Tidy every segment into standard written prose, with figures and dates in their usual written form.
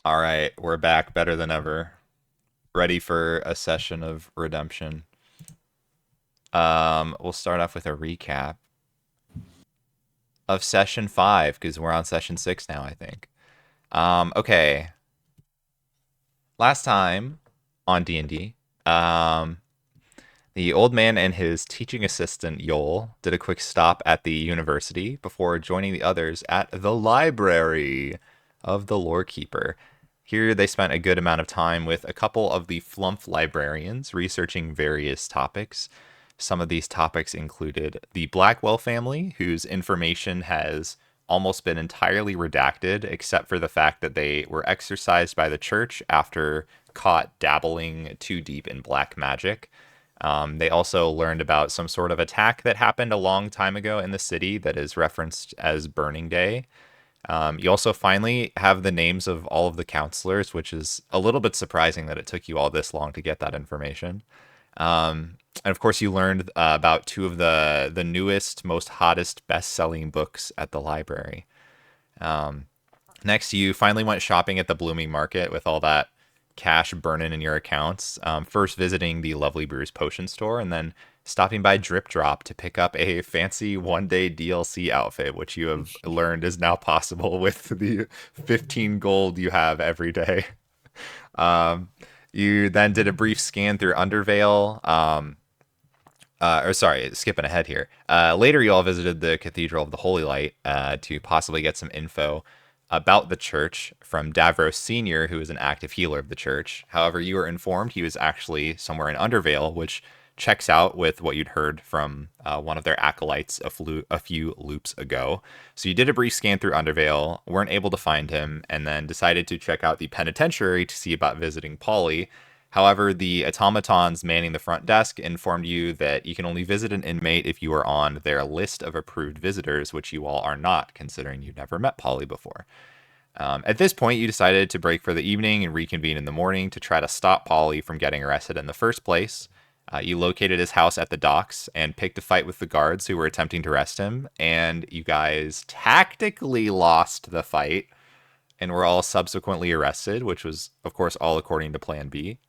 All right, we're back better than ever. Ready for a session of redemption. We'll start off with a recap of session 5 because we're on session 6 now, I think. Okay. Last time on D&D, the old man and his teaching assistant Yol did a quick stop at the university before joining the others at the library of the Lorekeeper. Here, they spent a good amount of time with a couple of the flump librarians researching various topics. Some of these topics included the Blackwell family, whose information has almost been entirely redacted, except for the fact that they were exorcised by the church after caught dabbling too deep in black magic. They also learned about some sort of attack that happened a long time ago in the city that is referenced as Burning Day. You also finally have the names of all of the counselors, which is a little bit surprising that it took you all this long to get that information. And of course, you learned about two of the newest, most hottest, best-selling books at the library. Um, Next, you finally went shopping at the Blooming Market with all that cash burning in your accounts. First visiting the Lovely Brews potion store, and then stopping by Drip Drop to pick up a fancy one-day DLC outfit, which you have learned is now possible with the 15 gold you have every day. Um, you then did a brief scan through Undervale. Or sorry, skipping ahead here. Later, you all visited the Cathedral of the Holy Light to possibly get some info about the church from Davros Sr., who is an active healer of the church. However, you were informed he was actually somewhere in Undervale, which checks out with what you'd heard from one of their acolytes a few loops ago. So you did a brief scan through Undervale, weren't able to find him, and then decided to check out the penitentiary to see about visiting Polly. However, the automatons manning the front desk informed you that you can only visit an inmate if you are on their list of approved visitors, which you all are not, considering you've never met Polly before. At this point, you decided to break for the evening and reconvene in the morning to try to stop Polly from getting arrested in the first place. You located his house at the docks and picked a fight with the guards who were attempting to arrest him, and you guys tactically lost the fight and were all subsequently arrested, which was, of course, all according to Plan B.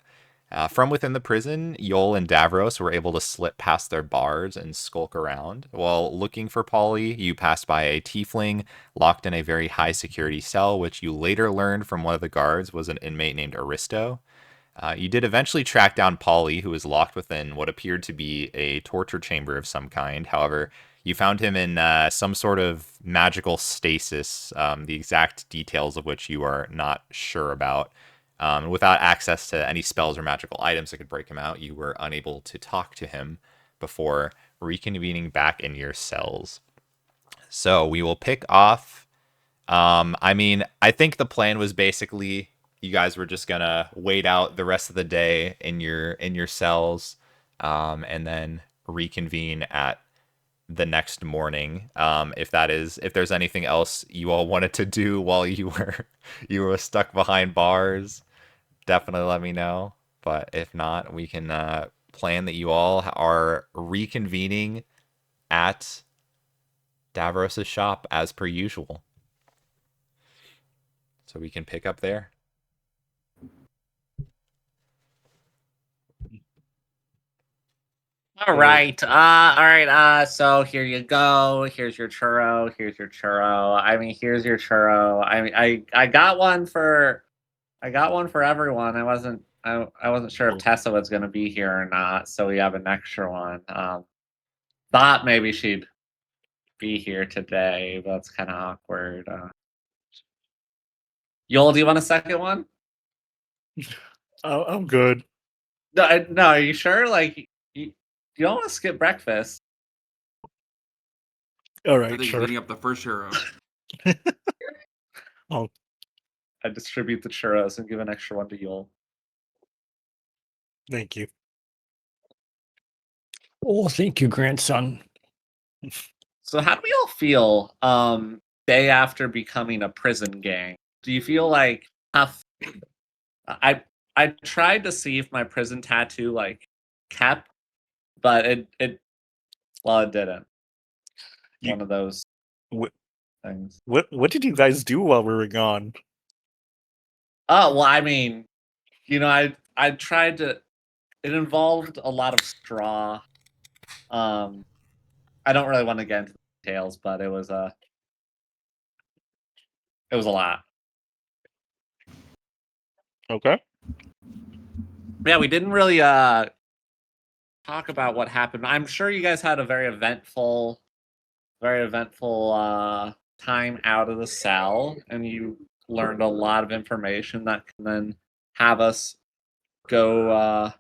From within the prison, Yol and Davros were able to slip past their bars and skulk around. While looking for Polly, you passed by a tiefling locked in a very high security cell, which you later learned from one of the guards was an inmate named Aristo. You did eventually track down Polly, who was locked within what appeared to be a torture chamber of some kind. However, you found him in some sort of magical stasis, the exact details of which you are not sure about. Without access to any spells or magical items that could break him out, you were unable to talk to him before reconvening back in your cells. So we will pick off. I think the plan was basically you guys were just gonna wait out the rest of the day in your cells, and then reconvene at the next morning. If there's anything else you all wanted to do while you were stuck behind bars, definitely let me know. But if not, we can plan that you all are reconvening at Davros's shop as per usual. So we can pick up there. So All right. So here you go. Here's your churro. Here's your churro. Here's your churro. I got one for everyone. I wasn't sure if Tessa was going to be here or not, so we have an extra one. Thought maybe she'd be here today, but it's kind of awkward. Yoel, do you want a second one? I'm good. No, are you sure? Like, you don't want to skip breakfast. All I right, think he's sure. eating up the first hero. Oh, I distribute the churros and give an extra one to Yoel. thank you. Oh, thank you, grandson. So how do we all feel day after becoming a prison gang? Do you feel like I tried to see if my prison tattoo like kept, but it didn't. One of those What things. what did you guys do while we were gone? Oh well, I mean, I tried to. It involved a lot of straw. I don't really want to get into the details, but it was a lot. Okay. Yeah, we didn't really talk about what happened. I'm sure you guys had a very eventful time out of the cell, and you learned a lot of information that can then have us go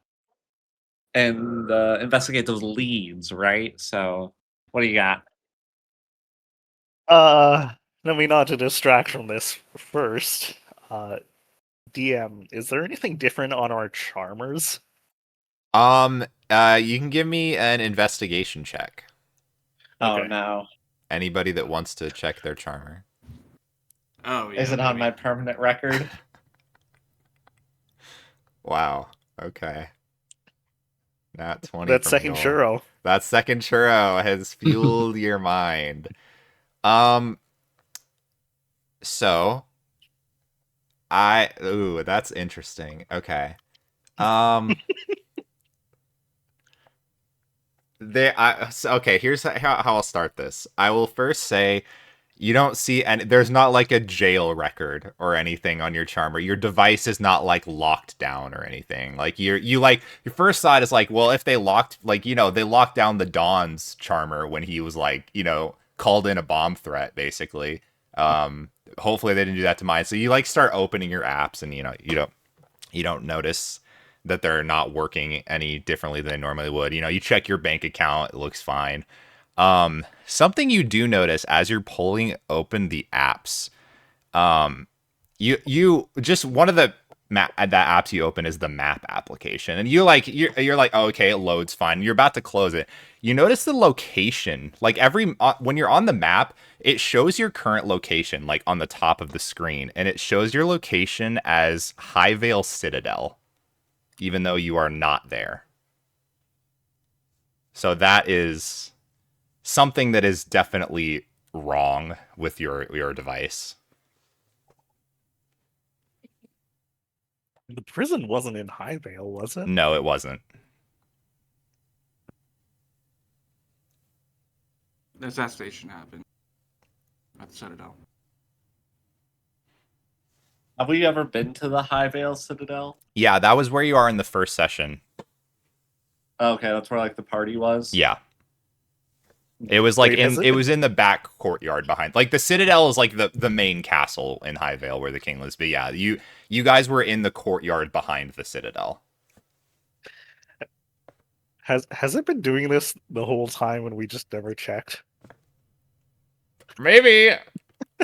and investigate those leads, right? So, what do you got? Let me not to distract from this first. DM, is there anything different on our charmers? You can give me an investigation check. Oh Okay. no. Anybody that wants to check their charmer. Oh yeah. Is it on maybe. my permanent record? Wow. Okay. Not 20 That from second Yul. churro. That second churro has fueled your mind. So that's interesting. Okay. Okay, here's how I'll start this. I will first say you don't see and there's not like a jail record or anything on your charmer. Your device is not like locked down or anything. Like you like your first thought is like, well, if they locked they locked down the Dawn's charmer when he was like, called in a bomb threat basically. Hopefully they didn't do that to mine. So you like start opening your apps and you don't notice that they're not working any differently than they normally would. You check your bank account, it looks fine. Something you do notice as you're pulling open the apps, you just one of the apps you open is the map application, and you're like, oh, okay, it loads fine. You're about to close it. You notice the location, like when you're on the map, it shows your current location like on the top of the screen, and it shows your location as Highvale Citadel, even though you are not there. So that is something that is definitely wrong with your device. The prison wasn't in Highvale, was it? No, it wasn't. The assassination happened at the Citadel. Have we ever been to the Highvale Citadel? Yeah, that was where you are in the first session. Okay, that's where like the party was. Yeah. It was like Wait, it was in the back courtyard behind. Like the Citadel is like the main castle in Highvale where the king lives. But yeah, you guys were in the courtyard behind the Citadel. Has it been doing this the whole time and we just never checked? Maybe.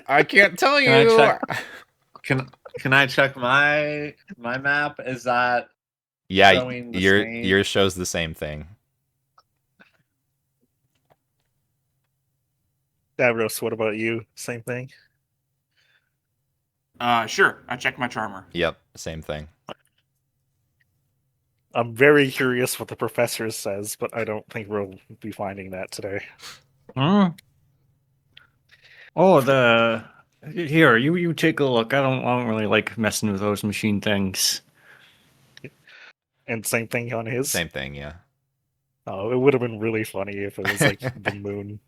I can't tell you. Can I check? Can I check my map? Is that showing the same? Yours shows the same thing. Davros, what about you? Same thing? Sure. I checked my charmer. Yep, same thing. I'm very curious what the professor says, but I don't think we'll be finding that today. Oh, here, you take a look. I don't really like messing with those machine things. And same thing on his? Same thing, yeah. Oh, it would have been really funny if it was like the moon.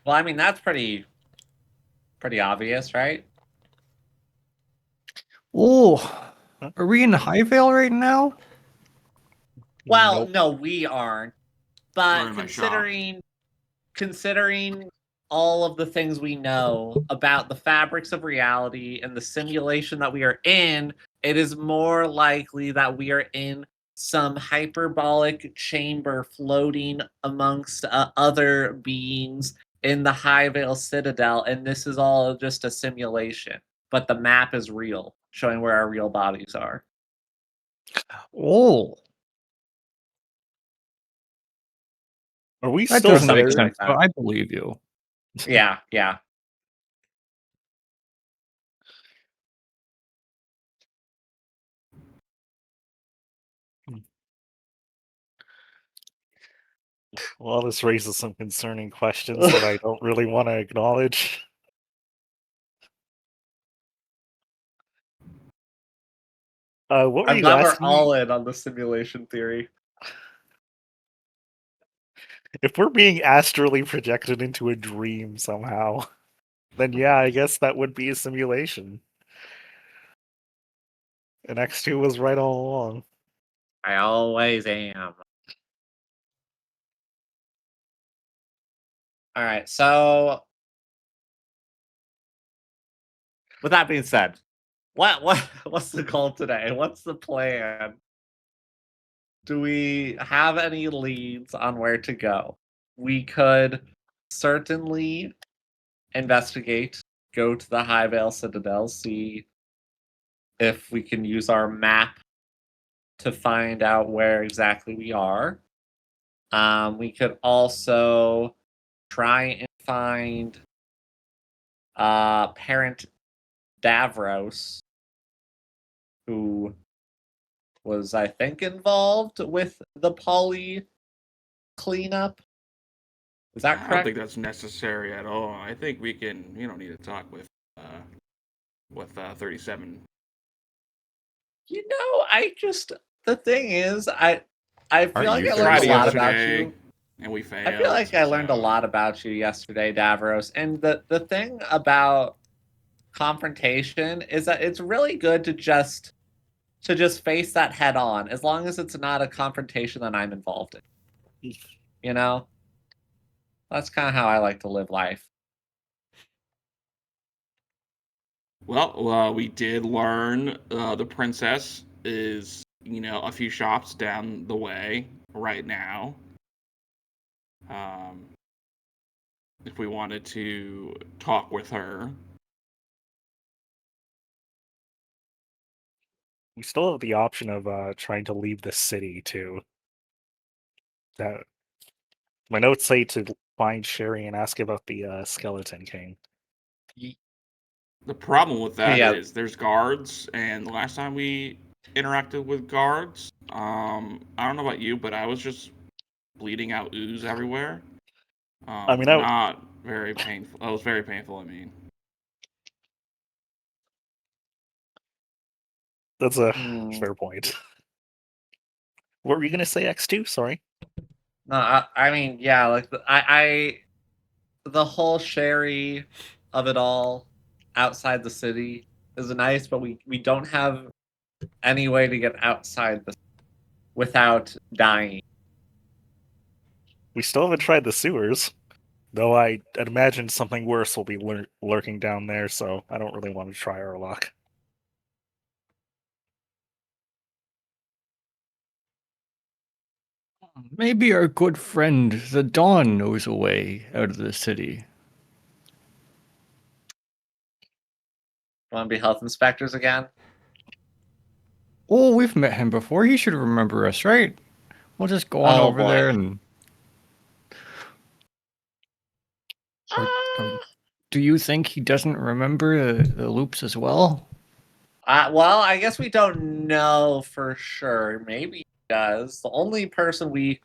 Well, I mean that's pretty obvious, right? Oh, are we in Highvale right now? Well, Nope. no, we aren't. We're But in my shop. considering all of the things we know about the fabrics of reality and the simulation that we are in, it is more likely that we are in some hyperbolic chamber floating amongst other beings in the Highvale Citadel, and this is all just a simulation. But the map is real, showing where our real bodies are. Oh, Are we that still doesn't something make there? sense, but I believe you. Yeah, yeah. Well, this raises some concerning questions that I don't really want to acknowledge. What were I'm you glad we're asking? all in on the simulation theory. If we're being astrally projected into a dream somehow, then yeah, I guess that would be a simulation. And X2 was right all along. I always am. All right, so with that being said, what's the goal today? What's the plan? Do we have any leads on where to go? We could certainly investigate, go to the High Vale Citadel, see if we can use our map to find out where exactly we are. We could also try and find parent Davros, who was, I think, involved with the poly cleanup. Is that I don't correct? think that's necessary at all. I think we don't need to talk with 37. The thing is, I feel Aren't like you I We learned tried a it 37? lot about yesterday, you. and we failed. I feel like I learned a so- lot about you yesterday, Davros. And the thing about confrontation is that it's really good to just face that head on, as long as it's not a confrontation that I'm involved in. You know? That's kind of how I like to live life. Well, we did learn the princess is, a few shops down the way right now. If we wanted to talk with her. We still have the option of trying to leave the city too. That my notes say to find Sherry and ask about the Skeleton King. The problem with that Yeah. is there's guards, and the last time we interacted with guards, I don't know about you, but I was just bleeding out ooze everywhere. I mean, Not very painful. It was very painful. I mean, that's a Hmm. fair point. What were you gonna say, X2? Sorry. No, I mean, yeah, like the whole Sherry of it all outside the city is nice, but we don't have any way to get outside the without dying. We still haven't tried the sewers, though I'd imagine something worse will be lurking down there, so I don't really want to try our luck. Maybe our good friend the Dawn knows a way out of the city. Want to be health inspectors again? Oh, we've met him before. He should remember us, right? We'll just go on Oh, over boy. there and. Or, Ah. do you think he doesn't remember the loops as well? Well, I guess we don't know for sure. Maybe he does. The only person we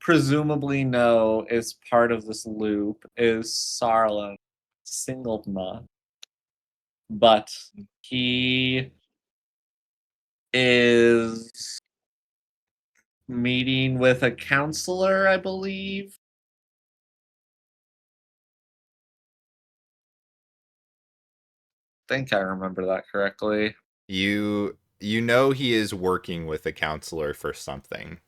presumably know is part of this loop is Sarlon Singledma. But he is meeting with a counselor, I believe. I think I remember that correctly. You know he is working with a counselor for something.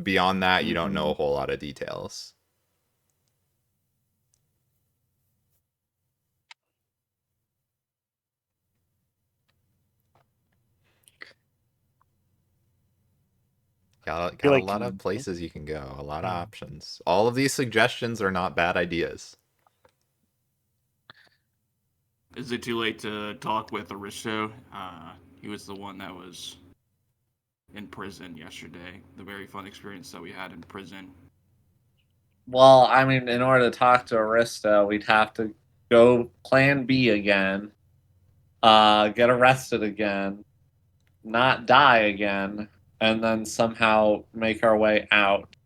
Beyond that, you don't know a whole lot of details. Got feel a like lot of places you can go, a lot of options. All of these suggestions are not bad ideas. is it too late to talk with Aristo? He was the one that was in prison yesterday. The very fun experience that we had in prison. Well, I mean, in order to talk to Arista, we'd have to go plan B again, get arrested again, not die again, and then somehow make our way out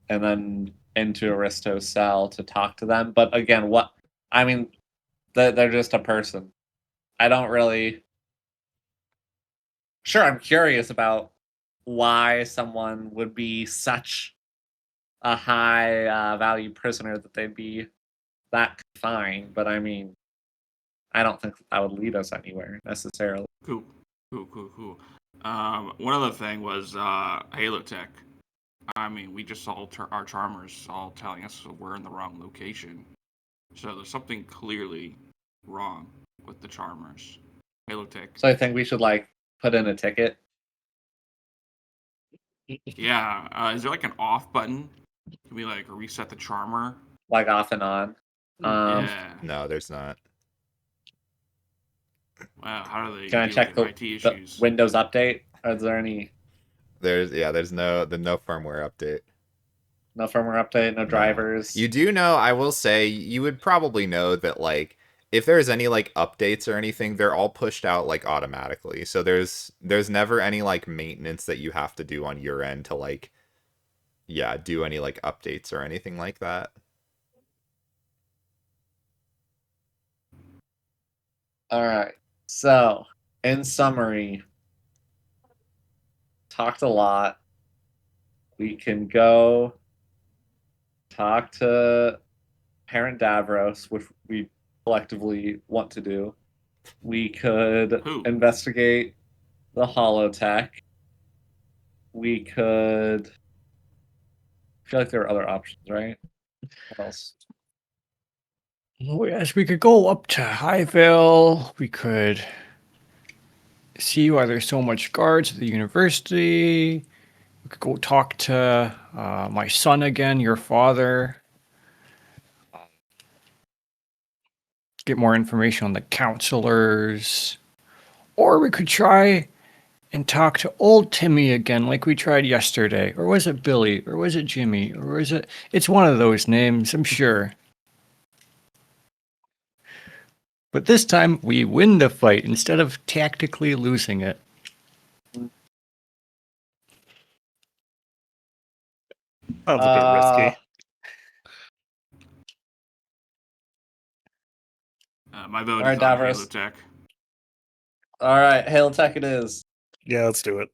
and then into Aristo's cell to talk to them. But again, I mean, they're just a person. I don't really Sure, I'm curious about why someone would be such a high value prisoner that they'd be that confined. But I mean, I don't think that would lead us anywhere necessarily. Cool. One other thing was Halo Tech. I mean, we just saw our charmers all telling us we're in the wrong location. So there's something clearly wrong with the charmers. Halo Tech. So I think we should like put in a ticket. Yeah. Is there like an off button? Can we like reset the charmer? Like off and on. Yeah. No, there's not. Wow. How do they Can I deal check with the IT issues? Windows update? Is there any There's no firmware update. no firmware update, no drivers? You do know, I will say, you would probably know that like if there's any like updates or anything, they're all pushed out like automatically. So there's never any like maintenance that you have to do on your end to like do any like updates or anything like that. All right. So, in summary, talked a lot. We can go talk to Parent Davros, which we collectively want to do. We could Who? investigate the holotech. We could. I feel like there are other options, right? What else? Oh, yes, we could go up to Highville. We could see why there's so much guards at the university. We could go talk to my son again, your father. Get more information on the counselors. Or we could try and talk to old Timmy again like we tried yesterday. Or was it Billy? Or was it Jimmy? Or was it... It's one of those names, I'm sure. But this time, we win the fight instead of tactically losing it. Sounds a bit risky. My vote All is right, on Davros. Halo Tech. All right, Hail Tech it is. Yeah, let's do it.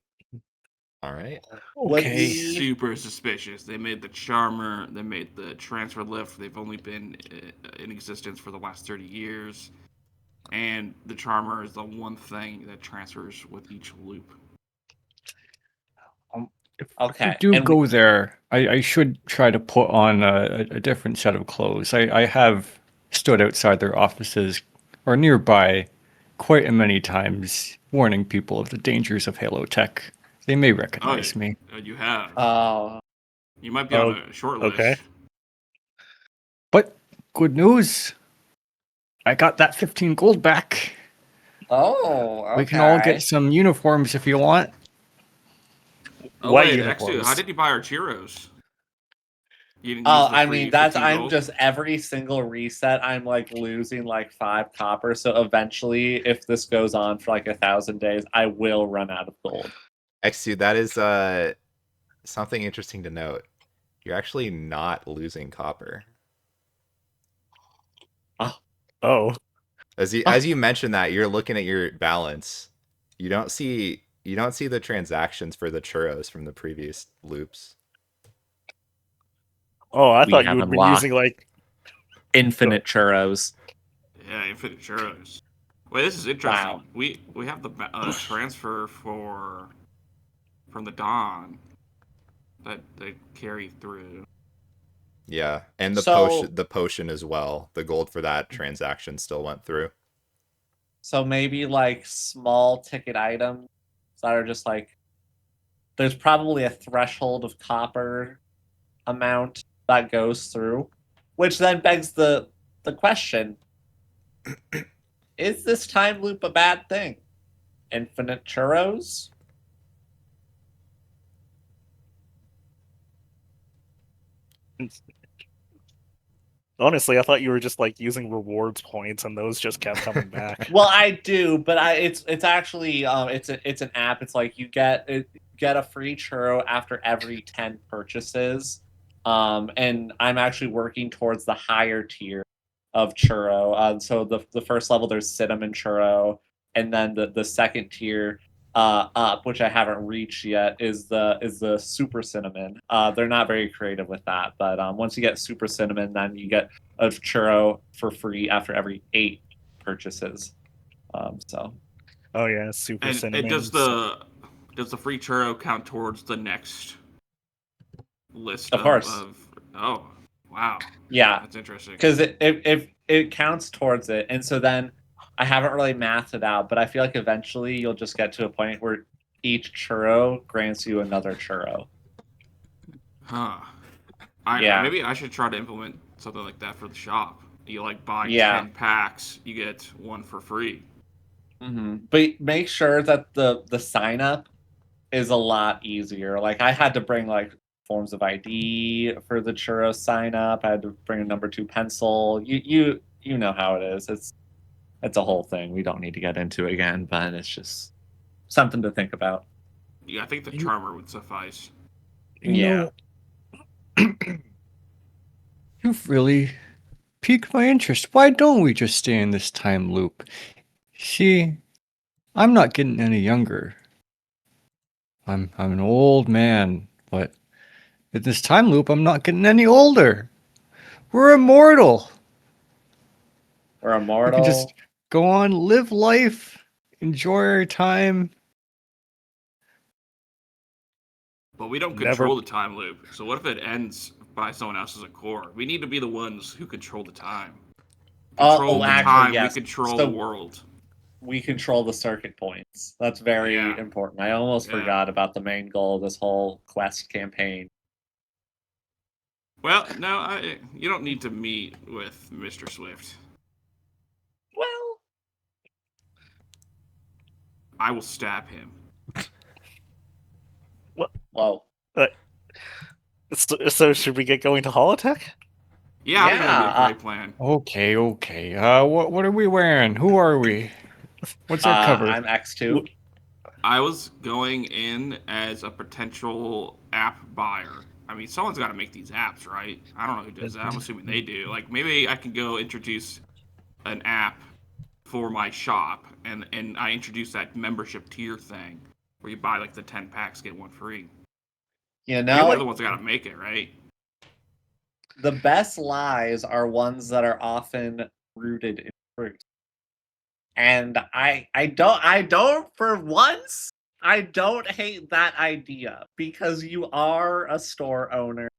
All right. Would Okay. we- Super suspicious. They made the charmer. They made the transfer lift. They've only been in existence for the last 30 years. And the charmer is the one thing that transfers with each loop. If Okay, we do and go there, I should try to put on a different set of clothes. I have stood outside their offices or nearby quite many times, warning people of the dangers of Halo Tech. They may recognize me. You have. Oh, You might be on a short list. okay. But good news, I got that 15 gold back. okay. We can all get some uniforms if you want. Oh, What wait, uniforms? actually, how did you buy our churros? You didn't Oh, use the I free mean, that's 15 I'm gold? just every single reset, I'm like losing like 5 copper. So eventually, if this goes on for like 1,000 days, I will run out of gold. X2, that is something interesting to note. You're actually not losing copper. Oh, As you mentioned that, you're looking at your balance. You don't see the transactions for the churros from the previous loops. oh, I We thought you have would be unlocked- using like Infinite churros. Yeah, infinite churros. Wait, this is interesting. Wow. We have the transfer from the Dawn that they carry through. Yeah, and the So- potion as well. The gold for that transaction still went through. So maybe like small ticket items that are just like there's probably a threshold of copper amount that goes through, which then begs the question: is this time loop a bad thing? Infinite churros? honestly, I thought you were just like using rewards points, and those just kept coming back. Well, I do, but it's actually it's an app. It's like you get a free churro after every 10 purchases. And I'm actually working towards the higher tier of churro. So the first level there's cinnamon churro, and then the second tier up, which I haven't reached yet, is the super cinnamon. They're not very creative with that, but once you get super cinnamon, then you get a churro for free after every 8 purchases. So Oh yeah, super And cinnamon. does the free churro count towards the next list Of course. of oh wow, yeah, that's interesting. because it counts towards it, and so then I haven't really mathed it out, but I feel like eventually you'll just get to a point where each churro grants you another churro. Huh. Yeah. Maybe I should try to implement something like that for the shop. You like buy Yeah. 10 packs, you get one for free. But make sure that the sign up is a lot easier. Like I had to bring like forms of ID for the churro sign up. I had to bring a number 2 pencil. You know how it is. It's a whole thing. We don't need to get into it again, but it's just something to think about. Yeah, I think the charmer would suffice. You know, you've really piqued my interest. Why don't we just stay in this time loop? See, I'm not getting any younger. I'm an old man, but in this time loop, I'm not getting any older. We're immortal. We're We immortal. can just go on, live life, enjoy our time. But we don't Never- control the time loop. So what if it ends by someone else's accord? We need to be the ones who control the time. Control the actually, time, yes. we control So- the world. We control the circuit points. That's very Yeah. important. I almost Yeah. forgot about the main goal of this whole quest campaign. Well, no, you don't need to meet with Mr. Swift. Well, I will stab him. whoa. So should we get going to Holotech? Yeah, I think that'd be a Yeah, great plan. Okay. What are we wearing? Who are we? What's our cover? I'm X2. I was going in as a potential app buyer. I mean, someone's got to make these apps, right? I don't know who does that. I'm assuming they do. Like, maybe I can go introduce an app for my shop, and I introduce that membership tier thing where you buy like the 10 packs, get one free. You We're know, the ones that got to make it, right? the best lies are ones that are often rooted in truth. And I don't for once I don't hate that idea because you are a store owner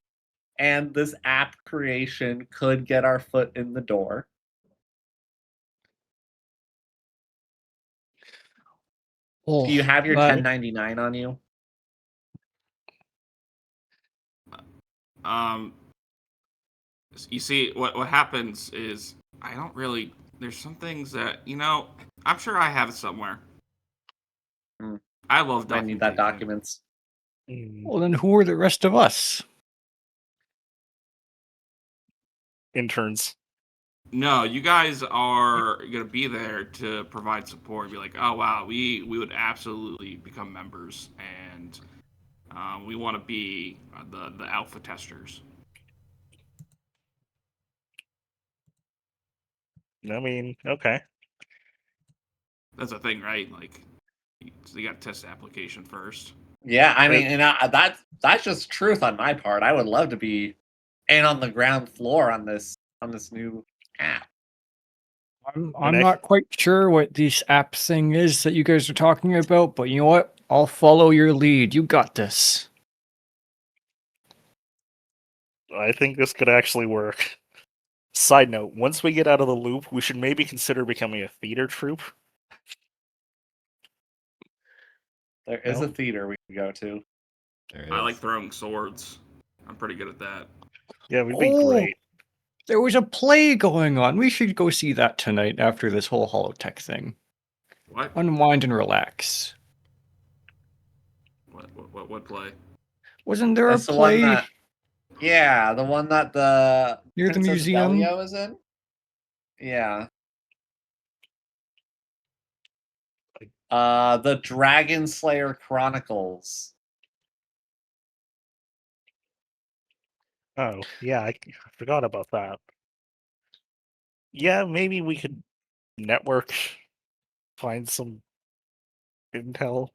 and this app creation could get our foot in the door. Oh, Do you have your that- 1099 on you? You see, what happens is I don't really. There's some things that I'm sure I have it somewhere. Hmm. I love I need that documentation. documents. Well, then who are the rest of us? Interns. No, you guys are gonna be there to provide support. Be like, oh wow, we would absolutely become members, and we want to be the alpha testers. I mean, okay. That's the thing, right? Like, so you got to test the application first. Yeah, I mean, and that's just truth on my part. I would love to be in on the ground floor on this new app. I'm not quite sure what this app thing is that you guys are talking about, but you know what? I'll follow your lead. You got this. I think this could actually work. Side note, once we get out of the loop, we should maybe consider becoming a theater troupe. There is No? a theater we can go to. There it I is. like throwing swords. I'm pretty good at that. Yeah, we'd be Oh. great. There was a play going on. We should go see that tonight after this whole holotech thing. What? Unwind and relax. What play? Wasn't there That's a the one play that, yeah, the one that the near the Princess museum? Delia is in. Yeah. The Dragonslayer Chronicles. Oh, yeah, I forgot about that. Yeah, maybe we could network, find some intel.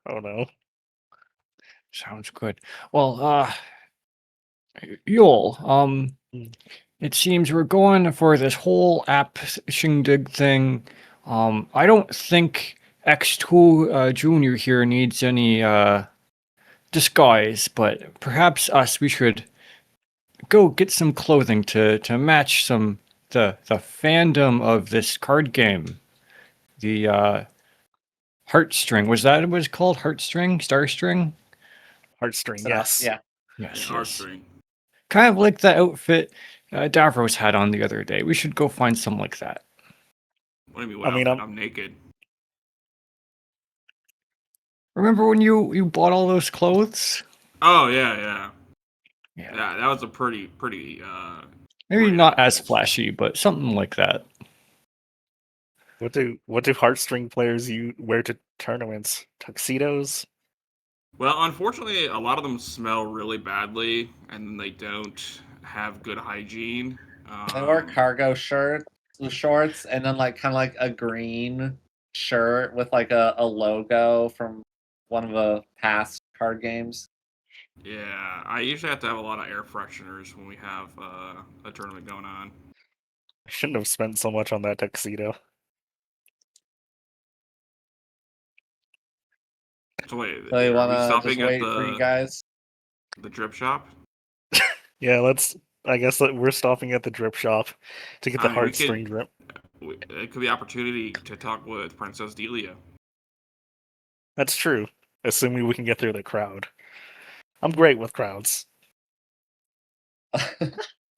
Oh no. Sounds good. Well, Yul, Mm. it seems we're going for this whole app shindig thing. I don't think X2 Junior here needs any disguise, but perhaps we should go get some clothing to match the fandom of this card game. The Heartstring, was that what it was called? Heartstring? Starstring? Heartstring, So, yes. yeah. Yes, Yeah, yes. R-string. Kind of like the outfit Davros had on the other day. We should go find some like that. What do you mean? I mean, I'm naked. Remember when you bought all those clothes? Oh yeah. Yeah. Yeah, that was a pretty Maybe great not as outfit. flashy, but something like that. What do heartstring players you wear to tournaments? Tuxedos? Well, unfortunately, a lot of them smell really badly, and they don't have good hygiene. They wear cargo shorts, and then like kind of like a green shirt with like a logo from one of the past card games. Yeah, I usually have to have a lot of air fresheners when we have a tournament going on. I shouldn't have spent so much on that tuxedo. So wait, So you are we wanna just stopping at wait for you guys? the drip shop? Yeah, I guess that we're stopping at the drip shop to get the I mean, we heartstring could- drip. It could be opportunity to talk with Princess Delia. That's true, assuming we can get through the crowd. I'm great with crowds.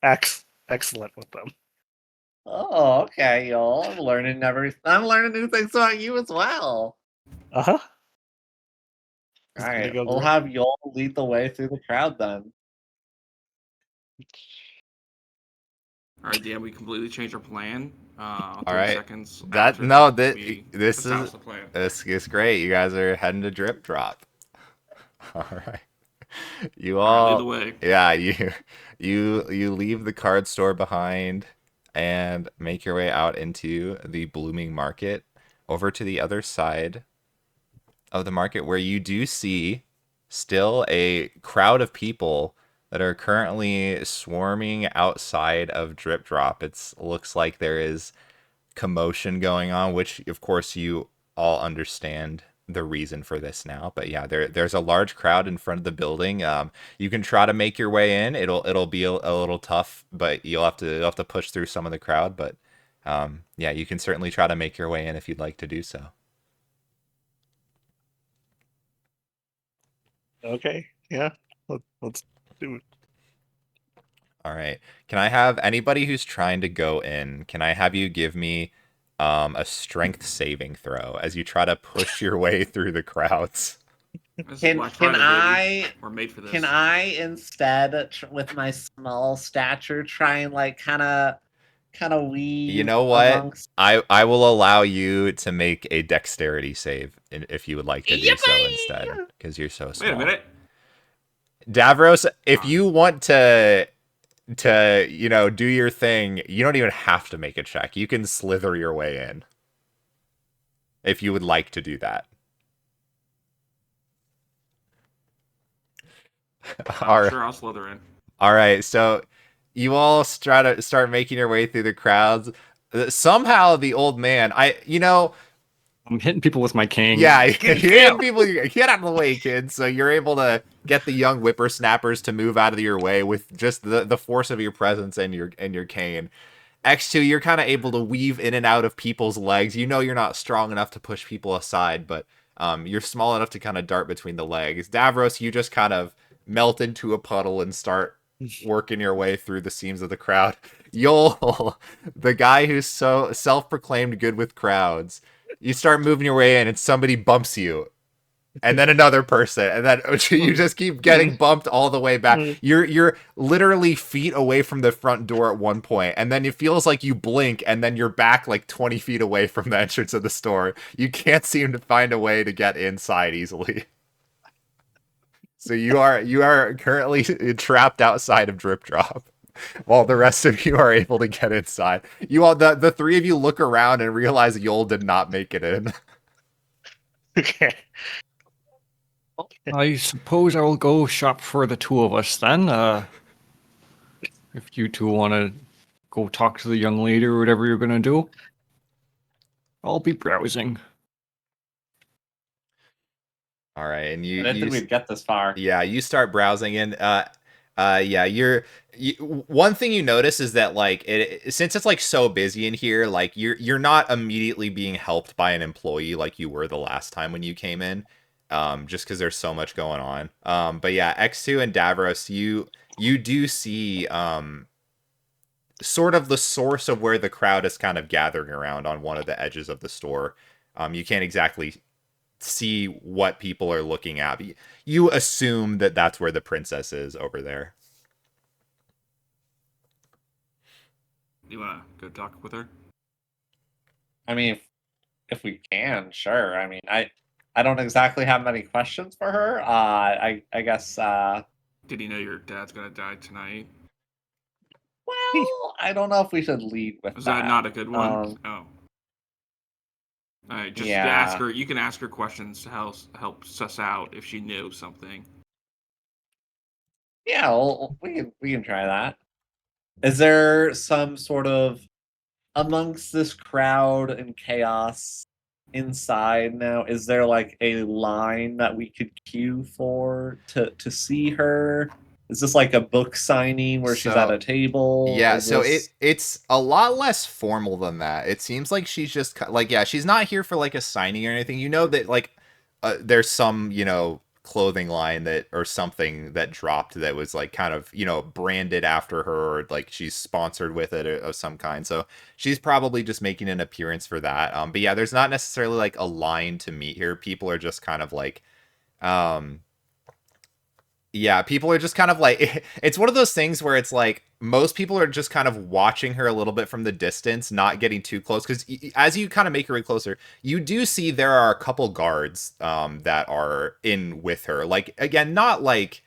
Excellent with them. Oh, okay, y'all. I'm learning new things about you as well. Uh-huh. All Just gonna right, go we'll through. have y'all lead the way through the crowd then. All right, Dan, we completely changed our plan. 30 right. seconds. That after no, that, this that was is the plan. this is great. You guys are heading to drip drop. All right. You All right, lead all the way. yeah, you leave the card store behind and make your way out into the blooming market over to the other side of the market where you do see still a crowd of people that are currently swarming outside of Drip Drop. It looks like there is commotion going on, which of course you all understand the reason for this now. But yeah, there's a large crowd in front of the building. You can try to make your way in. It'll be a little tough, but you'll have to push through some of the crowd. But yeah, you can certainly try to make your way in if you'd like to do so. Okay, yeah. Let's do it. All right. Can I have anybody who's trying to go in? Can I have you give me a strength saving throw as you try to push your way through the crowds? This is Can Black can Friday, I baby. We're made for this. can I instead with my small stature try and like kind of weave You know what? amongst? I will allow you to make a dexterity save if you would like to do so Yippee! instead, because you're so Wait a small. minute. Davros, if you want to do your thing, you don't even have to make a check. You can slither your way in if you would like to do that. All right. Sure, I'll slither in. All right, so you all start making your way through the crowds. Somehow the old man, I'm hitting people with my cane. yeah, you're hitting people. Get out of the way, kids. So you're able to get the young whippersnappers to move out of your way with just the force of your presence and your cane. X2, you're kind of able to weave in and out of people's legs. You know you're not strong enough to push people aside, but you're small enough to kind of dart between the legs. Davros, you just kind of melt into a puddle and start working your way through the seams of the crowd. Yol, the guy who's so self-proclaimed good with crowds, you start moving your way in and somebody bumps you. And then another person, and then you just keep getting bumped all the way back. You're literally feet away from the front door at one point, and then it feels like you blink, and then you're back like 20 feet away from the entrance of the store. You can't seem to find a way to get inside easily. So you are currently trapped outside of Drip Drop, while the rest of you are able to get inside. You all, the three of you look around and realize Yol did not make it in. Okay. I suppose I will go shop for the two of us then. If you two want to go talk to the young lady or whatever you're going to do, I'll be browsing. All right, and I didn't think we'd get this far. yeah, you start browsing, and yeah, one thing you notice is that like since it's like so busy in here, like you're not immediately being helped by an employee like you were the last time when you came in, just because there's so much going on. But yeah, X2 and Davros, you do see sort of the source of where the crowd is kind of gathering around on one of the edges of the store. You can't exactly see what people are looking at. You assume that that's where the princess is over there. You wanna go talk with her? I mean, if we can, sure. I mean, I don't exactly have many questions for her. I guess. Did you know your dad's gonna die tonight? Well, I don't know if we should lead with Is that. that not a good one? Um, Oh. Alright, just Yeah. ask her. You can ask her questions to help suss out if she knows something. Yeah, well, we can try that. Is there some sort of amongst this crowd and chaos inside now? Is there like a line that we could queue for to see her? Is this like a book signing where she's at So a table? yeah, Is so this... it's a lot less formal than that. It seems like she's just like, yeah, she's not here for like a signing or anything. You know that like there's some, clothing line that or something that dropped that was like kind of, branded after her, or like she's sponsored with it of some kind. So she's probably just making an appearance for that. But yeah, there's not necessarily like a line to meet here. People are just kind of like yeah, people are just kind of like, it's one of those things where it's like most people are just kind of watching her a little bit from the distance, not getting too close. Because as you kind of make her way closer, you do see there are a couple guards that are in with her. Like, again, not like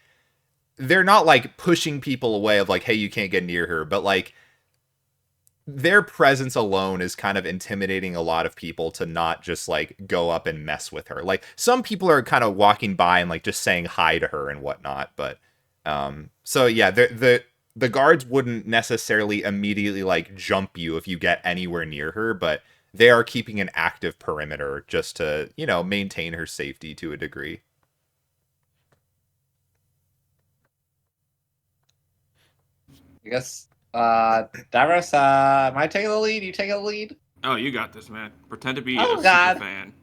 they're not like pushing people away of like, hey, you can't get near her, but like their presence alone is kind of intimidating a lot of people to not just like go up and mess with her. Like some people are kind of walking by and like just saying hi to her and whatnot, but so yeah, the guards wouldn't necessarily immediately like jump you if you get anywhere near her, but they are keeping an active perimeter just to, maintain her safety to a degree. I guess Davros, am I taking the lead? You taking the lead? Oh, you got this, man. Pretend to be Oh, a super God. fan.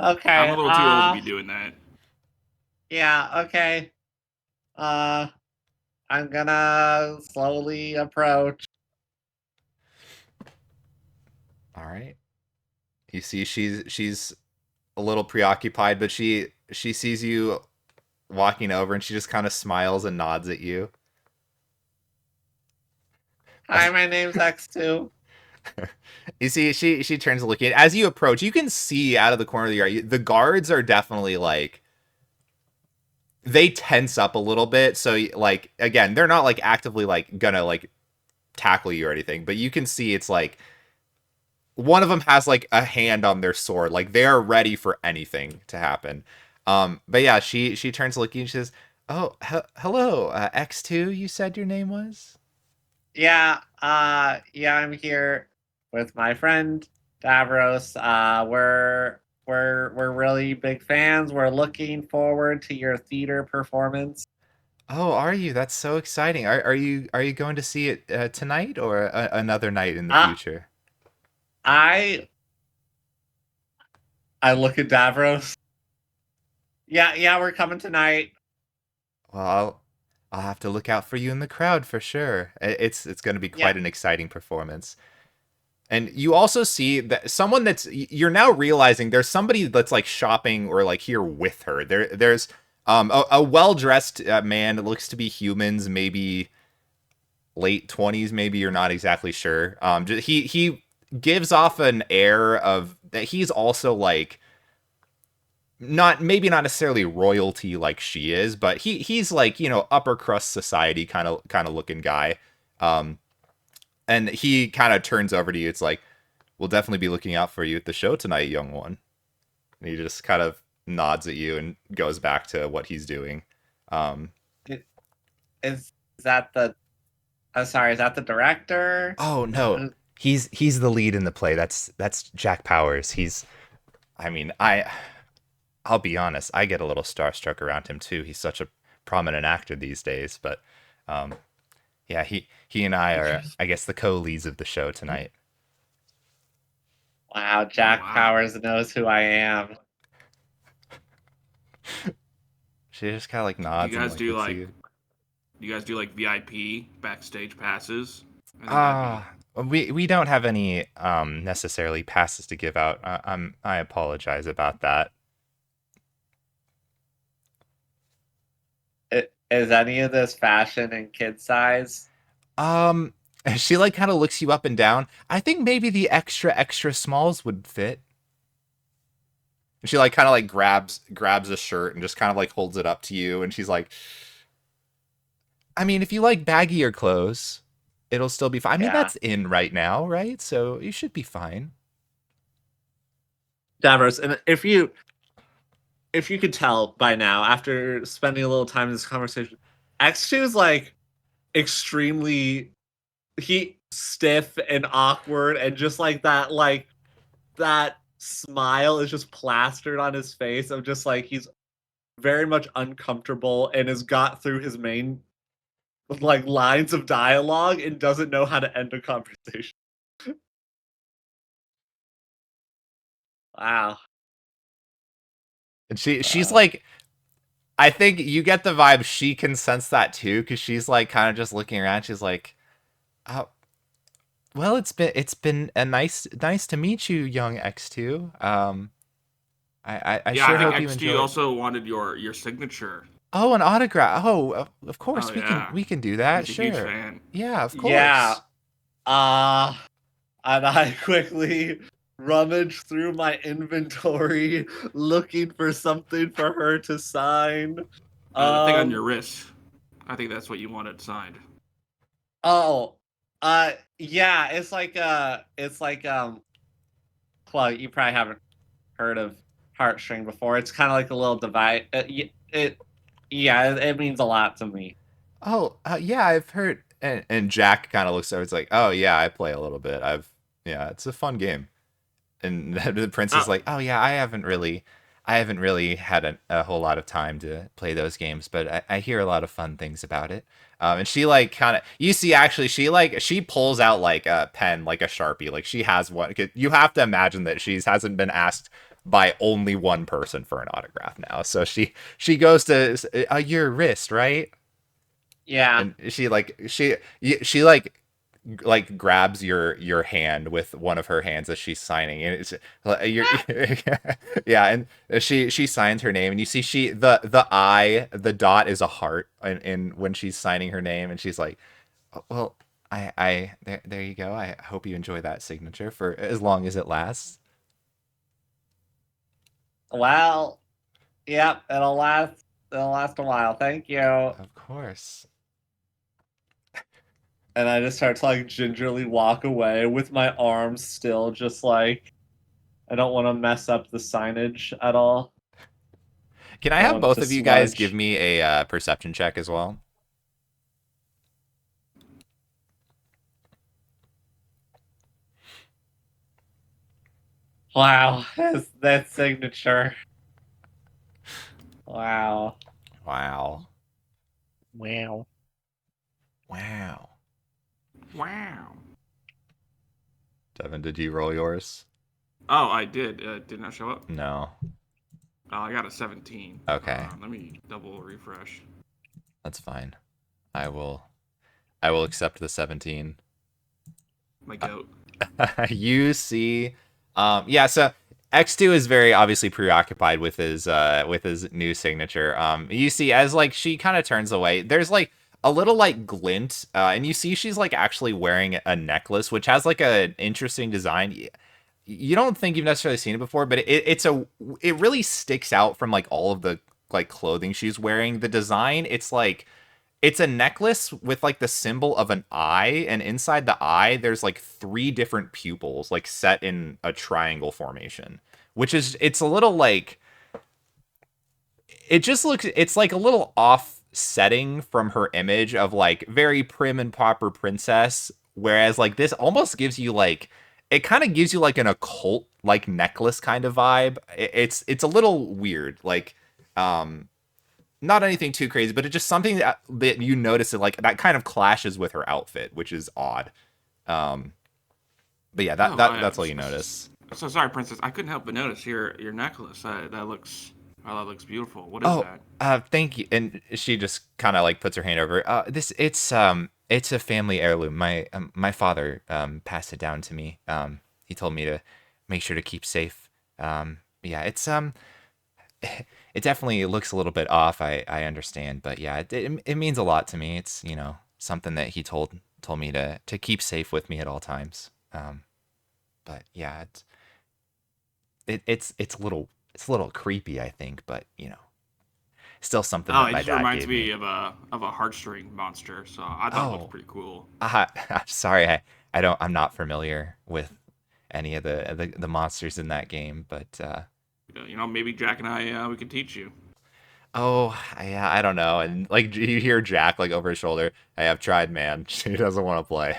Okay. I'm a little too old to be doing that. Yeah, okay. I'm gonna slowly approach. All right. You see she's a little preoccupied, but she sees you walking over and she just kind of smiles and nods at you. Hi, my name's X2. You see, she turns to look at as you approach. You can see out of the corner of the eye. The guards are definitely like they tense up a little bit. So like again, they're not like actively like gonna like tackle you or anything, but you can see it's like one of them has like a hand on their sword, like they are ready for anything to happen. But yeah, she turns to look at you and she says, "Oh, hello, X2. You said your name was." Yeah, yeah, I'm here with my friend Davros. We're really big fans. We're looking forward to your theater performance. Oh, are you? That's so exciting. Are you going to see it tonight or another night in the Uh, future? I I look at Davros. Yeah, we're coming tonight. Well, I'll have to look out for you in the crowd for sure. It's going to be Yeah. quite an exciting performance. And you also see that someone you're now realizing there's somebody that's like shopping or like here with her. There's a well-dressed man that looks to be humans, maybe late 20s, maybe you're not exactly sure. He gives off an air of that he's also like maybe not necessarily royalty like she is, but he's like, upper crust society kind of looking guy. And he kind of turns over to you. It's like, we'll definitely be looking out for you at the show tonight, young one. And he just kind of nods at you and goes back to what he's doing. Is that the? I'm sorry. Is that the director? Oh no, Uh, he's the lead in the play. That's Jack Powers. I mean, I'll be honest, I get a little starstruck around him too. He's such a prominent actor these days, but um, yeah, he and I are, I guess, the co-leads of the show tonight. Wow, Jack Wow. Powers knows who I am. She just kind of like Do nods you and guys like do looks at like you. you guys do like VIP backstage passes? I think Ah, we don't have any necessarily passes to give out. I apologize about that. Is any of this fashion in kid size? Um, she like kind of looks you up and down. I think maybe the extra smalls would fit. And she like kind of like grabs a shirt and just kind of like holds it up to you, and she's like, I mean, if you like baggier clothes, it'll still be fine. I mean, Yeah. that's in right now, right? So you should be fine. Davros, and if you could tell by now, after spending a little time in this conversation, X2 is like extremely stiff and awkward, and just like that smile is just plastered on his face of just like he's very much uncomfortable and has got through his main like lines of dialogue and doesn't know how to end a conversation. Wow. And she's Wow. like, I think you get the vibe she can sense that too, because she's like kind of just looking around. She's like, oh, well, it's been a nice to meet you, young X2. I Yeah, I sure think hope you XT enjoy. also wanted your signature. Oh, an autograph. Oh, of course Oh yeah, we can do that. he's a huge Sure. fan. Yeah, of Yeah. course. And I quickly rummage through my inventory looking for something for her to sign. The thing on Um your wrist. I think that's what you wanted signed. oh yeah, it's like well, you probably haven't heard of heartstring before. It's kind of like a little device. It means a lot to me. Oh, yeah, I've heard. And Jack kind of looks over. It's like, oh yeah, I play a little bit. Yeah, it's a fun game. And the prince is Oh, like, oh yeah, I haven't really had a whole lot of time to play those games, but I hear a lot of fun things about it. And she like kind of, you see, actually, she pulls out like a pen, like a Sharpie, like she has one. You have to imagine that she hasn't been asked by only one person for an autograph now, so she goes to your wrist, right? Yeah. And she grabs your hand with one of her hands as she's signing, and it's you're yeah, and she signs her name, and you see the dot is a heart, and when she's signing her name, and she's like, "Oh, well, I there you go. I hope you enjoy that signature for as long as it lasts." Well, yep, it'll last a while. Thank you. Of course. And I just start to like gingerly walk away with my arms still just like I don't want to mess up the signage at all. Can I Don't have want it both to of you guys give smudge. me a perception check as well? Wow, that signature. Wow. Wow. Wow. Wow. wow. Devin, did you roll yours? Oh, I did. Did not show up. No. Oh, I got a 17. Okay. Let me double refresh. That's fine. I will accept the 17. My goat. You see, yeah, so X2 is very obviously preoccupied with his new signature. You see as like she kind of turns away, there's like a little like glint, and you see she's like actually wearing a necklace which has like an interesting design. You don't think you've necessarily seen it before, but it really sticks out from like all of the like clothing she's wearing. The design, it's a necklace with like the symbol of an eye, and inside the eye there's like three different pupils like set in a triangle formation, which is it's a little like it just looks it's like a little offsetting from her image of like very prim and proper princess, whereas like this almost gives you like it kind of gives you like an occult like necklace kind of vibe. It's a little weird, like not anything too crazy, but it's just something that you notice that like that kind of clashes with her outfit, which is odd. Um, but yeah, that's all you notice. So sorry, princess. I couldn't help but notice your necklace. That looks beautiful. What is Oh, that? thank you. And she just kind of like puts her hand over. It's a family heirloom. My father passed it down to me. He told me to make sure to keep safe. Yeah, it definitely looks a little bit off. I understand, but yeah, it means a lot to me. It's something that he told me to keep safe with me at all times. But yeah, it's a little creepy, I think, but still something Oh, that it my just dad reminds gave me me. of a heartstring monster. So I thought it looked Oh, pretty cool. sorry, I'm not familiar with any of the monsters in that game, but Maybe Jack and I we could teach you. oh yeah, I don't know. And like you hear Jack like over his shoulder, I have tried, man. She doesn't want to play.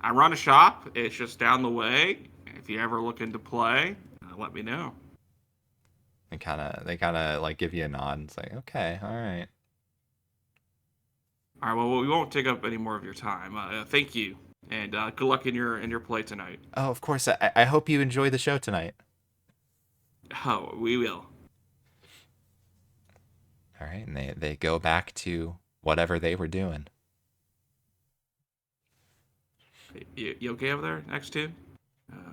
I run a shop. It's just down the way. If you ever looking to play, let me know. They kind of like give you a nod. And say, okay, all right. All right. Well, we won't take up any more of your time. Thank you, and good luck in your play tonight. Oh, of course. I hope you enjoy the show tonight. Oh, we will. All right, and they go back to whatever they were doing. You okay over there, next two?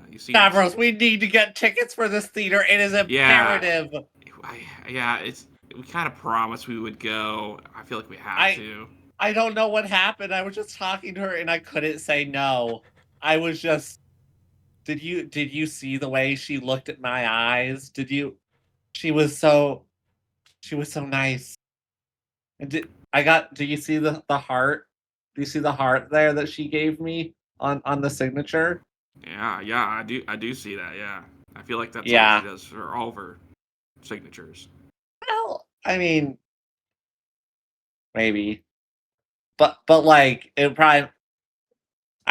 You see? Stavros, we need to get tickets for this theater. It is imperative. Yeah. We kind of promised we would go. I feel like we have to. I don't know what happened. I was just talking to her and I couldn't say no. I was just. Did you see the way she looked at my eyes? She was so nice. And do you see the heart? Do you see the heart there that she gave me on the signature? Yeah, I do see that. Yeah, I feel like that's Yeah. all she does for all of her signatures. Well, I mean, maybe, but like it probably.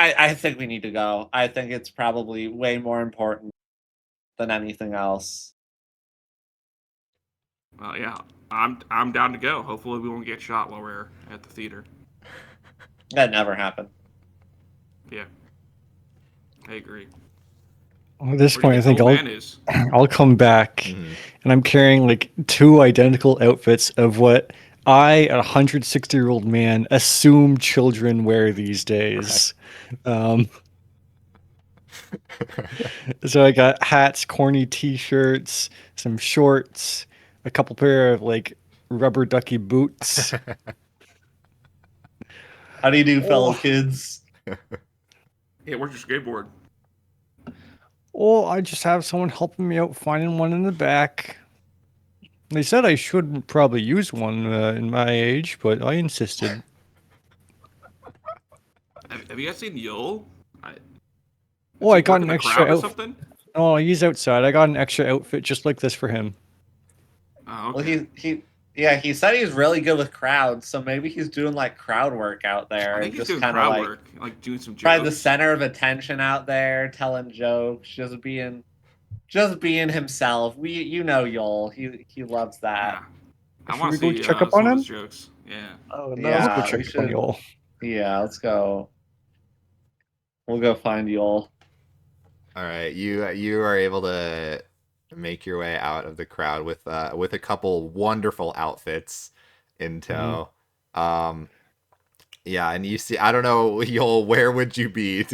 I think we need to go. I think it's probably way more important than anything else. Well, yeah, I'm down to go. Hopefully, we won't get shot while we're at the theater. That never happened. Yeah, I agree. At this Where do point, you I think think the old man is? I'll come back, Mhm. and I'm carrying like two identical outfits of what I, a 160-year-old man, assume children wear these days. So I got hats, corny T-shirts, some shorts, a couple pair of like rubber ducky boots. How do you do, fellow Oh. kids? Hey, where's your skateboard? Or I just have someone helping me out finding one in the back. They said I should probably use one in my age, but I insisted. Have you guys seen Yule? Oh, I Is he got working an the extra crowd or outfit. something? Oh, he's outside. I got an extra outfit just like this for him. Oh, Well, okay. he said he's really good with crowds, so maybe he's doing like crowd work out there, I think and he's just doing kind of crowd like work, like doing some probably the jokes. center of attention out there, telling jokes, just being himself. You know Yol. He loves that. Yeah, I Should want we to go see check up some on of him? his jokes. Yeah. Oh no. Let's go Yeah, check we up on should. y'all. Yeah, let's go. We'll go find Yol. All right, you are able to make your way out of the crowd with a couple wonderful outfits in tow. Yeah, and you see, I don't know, Yoel, where would you be?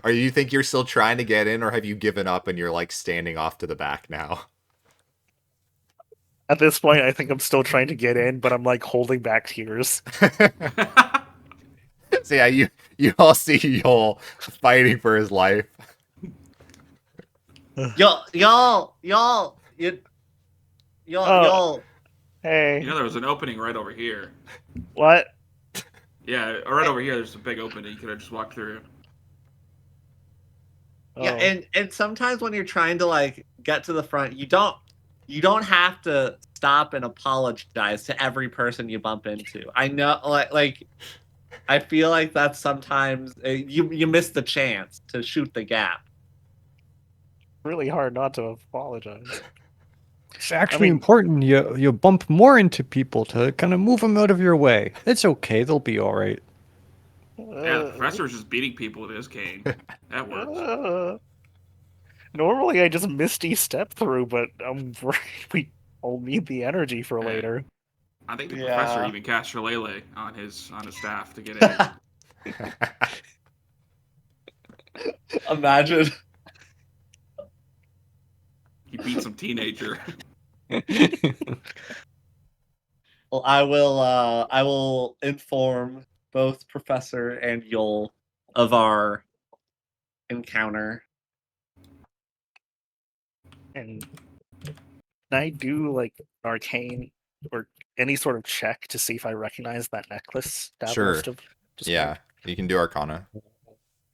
Are you think you're still trying to get in, or have you given up and you're like standing off to the back now? At this point, I think I'm still trying to get in, but I'm like holding back tears. So yeah, you all see Yoel fighting for his life. Y'all, Oh. Hey, There was an opening right over here. what? Yeah, right over here. There's a big opening. You could have just walked through. Yeah, Oh. and sometimes when you're trying to like get to the front. You don't have to stop and apologize to every person you bump into. I know, like I feel like that's sometimes you miss the chance to shoot the gap. Really hard not to apologize. It's actually mean- important. You bump more into people to kind of move them out of your way. It's okay. They'll be all right. Yeah, the professor's just beating people with his cane. That works. Normally I just misty step through, but I'll need the energy for Yeah. later. I think the Yeah. professor even cast Shillelagh on his staff to get in. Imagine. He beat some teenager. Well, I will inform both Professor and Yul of our encounter. And can I do like arcane or any sort of check to see if I recognize that necklace Davros Sure. must have described? Yeah, you can do Arcana.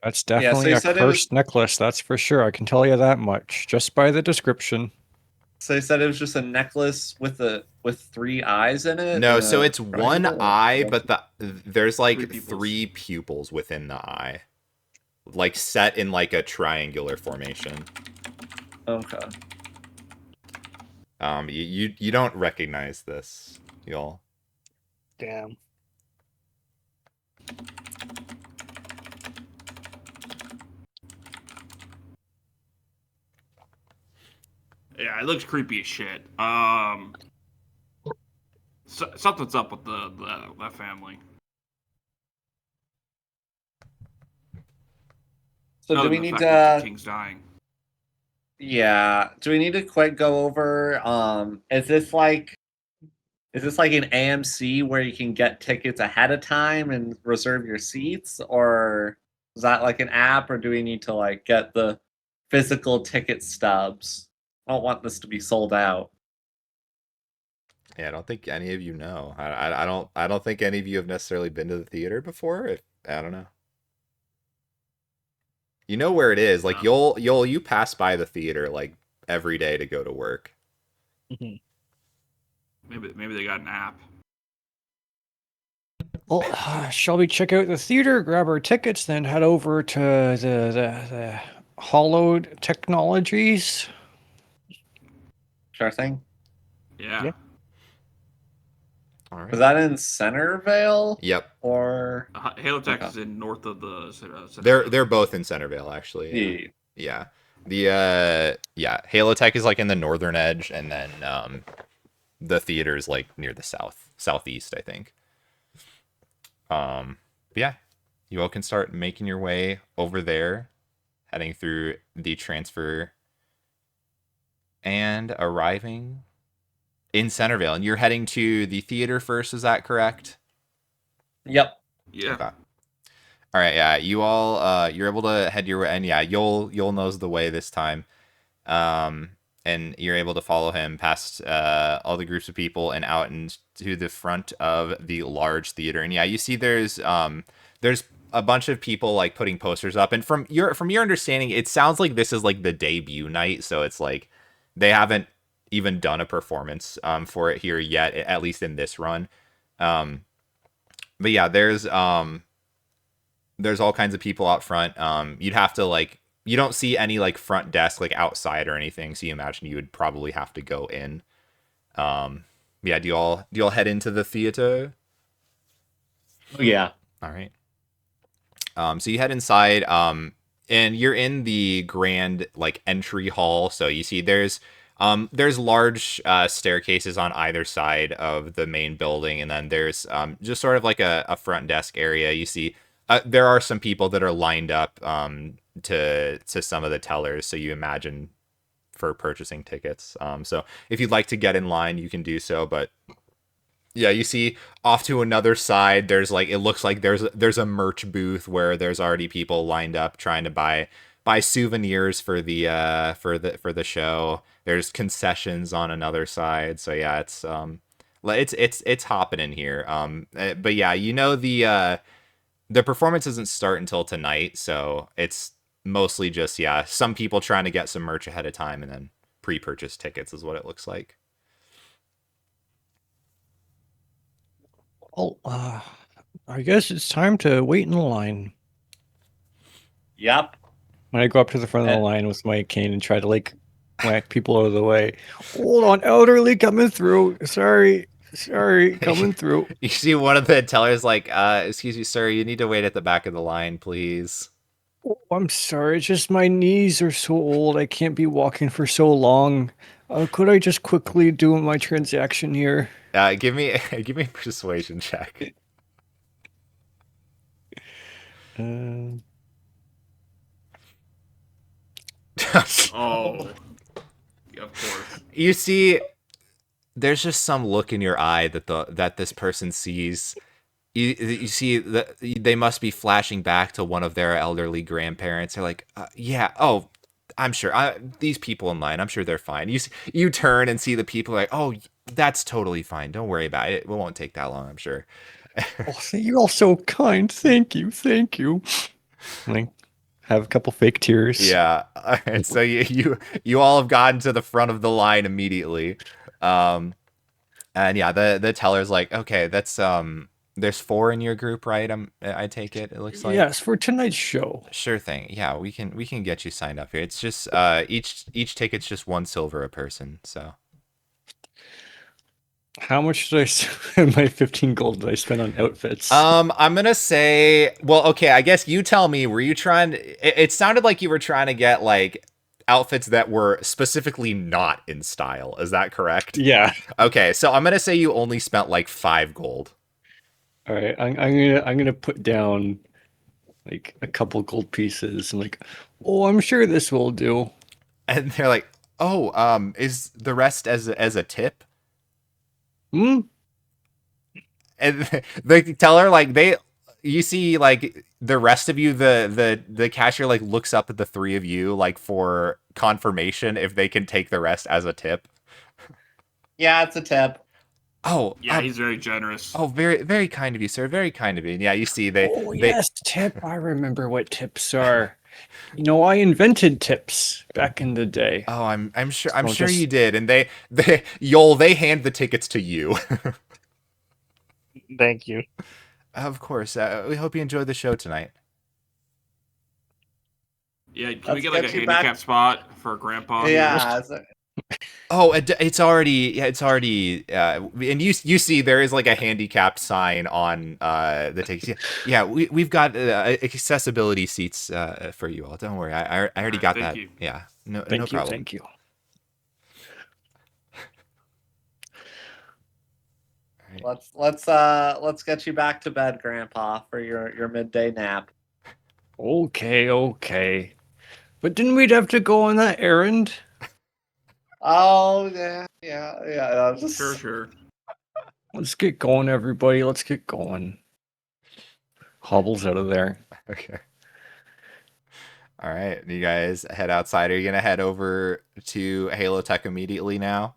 That's Yeah, so definitely you a said it was- cursed necklace, that's for sure. I can tell you that much just by the description. So he said it was just a necklace with 3 eyes in it. No, and so a it's one triangle? eye, but there's like Three pupils. 3 pupils within the eye, like set in like a triangular formation. Okay. You don't recognize this, y'all. Damn. Yeah, it looks creepy as shit. Something's up with that family. So Other do we than the need fact that the to? king's dying. Yeah. Do we need to quick go over? Is this like an AMC where you can get tickets ahead of time and reserve your seats, or is that like an app, or do we need to like get the physical ticket stubs? I don't want this to be sold out. Yeah, I don't think any of you know. I don't think any of you have necessarily been to the theater before. I don't know. You know where it is. Like you pass by the theater like every day to go to work. Mhm. Maybe they got an app. Well, shall we check out the theater, grab our tickets, then head over to the hollowed technologies? Sure thing. Yeah. Yeah. All right. Was that in Centerville? Yep. Or Halo Tech Okay. is in north of the. They're both in Centerville actually. yeah. Yeah. Halo Tech is like in the northern edge, and then the theater is like near the southeast, I think. But yeah, you all can start making your way over there, heading through the transfer and arriving in Centerville. And you're heading to the theater first, is that correct? Yep. Yeah. Okay. All right, yeah, you all you're able to head your way, and yeah, Yul knows the way this time. And you're able to follow him past all the groups of people and out into the front of the large theater. And yeah, you see there's a bunch of people like putting posters up. And from your understanding, it sounds like this is like the debut night, so it's like they haven't even done a performance for it here yet, at least in this run. But yeah, there's all kinds of people out front. You'd have to like. You don't see any like front desk like outside or anything, so you imagine you would probably have to go in. Yeah, do you all head into the theater? Yeah. All right. So you head inside, and you're in the grand like entry hall. So you see there's large staircases on either side of the main building, and then there's just sort of like a front desk area. You see there are some people that are lined up to some of the tellers, so you imagine for purchasing tickets. So if you'd like to get in line, you can do so, but yeah, you see off to another side, there's like, it looks like there's a merch booth where there's already people lined up trying to buy souvenirs for the show. There's concessions on another side. So yeah, it's hopping in here. But yeah, you know, the performance doesn't start until tonight, so it's mostly just, yeah, some people trying to get some merch ahead of time and then pre-purchased tickets is what it looks like. Well, I guess it's time to wait in the line. Yep. When I go up to the front of the Eh. line with my cane and try to like whack people out of the way. Hold on, elderly coming through. Sorry, coming through. You see one of the tellers like, excuse me, sir, you need to wait at the back of the line, please. Oh, I'm sorry, it's just my knees are so old. I can't be walking for so long. Could I just quickly do my transaction here? Give me a persuasion check. Oh, yeah, of course. You see, there's just some look in your eye that this person sees. You see that they must be flashing back to one of their elderly grandparents. They're like, yeah, oh, I'm sure. These people in line, I'm sure they're fine. You turn and see the people like, oh, that's totally fine. Don't worry about it. It won't take that long, I'm sure. Oh, you're all so kind. Thank you. Like, have a couple fake tears. Yeah. And so you all have gotten to the front of the line immediately. And yeah, the teller's like, okay, that's there's 4 in your group, right? I take it. It looks like. Yes, for tonight's show. Sure thing. Yeah, we can get you signed up here. It's just each ticket's just 1 silver a person. So. How much did I spend? My 15 gold did I spend on outfits? I'm gonna say, well, okay, I guess you tell me. Were you trying? It sounded like you were trying to get like outfits that were specifically not in style. Is that correct? Yeah. Okay, so I'm gonna say you only spent like 5 gold. All right, I'm gonna put down like a couple gold pieces and like, oh, I'm sure this will do. And they're like, oh, is the rest as a tip? Hmm. And they tell her like you see like the rest of you, the cashier like looks up at the 3 of you like for confirmation if they can take the rest as a tip. Yeah, it's a tip. Oh, Yeah, he's very generous. Oh, very, very kind of you, sir. Very kind of you. And yeah, you see Oh yes, tip. I remember what tips are. You know, I invented tips back in the day. Oh, I'm sure So sure just- you did. And they hand the tickets to you. Thank you. Of course. We hope you enjoyed the show tonight. Yeah, can we Let's get like a get you handicap back- spot for Grandpa? here? Yeah. Oh, it's already and you see there is like a handicapped sign on the tickets. Yeah, we've got accessibility seats for you all. Don't worry. I already Alright, got thank that. you. Yeah. No Thank you, problem. thank you. Let's get you back to bed, Grandpa, for your midday nap. Okay. But didn't we have to go on that errand? Oh yeah. Sure. Let's get going, everybody. Let's get going. Hobbles out of there. Okay. All right. You guys head outside. Are you gonna head over to Halo Tech immediately now?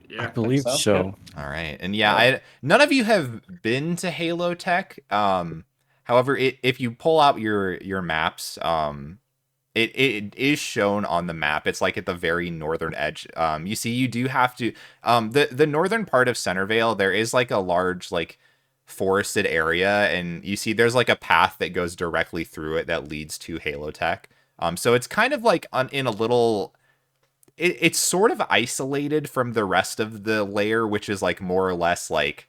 Yeah. I believe so. so. Yep. All right. And yeah, none of you have been to Halo Tech. However, if you pull out your maps, it is shown on the map. It's like at the very northern edge. You see, you do have to the northern part of Centervale. There is like a large like forested area, and you see there's like a path that goes directly through it that leads to Halo Tech. So it's kind of like in a little. It's sort of isolated from the rest of the layer, which is like more or less like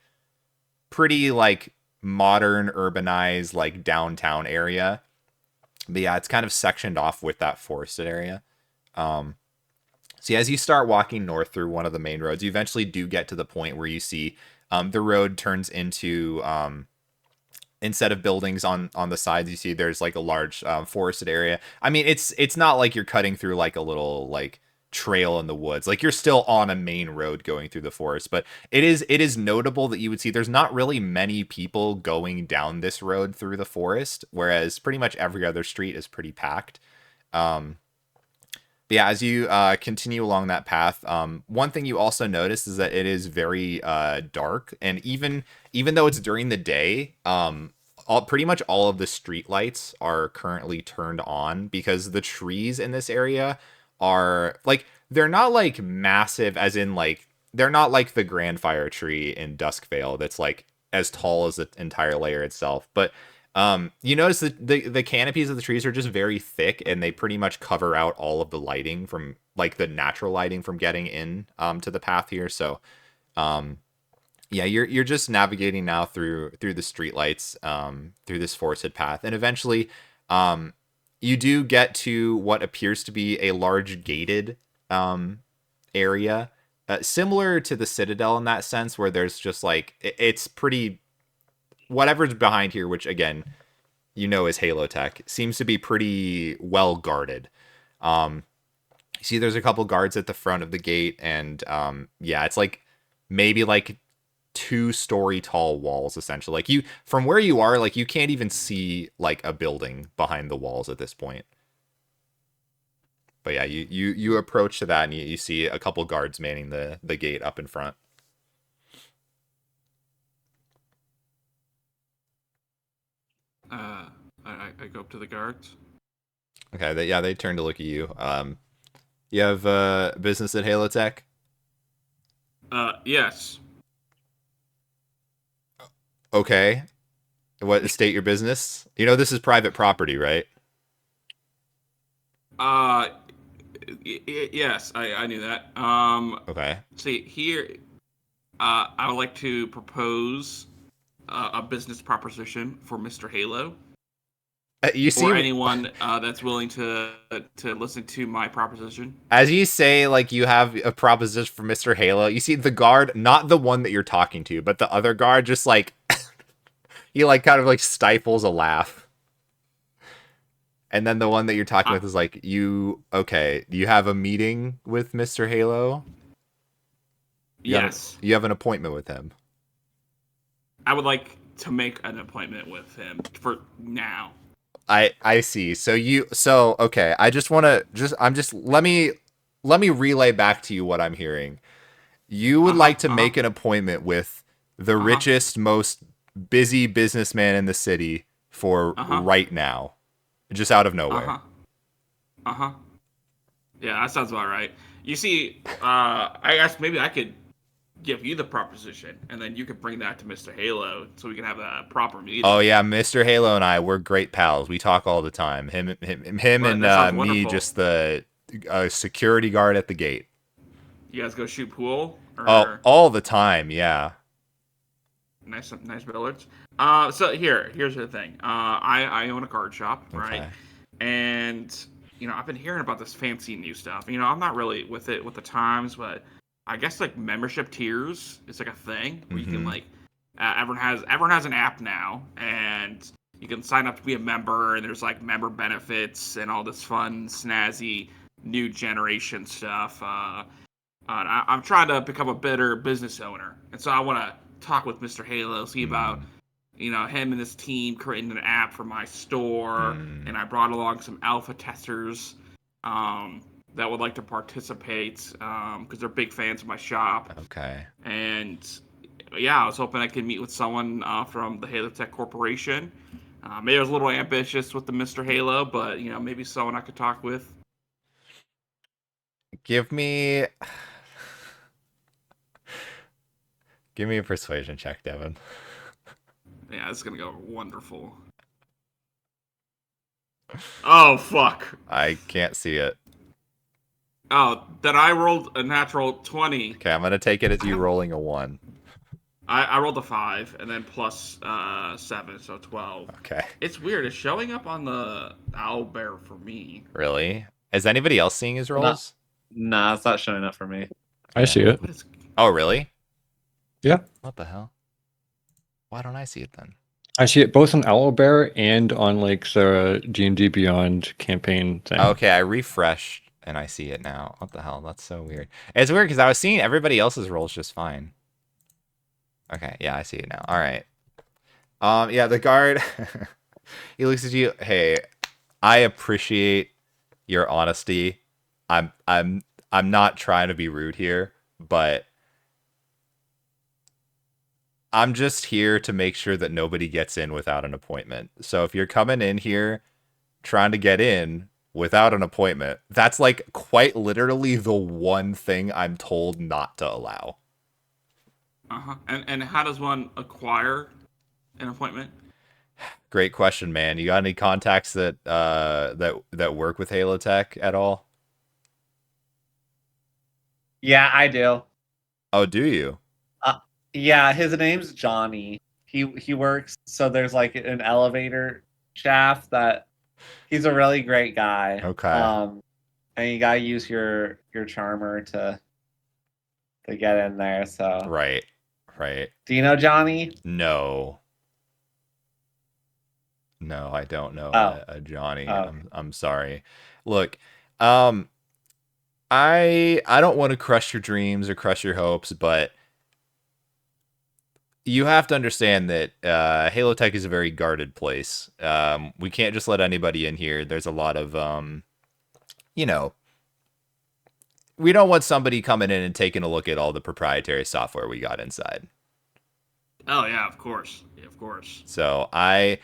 pretty like modern urbanized like downtown area. But yeah, it's kind of sectioned off with that forested area. So yeah, as you start walking north through one of the main roads, you eventually do get to the point where you see the road turns into instead of buildings on the sides, you see there's like a large forested area. I mean, it's not like you're cutting through like a little like trail in the woods. Like you're still on a main road going through the forest, but it is notable that you would see there's not really many people going down this road through the forest, whereas pretty much every other street is pretty packed. But yeah, as you continue along that path, one thing you also notice is that it is very dark, and even though it's during the day, pretty much all of the street lights are currently turned on because the trees in this area are like they're not like massive, as in like they're not like the Grandfire tree in Duskvale that's like as tall as the entire layer itself. But you notice that the canopies of the trees are just very thick, and they pretty much cover out all of the lighting from like the natural lighting from getting in to the path here. So yeah, you're just navigating now through the streetlights, through this forested path, and eventually, you do get to what appears to be a large gated area, similar to the Citadel in that sense, where there's just like it's pretty whatever's behind here, which again, is Halo Tech, seems to be pretty well guarded. You see, there's a couple guards at the front of the gate, and yeah, it's like maybe like 2-story tall walls essentially. Like you from where you are, like you can't even see like a building behind the walls at this point. But yeah, you approach to that, and you see a couple guards manning the gate up in front. I go up to the guards. Okay, they turn to look at you. You have business at Halo Tech? Yes. Okay. What, state your business? This is private property, right? Yes, I knew that. Okay. See here, I would like to propose a business proposition for Mr. Halo, You see, or anyone that's willing to listen to my proposition. as you say, like you have a proposition for Mr. Halo, you see the guard, not the one that you're talking to, but the other guard, just like he like kind of like stifles a laugh. And then the one that you're talking with is like, you have a meeting with Mr. Halo? Yes. You have an appointment with him. I would like to make an appointment with him for now. I see. So okay, I just want to let me relay back to you what I'm hearing. You would like to make an appointment with the richest, most busy businessman in the city for right now, just out of nowhere. Yeah, that sounds about right. You see, I guess maybe I could give you the proposition, and then you could bring that to Mr. Halo, so we can have a proper meeting. Oh yeah, Mr. Halo and I, we're great pals. We talk all the time. Him and me, just the security guard at the gate. You guys go shoot pool? Or... Oh, all the time, yeah. Nice billiards. So here's the thing. I own a card shop, right? Okay. And I've been hearing about this fancy new stuff. I'm not really with it with the times, but I guess like membership tiers is like a thing where you can like everyone has an app now, and you can sign up to be a member, and there's like member benefits and all this fun snazzy new generation stuff. I'm trying to become a better business owner, and so I want to talk with Mr. Halo, see about him and his team creating an app for my store, and I brought along some alpha testers that would like to participate because they're big fans of my shop. Okay. And yeah, I was hoping I could meet with someone from the Halo Tech Corporation. Maybe I was a little ambitious with the Mr. Halo, but maybe someone I could talk with. Give me a persuasion check, Devin. Yeah, this is gonna go wonderful. Oh fuck! I can't see it. Oh, then I rolled a natural 20. Okay, I'm gonna take it as you rolling a 1. I rolled a 5 and then plus 7, so 12. Okay. It's weird. It's showing up on the owlbear for me. Really? Is anybody else seeing his rolls? Nah, it's not showing up for me. I see it. Oh, really? Yeah. What the hell? Why don't I see it then? I see it both on Owlbear and on like the D&D Beyond campaign thing. Okay, I refreshed and I see it now. What the hell? That's so weird. It's weird because I was seeing everybody else's rolls just fine. Okay, yeah, I see it now. All right. Yeah, the guard, he looks at you. Hey, I appreciate your honesty. I'm not trying to be rude here, but I'm just here to make sure that nobody gets in without an appointment. So if you're coming in here trying to get in without an appointment, that's like quite literally the one thing I'm told not to allow. Uh-huh. And how does one acquire an appointment? Great question, man. You got any contacts that work with Halo Tech at all? Yeah, I do. Oh, do you? Yeah, his name's Johnny. He works, so there's like an elevator shaft that he's a really great guy. Okay. And you gotta use your charmer to get in there. So, Right. do you know Johnny? No. No, I don't know Oh, a Johnny. oh, I'm sorry. Look, I don't want to crush your dreams or crush your hopes, but you have to understand that Halo Tech is a very guarded place. We can't just let anybody in here. There's a lot of you know, we don't want somebody coming in and taking a look at all the proprietary software we got inside. Oh yeah, of course. Yeah, of course. So I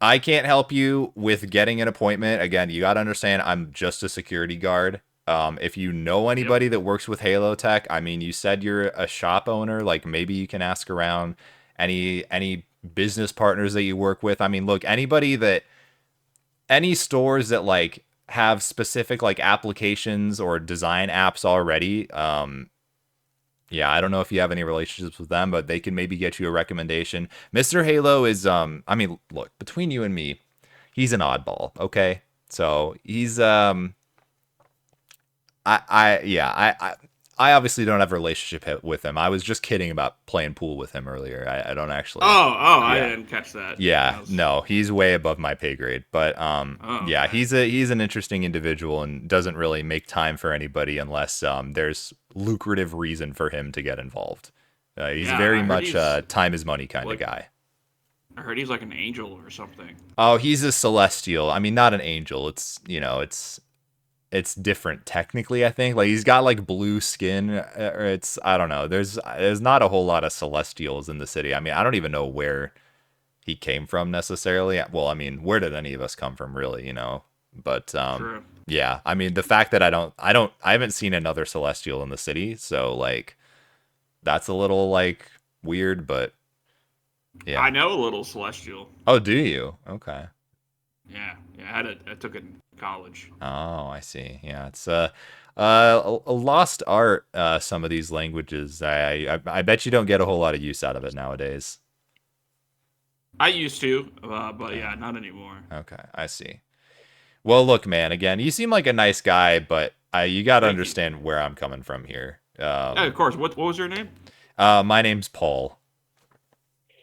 can't help you with getting an appointment. Again, you got to understand I'm just a security guard. If you know anybody that works with Halo Tech, I mean, you said you're a shop owner, like maybe you can ask around any business partners that you work with. I mean, look, any stores that like have specific like applications or design apps already, yeah, I don't know if you have any relationships with them, but they can maybe get you a recommendation. Mr. Halo is I mean, look, between you and me, he's an oddball, okay? So, he's I obviously don't have a relationship with him. I was just kidding about playing pool with him earlier. I don't actually. I Yeah. didn't catch that. Yeah, no, he's way above my pay grade. But yeah, okay. he's an interesting individual and doesn't really make time for anybody unless there's lucrative reason for him to get involved. He's Yeah, very I heard much he's time is money kind of like- guy. I heard he's like an angel or something. Oh, he's a celestial. I mean, not an angel. It's it's different technically. I think like he's got like blue skin. Or it's I don't know. There's not a whole lot of celestials in the city. I mean, I don't even know where he came from necessarily. Well, I mean, where did any of us come from, really? You know. But True. yeah. I mean, the fact that I haven't seen another celestial in the city, so like that's a little like weird. But yeah. I know a little celestial. Oh, do you? Okay. Yeah, I took it in college. Oh, I see. Yeah, it's a lost art. Some of these languages, I bet you don't get a whole lot of use out of it nowadays. I used to, but yeah, not anymore. Okay, I see. Well, look, man. Again, you seem like a nice guy, but you got to Thank you. understand where I'm coming from here. Yeah, of course. What was your name? My name's Paul.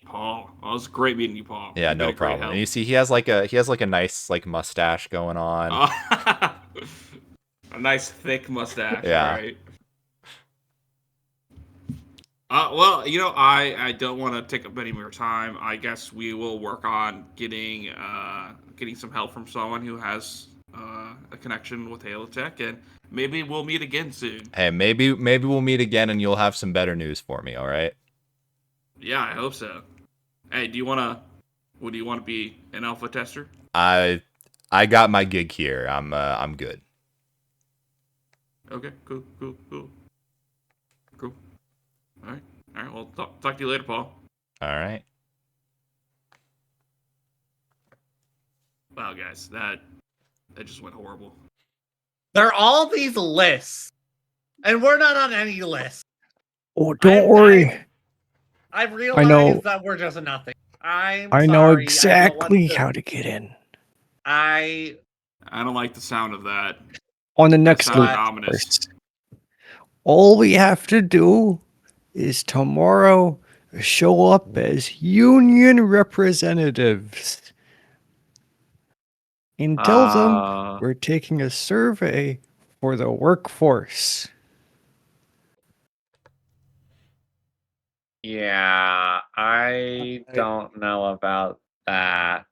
Paul. Well, it was great meeting you, Paul. Yeah, You've been no a great problem. help. And you see, he has like a nice like mustache going on. Oh. A nice thick mustache. Yeah. Right. Well, you know, I don't want to take up any more time. I guess we will work on getting some help from someone who has a connection with Halo Tech, and maybe we'll meet again soon. Hey, maybe we'll meet again, and you'll have some better news for me. All right. Yeah, I hope so. Hey, do you want to be an alpha tester? I got my gig here. I'm good. Okay, cool. All right. Well, talk to you later, Paul. All right. Wow, guys, that just went horrible. there are all these lists, and we're not on any list. Oh, don't worry. I've realized that we're just nothing. I sorry, know I don't exactly want to- how to get in. I I don't like the sound of that. On the next sounded loop, ominous. first. All we have to do is tomorrow show up as union representatives and tell them we're taking a survey for the workforce. Yeah, I don't know about that.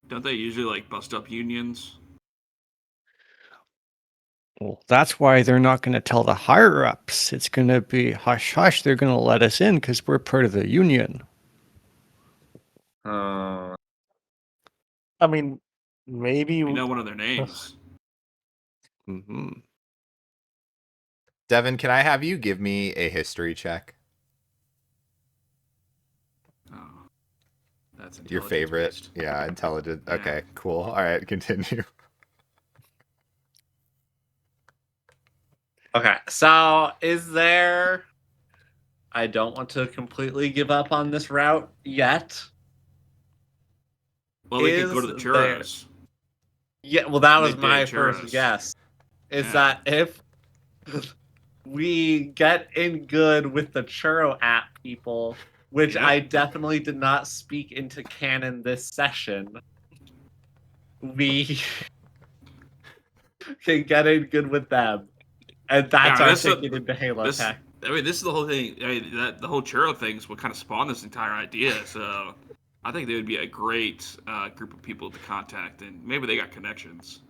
Don't they usually like bust up unions? Well, that's why they're not going to tell the higher ups. It's going to be hush hush. They're going to let us in because we're part of the union. Uh, I mean, maybe. We know one of their names. Mm-hmm. Devin, can I have you give me a history check? Oh, that's Your favorite? intelligence-based. Yeah, intelligent. Yeah. Okay, cool. All right, continue. okay, so is there? I don't want to completely give up on this route yet. Well, we could Is go to the there? churros. Yeah, well, that was Midday my first churros. guess. Is Yeah. that if we get in good with the churro app people, which Yep. I definitely did not speak into canon this session, we can get in good with them, and that's Yeah, our that's ticket into Halo this. Tech. I mean, this is the whole thing. I mean, the whole churro thing is what kind of spawned this entire idea. So, I think they would be a great group of people to contact, and maybe they got connections.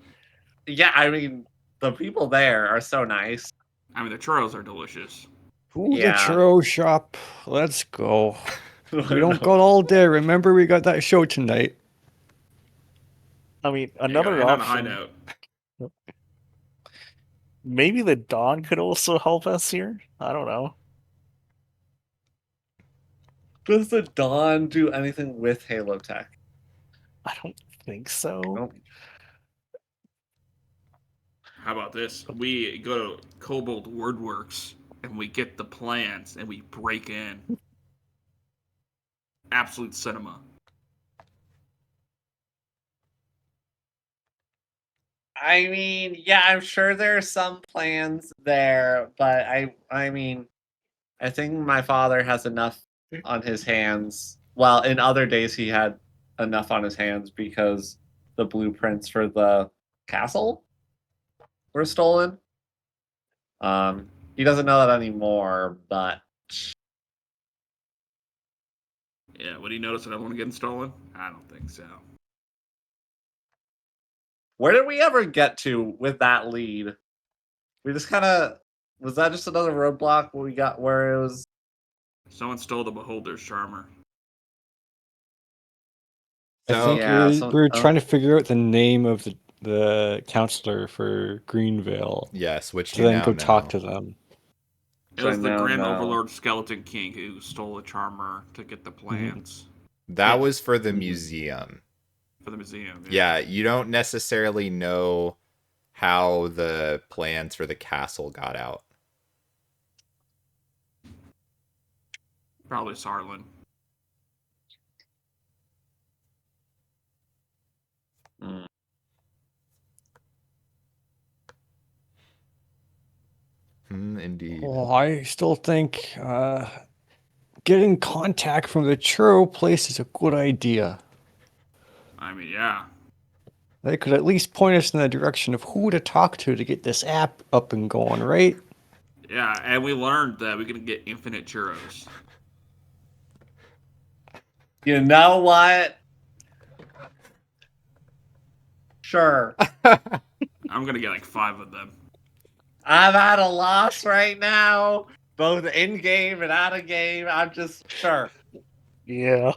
Yeah, I mean, the people there are so nice. I mean, the churros are delicious. Ooh, the Yeah. churro shop. Let's go. I We don't know. go all day. Remember, we got that show tonight. I mean, There you go, another and on a option. high note. Maybe the Dawn could also help us here. I don't know. Does the Dawn do anything with Halo Tech? I don't think so. Nope. How about this? We go to Cobalt Wordworks and we get the plans and we break in. Absolute cinema. I mean, yeah, I'm sure there are some plans there, but I mean, I think my father has enough on his hands. Well, in other days he had enough on his hands because the blueprints for the castle were stolen. He doesn't know that anymore, but Yeah, would he notice another one getting stolen? I don't think so. where did we ever get to with that lead? We just kind of was that just another roadblock we got where it was Someone stole the Beholder's Charmer. I So think Yeah, we're trying to figure out the name of the counselor for Greenvale yes, which to you then now go talk know. to them. It was I the know Grand now. Overlord Skeleton King who stole the Charmer to get the plans That was for the Mhm. museum. for the museum. Yeah, you don't necessarily know how the plans for the castle got out. Probably Sarlin. Mm. Indeed. Well, I still think getting contact from the churro place is a good idea. I mean, yeah. They could at least point us in the direction of who to talk to get this app up and going, right? Yeah, and we learned that we can get infinite churros. You know what? Sure. I'm gonna get like 5 of them. I'm at a loss right now, both in game and out of game. I'm just sure. Yeah.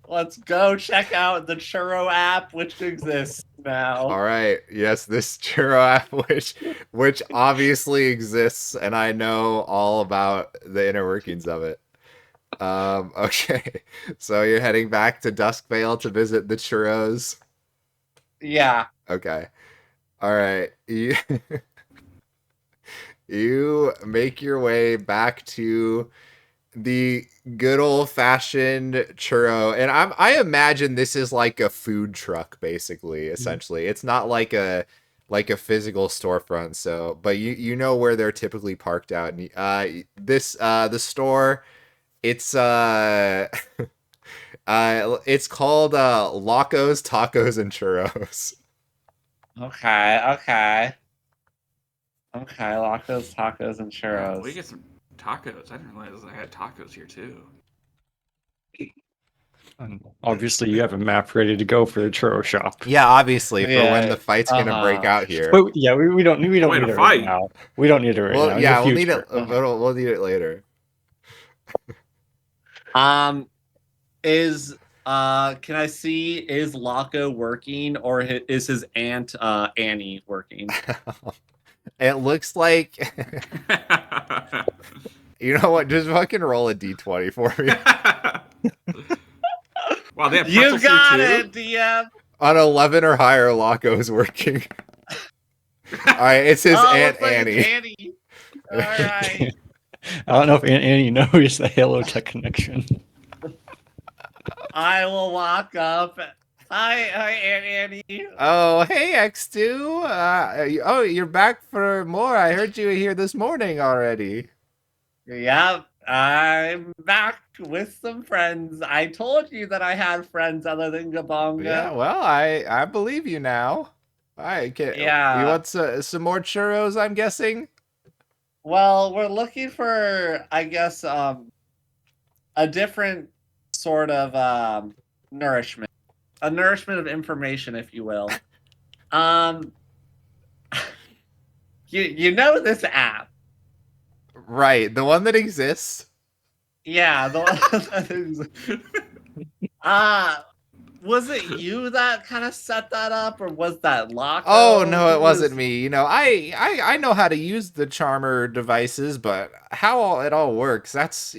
Let's go check out the Churro app, which exists now. All right. Yes, this churro app, which obviously exists, and I know all about the inner workings of it. Okay. So you're heading back to Duskvale to visit the churros. Yeah. Okay. All right. You make your way back to the good old fashioned churro, and I imagine this is like a food truck, basically. Essentially, it's not like a physical storefront. So, but you know where they're typically parked out. And the store, it's it's called Locos Tacos and Churros. Okay. Lacos, tacos, and Yeah, churros. we get some tacos. I didn't realize I had tacos here too. And obviously, you have a map ready to go for the churro shop. Yeah, obviously, for when Yeah, the fight's gonna break uh-huh. out here. But yeah, we don't Wait, need a it right fight. now. We don't need it right Well, now. yeah, In the we'll need future. it. We'll need it later. Is can I see, is Laco working, or is his aunt Annie working? It looks like you know what? Just fucking roll a d20 for me. Wow, they have You pretzels here got too? it, DM. On 11 or higher, Laco is working. All right, it's his Oh, Aunt looks like Annie. it's Annie. All right. I don't know if Annie knows the Halo Tech connection. I will walk up. Hi, Aunt Annie. Oh, hey, X2. Oh, you're back for more. I heard you here this morning already. Yep, I'm back with some friends. I told you that I had friends other than Gabonga. Yeah, well, I believe you now. All right, you Yeah. want some more churros, I'm guessing? Well, we're looking for, I guess, a different sort of nourishment, a nourishment of information, if you will. Um, you know this app? Right, the one that exists. Yeah, the one that is. Was it you that kind of set that up, or was that Lock? Oh no, it wasn't me. You know, I know how to use the charmer devices, but how it all works, that's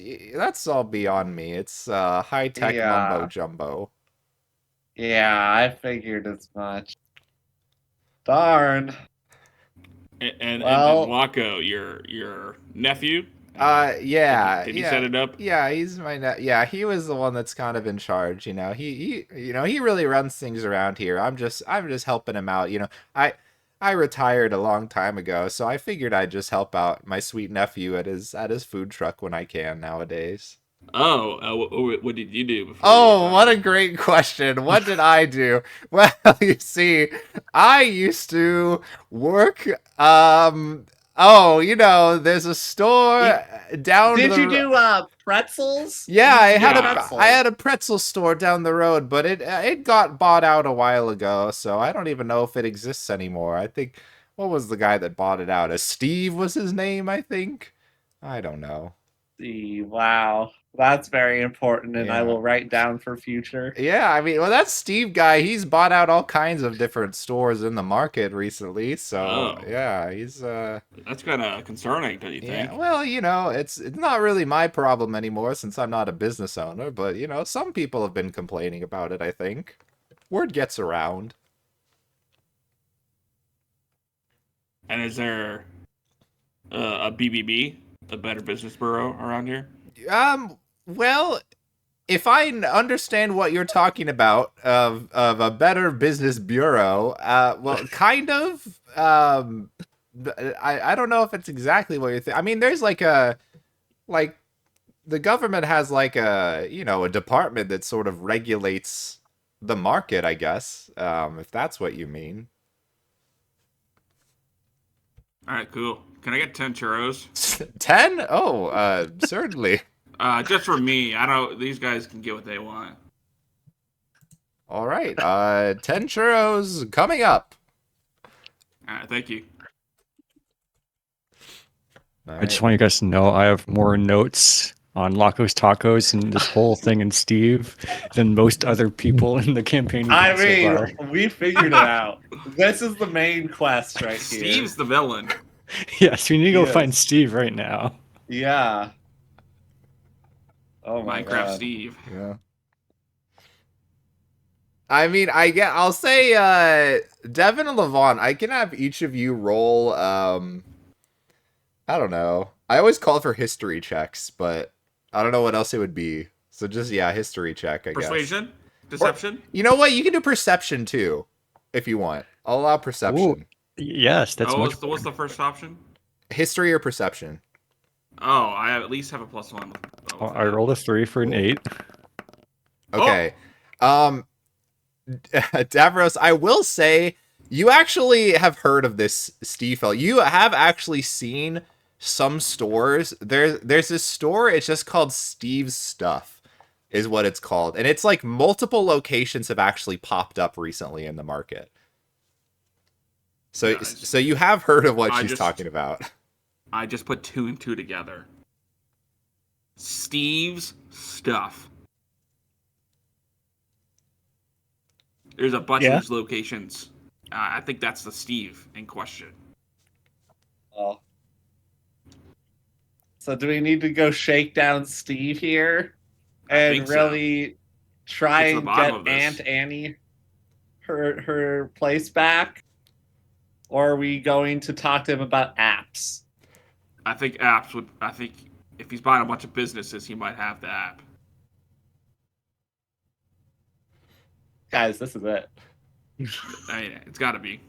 all beyond me. It's high tech mumbo Yeah. jumbo. Yeah, I figured as much. Darn. And Well- Waco, your nephew. Yeah, Did he yeah. set it up? Yeah, he's yeah, he was the one that's kind of in charge, you know. He really runs things around here. I'm just helping him out, you know. I retired a long time ago, so I figured I'd just help out my sweet nephew at his food truck when I can nowadays. Oh, what did you do before? Oh, what a great question. What did I do? Well, you see, I used to work oh, you know, there's a store down Did the you do pretzels? Yeah, I had Yeah. I had a pretzel store down the road, but it got bought out a while ago, so I don't even know if it exists anymore. I think what was the guy that bought it out? Steve was his name, I think. I don't know. Wow, that's very important, and I Yeah. will write down for future. Yeah, I mean, well, that Steve guy, he's bought out all kinds of different stores in the market recently, so Oh. yeah, he's That's kind of concerning, don't you yeah, think? well, you know, it's not really my problem anymore since I'm not a business owner, but you know, some people have been complaining about it, I think. Word gets around. And is there a BBB, a Better Business Bureau, around here? Well, if I understand what you're talking about of a better business bureau, well, kind of. I don't know if it's exactly what you think. I mean, there's like the government has like a a department that sort of regulates the market, I guess. If that's what you mean. All right, cool. Can I get 10 churros? 10? Oh, certainly. Just for me. I don't. These guys can get what they want. All right. 10 churros coming up. All right, thank you. All I just right. want you guys to know I have more notes on Lacos Tacos and this whole thing and Steve than most other people in the campaign. I so mean, far. we figured it out. This is the main quest right here. Steve's the villain. Yes, we need to go Yes. find Steve right now. Yeah. Oh my Minecraft god. Steve. Yeah. I mean, I'll say Devin and Levon, I can have each of you roll I don't know. I always call for history checks, but I don't know what else it would be. So just history check, I guess. Persuasion? Deception? You know what? You can do perception too if you want. I'll allow perception. Yes, that's much. What's the first option? History or perception? Oh, I at least have a +1. I rolled a 3 for an 8. Okay. Davros, I will say you actually have heard of this Stiefel. You have actually seen some stores. There's this store, it's just called Steve's Stuff. is what it's called. And it's like multiple locations have actually popped up recently in the market. So Guys, so you have heard of what I she's just- talking about. I just put 2 and 2 together. Steve's stuff. There's a bunch Yeah. of these locations. I think that's the Steve in question. Oh. So do we need to go shake down Steve here I and think so. really try Get to the and bottom get of this. Aunt Annie her place back? Or are we going to talk to him about apps? I think apps would. I think if he's buying a bunch of businesses, he might have the app. Guys, this is it. I mean, it's got to be.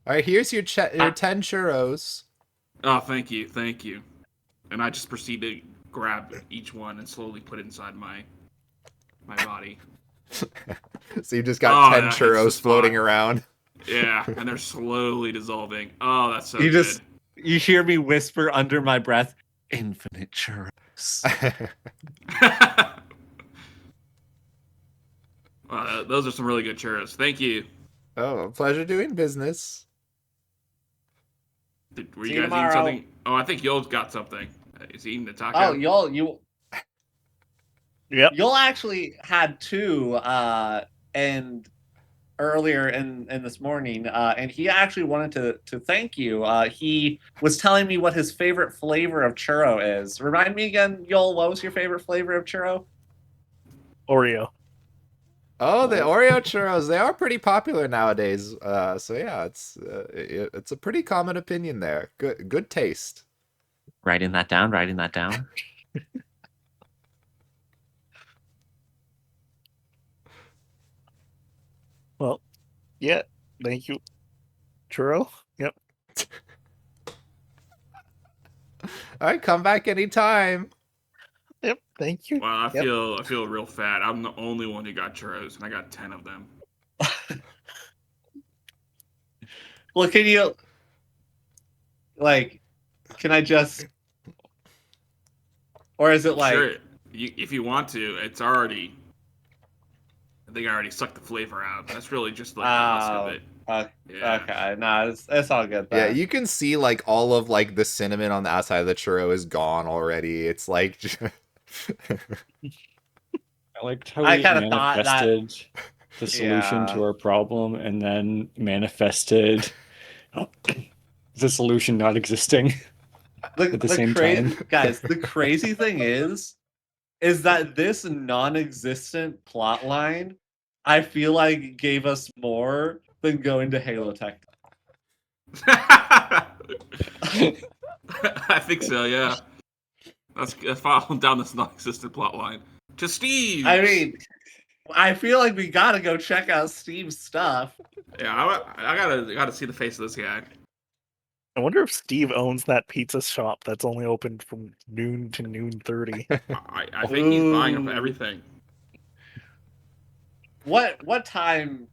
All right, here's your 10 churros. Oh, thank you. And I just proceed to grab each one and slowly put it inside my body. So you just got 10 that hits the churros spot. floating around. Yeah, and they're slowly dissolving. Oh, that's so You good. just- You hear me whisper under my breath, infinite churros. Wow, those are some really good churros. Thank you. Oh, pleasure doing business. Were See you you guys eating tomorrow. something? Oh, I think Yoel's got something. Is he eating the taco? Oh, you'll Yep. You'll actually had 2 and earlier in this morning, and he actually wanted to thank you. He was telling me what his favorite flavor of churro is. Remind me again, Yoel, what was your favorite flavor of churro? Oreo. Oh, the Oreo churros, they are pretty popular nowadays. So yeah, it's a pretty common opinion there. Good taste. Writing that down. Well, yeah. Thank you, churro. Yep. All right, come back anytime. Yep. Thank you. Wow, Yep. I feel real fat. I'm the only one who got churros, and I got 10 of them. Well, can you can I just, or is it like, Sure, if you want to, it's already. I think I already sucked the flavor out. That's really just like the husk of it. Yeah. okay, no, it's all good. Yeah, Then. you can see like all of like the cinnamon on the outside of the churro is gone already. It's like I liked how I we kinda thought that- manifested the solution to our problem and then manifested the solution not existing. at the same time. Guys, the crazy thing is that this non-existent plot line, I feel like gave us more than going to Halo Tech. I think so. Yeah. Let's follow down this non-existent plot line to Steve. I mean, I feel like we gotta go check out Steve's stuff. Yeah, I gotta see the face of this guy. I wonder if Steve owns that pizza shop that's only open from noon to noon 30. I think he's buying up Ooh. everything. What time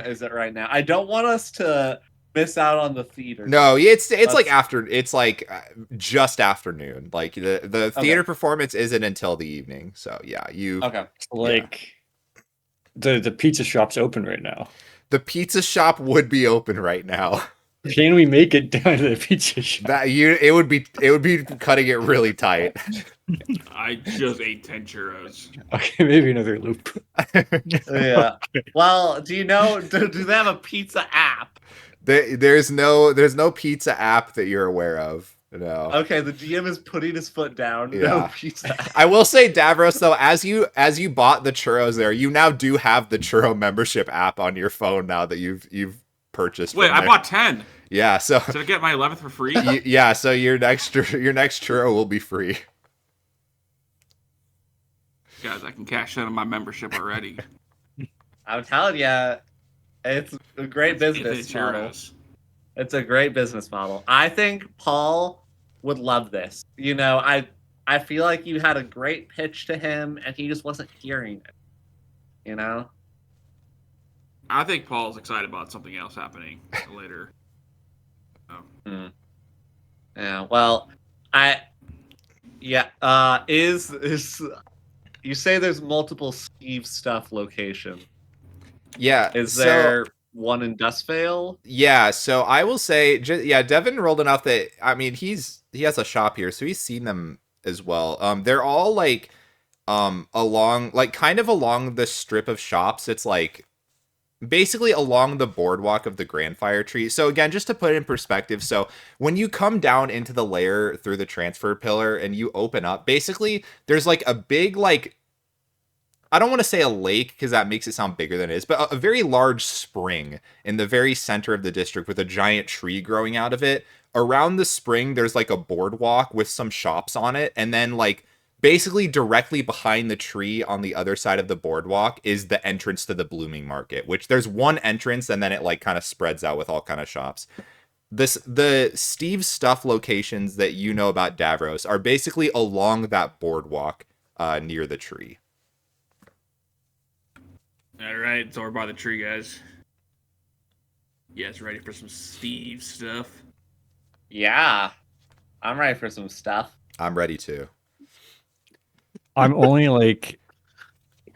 is it right now? I don't want us to miss out on the theater. no, it's That's- like just afternoon. Like the theater performance isn't until the evening. So yeah, Okay. Like the pizza shop's open right now. the pizza shop would be open right now. Can we make it down to the pizza shop? It would be cutting it really tight. I just ate 10 churros. Okay, maybe another loop. Yeah. Well, do you know? Do they have a pizza app? There's no pizza app that you're aware of. No. Okay, the GM is putting his foot down. No Yeah. pizza app. I will say, Davros, though, as you bought the churros there, you now do have the churro membership app on your phone now that you've purchased. Wait, from I there. bought 10. Yeah, so Did I get my 11th for free? yeah, so your next churro will be free. Guys, I can cash in on my membership already. I'm telling you, it's a great business model. Churros. It's a great business model. I think Paul would love this. You know, I feel like you had a great pitch to him, and he just wasn't hearing it. You know. I think Paul's excited about something else happening later. Yeah. Well, is you say there's multiple Steve stuff locations. Yeah. Is so, there one in Dustvale? Yeah, so I will say, yeah, Devin rolled enough that I mean he has a shop here, so he's seen them as well. They're all like along like kind of along the strip of shops. It's like basically along the boardwalk of the Grandfire Tree. So again, just to put it in perspective, so when you come down into the lair through the transfer pillar and you open up, basically there's like a big like I don't want to say a lake because that makes it sound bigger than it is, but a very large spring in the very center of the district with a giant tree growing out of it. Around the spring, there's like a boardwalk with some shops on it. And then, like, basically directly behind the tree on the other side of the boardwalk is the entrance to the blooming market, which there's one entrance and then it, like, kind of spreads out with all kind of shops. The Steve Stuff locations that you know about Davros are basically along that boardwalk near the tree. All right, it's over by the tree, guys. You guys ready for some Steve stuff? Yeah. I'm ready for some stuff. I'm ready to. I'm only like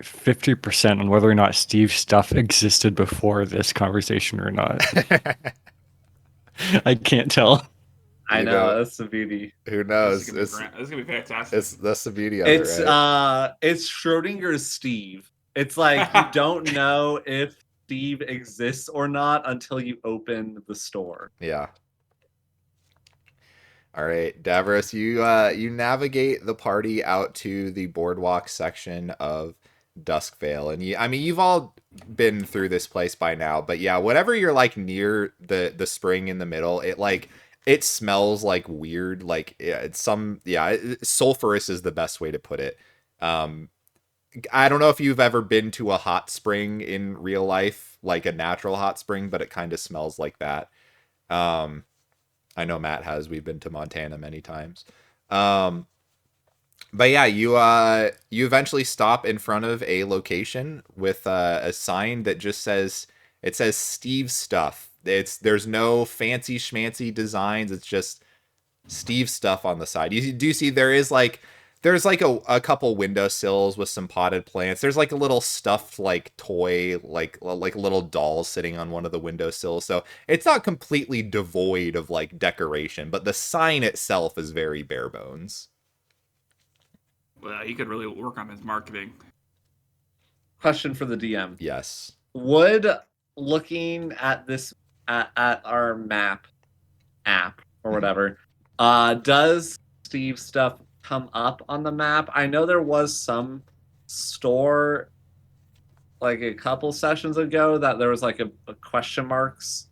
50% on whether or not Steve's stuff existed before this conversation or not. I can't tell. I You know, know, that's the beauty. Who knows? This is gonna be fantastic. That's the beauty of it, right? It's Schrodinger's Steve. It's like you don't know if Steve exists or not until you open the store. Yeah. All right, Davros, you navigate the party out to the boardwalk section of Duskvale, and you've all been through this place by now, but yeah, whatever you're like near the spring in the middle, it smells like weird, like sulfurous is the best way to put it. I don't know if you've ever been to a hot spring in real life, like a natural hot spring, but it kind of smells like that. I know Matt has. We've been to Montana many times. But yeah, you eventually stop in front of a location with a sign that just says Steve Stuff. There's no fancy schmancy designs. It's just Steve Stuff on the side. You do see there's like a couple windowsills with some potted plants. There's like a little stuffed like toy, like little dolls sitting on one of the windowsills. So it's not completely devoid of like decoration, but the sign itself is very bare bones. Well, he could really work on his marketing. Question for the DM. Yes. Would looking at this at our map app or whatever, does Steve stuff come up on the map? I know there was some store like a couple sessions ago that there was like a question marks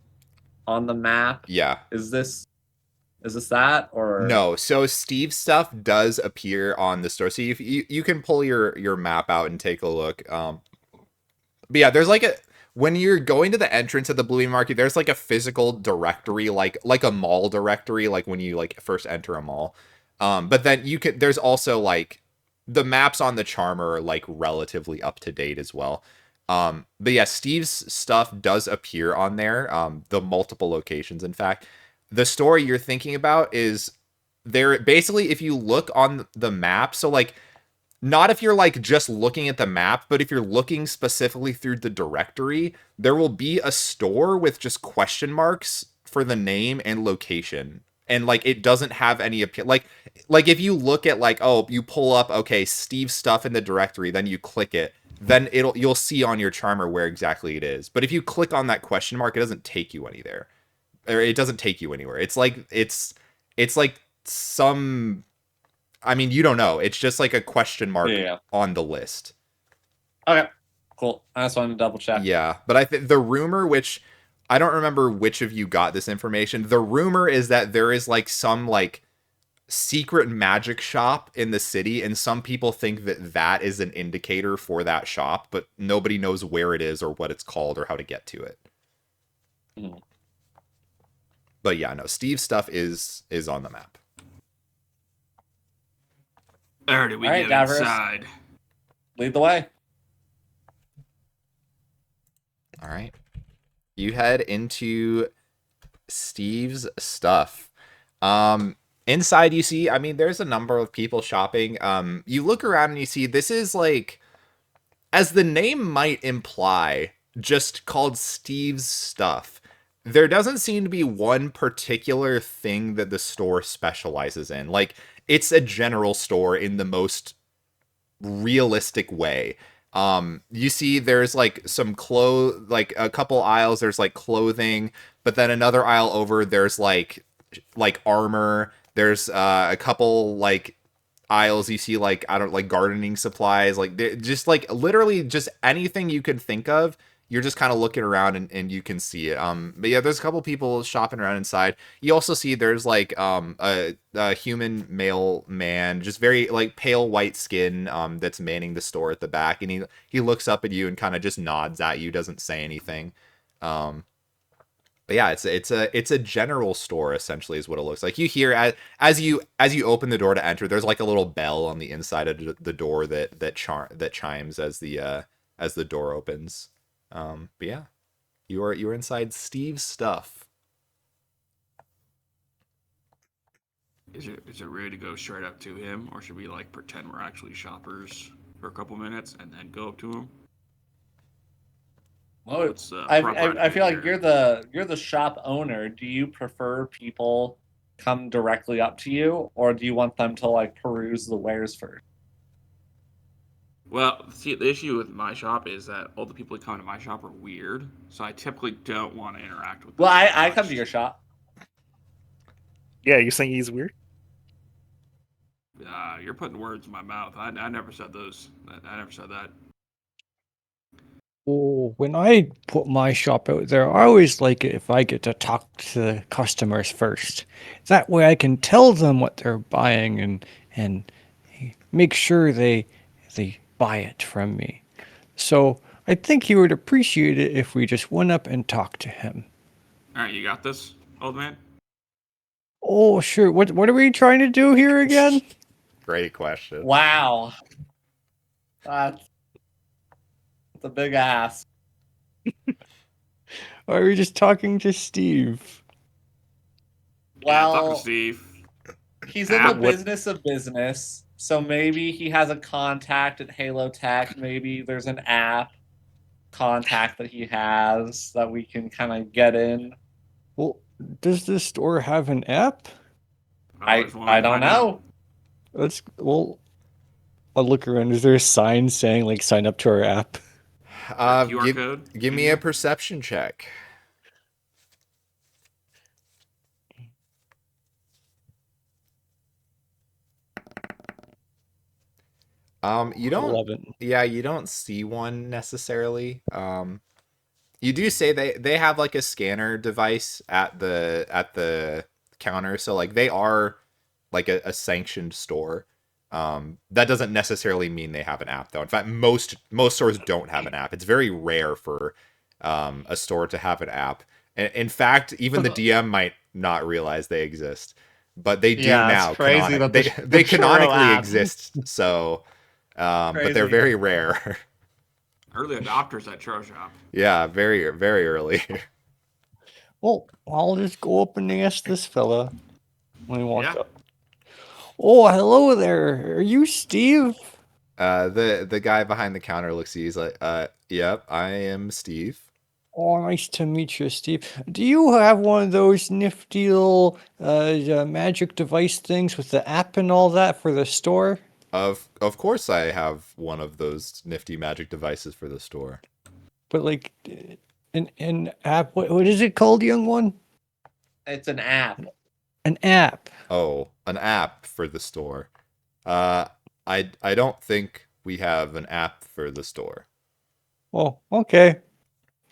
on the map. Yeah. Is this that or no? So Steve Stuff does appear on the store. So you can pull your map out and take a look. But yeah, there's like when you're going to the entrance of the Blooming Market, there's like a physical directory, like a mall directory, like when you like first enter a mall. But then there's also like the maps on the Charmer are like relatively up to date as well. But yeah, Steve's stuff does appear on there. The multiple locations, in fact. The story you're thinking about is there basically if you look on the map, so like not if you're like just looking at the map, but if you're looking specifically through the directory, there will be a store with just question marks for the name and location. And like it doesn't have any appeal. Like if you look at like, oh, you pull up, okay, Steve's stuff in the directory, then you click it, then you'll see on your Charmer where exactly it is. But if you click on that question mark, it doesn't take you anywhere. Or it doesn't take you anywhere. It's like some, I mean, you don't know. It's just like a question mark on the list. Okay, cool. I just wanted to double check. Yeah, but I think the rumor, which I don't remember which of you got this information. The rumor is that there is like some like secret magic shop in the city, and some people think that is an indicator for that shop, but nobody knows where it is or what it's called or how to get to it. Mm. But yeah, no, Steve's stuff is on the map. Alrighty, we All right, get Davros. inside. Lead the way. All right. You head into Steve's stuff. Inside, you see, I mean, there's a number of people shopping. You look around and you see this is like, as the name might imply, just called Steve's Stuff. There doesn't seem to be one particular thing that the store specializes in. Like, it's a general store in the most realistic way. You see there's like some like a couple aisles, there's like clothing, but then another aisle over there's like armor. There's a couple like aisles you see like, I don't, like gardening supplies, like just like literally just anything you could think of. You're just kind of looking around and you can see it. But yeah, there's a couple people shopping around inside. You also see there's like a human male man, just very like pale white skin, that's manning the store at the back, and he looks up at you and kind of just nods at you, doesn't say anything. Um, but yeah, it's a general store essentially is what it looks like. You hear as you open the door to enter, there's like a little bell on the inside of the door that chimes as the door opens. But yeah, you're inside Steve's Stuff. Is it ready to go straight up to him, or should we like pretend we're actually shoppers for a couple minutes and then go up to him? Oh, What's the I proper I feel like etiquette you're the shop owner. Do you prefer people come directly up to you, or do you want them to like peruse the wares first? Well, see, the issue with my shop is that all the people who come to my shop are weird, so I typically don't want to interact with them. Well, that I come much. to your shop. Yeah, you saying he's weird? You're putting words in my mouth. I never said those. I never said that. Oh, when I put my shop out there, I always like it if I get to talk to the customers first. That way I can tell them what they're buying and make sure they buy it from me. So I think he would appreciate it if we just went up and talked to him. All right, you got this, old man. Oh, sure. What are we trying to do here again? Great question. Wow, that's a big ass. Or are we just talking to Steve? Yeah, talk to Well, Steve. he's in the What- business of business, so maybe he has a contact at Halo Tech. Maybe there's an app contact that he has that we can kind of get in. Well, does this store have an app? I just wanna I don't find out. know. I'll look around. Is there a sign saying like sign up to our app? QR code. Give me a perception check. You don't. 11. Yeah, you don't see one necessarily. You do say they have like a scanner device at the counter, so like they are like a sanctioned store. That doesn't necessarily mean they have an app though. In fact, most stores don't have an app. It's very rare for a store to have an app. In fact, even the DM might not realize they exist, but they do Yeah, it's now. crazy that They the they churro canonically app. exist. So, but they're Crazy. very rare. Early adopters at Churro Shop. Yeah, very very early. Well, I'll just go up and ask this fella when he walks Yeah. up. Oh, hello there. Are you Steve? The guy behind the counter looks at you. He's like, yep, I am Steve. Oh, nice to meet you, Steve. Do you have one of those nifty little magic device things with the app and all that for the store? Of course, I have one of those nifty magic devices for the store. But like an app. What is it called, young one? It's an app. An app. Oh, an app for the store. I don't think we have an app for the store. Oh, okay.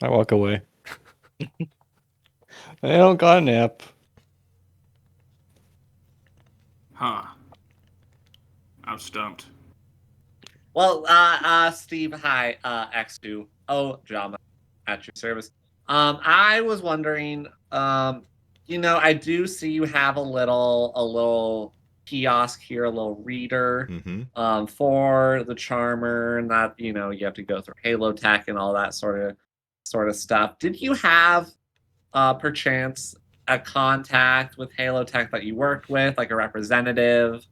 I walk away. I don't got an app. Huh. I'm stumped. Well, Steve, hi, X2. Oh, Jama, at your service. I was wondering, I do see you have a little kiosk here, a little reader, Mm-hmm. for the charmer, and that, you have to go through Halo Tech and all that sort of stuff. Did you have, perchance, a contact with Halo Tech that you worked with, like a representative.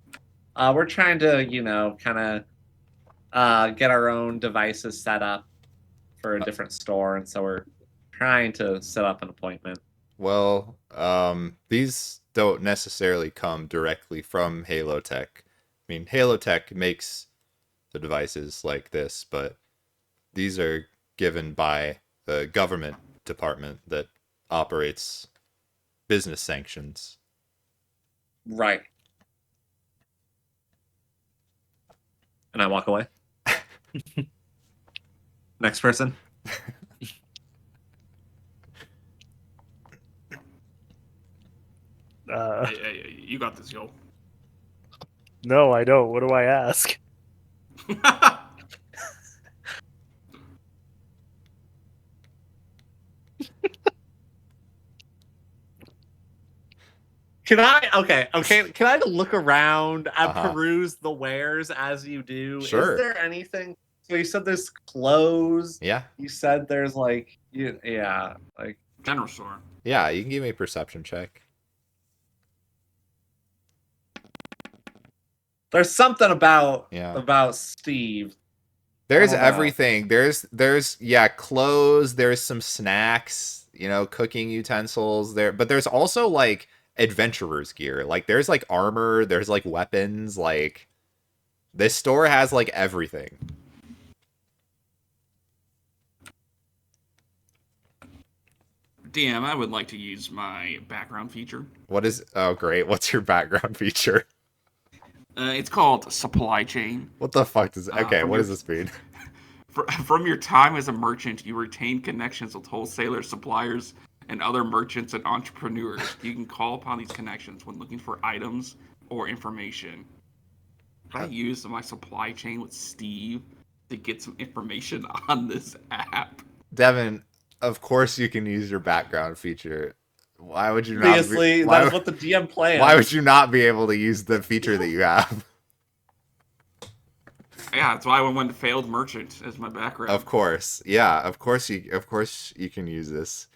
We're trying to, kind of get our own devices set up for a different store, and so we're trying to set up an appointment. Well, these don't necessarily come directly from Halo Tech. I mean, Halo Tech makes the devices like this, but these are given by the government department that operates business sanctions. Right. And I walk away. Next person. Hey, you got this, yo. No, I don't. What do I ask? Can I can I look around and Uh-huh. peruse the wares as you do? Sure. Is there anything? So you said there's clothes. Yeah. You said there's like like General store. Yeah, you can give me a perception check. there's something about Yeah. Steve. There's I don't know. everything. There's clothes, there's some snacks, cooking utensils there, but there's also like adventurer's gear. Like there's like armor, there's like weapons, like this store has like everything. DM, I would like to use my background feature. Oh great, what's your background feature? It's called supply chain. What the fuck does okay, from what your- does this mean? From your time as a merchant, you retain connections with wholesalers, suppliers, and other merchants and entrepreneurs. You can call upon these connections when looking for items or information. I used my supply chain with Steve to get some information on this app. Devin, of course you can use your background feature. Why would you not Obviously, why, that's what the DM plans. why would you not be able to use the feature that you have? Yeah, that's why I went to failed merchant as my background. Of course. Yeah, of course you can use this.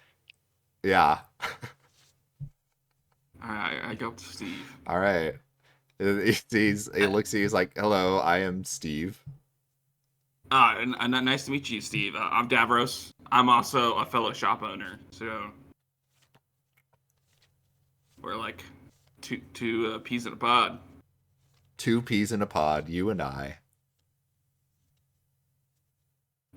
Yeah. I go to Steve. All right. He looks at you, he's like, "Hello, I am Steve." And nice to meet you, Steve. I'm Davros. I'm also a fellow shop owner, so we're like two peas in a pod. 2 peas in a pod, you and I.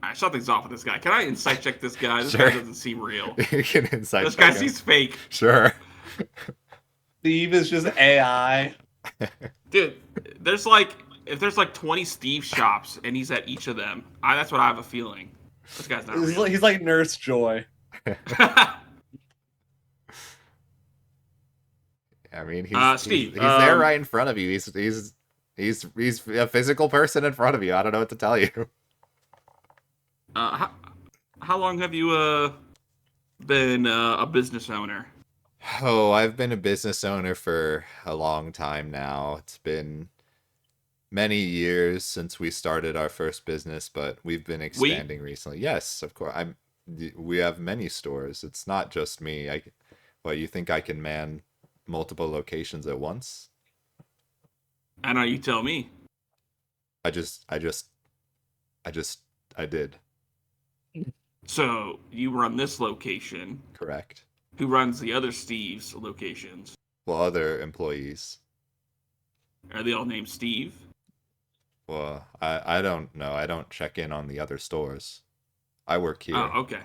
Alright, something's off with this guy. Can I insight check this guy? This Sure. guy doesn't seem real. You can insight This check guy him. seems fake. Sure. Steve is just AI. Dude, there's like 20 Steve shops and he's at each of them. That's what I have a feeling. This guy's not real. He's like Nurse Joy. I mean, he's Steve, he's there right in front of you. He's a physical person in front of you. I don't know what to tell you. How long have you been a business owner? Oh, I've been a business owner for a long time now. It's been many years since we started our first business, but we've been expanding recently. Yes, of course. We have many stores. It's not just me. What, you think I can man multiple locations at once? I know, you tell me. I did. So you run this location. Correct. Who runs the other Steve's locations? Well, other employees. Are they all named Steve? Well, I don't know. I don't check in on the other stores. I work here. Oh, okay.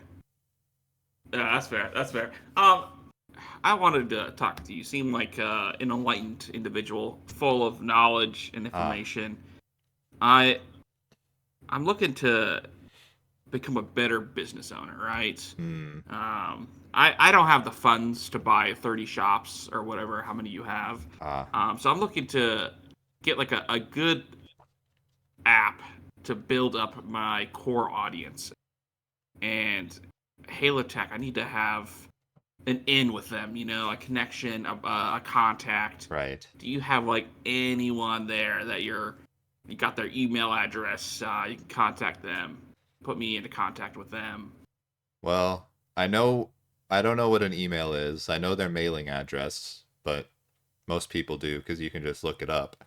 Yeah, that's fair. That's fair. I wanted to talk to you. You seem like an enlightened individual, full of knowledge and information. I'm looking to become a better business owner, right? I don't have the funds to buy 30 shops or whatever, how many you have. So I'm looking to get like a good app to build up my core audience. And Halo Tech, I need to have an in with them, a connection, a contact. Right. Do you have like anyone there that you got their email address? You can contact them, put me into contact with them. Well, I know I don't know what an email is. I know their mailing address, but most people do because you can just look it up.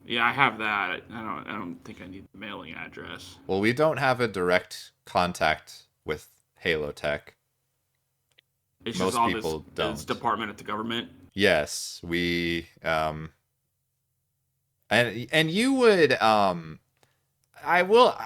Yeah, I have that. I don't think I need the mailing address. Well, we don't have a direct contact with Halo Tech. It's Most just all people this don't. department at the government. Yes, we and you would I will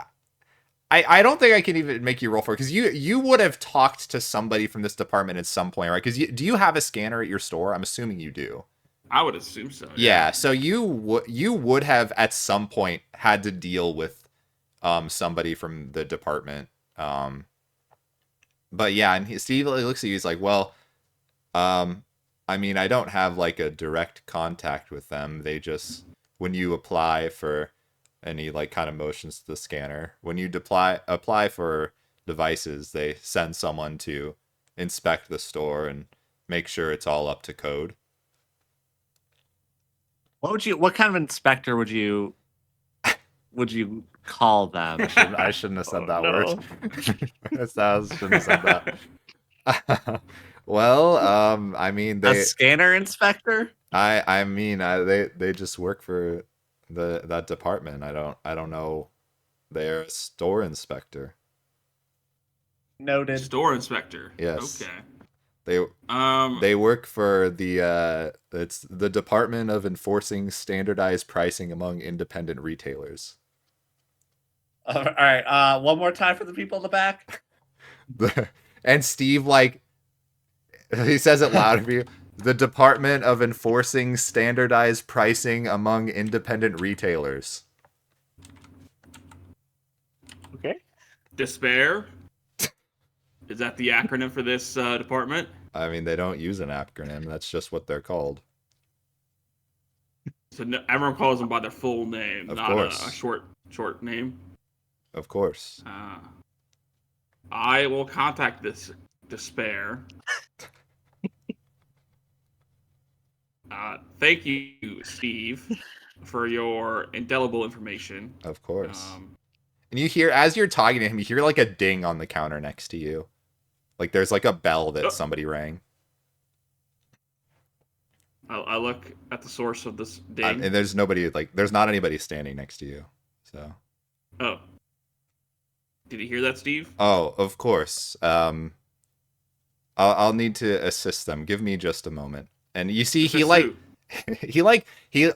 I don't think I can even make you roll for it because you would have talked to somebody from this department at some point, right? Because do you have a scanner at your store? I'm assuming you do. I would assume so. Yeah, so you would have at some point had to deal with somebody from the department. But yeah, and Steve looks at you. He's like, "Well, I mean, I don't have like a direct contact with them. They just when you apply for any like kind of motions to the scanner, when you apply for devices, they send someone to inspect the store and make sure it's all up to code." What kind of inspector would you call them? I shouldn't have said that no. word. I shouldn't have said that. Well, I mean A scanner inspector? I mean they just work for that department. I don't know. They're a store inspector. Noted. Store inspector. Yes. Okay. They work for it's the Department of Enforcing Standardized Pricing Among Independent Retailers. All right. One more time for the people in the back. And Steve, like, he says it loud for you. The Department of Enforcing Standardized Pricing Among Independent Retailers. Okay. Despair. Is that the acronym for this department? I mean, they don't use an acronym. That's just what they're called. So no, everyone calls them by their full name, Of not course. a short name. Of course. I will contact this Despair. Thank you, Steve, for your indelible information. Of course. And you hear, as you're talking to him, you hear like a ding on the counter next to you. Like there's like a bell that somebody rang. I look at the source of this ding. And there's not anybody standing next to you. So. Oh. Did you hear that, Steve? Oh, of course. I'll need to assist them. Give me just a moment. And you see,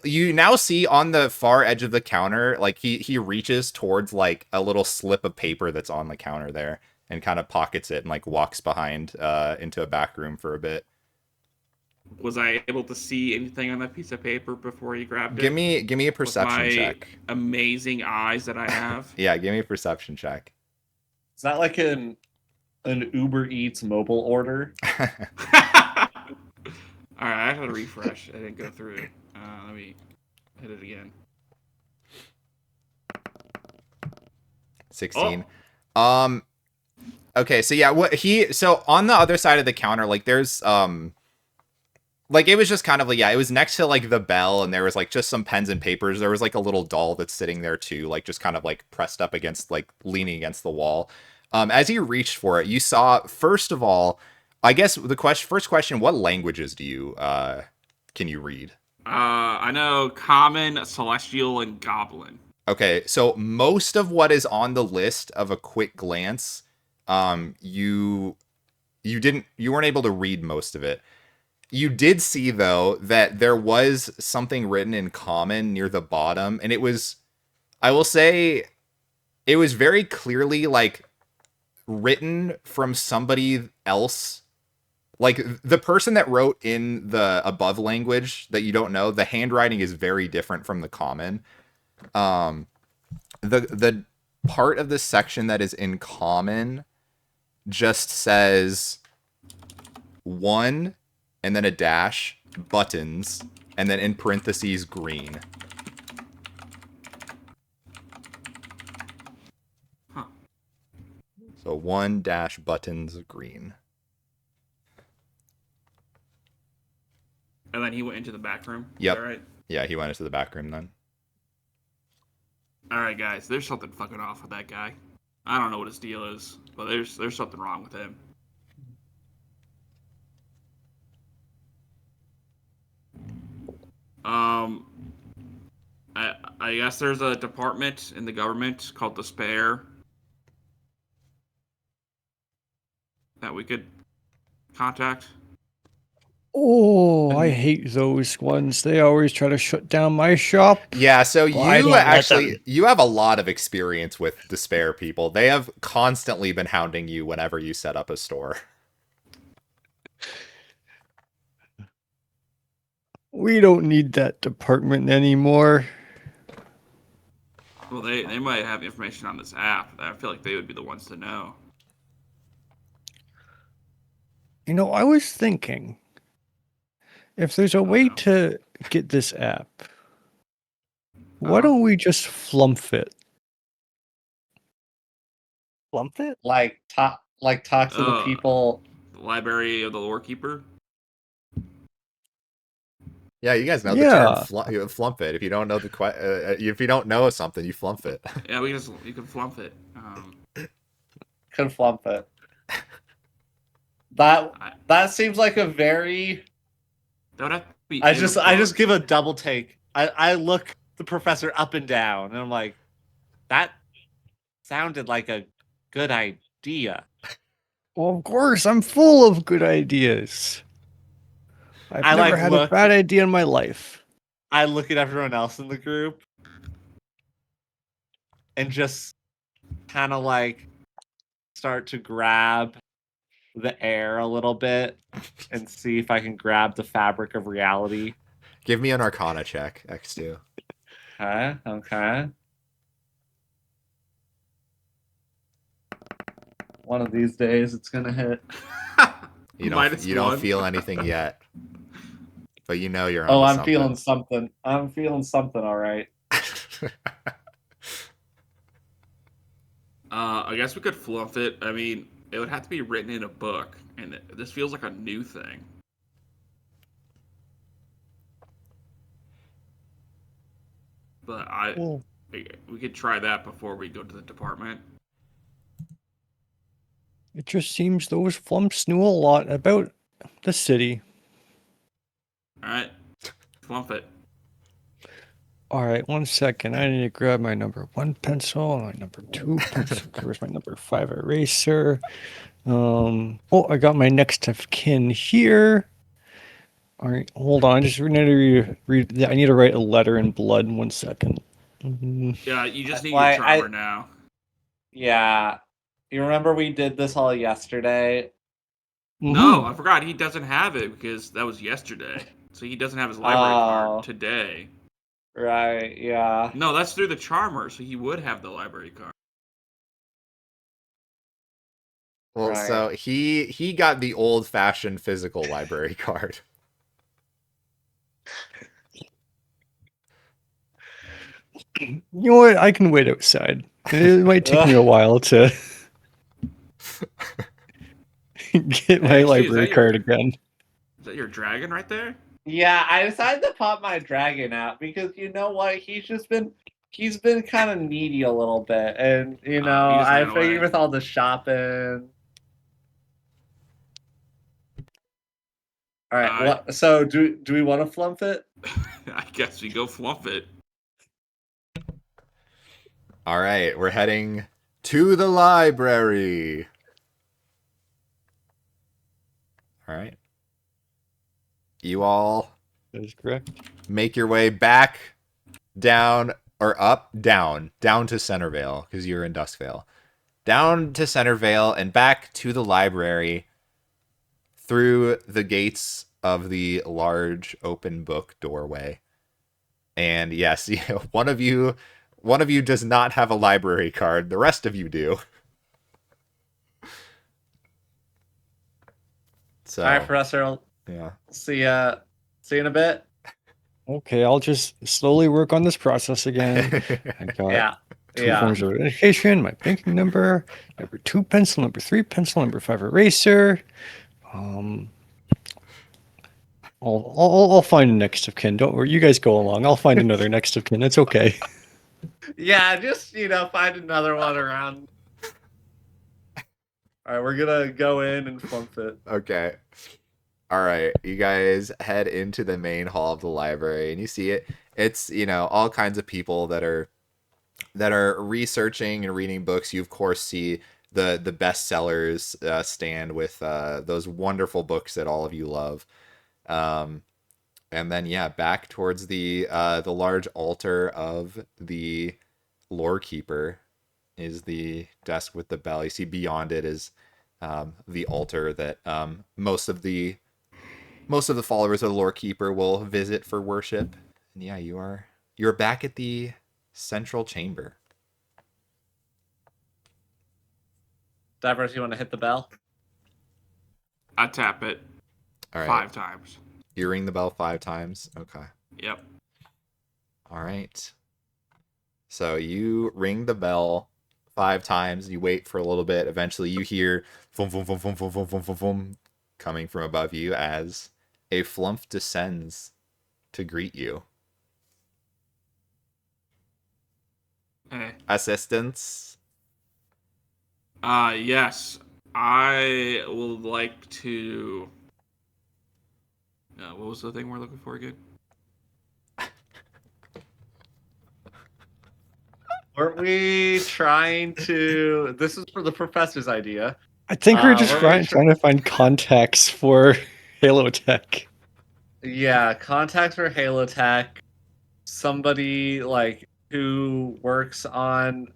you now see on the far edge of the counter, like he reaches towards like a little slip of paper that's on the counter there and kind of pockets it and like walks behind into a back room for a bit. Was I able to see anything on that piece of paper before you grabbed it? Give me a perception With my check. Amazing eyes that I have. Yeah, give me a perception check. Is that like an Uber Eats mobile order? All right, I had to refresh. I didn't go through it. Let me hit it again. 16. Oh. Okay, so yeah, so on the other side of the counter, like there's like it was just kind of like, yeah, it was next to like the bell and there was like just some pens and papers. There was like a little doll that's sitting there too, like just kind of like pressed up against, like leaning against the wall. As you reached for it, you saw, first of all, I guess the first question, what languages do you can you read? I know Common, Celestial, and Goblin. Okay, so most of what is on the list of a quick glance, you weren't able to read most of it. You did see though that there was something written in Common near the bottom, and it was, I will say, it was very clearly like written from somebody else. Like the person that wrote in the above language that you don't know, the handwriting is very different from the Common. The part of the section that is in Common just says 1 and then a dash, buttons, and then in parentheses green. Huh. So 1 dash buttons green. And then he went into the back room. Yep. All right. Yeah, he went into the back room then. All right, guys. There's something fucking off with that guy. I don't know what his deal is, but there's something wrong with him. Um, I guess there's a department in the government called the Spare that we could contact. Oh, I hate those ones. They always try to shut down my shop. Yeah, so Well, I you don't let actually them. you have a lot of experience with despair people. They have constantly been hounding you whenever you set up a store. We don't need that department anymore. Well, they might have information on this app. I feel like they would be the ones to know. You know, I was thinking if there's a way no. to get this app, why Uh-huh. don't we just flump it? Lump it? Like talk to the people. The Library of the Lore Keeper. Yeah, you guys know the Yeah. term flump it. If you don't know if you don't know something, you flump it. Yeah, you can flump it. Could flump it. That seems like a very. That would have to be. I in a just book. give a double take. I look the professor up and down, and I'm like, that sounded like a good idea. Well, of course, I'm full of good ideas. I've I, never like, had look- a bad idea in my life. I look at everyone else in the group and just kind of like start to grab the air a little bit and see if I can grab the fabric of reality. Give me an Arcana check, X2. Okay. One of these days it's gonna hit. You Minus don't one. feel anything yet, but you know you're. Oh, onto I'm feeling something. I'm feeling something. All right. something. I guess we could fluff it. I mean, it would have to be written in a book, and this feels like a new thing. But we could try that before we go to the department. It just seems those flumps knew a lot about the city. All right, flump it. All right, 1 second. I need to grab my number 1 pencil, my number 2 pencil. Where's my number 5 eraser? I got my next of kin here. All right, hold on. I need to write a letter in blood. 1 second. Yeah, you just need Why, your charmer now. Yeah. You remember we did this all yesterday? No, I forgot. He doesn't have it because that was yesterday. So he doesn't have his library Oh. card today. Right, yeah. No, that's through the charmer, so he would have the library card. Well, Right. so he got the old-fashioned physical library card. You know what? I can wait outside. It might take me a while to get my Actually, library is that card again. Is that your dragon right there? Yeah, I decided to pop my dragon out because you know what? He's been kind of needy a little bit, and you know, He just I ran away. figured with all the shopping. All right, Alright. what? So do we want to flump it? I guess we go flump it. All right, we're heading to the library. All right. You all That is correct. make your way back down down to Centervale because you're in Duskvale. Down to Centervale and back to the library through the gates of the large open book doorway. And yes, one of you does not have a library card. The rest of you do. So, All right, Professor. yeah. See you in a bit. Okay, I'll just slowly work on this process again. I got Yeah. two Yeah. forms of identification, my banking number 2 pencil, number 3 pencil, number 5 eraser. I'll find a next of kin. Don't worry, you guys go along. I'll find another next of kin. It's okay. Yeah, just find another one around All right, we're gonna go in and flump it. Okay. All right, you guys head into the main hall of the library, and you see it. It's all kinds of people that are researching and reading books. You of course see the bestsellers stand with those wonderful books that all of you love. Um, and then back towards the large altar of the lore keeper is the desk with the bell. You see beyond it is the altar that most of the followers of the lore keeper will visit for worship. And you're back at the central chamber. Davros, you want to hit the bell? I tap it All right. 5 times. You ring the bell 5 times. Okay. Yep. All right. So you ring the bell 5 times. You wait for a little bit. Eventually, you hear boom, boom, boom, boom, boom, boom, boom, boom, boom, coming from above you as a flump descends to greet you. Hey. Assistance. Yes. I would like to. What was the thing we're looking for again? Weren't we trying to? This is for the professor's idea. I think we're just Weren't we trying to find context for Halo Tech. Yeah, contacts for Halo Tech. Somebody like who works on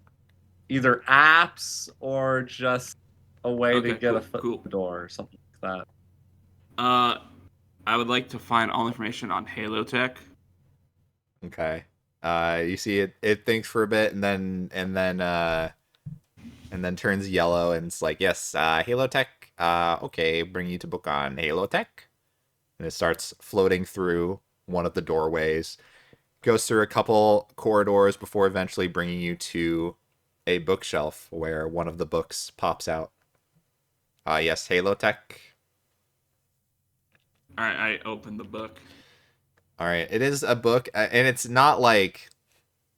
either apps or just a way to Okay, get a cool, foot cool. in the door or something like that. I would like to find all information on Halo Tech. Okay. You see it thinks for a bit and then turns yellow and it's like, yes, Halo Tech. Okay, bring you to book on Halo Tech. And it starts floating through one of the doorways. Goes through a couple corridors before eventually bringing you to a bookshelf where one of the books pops out. Yes, Halo Tech. All right, I opened the book. All right, it is a book, and it's not like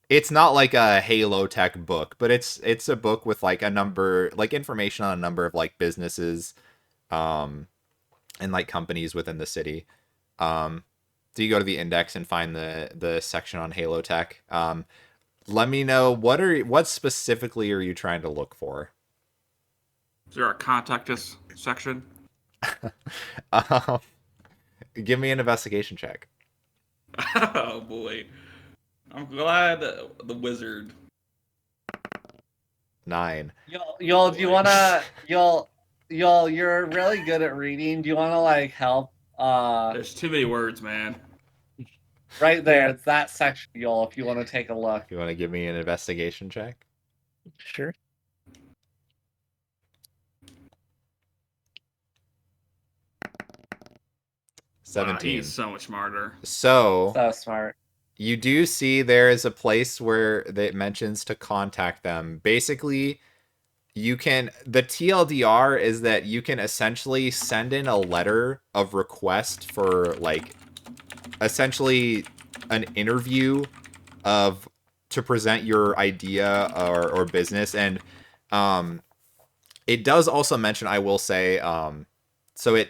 a Halo Tech book, but it's a book with like a number, like information on a number of like businesses, and like companies within the city. So you go to the index and find the section on Halo Tech. Let me know what specifically are you trying to look for? Is there a contact us section? Give me an investigation check. Oh boy, I'm glad the wizard. 9. Y'all, do you wanna y'all, you're really good at reading. Do you wanna like help? There's too many words, man. Right there, it's that section, y'all. If you want to take a look. You want to give me an investigation check? Sure. Wow, 17. he's so much smarter. So So smart. you do see there is a place where it mentions to contact them. Basically, the TLDR is that you can essentially send in a letter of request for like essentially an interview to present your idea or business. And it does also mention, I will say, so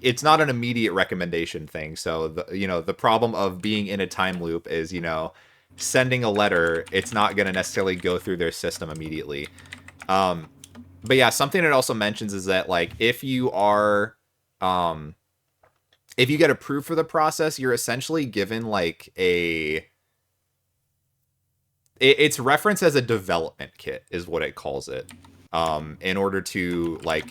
it's not an immediate recommendation thing. So the problem of being in a time loop is, sending a letter, it's not going to necessarily go through their system immediately. But yeah, something it also mentions is that like if you get approved for the process, you're essentially given like it's referenced as a development kit is what it calls it, in order to like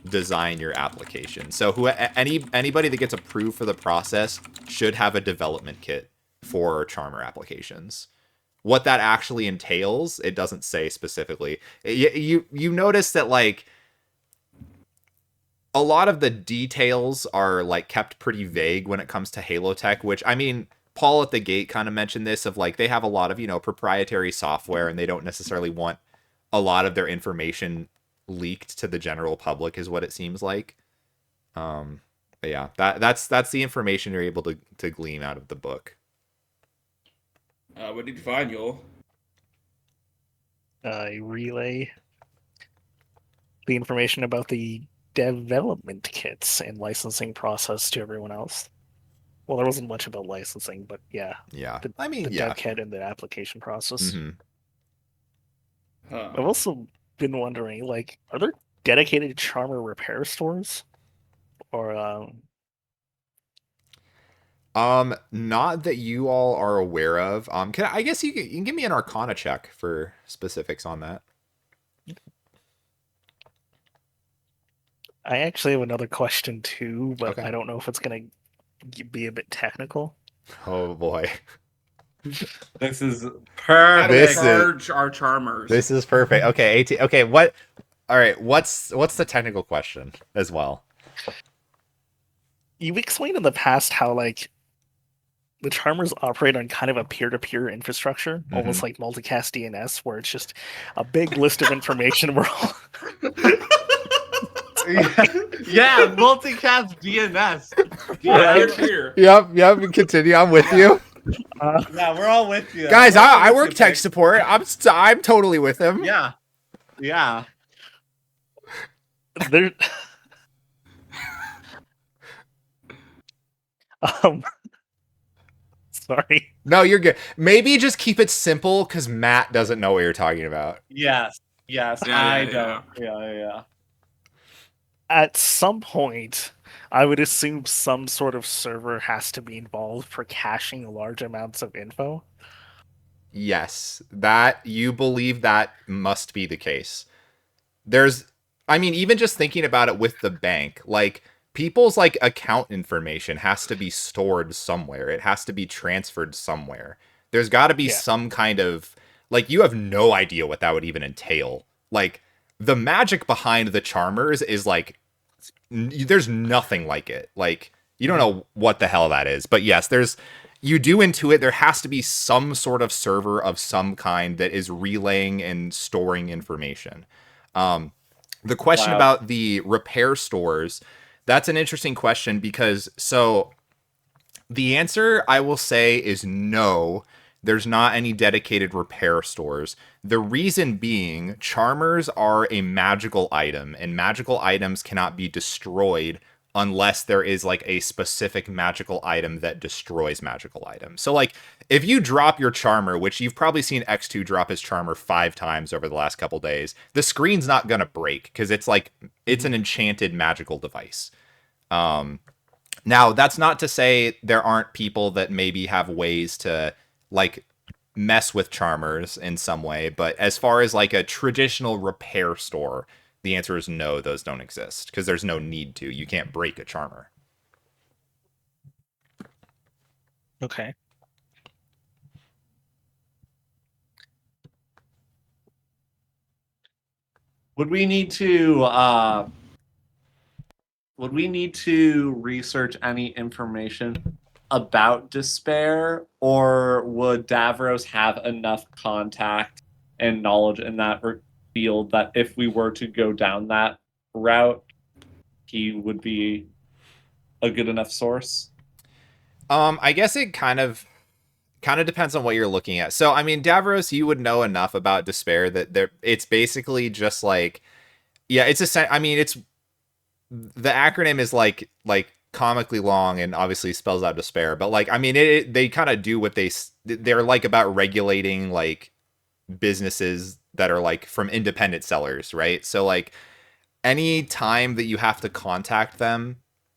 design your application. So anybody that gets approved for the process should have a development kit for Charmer applications. What that actually entails, it doesn't say specifically. You notice that like a lot of the details are like kept pretty vague when it comes to Halo Tech, which I mean, Paul at the gate kind of mentioned this of like they have a lot of, proprietary software and they don't necessarily want a lot of their information leaked to the general public is what it seems like. But yeah, that's the information you're able to glean out of the book. What did you find, Joel? Relay. the information about the development kits and licensing process to everyone else. Well, there wasn't much about licensing, but yeah, Yeah. the, I mean, the yeah. dev kit and the application process. Hmm. I've also been wondering, like, are there dedicated charmer repair stores? Or Not that you all are aware of. I guess you can give me an Arcana check for specifics on that. I actually have another question too, but Okay. I don't know if it's gonna be a bit technical. Oh boy. This is How do we This perfect. is- charge our charmers? This is perfect. Okay, 18. Okay, what? All right, what's the technical question as well? You explained in the past how like the charmers operate on kind of a peer-to-peer infrastructure, almost like multicast DNS, where it's just a big list of information. We're all Yeah, multicast DNS. Right here. Yep. Continue. I'm with you, Yeah, we're all with you. guys. We're all I with work you, tech Vic. support. I'm totally with him. Yeah. Yeah. there. um, sorry. No, you're good. Maybe just keep it simple because Matt doesn't know what you're talking about. Yes. Yes. Yeah, I yeah, don't. Yeah. At some point, I would assume some sort of server has to be involved for caching large amounts of info. Yes, that you believe that must be the case. I mean, even just thinking about it with the bank, like people's like account information has to be stored somewhere. It has to be transferred somewhere. There's got to be Yeah. some kind of like you have no idea what that would even entail. Like the magic behind the charmers is like there's nothing like it. Like you don't know what the hell that is. But yes, you do intuit there has to be some sort of server of some kind that is relaying and storing information. The question Wow. about the repair stores, that's an interesting question because so the answer I will say is no. There's not any dedicated repair stores. The reason being, charmers are a magical item, and magical items cannot be destroyed unless there is like a specific magical item that destroys magical items. So like if you drop your charmer, which you've probably seen X2 drop his charmer 5 times over the last couple days, the screen's not gonna break because it's like it's an enchanted magical device. Now, that's not to say there aren't people that maybe have ways to like mess with charmers in some way, but as far as like a traditional repair store, the answer is no, those don't exist because there's no need to. You can't break a charmer. Okay. Would we need to research any information about despair, or would Davros have enough contact and knowledge in that field that if we were to go down that route, he would be a good enough source? I guess it kind of depends on what you're looking at. So, I mean, Davros, you would know enough about despair that it's basically just like, yeah, it's it's the acronym is like comically long and obviously spells out despair, but like I mean they kind of do what they're like about regulating like businesses that are like from independent sellers, right? So like any time that you have to contact them,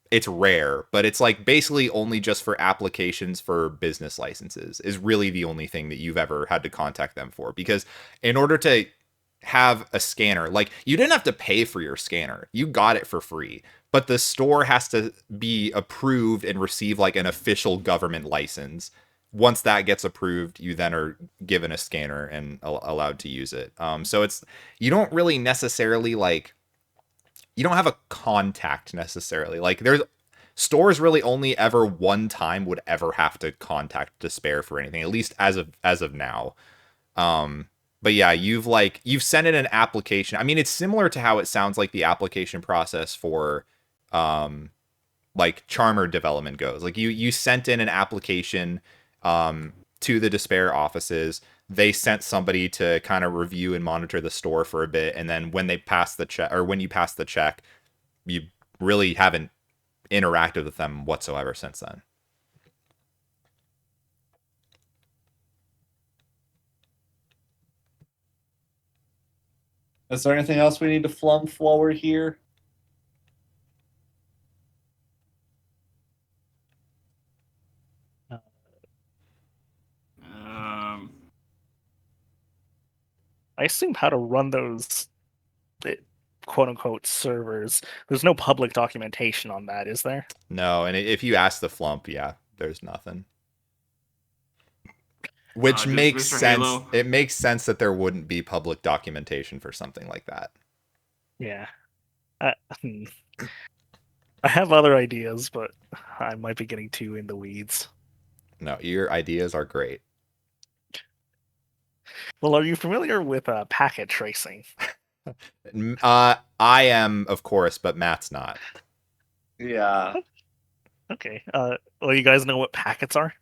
it's rare, but it's like basically only just for applications for business licenses is really the only thing that you've ever had to contact them for, because in order to have a scanner, like you didn't have to pay for your scanner, you got it for free, but the store has to be approved and receive like an official government license. Once that gets approved, you then are given a scanner and allowed to use it. So it's you don't really necessarily like you don't have a contact necessarily. Like there's stores really only ever one time would ever have to contact despair for anything, at least as of now. But yeah, you've sent in an application. I mean, it's similar to how it sounds like the application process for like charmer development goes. Like you sent in an application to the despair offices. they sent somebody to kind of review and monitor the store for a bit, and then when they pass the check, or when you pass the check, you really haven't interacted with them whatsoever since then. Is there anything else we need to flump forward here? I assume how to run those quote unquote servers. There's no public documentation on that, is there? No, and if you ask the flump, yeah, there's nothing. Which makes Mr. sense. Halo? It makes sense that there wouldn't be public documentation for something like that. Yeah. I have other ideas, but I might be getting too in the weeds. No, your ideas are great. Well, are you familiar with packet tracing? I am, of course, but Matt's not. Yeah. Okay. Well, you guys know what packets are?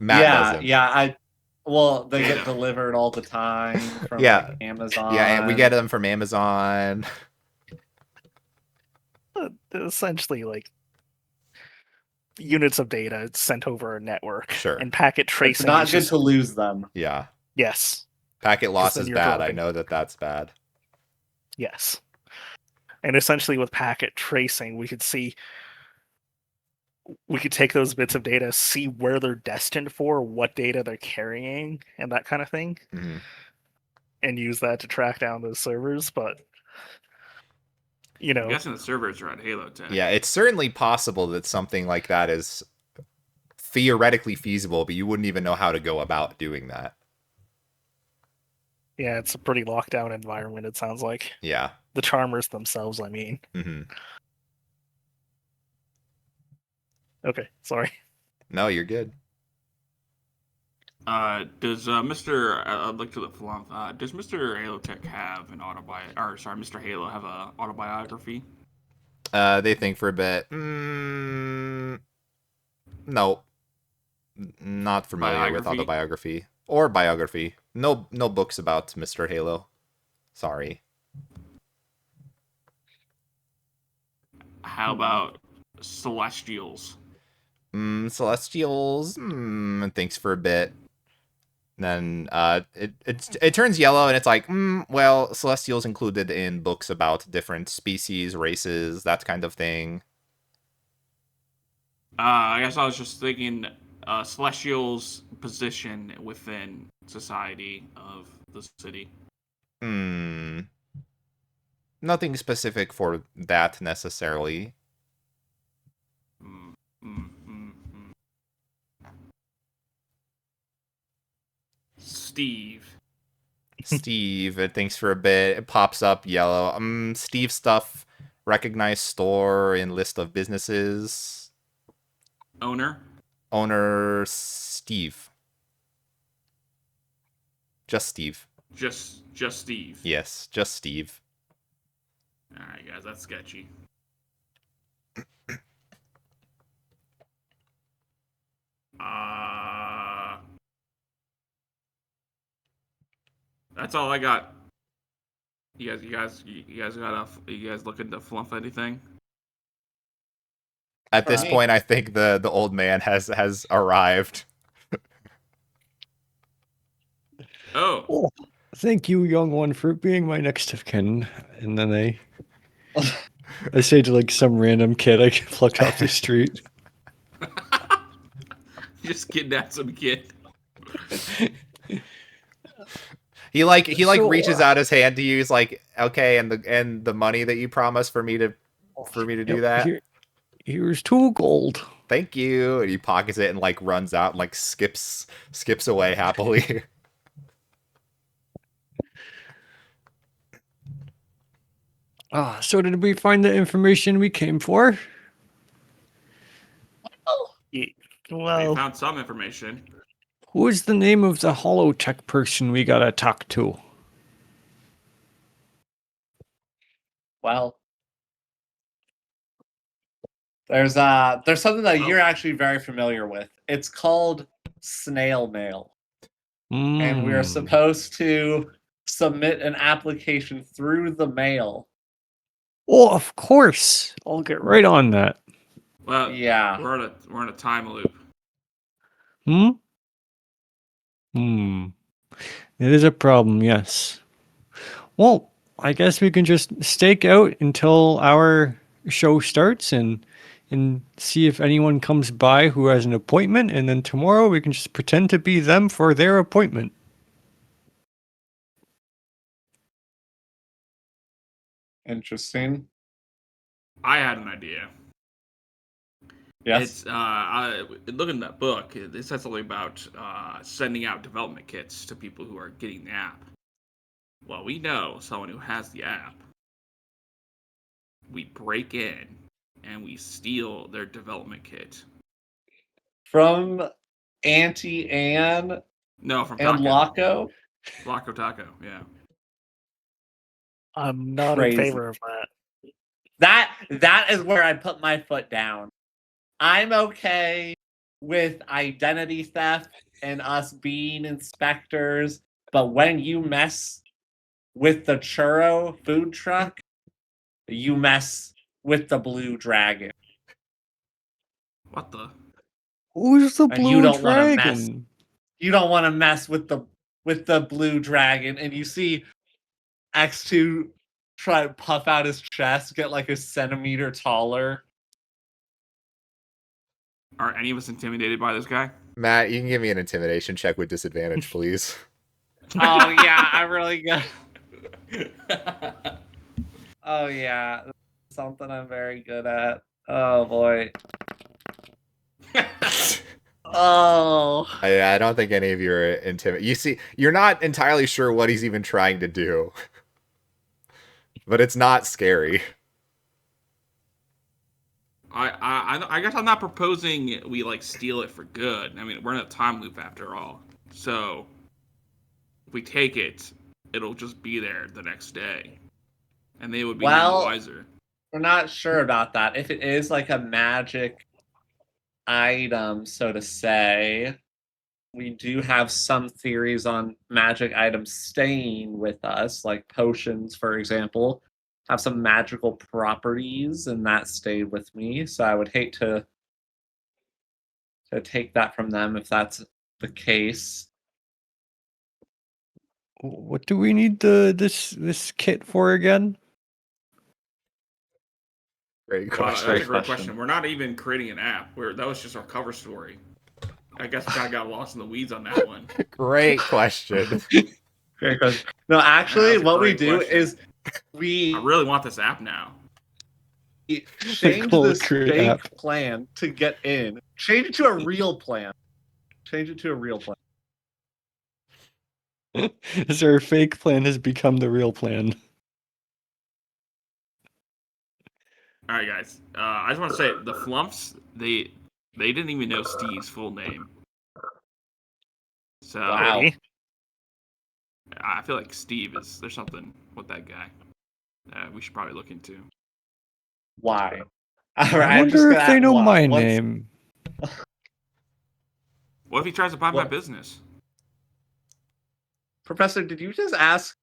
Matt doesn't. Well, they get Data. delivered all the time from Yeah. like Amazon. Yeah, and we get them from Amazon. Essentially, like units of data sent over a network. Sure. And packet It's tracing. not is good just- to lose them. Yeah. Yes. Packet loss then is you're bad. I dropping. know that that's bad. Yes. And essentially, with packet tracing, we could take those bits of data, see where they're destined for, what data they're carrying, and that kind of thing, Mm-hmm. and use that to track down those servers. But I'm guessing the servers are at Halo Tech. Yeah, it's certainly possible that something like that is theoretically feasible, but you wouldn't even know how to go about doing that. yeah, it's a pretty locked down environment. It sounds like Yeah. the Charmers themselves. I mean, Mm-hmm. okay, sorry. No, you're good. Does Mr. I'd like to the flump. Does Mr. Halo Tech have an Mr. Halo have a autobiography? They think for a bit. No. Not familiar with Biography? autobiography or biography. No books about Mr. Halo. Sorry. How about Celestials? Celestials. Thinks for a bit. Then it turns yellow and it's like, well, Celestials included in books about different species, races, that kind of thing. I guess I was just thinking Celestials' position within society of the city. Nothing specific for that necessarily. Steve. Steve, it thinks for a bit. It pops up yellow. Steve stuff. Recognized store in list of businesses. Owner. Owner Steve. Just Steve. Just Steve. Yes, just Steve. All right, guys, that's sketchy. That's all I got. You guys looking to flump anything? At this Right. point, I think the old man has arrived. Oh, Thank you, young one, for being my next of kin. And then I say to like some random kid I plucked off the street. you just kidnapped some kid. He So, reaches out his hand to you. He's like, okay, and the money that you promised for me to do that. Here's 2 gold. Thank you. And he pockets it and like runs out and like skips away happily. So did we find the information we came for? We Well, found some information. Who is the name of the holotech person we gotta talk to? Well, there's something that you're actually very familiar with. It's called snail mail. and we're Mm. supposed to submit an application through the mail. Oh, of course. I'll get right on that. Well, Yeah. we're in a time loop. Hmm? Hmm. It is a problem, yes. Well, I guess we can just stake out until our show starts and see if anyone comes by who has an appointment, and then tomorrow we can just pretend to be them for their appointment. Interesting. I had an idea. Yes. It's looking at that book. It says something about sending out development kits to people who are getting the app. Well, we know someone who has the app. We break in and we steal their development kit. From Auntie Anne No, from and Taco. Laco. Taco, yeah. I'm not Crazy. in favor of that. That is where I put my foot down. I'm okay with identity theft and us being inspectors, but when you mess with the churro food truck, you mess with the blue dragon. What the? Who's the And blue you don't want to mess. dragon? You don't want to mess with the blue dragon, and you see X2 try to puff out his chest, get like a centimeter taller. Are any of us intimidated by this guy? Matt, you can give me an intimidation check with disadvantage, please. Oh yeah, I'm really good. Oh yeah, that's something I'm very good at. Oh boy. Oh. I don't think any of you are intimidated. You see, you're not entirely sure what he's even trying to do, but it's not scary. I guess I'm not proposing we like steal it for good. I mean, we're in a time loop after all. So if we take it, it'll just be there the next day, and they would be none the Well, wiser. we're not sure about that. If it is like a magic item, so to say, we do have some theories on magic items staying with us, like potions, for example, have some magical properties, and that stayed with me. So I would hate to take that from them if that's the case. What do we need this kit for again? Great Well, question. that's a great question. We're not even creating an app. That was just our cover story. I guess we kind of got lost in the weeds on that one. Great question. Great question. No, actually, That's a what we great do question. is we I really want this app now. change Cool, this great fake app. plan to get in. Change it to a real plan. Change it to a real plan. As our fake plan has become the real plan. All right, guys. I just want to say the Flumps they didn't even know Steve's full name. So Wow. Really? I feel like there's something with that guy we should probably look into. Why? All right, I I'm just wonder gonna if they ask know why. my What's- name. What if he tries to buy my What? business? Professor, did you just ask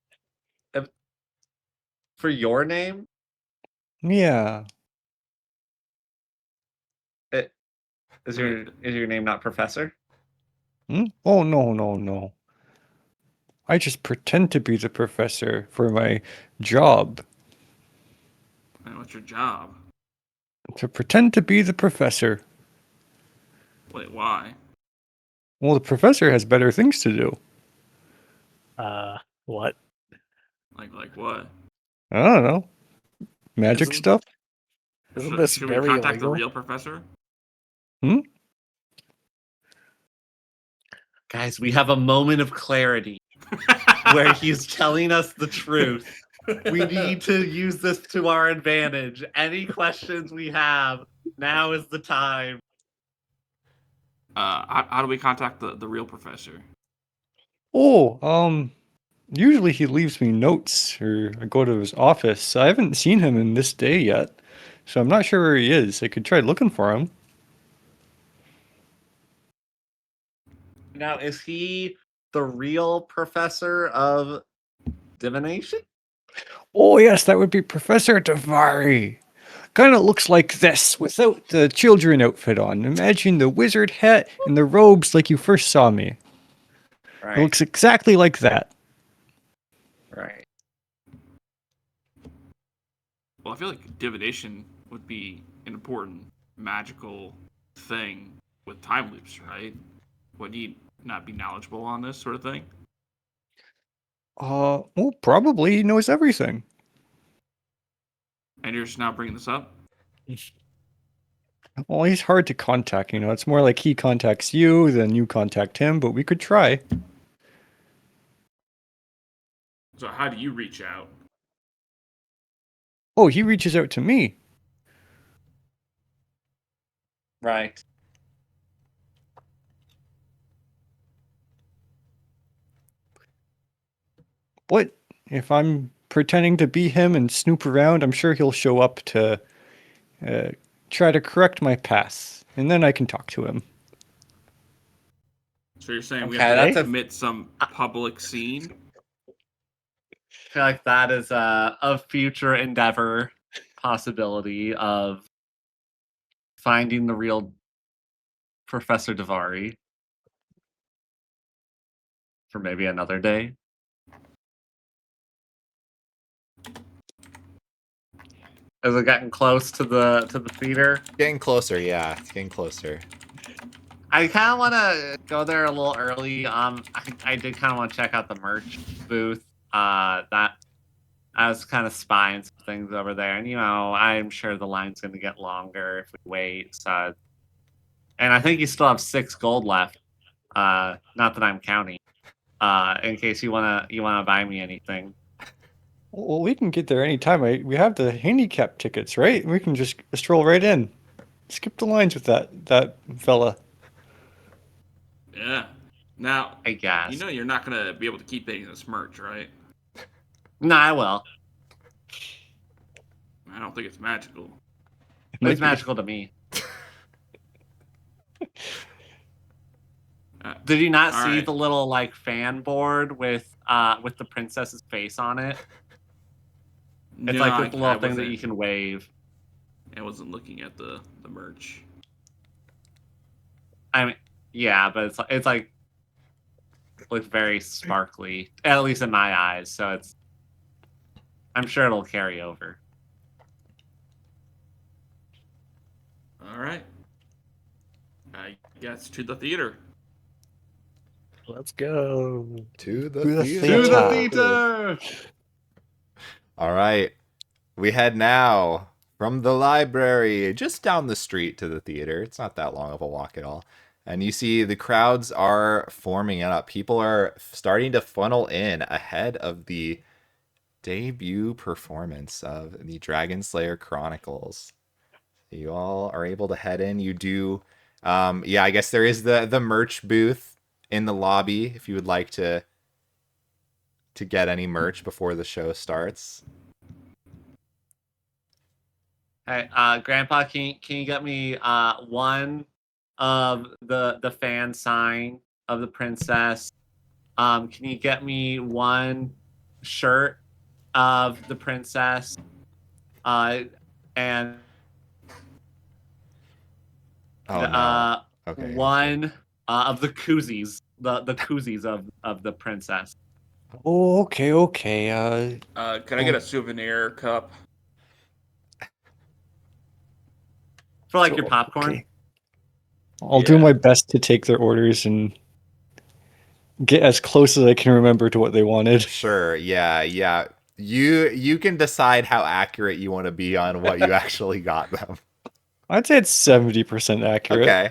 for your name? Yeah. Is your name not Professor? Hmm? Oh, no. I just pretend to be the professor for my job. And what's your job? To pretend to be the professor. Wait, why? Well, the professor has better things to do. What? Like what? I don't know. Magic Isn't- stuff? Isn't this Should we very contact the illegal? real professor? Guys, we have a moment of clarity where he's telling us the truth. We need to use this to our advantage. Any questions we have, now is the time. How do we contact the real professor? Oh, usually he leaves me notes or I go to his office. I haven't seen him in this day yet, so I'm not sure where he is. I could try looking for him. Now, is he the real professor of divination? Oh, yes, that would be Professor Davari. Kind of looks like this without the children outfit on. Imagine the wizard hat and the robes like you first saw me. It Right. looks exactly like that. Right. Well, I feel like divination would be an important magical thing with time loops, right? Would he not be knowledgeable on this sort of thing? Well, probably he knows everything. And you're just now bringing this up? Well, he's hard to contact, you know. It's more like he contacts you than you contact him, but we could try. So how do you reach out? Oh, he reaches out to me. Right. What? If I'm pretending to be him and snoop around, I'm sure he'll show up to try to correct my path, and then I can talk to him. So you're saying we Okay, have that's to a- commit some public scene? I feel like that is a future endeavor possibility of finding the real Professor Davari for maybe another day. Is it getting close to the theater? Getting closer, yeah. It's getting closer. I kind of want to go there a little early. I did kind of want to check out the merch booth. That I was kind of spying some things over there, and I'm sure the line's going to get longer if we wait. So, and I think you still have 6 gold left. Not that I'm counting. In case you wanna buy me anything. Well, we can get there anytime. We have the handicap tickets, right? We can just stroll right in. Skip the lines with that fella. Yeah. Now, I guess. you know you're not going to be able to keep any of this merch, right? No, I will. I don't think it's magical. It's magical to me. Did you not all see right. the little like fan board with the princess's face on it? It's No, like this I little thing that wasn't- you can wave. I wasn't looking at the merch. I mean, yeah, but it's like looks very sparkly, at least in my eyes. So I'm sure it'll carry over. All right. I guess to the theater. Let's go. To the the theater. theater. To the theater. All right. We head now from the library just down the street to the theater. It's not that long of a walk at all. And you see the crowds are forming up. People are starting to funnel in ahead of the debut performance of the Dragonslayer Chronicles. You all are able to head in. You do, yeah, I guess there is the merch booth in the lobby if you would like to get any merch before the show starts. Hey, Grandpa, can you get me one of the fan sign of the princess? Can you get me one shirt of the princess? And Oh no. Okay. one of the koozies, the koozies of the princess. Oh, okay. Can I get a souvenir cup? For like your popcorn. Okay. I'll do Yeah. my best to take their orders and get as close as I can remember to what they wanted. Sure. Yeah. You can decide how accurate you want to be on what you actually got them. I'd say it's 70% accurate. Okay.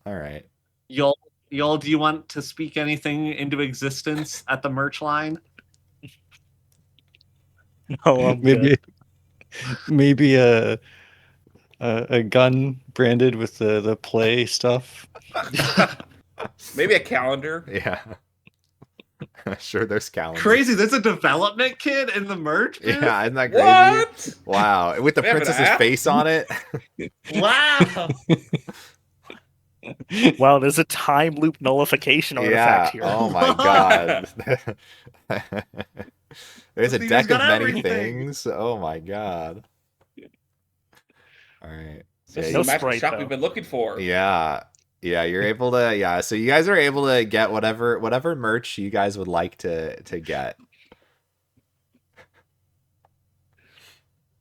All right. Yol, do you want to speak anything into existence at the merch line? No, I'm good. Maybe a gun branded with the play stuff. Maybe a calendar. Yeah. Sure, there's calendars. Crazy, there's a development kit in the merch booth? Yeah, isn't that crazy? What? Wow. With the They have an princess's app? face on it. Wow. Wow, there's a time loop nullification artifact here. Oh my god. There's a This deck dude's of got many everything. things. Oh my god. All right. So This is yeah, No the magic sprite, shop though. we've been looking for. yeah, you're able to. Yeah, so you guys are able to get whatever merch you guys would like to get.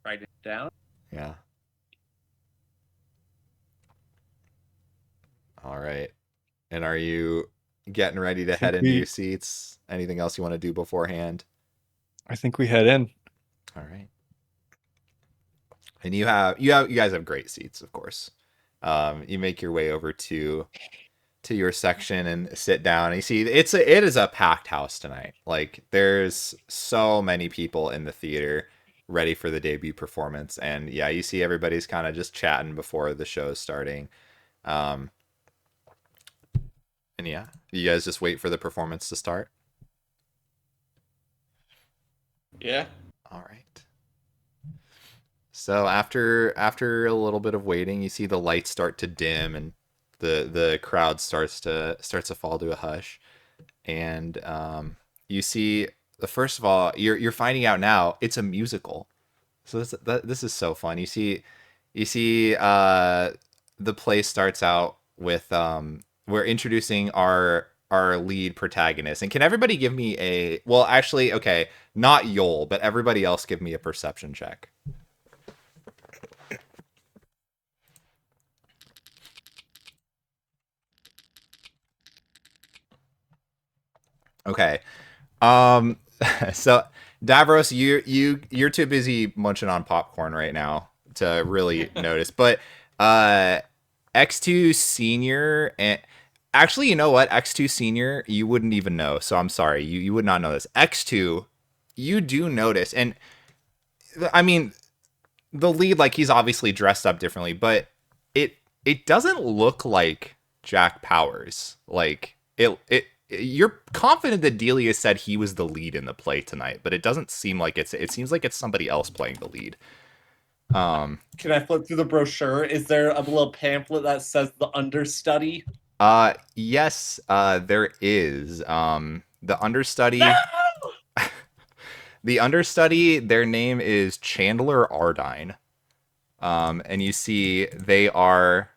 Write it down. Yeah. All right. And are you getting ready to head into your seats? Anything else you want to do beforehand? I think we head in. All right. And you guys have great seats, of course. You make your way over to your section and sit down. And you see it is a packed house tonight. Like there's so many people in the theater ready for the debut performance. And yeah, you see everybody's kind of just chatting before the show's starting. And yeah, you guys just wait for the performance to start. Yeah. All right. So after a little bit of waiting, you see the lights start to dim and the crowd starts to fall to a hush. And you see first of all, you're finding out now it's a musical. So this is so fun. You see the play starts out with we're introducing our lead protagonist. And can everybody give me okay, not Yol, but everybody else give me a perception check. Okay. So Davros, you're too busy munching on popcorn right now to really notice. But X2 Senior and actually, you know what? X2 Senior, you wouldn't even know. So I'm sorry. You would not know this. X2, you do notice. And I mean, the lead, like, he's obviously dressed up differently, but it doesn't look like Jack Powers. Like it you're confident that Delia said he was the lead in the play tonight, but it doesn't seem like it seems like it's somebody else playing the lead. Can I flip through the brochure? Is there a little pamphlet that says the understudy? Yes, there is. The understudy No! The understudy, their name is Chandler Ardine. And you see they are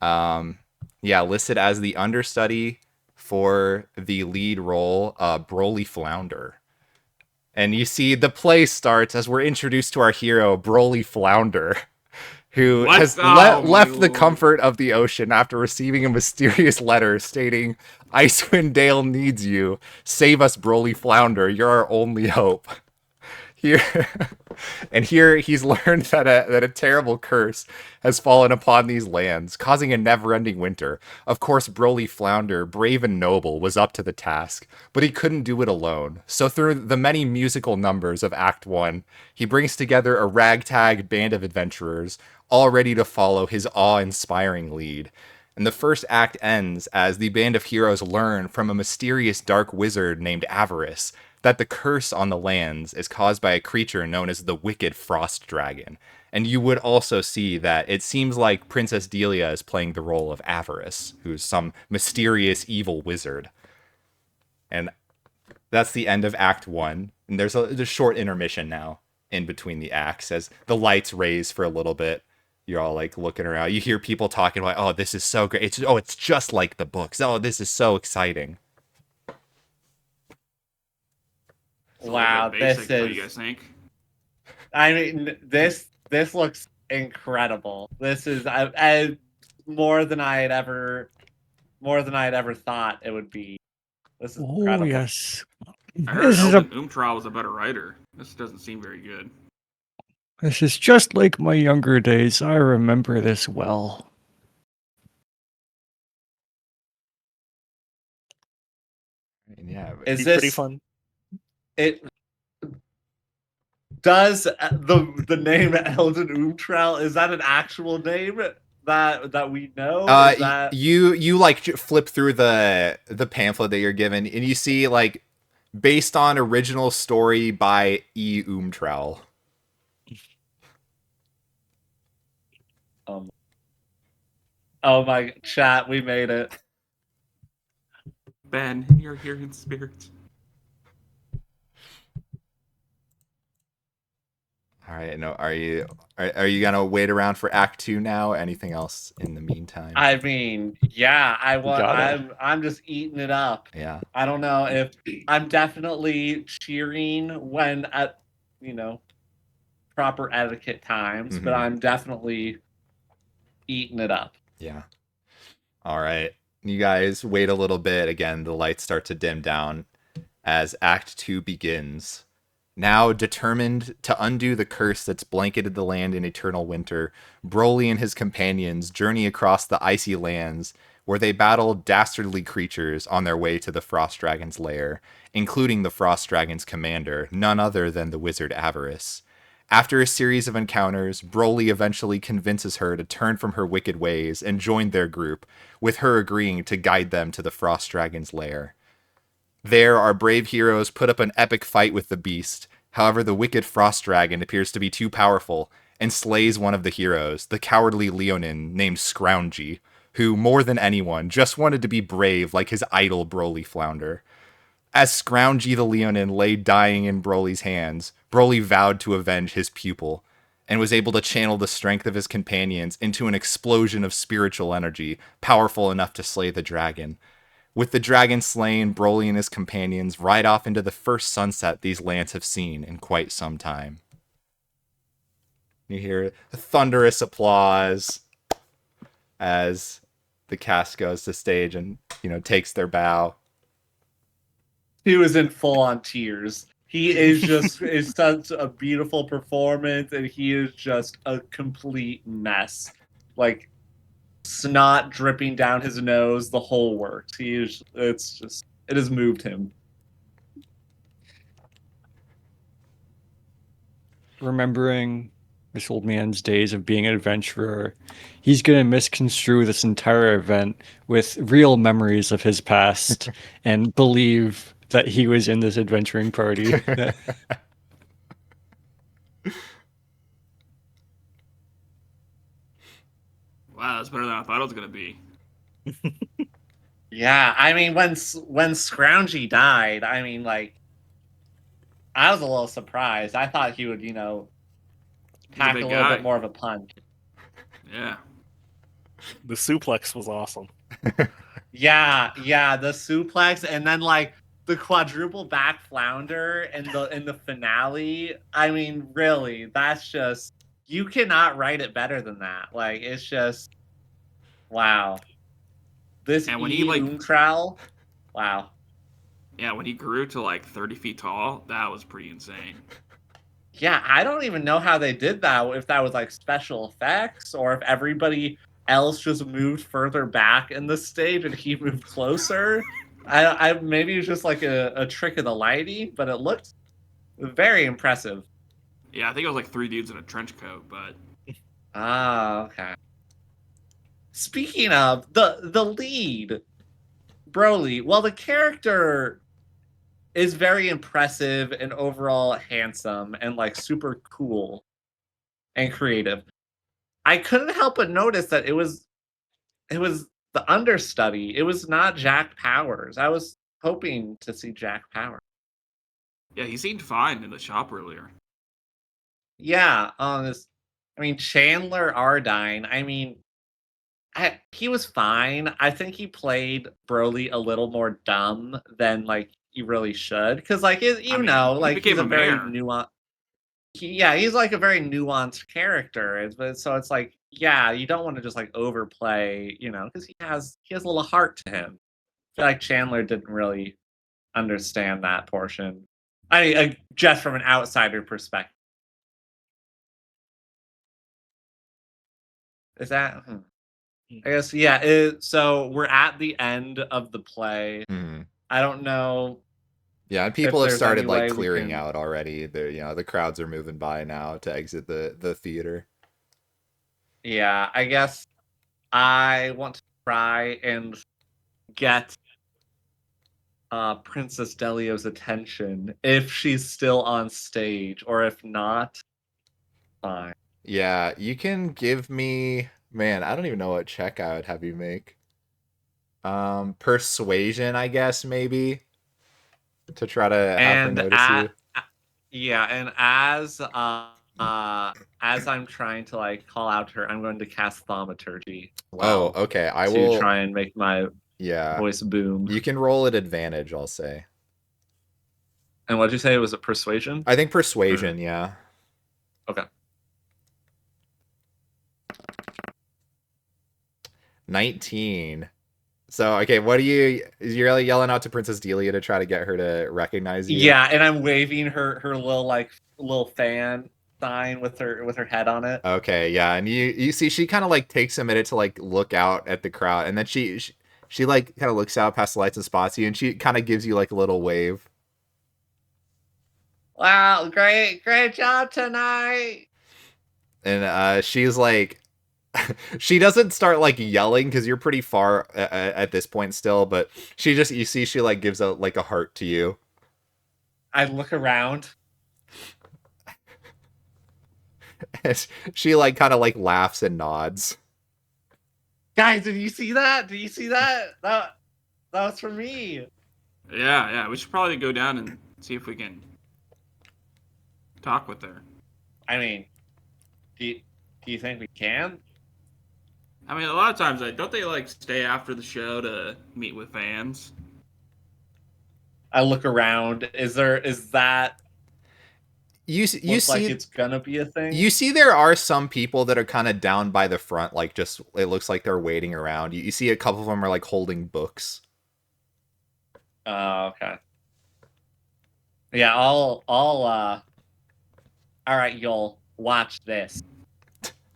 listed as the understudy for the lead role, Broly Flounder. And you see the play starts as we're introduced to our hero, Broly Flounder, who has left the comfort of the ocean after receiving a mysterious letter stating, Icewind Dale needs you. Save us, Broly Flounder. You're our only hope. Here he's learned that a terrible curse has fallen upon these lands, causing a never-ending winter. Of course, Broly Flounder, brave and noble, was up to the task, but he couldn't do it alone. So through the many musical numbers of Act 1, he brings together a ragtag band of adventurers, all ready to follow his awe-inspiring lead. And the first act ends as the band of heroes learn from a mysterious dark wizard named Avarice that the curse on the lands is caused by a creature known as the Wicked Frost Dragon. And you would also see that it seems like Princess Delia is playing the role of Avarice, who's some mysterious evil wizard. And that's the end of Act 1. And there's a short intermission now in between the acts as the lights raise for a little bit. You're all like looking around. You hear people talking about, oh, this is so great. It's just like the books. Oh, this is so exciting. Wow, this What do you is. guys think? I mean, this looks incredible. This is more than I had ever thought it would be. This is Oh, incredible. yes. I heard This is Elden Umtral was a better writer. This doesn't seem very good. This is just like my younger days. I remember this well. Yeah. Is Be this pretty fun. It does the name Elden Umtral, is that an actual name that we know? Is that... You like flip through the pamphlet that you're given, and you see like based on original story by E. Umtral. Oh my chat, we made it. Ben, you're here in spirit. All right. No, are you gonna wait around for Act 2 now? Anything else in the meantime? I mean, yeah, gotta. I'm just eating it up. Yeah. I don't know if I'm definitely cheering when at proper etiquette times, but Mhm. I'm definitely eating it up. Yeah. All right. You guys wait a little bit. Again, the lights start to dim down as Act 2 begins. Now determined to undo the curse that's blanketed the land in eternal winter, Broly and his companions journey across the icy lands where they battle dastardly creatures on their way to the Frost Dragon's lair, including the Frost Dragon's commander, none other than the wizard Avarice. After a series of encounters, Broly eventually convinces her to turn from her wicked ways and join their group, with her agreeing to guide them to the Frost Dragon's lair. There, our brave heroes put up an epic fight with the beast. However, the wicked Frost Dragon appears to be too powerful and slays one of the heroes, the cowardly Leonin named Scroungy, who, more than anyone, just wanted to be brave like his idol Broly Flounder. As Scroungy the Leonin lay dying in Broly's hands, Broly vowed to avenge his pupil, and was able to channel the strength of his companions into an explosion of spiritual energy, powerful enough to slay the dragon. With the dragon slain, Broly and his companions ride off into the first sunset these lands have seen in quite some time. You hear thunderous applause as the cast goes to stage and, takes their bow. He was in full on tears. He is just is such a beautiful performance, and he is just a complete mess. Like snot dripping down his nose, the whole works. It has moved him. Remembering this old man's days of being an adventurer, he's going to misconstrue this entire event with real memories of his past and believe that he was in this adventuring party. Wow, that's better than I thought it was gonna be. Yeah, I mean, when Scroungy died, I mean, like, I was a little surprised. I thought he would, He's a pack a big little guy. bit more of a punch. Yeah. The suplex was awesome. Yeah, the suplex, and then like the quadruple back flounder in the finale. I mean, really, that's just you cannot write it better than that. Like, it's just wow. This And when E he Umtrao, wow. yeah, when he grew to like 30 feet tall, that was pretty insane. Yeah, I don't even know how they did that. If that was like special effects, or if everybody else just moved further back in the stage and he moved closer. I maybe it was just like a trick of the lighting, but it looked very impressive. Yeah, I think it was like 3 dudes in a trench coat, but Ah, okay. Speaking of the lead, Broly, well, the character is very impressive and overall handsome and like super cool and creative. I couldn't help but notice that it was the understudy. It was not Jack Powers. I was hoping to see Jack Powers. yeah, he seemed fine in the shop earlier. Yeah, I mean, Chandler Ardine. I mean, he was fine. I think he played Broly a little more dumb than like he really should, because like I mean, he like became he's a a very mayor. nuanced. He's like a very nuanced character. So it's like, yeah, you don't want to just like overplay, because he has a little heart to him. I feel like Chandler didn't really understand that portion. I mean, just from an outsider perspective. Is that? I guess, yeah. So we're at the end of the play. Mhm. I don't know. Yeah, and If people have there's started any like way we clearing can- out already. The crowds are moving by now to exit the theater. Yeah, I guess I want to try and get Princess Delio's attention if she's still on stage, or if not, fine. Yeah, you can give me Man, I don't even know what check I would have you make. Persuasion, I guess, maybe, to try to have her And notice you. yeah, and as I'm trying to like call out to her, I'm going to cast thaumaturgy as Oh, well okay. I to will. try and make my Yeah. voice boom. You can roll at advantage, I'll say. And what'd you say? Was it persuasion? I think persuasion, yeah. Okay. 19. So, okay, what are you... You're like yelling out to Princess Delia to try to get her to recognize you? Yeah, and I'm waving her little fan sign with her head on it. Okay, yeah, and you see she kind of like takes a minute to like look out at the crowd, and then she like kind of looks out past the lights and spots you, and she kind of gives you like a little wave. Wow, great job tonight. And she's like, she doesn't start like yelling because you're pretty far at this point still, but she just, you see she like gives a like a heart to you. I look around. And she like kind of like laughs and nods. Guys, did you see that? Did you see that? That was for me. Yeah. We should probably go down and see if we can talk with her. I mean, do you think we can? I mean, a lot of times, don't they like stay after the show to meet with fans? I look around. Is that You look see like it's gonna be a thing? You see there are some people that are kind of down by the front, like just it looks like they're waiting around. You see a couple of them are like holding books. Okay. Yeah, all right, you'll watch this.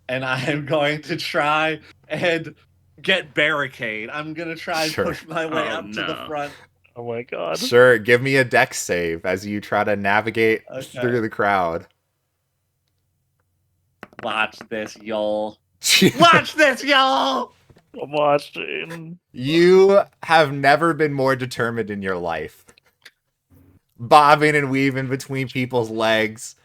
And I'm going to try and get barricade. I'm gonna try and Sure. push my way Oh, up to the no. front. Oh my god. Sure, give me a dex save as you try to navigate Okay. through the crowd. Watch this, y'all. Watch this, y'all! I'm watching. You have never been more determined in your life. Bobbing and weaving between people's legs.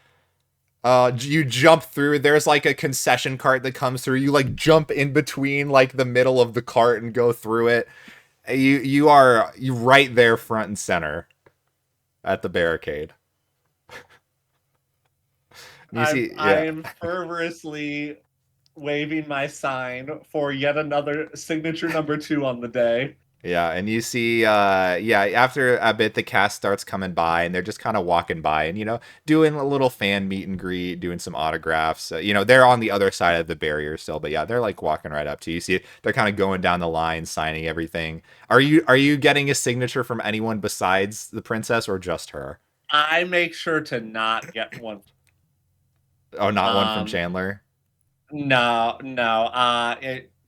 You jump through. There's like a concession cart that comes through. You like jump in between like the middle of the cart and go through it. You are right there front and center at the barricade. I'm fervorously waving my sign for yet another signature number 2 on the day. Yeah, and you see, after a bit, the cast starts coming by, and they're just kind of walking by, and doing a little fan meet and greet, doing some autographs. They're on the other side of the barrier still, but yeah, they're like walking right up to you. You see, they're kind of going down the line, signing everything. Are you getting a signature from anyone besides the princess, or just her? I make sure to not get one. Oh, not one from Chandler. No.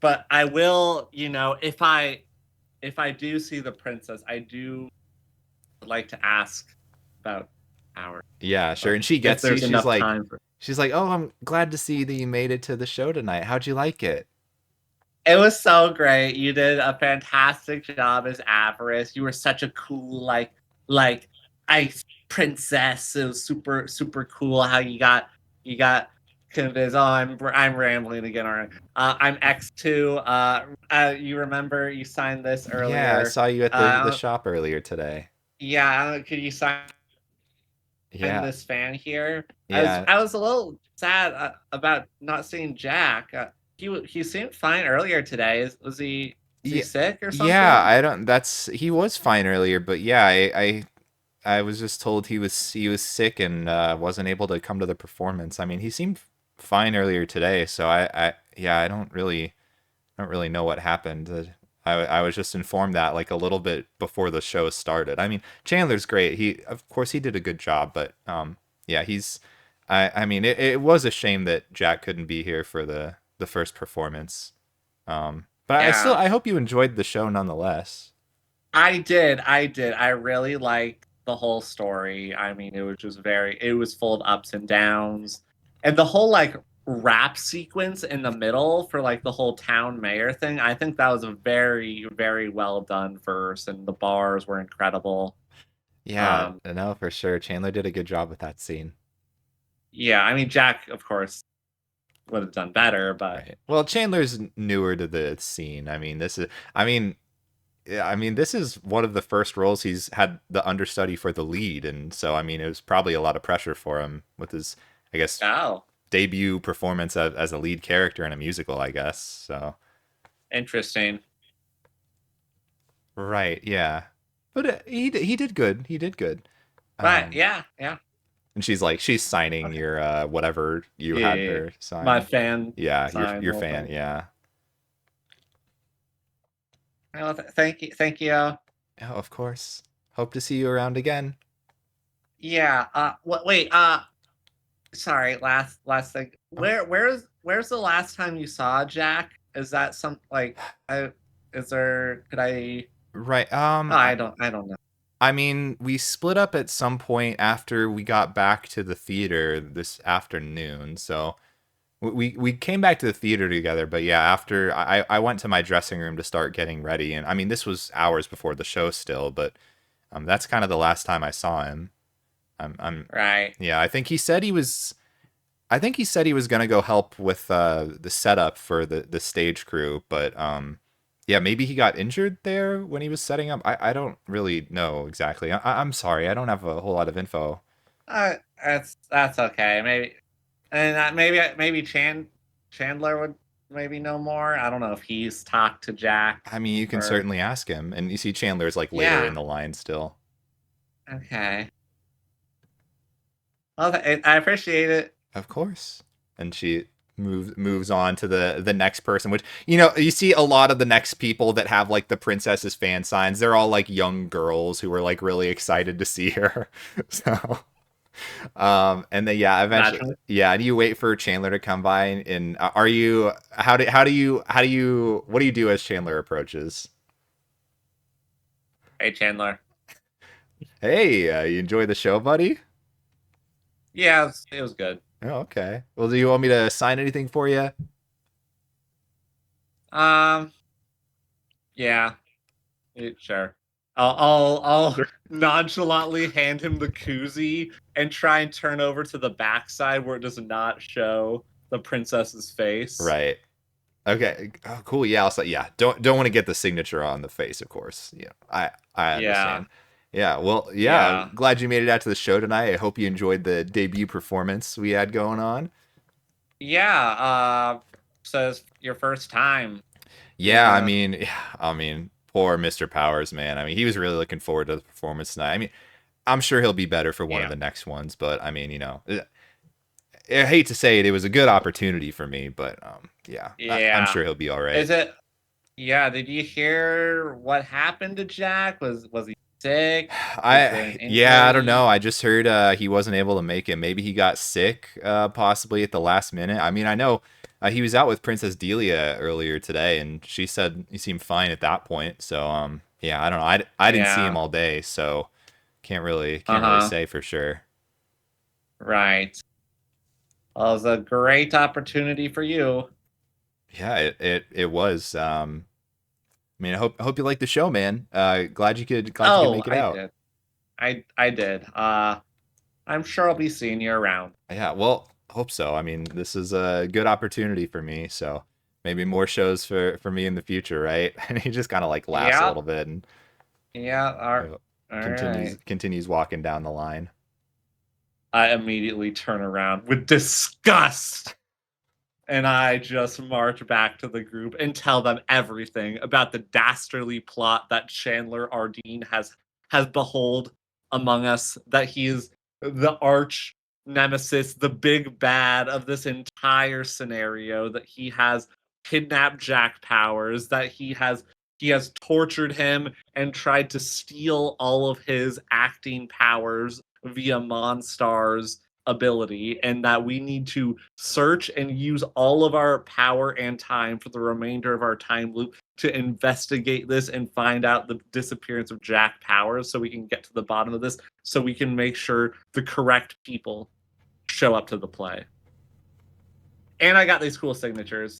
But I will. If I do see the princess, I do like to ask about our. Yeah, sure. And she gets you. She's like, "Oh, I'm glad to see that you made it to the show tonight. How'd you like it?" It was so great. You did a fantastic job as Avarice. You were such a cool like ice princess. It was super super cool how you got convinced. Oh, I'm rambling again. All right. I'm X2. You remember you signed this earlier? Yeah, I saw you at the shop earlier today. Yeah, could you sign this fan here? Yeah. I was a little sad about not seeing Jack. He seemed fine earlier today. Was he sick or something? Yeah, he was fine earlier, but yeah, I was just told he was sick and wasn't able to come to the performance. I mean, he seemed fine earlier today, so I don't really know what happened. I was just informed that like a little bit before the show started. I mean, Chandler's great. Of course he did a good job, but yeah, I mean, it was a shame that Jack couldn't be here for the first performance. But yeah. I hope you enjoyed the show nonetheless. I did. I really liked the whole story. I mean, it was full of ups and downs. And the whole like rap sequence in the middle for like the whole town mayor thing, I think that was a very, very well done verse, and the bars were incredible. Yeah, no, for sure. Chandler did a good job with that scene. Yeah, I mean, Jack, of course, would have done better, but Right. Well, Chandler's newer to the scene. I mean, this is one of the first roles he's had the understudy for the lead, and so I mean, it was probably a lot of pressure for him with his, I guess, oh, debut performance as a lead character in a musical, I guess. So. interesting. Right. Yeah. But he did good. He did good. Right? Yeah, yeah, And she's signing okay. your whatever you Yeah, had yeah, yeah. her My sign. fan Yeah, sign your whole fan. thing. Yeah. Well, thank you, thank you. Oh, of course. Hope to see you around again. Yeah. Wait. Sorry. Last thing. Oh, Where's the last time you saw Jack? Is that some like? I is there? Could I? right. Oh, I don't know. I mean, we split up at some point after we got back to the theater this afternoon. So we came back to the theater together, but yeah, after I went to my dressing room to start getting ready, and I mean this was hours before the show still, but that's kind of the last time I saw him. Right. Yeah, I think he said he was gonna go help with the setup for the stage crew, but yeah, maybe he got injured there when he was setting up. I don't really know exactly. I'm sorry, I don't have a whole lot of info. That's okay. Maybe and maybe Chandler would maybe know more. I don't know if he's talked to Jack I mean, you can or certainly ask him, and you see Chandler's like later in yeah. the line still. Okay. Well, I appreciate it. Of course. And she moves on to the next person, which you see a lot of the next people that have like the princess's fan signs. They're all like young girls who are like really excited to see her. So and then yeah, eventually Naturally. yeah, and you wait for Chandler to come by and are you what do you do as Chandler approaches? Hey, Chandler. Hey, you enjoy the show, buddy? Yeah, it was good. Oh, okay. Well, do you want me to sign anything for you? Um, yeah, sure. I'll nonchalantly hand him the koozie and try and turn over to the backside where it does not show the princess's face. Right. Okay. Oh, cool. Yeah. Also, yeah. Don't want to get the signature on the face, of course. Yeah. I Yeah, understand. Yeah. Well. Yeah. yeah, Glad you made it out to the show tonight. I hope you enjoyed the debut performance we had going on. yeah. So it's your first time being Yeah. I a mean, yeah, I mean, poor Mr. Powers, man. I mean, he was really looking forward to the performance tonight. I mean, I'm sure he'll be better for one of yeah, the next ones, but I mean, I hate to say it, it was a good opportunity for me, but yeah, I'm yeah. sure he'll be all right. Is it? Yeah. Did you hear what happened to Jack? Was he sick? Is there an Yeah, I don't injury? know. I just heard he wasn't able to make it. Maybe he got sick, possibly at the last minute. I mean, I know he was out with Princess Delia earlier today, and she said he seemed fine at that point. So yeah, I don't know. I didn't see him Yeah. all day, so Uh can't really huh. say for sure. Right. Well, it was a great opportunity for you. Yeah, it was. I mean, I hope you like the show, man. Glad you could Oh, make it I out. did. I did. I'm sure I'll be seeing you around. Yeah, well, hope so. I mean, this is a good opportunity for me, so maybe more shows for me in the future, right? And he just kind of like laughs a Yep. little bit and Yeah. uh, All right. continues walking down the line. I immediately turn around with disgust. And I just march back to the group and tell them everything about the dastardly plot that Chandler Ardeen has behold among us, that he is the arch nemesis, the big bad of this entire scenario, that he has kidnapped Jack Powers, that he has tortured him and tried to steal all of his acting powers via Monstar's ability, and that we need to search and use all of our power and time for the remainder of our time loop to investigate this and find out the disappearance of Jack Powers so we can get to the bottom of this, so we can make sure the correct people show up to the play. And I got these cool signatures.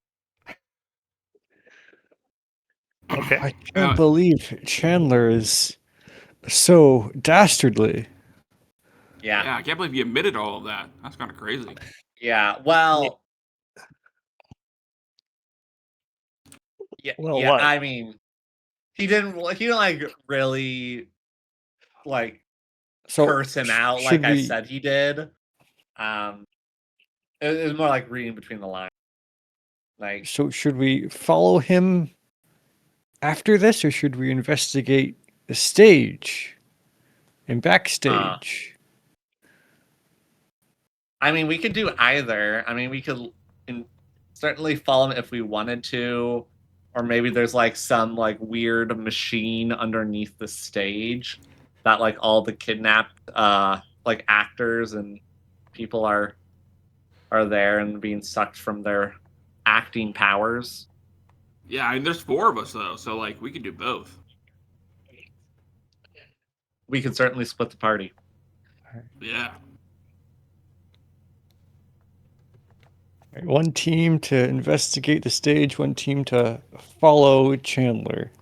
Okay. I can't believe Chandler is so dastardly. Yeah. Yeah, I can't believe you admitted all of that. That's kind of crazy. Yeah. Well, Yeah, Well, yeah. what? I mean, he didn't like really like So curse him out should like I we? said he did. Um, it was more like reading between the lines. Like, So should we follow him after this, or should we investigate the stage and backstage? I mean, we could do either. I mean, we could certainly follow him if we wanted to, or maybe there's like some like weird machine underneath the stage that like all the kidnapped like actors and people are there and being sucked from their acting powers. Yeah, I mean, there's 4 of us though, so like we could do both. We could certainly split the party. Yeah. One team to investigate the stage, one team to follow Chandler.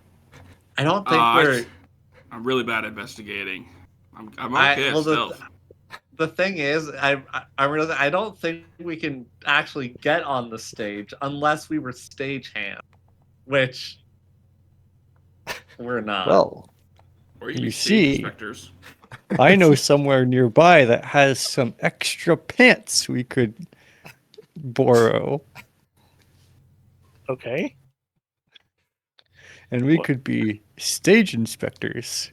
I don't think we're. I'm really bad at investigating. I'm I okay at well stealth. the thing is, I realize I don't think we can actually get on the stage unless we were stagehand, which we're not. Well, Or you can you be stage see, inspectors. I know somewhere nearby that has some extra pants we could borrow, Okay. and we What? could be stage inspectors.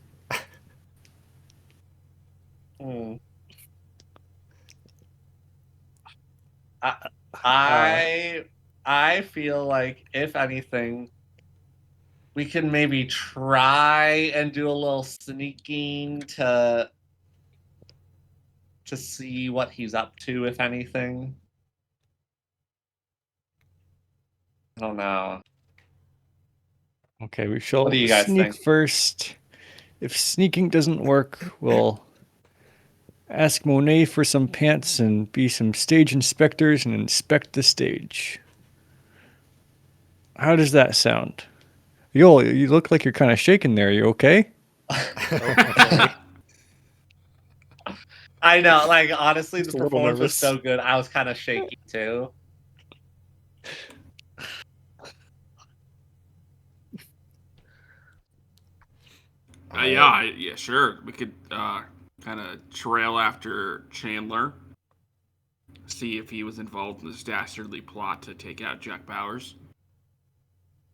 Hmm. I feel like if anything, we can maybe try and do a little sneaking to see what he's up to, if anything. I don't know. Okay, we shall What do you guys sneak think? first. If sneaking doesn't work, we'll ask Monet for some pants and be some stage inspectors and inspect the stage. How does that sound? Yo, you look like you're kind of shaking there. You okay? Okay. I know, like honestly, Just the a little performance was nervous. so good. I was kind of shaky too. Yeah, sure. We could kind of trail after Chandler, see if he was involved in this dastardly plot to take out Jack Bowers.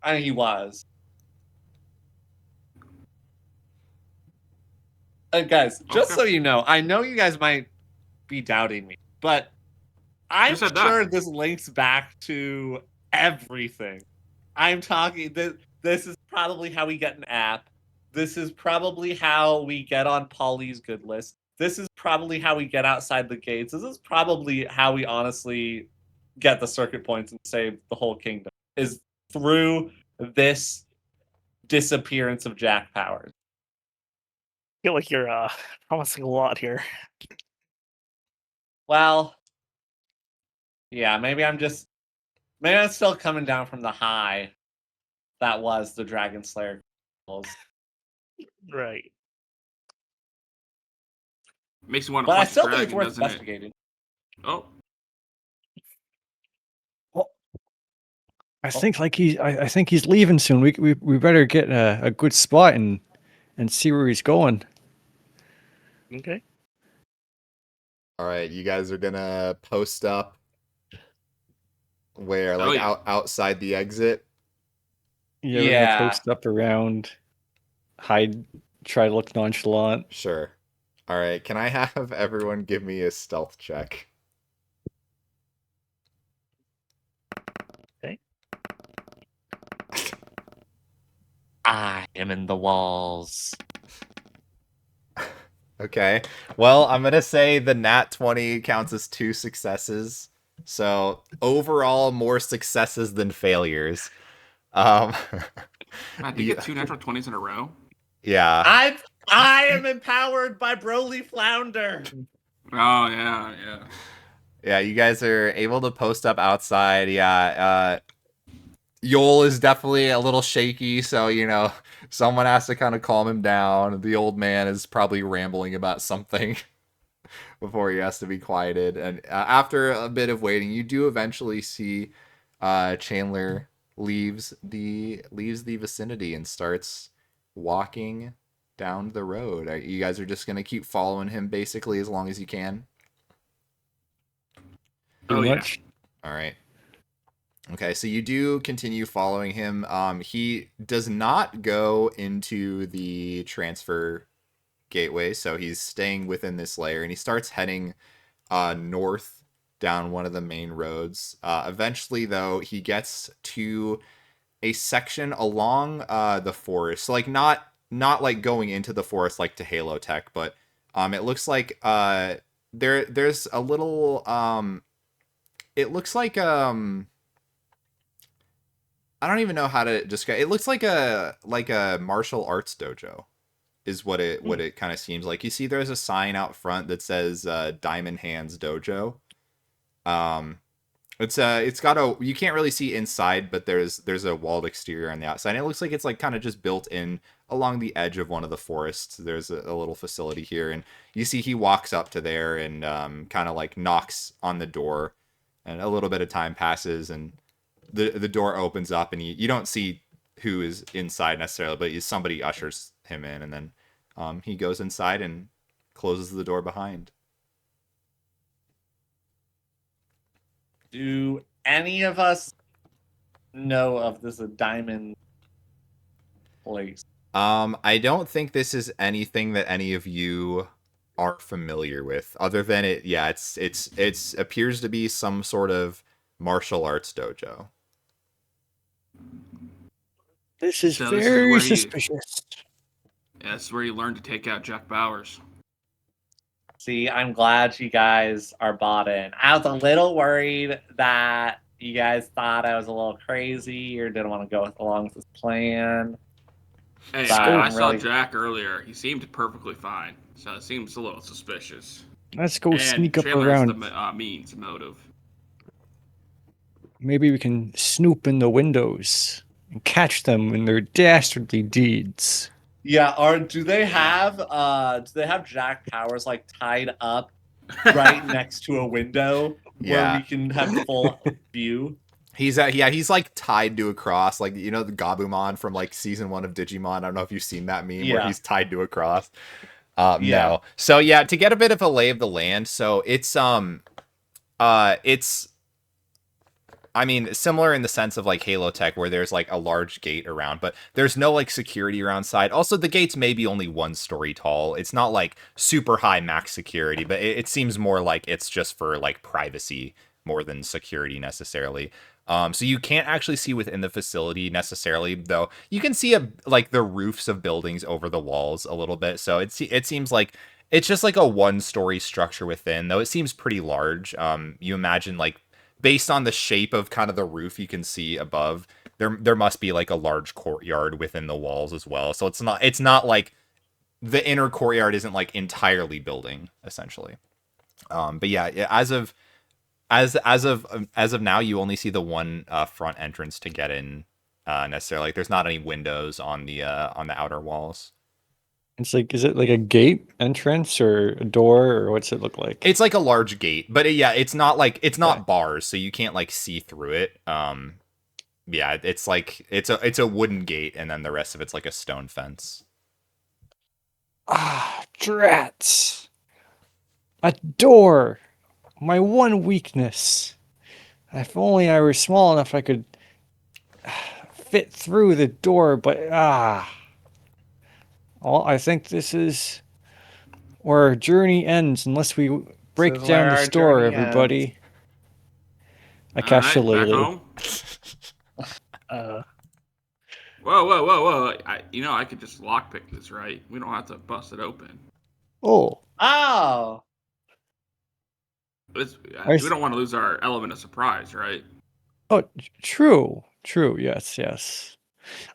I mean, he was. Guys, just Okay. so you know you guys might be doubting me, but I'm said that? sure this links back to everything. I'm talking. This is probably how we get an app. This is probably how we get on Polly's good list. This is probably how we get outside the gates. This is probably how we honestly get the circuit points and save the whole kingdom. Is through this disappearance of Jack Powers. I feel like you're promising a lot here. Well, yeah, maybe I'm still coming down from the high that was the Dragonslayer Chronicles. Right. Makes you want to But I punch still the think it's dragon, worth doesn't it? investigating. Oh, I think like I think he's leaving soon. We better get a good spot and see where he's going. Okay. All right, you guys are gonna post up where, Oh, like, yeah. outside the exit. Yeah, we're gonna post up around, hide, try to look nonchalant. Sure. All right, can I have everyone give me a stealth check? Okay. I am in the walls. Okay. Well, I'm gonna say the nat 20 counts as 2 successes. So overall, more successes than failures. I did Yeah. get 2 natural 20s in a row. Yeah. I am empowered by Broly Flounder. Oh yeah, yeah. Yeah, you guys are able to post up outside. Yeah, Yol is definitely a little shaky, so, someone has to kind of calm him down. The old man is probably rambling about something before he has to be quieted. And after a bit of waiting, you do eventually see Chandler leaves the vicinity and starts walking down the road. You guys are just gonna keep following him basically as long as you can. Oh, Pretty yeah. much. All right. Okay, so you do continue following him. He does not go into the transfer gateway, so he's staying within this layer, and he starts heading north down one of the main roads. Eventually, though, he gets to a section along the forest, so, like not like going into the forest like to Halo Tech, but it looks like there's a little it looks like I don't even know how to describe. It looks like a martial arts dojo, is what it kind of seems like. You see, there's a sign out front that says Diamond Hands Dojo. It's got a, you can't really see inside, but there's a walled exterior on the outside. And it looks like it's like kind of just built in along the edge of one of the forests. There's a little facility here, and you see he walks up to there and kind of like knocks on the door, and a little bit of time passes, and the door opens up, and you don't see who is inside necessarily, but somebody ushers him in, and then he goes inside and closes the door behind. Do any of us know of this diamond place? I don't think this is anything that any of you are familiar with, other than it. Yeah, it's appears to be some sort of martial arts dojo. This is So this is very where you- suspicious. Yeah, that's where you learn to take out Jack Bowers. See, I'm glad you guys are bought in. I was a little worried that you guys thought I was a little crazy or didn't want to go along with this plan. Hey, But I I'm saw really- Jack earlier. He seemed perfectly fine, so it seems a little suspicious. Let's go And sneak up Chandler around. has the means motive. Maybe we can snoop in the windows and catch them in their dastardly deeds. Yeah, or do they have Jack Powers like tied up right next to a window where Yeah. we can have full view? He's like tied to a cross, like, you know, the Gabumon from like season 1 of Digimon. I don't know if you've seen that meme where Yeah. he's tied to a cross. Yeah. No. So yeah, to get a bit of a lay of the land, so it's I mean, similar in the sense of like Halo Tech, where there's like a large gate around, but there's no like security around side. Also, the gate's maybe only 1 story tall. It's not like super high max security, but it seems more like it's just for like privacy more than security necessarily. So you can't actually see within the facility necessarily, though. You can see like the roofs of buildings over the walls a little bit. So it seems like it's just like a 1-story structure within, though it seems pretty large. You imagine like, based on the shape of kind of the roof you can see above, there must be like a large courtyard within the walls as well. So it's not like the inner courtyard isn't like entirely building essentially. But yeah, as of now, you only see the one front entrance to get in necessarily. Like, there's not any windows on the outer walls. It's like, is it like a gate entrance or a door, or what's it look like? It's like a large gate, but it's not like, it's not Okay. bars, so you can't like see through it. Yeah, it's like it's a wooden gate, and then the rest of it's like a stone fence. Ah, drats. A door. My one weakness. If only I were small enough I could fit through the door, but well, I think this is where our journey ends unless we break is down where the our store, journey everybody. I cast All right, back Shillelagh. home. Uh, Whoa! I could just lockpick this, right? We don't have to bust it open. Oh, Oh, We don't want to lose our element of surprise, right? oh, true. Yes.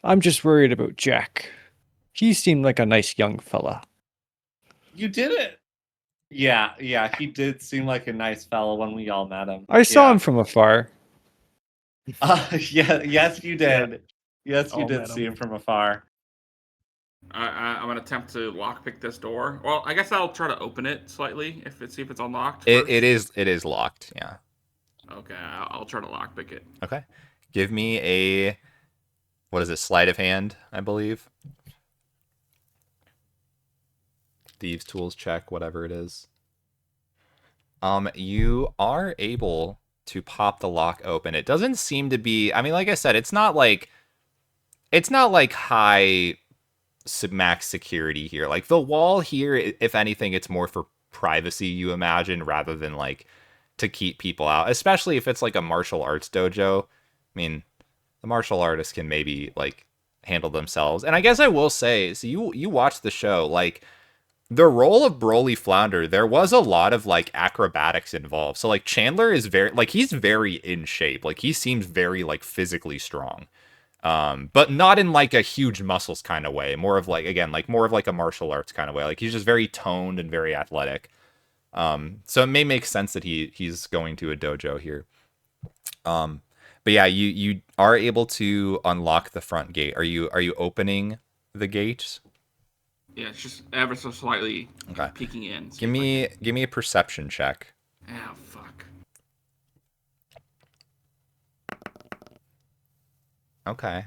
I'm just worried about Jack. He seemed like a nice young fella. you did it. Yeah, he did seem like a nice fellow when we all met him. I saw Yeah. him from afar. Yes, you did. Yes, you All did met see him. him from afar. I'm gonna attempt to lockpick this door. Well, I guess I'll try to open it slightly see if it's unlocked. It is locked. Yeah. Okay, I'll try to lockpick it. Okay. Give me a, what is it, sleight of hand, I believe. Thieves' tools check, whatever it is. You are able to pop the lock open. It doesn't seem to be, I mean, like I said, it's not like high max security here. Like the wall here, if anything, it's more for privacy, you imagine, rather than like to keep people out, especially if it's like a martial arts dojo. I mean, the martial artists can maybe like handle themselves. And I guess I will say, so you watch the show, like the role of Broly Flounder, there was a lot of like acrobatics involved. So like Chandler is very like he's very in shape. Like he seems very like physically strong. But not in like a huge muscles kind of way. More of like, again, like more of like a martial arts kind of way. Like he's just very toned and very athletic. So it may make sense that he's going to a dojo here. But yeah, you are able to unlock the front gate. Are you opening the gate? Yeah, it's just ever so slightly Okay. peeking in. Give me a perception check. Oh, fuck. Okay.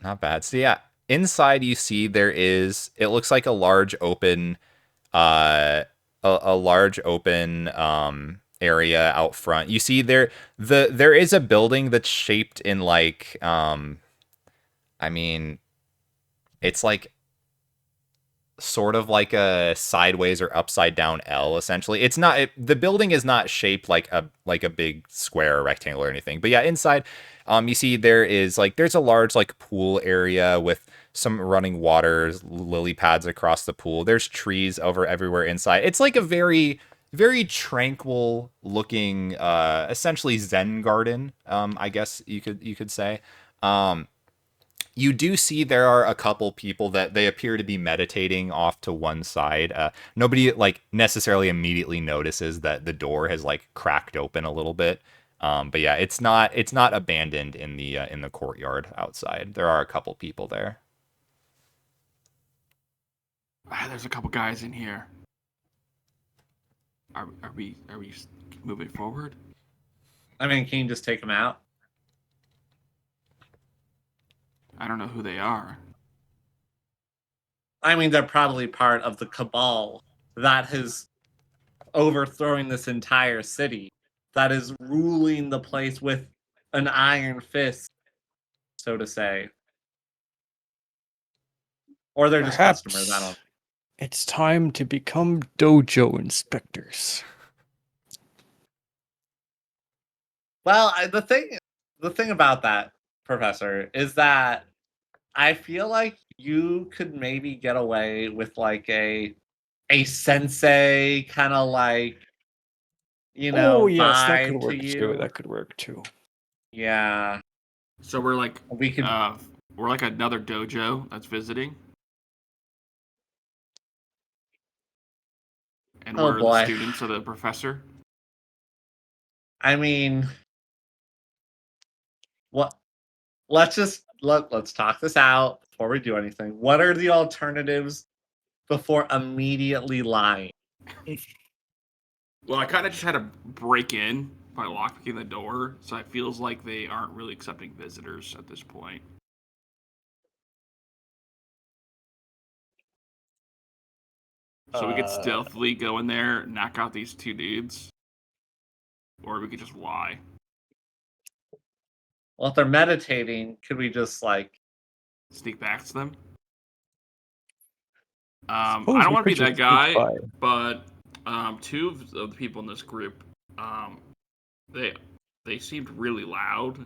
Not bad. So yeah, inside you see it looks like a large open a large open area out front. You see there is a building that's shaped in like I mean it's like sort of like a sideways or upside down L essentially. It's not the building is not shaped like a big square or rectangle or anything. But yeah, inside you see there's a large like pool area with some running waters, lily pads across the pool. There's trees over everywhere inside. It's like a very very tranquil looking essentially Zen garden, I guess you could say. You do see there are a couple people that they appear to be meditating off to one side. Nobody like necessarily immediately notices that the door has like cracked open a little bit. But yeah, it's not abandoned in the courtyard outside. There are a couple people there. There's a couple guys in here. Are we moving forward? I mean, can you just take them out? I don't know who they are. I mean, they're probably part of the cabal that is overthrowing this entire city, that is ruling the place with an iron fist, so to say. Or they're just Perhaps customers, I don't know. it's time to become dojo inspectors. Well, the thing about that, Professor, is that I feel like you could maybe get away with like a sensei kind of like, Oh yes, that could vibe to work too. you. That could work too. Yeah, So we're like we could. we're like another dojo that's visiting. And Oh, we're the boy. students of the professor. I mean, what? Let's talk this out before we do anything. What are the alternatives before immediately lying? Well, I kind of just had to break in by locking the door, so it feels like they aren't really accepting visitors at this point. So we could stealthily go in there, knock out these two dudes, or we could just lie. Well, if they're meditating, could we just like Sneak past them. Suppose I don't we want to be could that just guy, sneak by. but two of the people in this group, they seemed really loud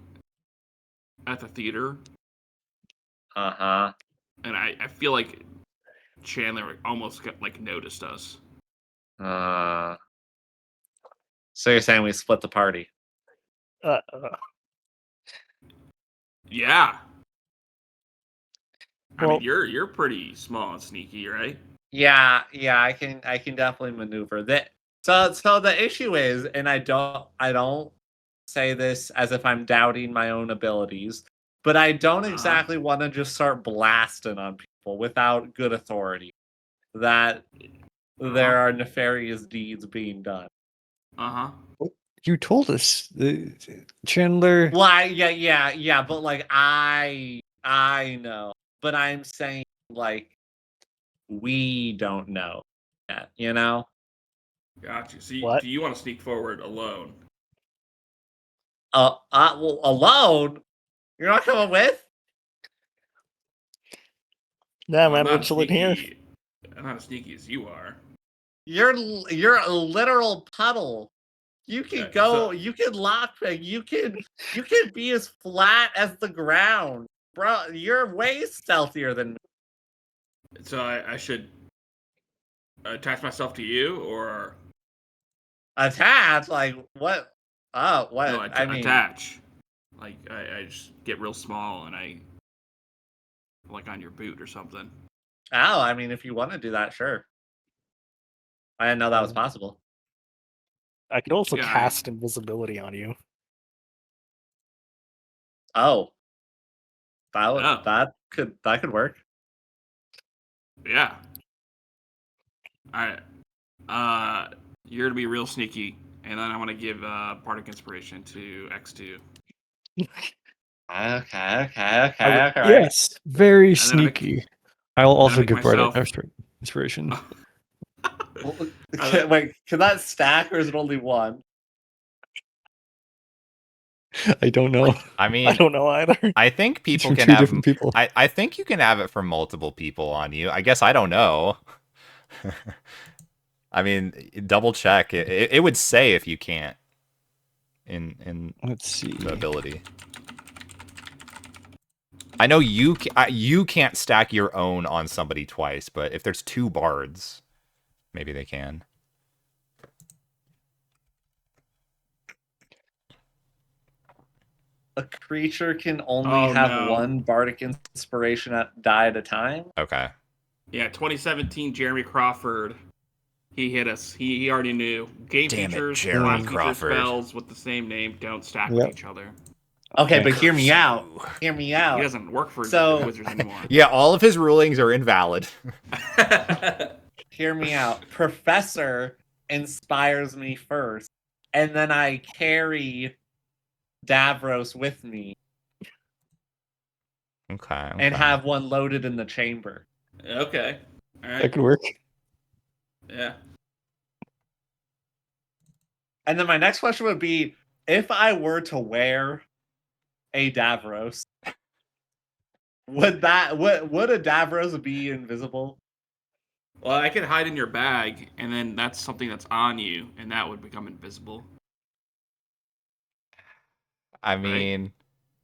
at the theater, Uh-huh. and I feel like Chandler almost noticed us. So you're saying we split the party? Yeah. I Well- mean, you're pretty small and sneaky, right? Yeah, I can definitely maneuver that. So the issue is, and I don't say this as if I'm doubting my own abilities, but I don't exactly want to just start blasting on people without good authority that there are nefarious deeds being done. Uh-huh. You told us, Chandler. Well, yeah, but like I know, but I'm saying like we don't know yet, you know? Got you. So What? do you want to sneak forward alone? Well, alone? You're not coming with? Yeah, I'm man, not we're as chilling here. sneaky. I'm not as sneaky as you are. You're a literal puddle. You can Okay, go. so- You can lockpick. You can be as flat as the ground, bro. You're way stealthier than me. So I should attach myself to you, or Attach. Like what? Oh, what? no? I mean, Attach. Like I just get real small and I like on your boot or something. oh, I mean, if you want to do that, sure. I didn't know that was possible. I could also Yeah, cast invisibility on you. Oh, that would, Oh. that could work. Yeah. All right. You're gonna be real sneaky, and then I want to give Bardic Inspiration to X2. Okay. Yes, very And then I make- sneaky. I'll also make give Bardic myself- inspiration. Wait, can that stack or is it only one? I don't know. I I mean, don't know either. I think It's people from can two have. different people. I think you can have it for multiple people on you. I guess I don't know. I mean, double check. It would say if you can't in Let's see. the ability. I know you can't stack your own on somebody twice, but if there's two bards, maybe they can. A creature can only Oh, have no. one bardic inspiration die at a time. Okay. Yeah, 2017 Jeremy Crawford. He hit us. He already knew. Game Damn it, features, Jeremy class feature Crawford. spells with the same name don't stack Yep. with each other. Okay, Okay. but hear me Curse out. you. Hear me He out. doesn't work for So- Wizards anymore. Yeah, all of his rulings are invalid. Hear me out. Professor inspires me first, and then I carry Davros with me Okay. and have one loaded in the chamber. Okay. All That right. could work. Yeah. And then my next question would be, if I were to wear a Davros, would a Davros be invisible? Well, I could hide in your bag, and then that's something that's on you, and that would become invisible. I mean,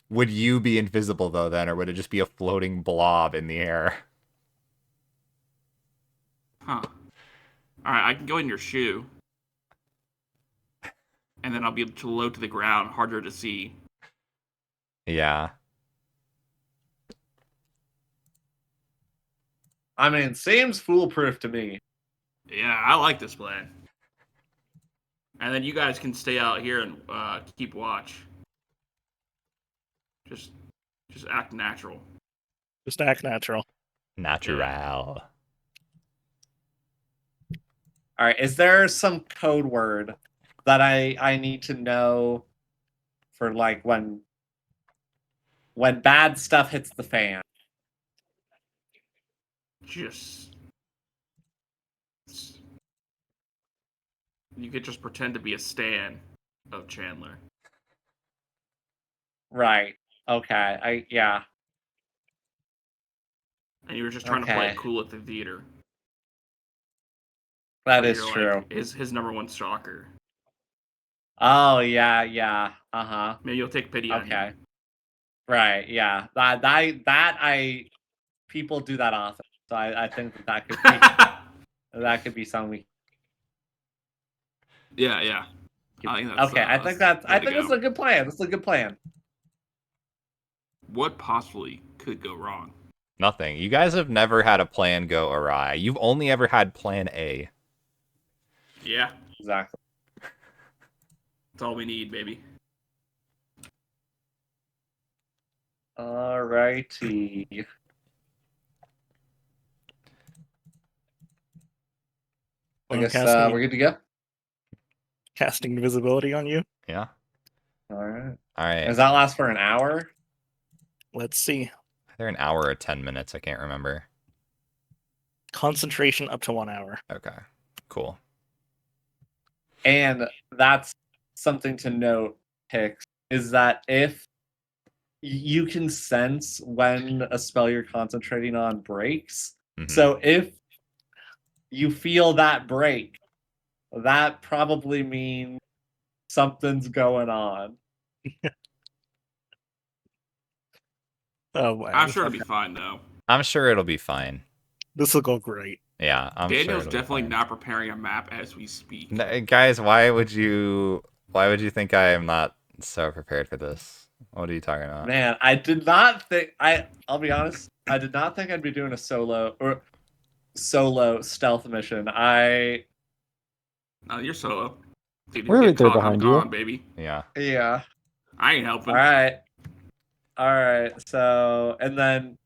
would you be invisible though then, or would it just be a floating blob in the air? Huh. All right, I can go in your shoe, and then I'll be able to low to the ground, harder to see. Yeah. I mean, seems foolproof to me. Yeah, I like this plan. And then you guys can stay out here and keep watch. Just act natural. Just act natural. Natural. All right, is there some code word that I need to know for like when bad stuff hits the fan? Just you could just pretend to be a stan of Chandler. Right. Okay. Yeah. And you were just trying to play it Okay. cool at the theater. That Where is you're true. like his number one stalker. Oh yeah. Uh-huh. Maybe you'll take pity on Okay. him. Right, yeah. People do that often. So I think that could be something we Yeah. I think that's, okay, I think that's way to this is go. a good plan. This is a good plan. What possibly could go wrong? Nothing. You guys have never had a plan go awry. You've only ever had plan A. Yeah, Exactly. that's all we need, baby. Alrighty. I Wanna guess cast we're good to go. casting invisibility on you. Yeah. All right. All right. Does that last for an hour? Let's see. Either an hour or 10 minutes. I can't remember. Concentration up to 1 hour. Okay. Cool. And that's something to note, Hicks, is that if you can sense when a spell you're concentrating on breaks. Mhm. So if you feel that break, that probably means something's going on. Oh, wow. I'm sure it'll be fine though. I'm sure it'll be fine. This will go great. Yeah, I'm sure Daniel's it'll be definitely fine. not preparing a map as we speak. Guys, why would you think I am not so prepared for this? What are you talking about? Man, I did not think I'll be honest, I did not think I'd be doing a solo stealth mission. No, you're solo. Dude, We're you right get there caught, I'm behind you. gone, baby. Yeah. Yeah. I ain't helping. All right. So, and then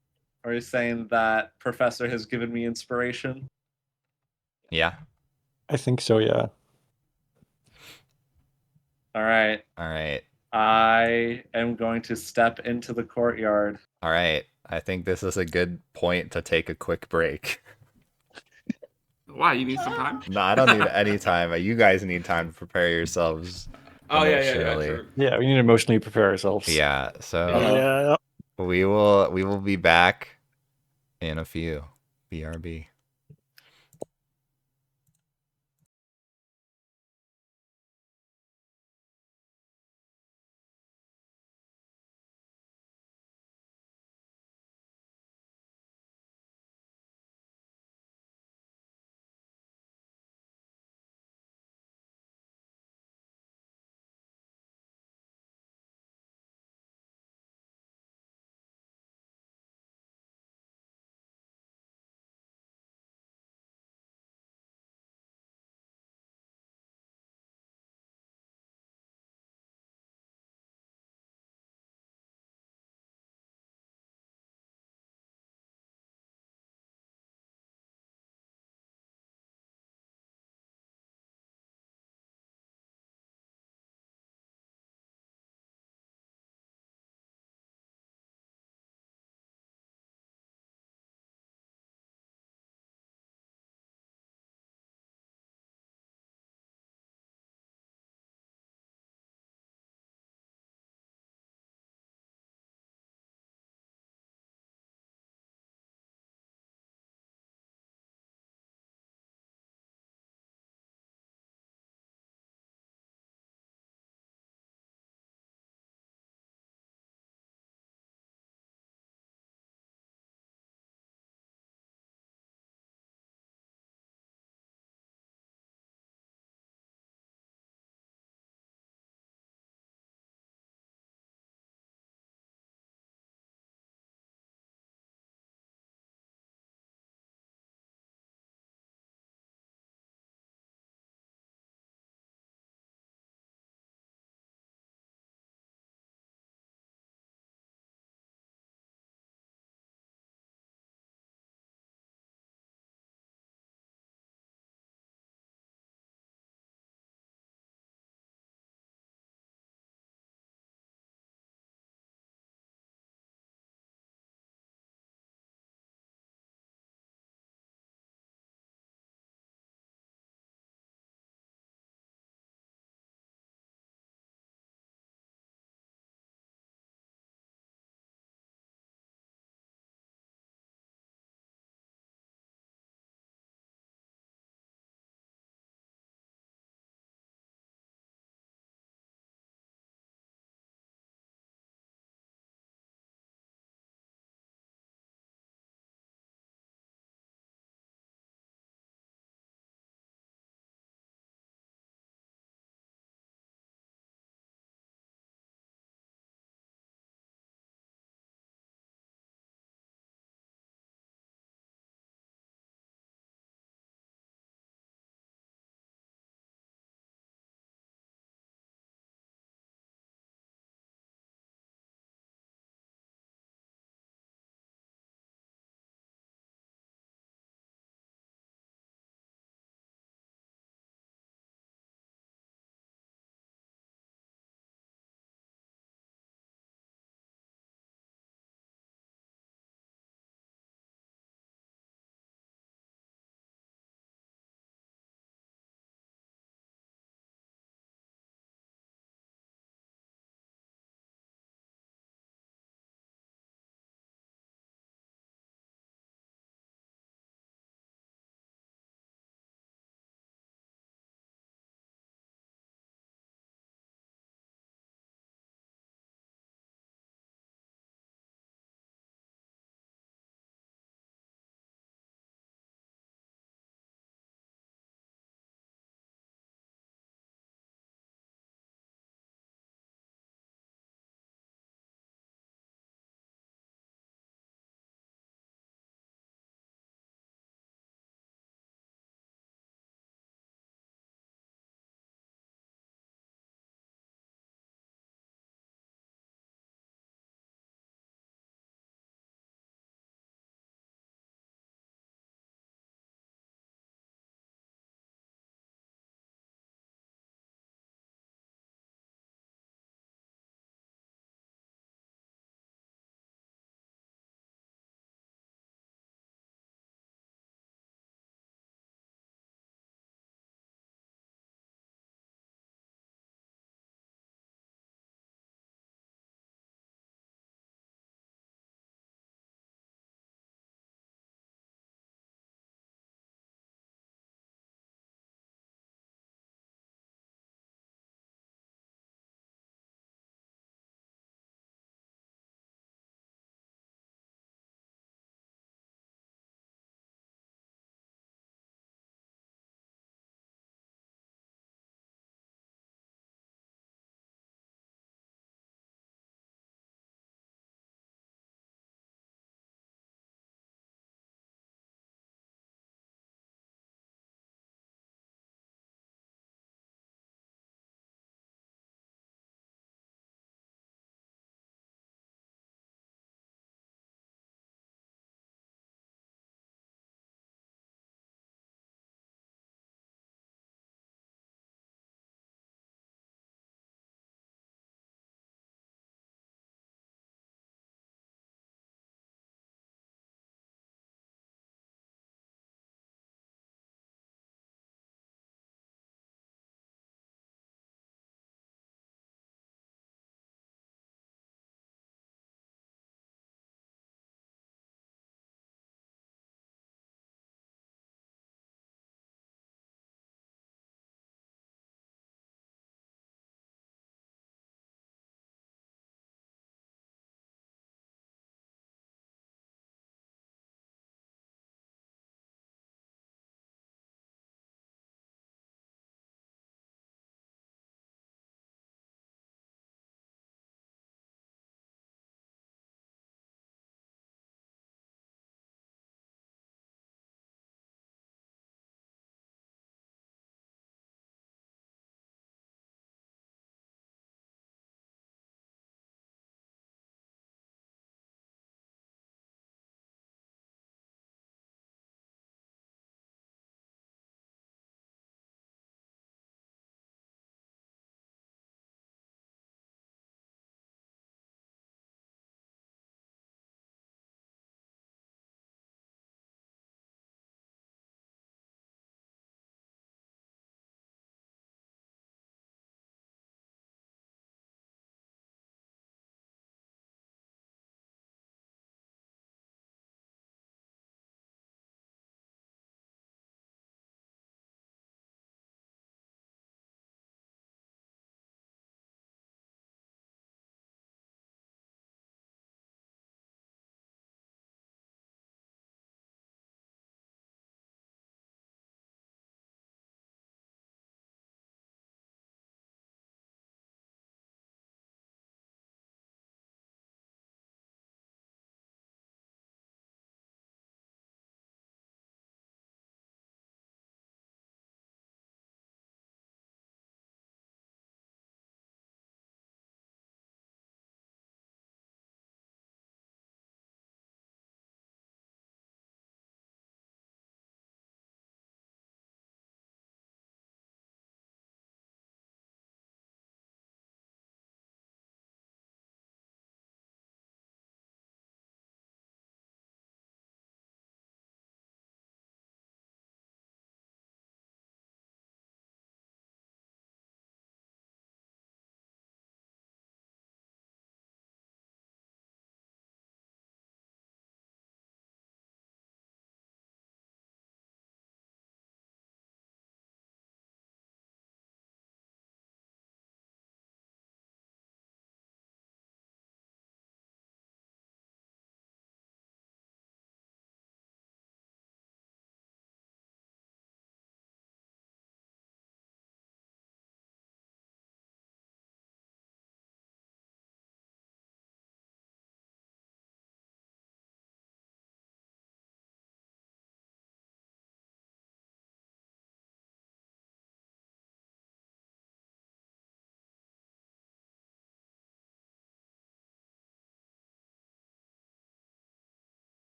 are you saying that Professor has given me inspiration? Yeah. I think so, yeah. All right. All right. I am going to step into the courtyard. All right. I think this is a good point to take a quick break. Why? You need some time? No, I don't need any time. You guys need time to prepare yourselves Oh yeah, emotionally. true. Yeah, we need to emotionally prepare ourselves. Yeah. So Uh-huh. Yeah. we will be back in a few. BRB.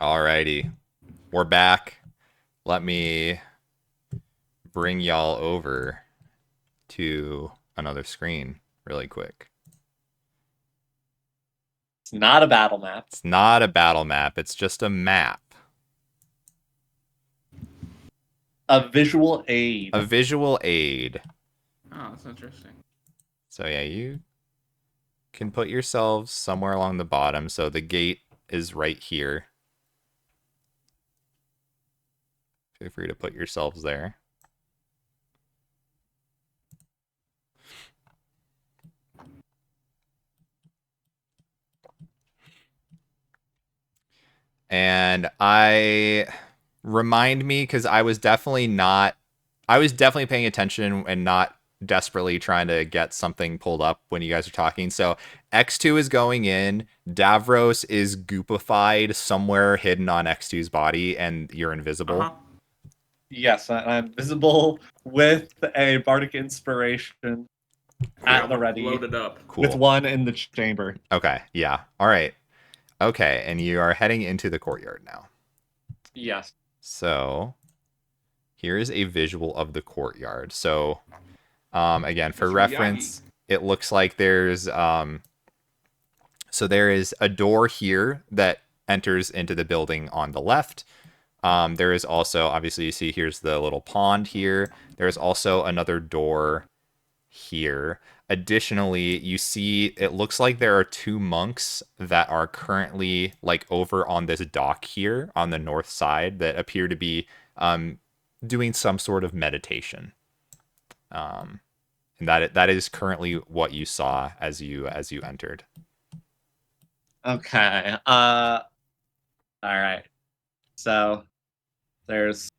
Alrighty. We're back. Let me bring y'all over to another screen really quick. It's not a battle map. It's not a battle map. It's just a map. A visual aid. A visual aid. Oh, that's interesting. So yeah, you can put yourselves somewhere along the bottom. So the gate is right here. Feel free to put yourselves there. And remind me, because I was definitely paying attention and not desperately trying to get something pulled up when you guys are talking. So X2 is going in, Davros is goopified somewhere hidden on X2's body, and you're invisible. Uh-huh. Yes, I'm visible with a bardic inspiration at the ready. Loaded up. Cool. With one in the chamber. Okay, yeah. All right. Okay, and you are heading into the courtyard now. Yes. So here is a visual of the courtyard. So again, for Mr. reference, it looks like there's so there is a door here that enters into the building on the left. There is also, obviously, you see here's the little pond here. There's also another door here. Additionally, you see it looks like there are two monks that are currently like over on this dock here on the north side that appear to be doing some sort of meditation. And that is currently what you saw as you entered. Okay. All right. So there's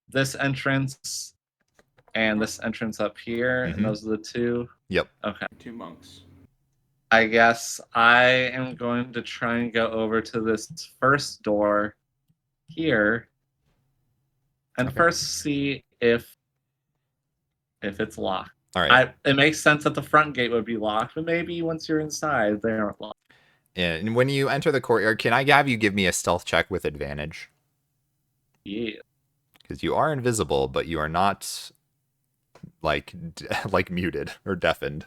this entrance and this entrance up here, Mhm. and those are the two. Yep. Okay. 2 monks. I guess I am going to try and go over to this first door here and Okay. first see if it's locked. All right. It makes sense that the front gate would be locked, but maybe once you're inside, they aren't locked. And when you enter the courtyard, can I have you give me a stealth check with advantage? Yeah. Because you are invisible, but you are not like muted or deafened.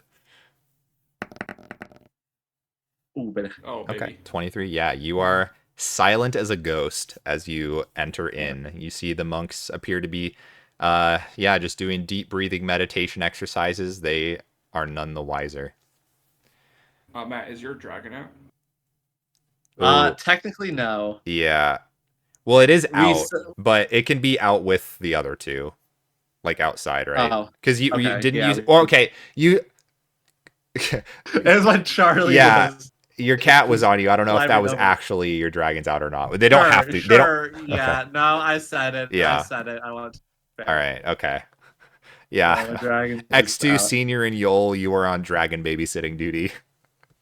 Ooh, but Oh, baby. Okay, 23. Yeah, you are silent as a ghost as you enter in. You see the monks appear to be, just doing deep breathing meditation exercises. They are none the wiser. Matt, is your dragon out? Ooh, technically no. yeah. Well, it is We out, s- but it can be out with the other two, like outside, right? Oh, Because you okay, didn't yeah, use. Or okay, you. It was when Charlie Yeah. was Your cat was on you. I don't know if that climbing was over. actually your dragon's out or not. They don't have to. They don't. Sure, yeah. Okay. No, I said it. Yeah. I said it. I want to. All right. Okay. The Yeah. dragon is X2 out. Senior and Yol, you are on dragon babysitting duty.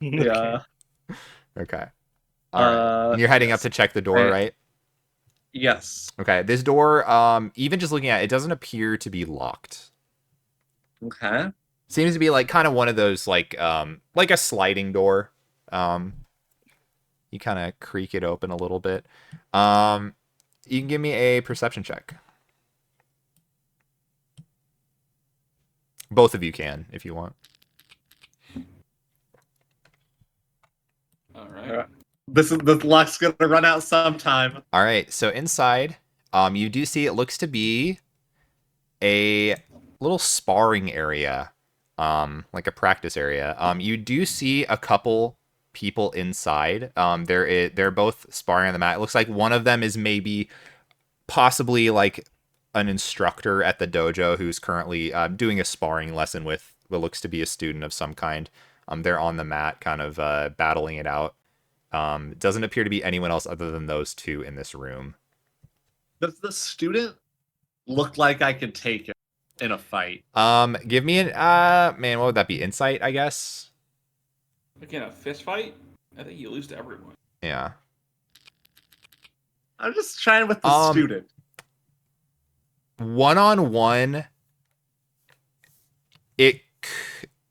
Yeah. Okay. All right. And you're heading up Yes. to check the door, right? Yes. Okay. This door, even just looking at it, it doesn't appear to be locked. Okay. Seems to be like kind of one of those like a sliding door. You kind of creak it open a little bit. You can give me a perception check. Both of you can, if you want. All right. This luck's gonna run out sometime. All right. So inside, you do see it looks to be a little sparring area, like a practice area. You do see a couple people inside. They're both sparring on the mat. It looks like one of them is maybe possibly like an instructor at the dojo who's currently doing a sparring lesson with what looks to be a student of some kind. They're on the mat, kind of battling it out. It doesn't appear to be anyone else other than those two in this room. Does the student look like I could take it in a fight? Give me an man, what would that be? Insight, I guess. Again, a fist fight? I think you lose to everyone. Yeah. I'm just trying with the student. One-on-one,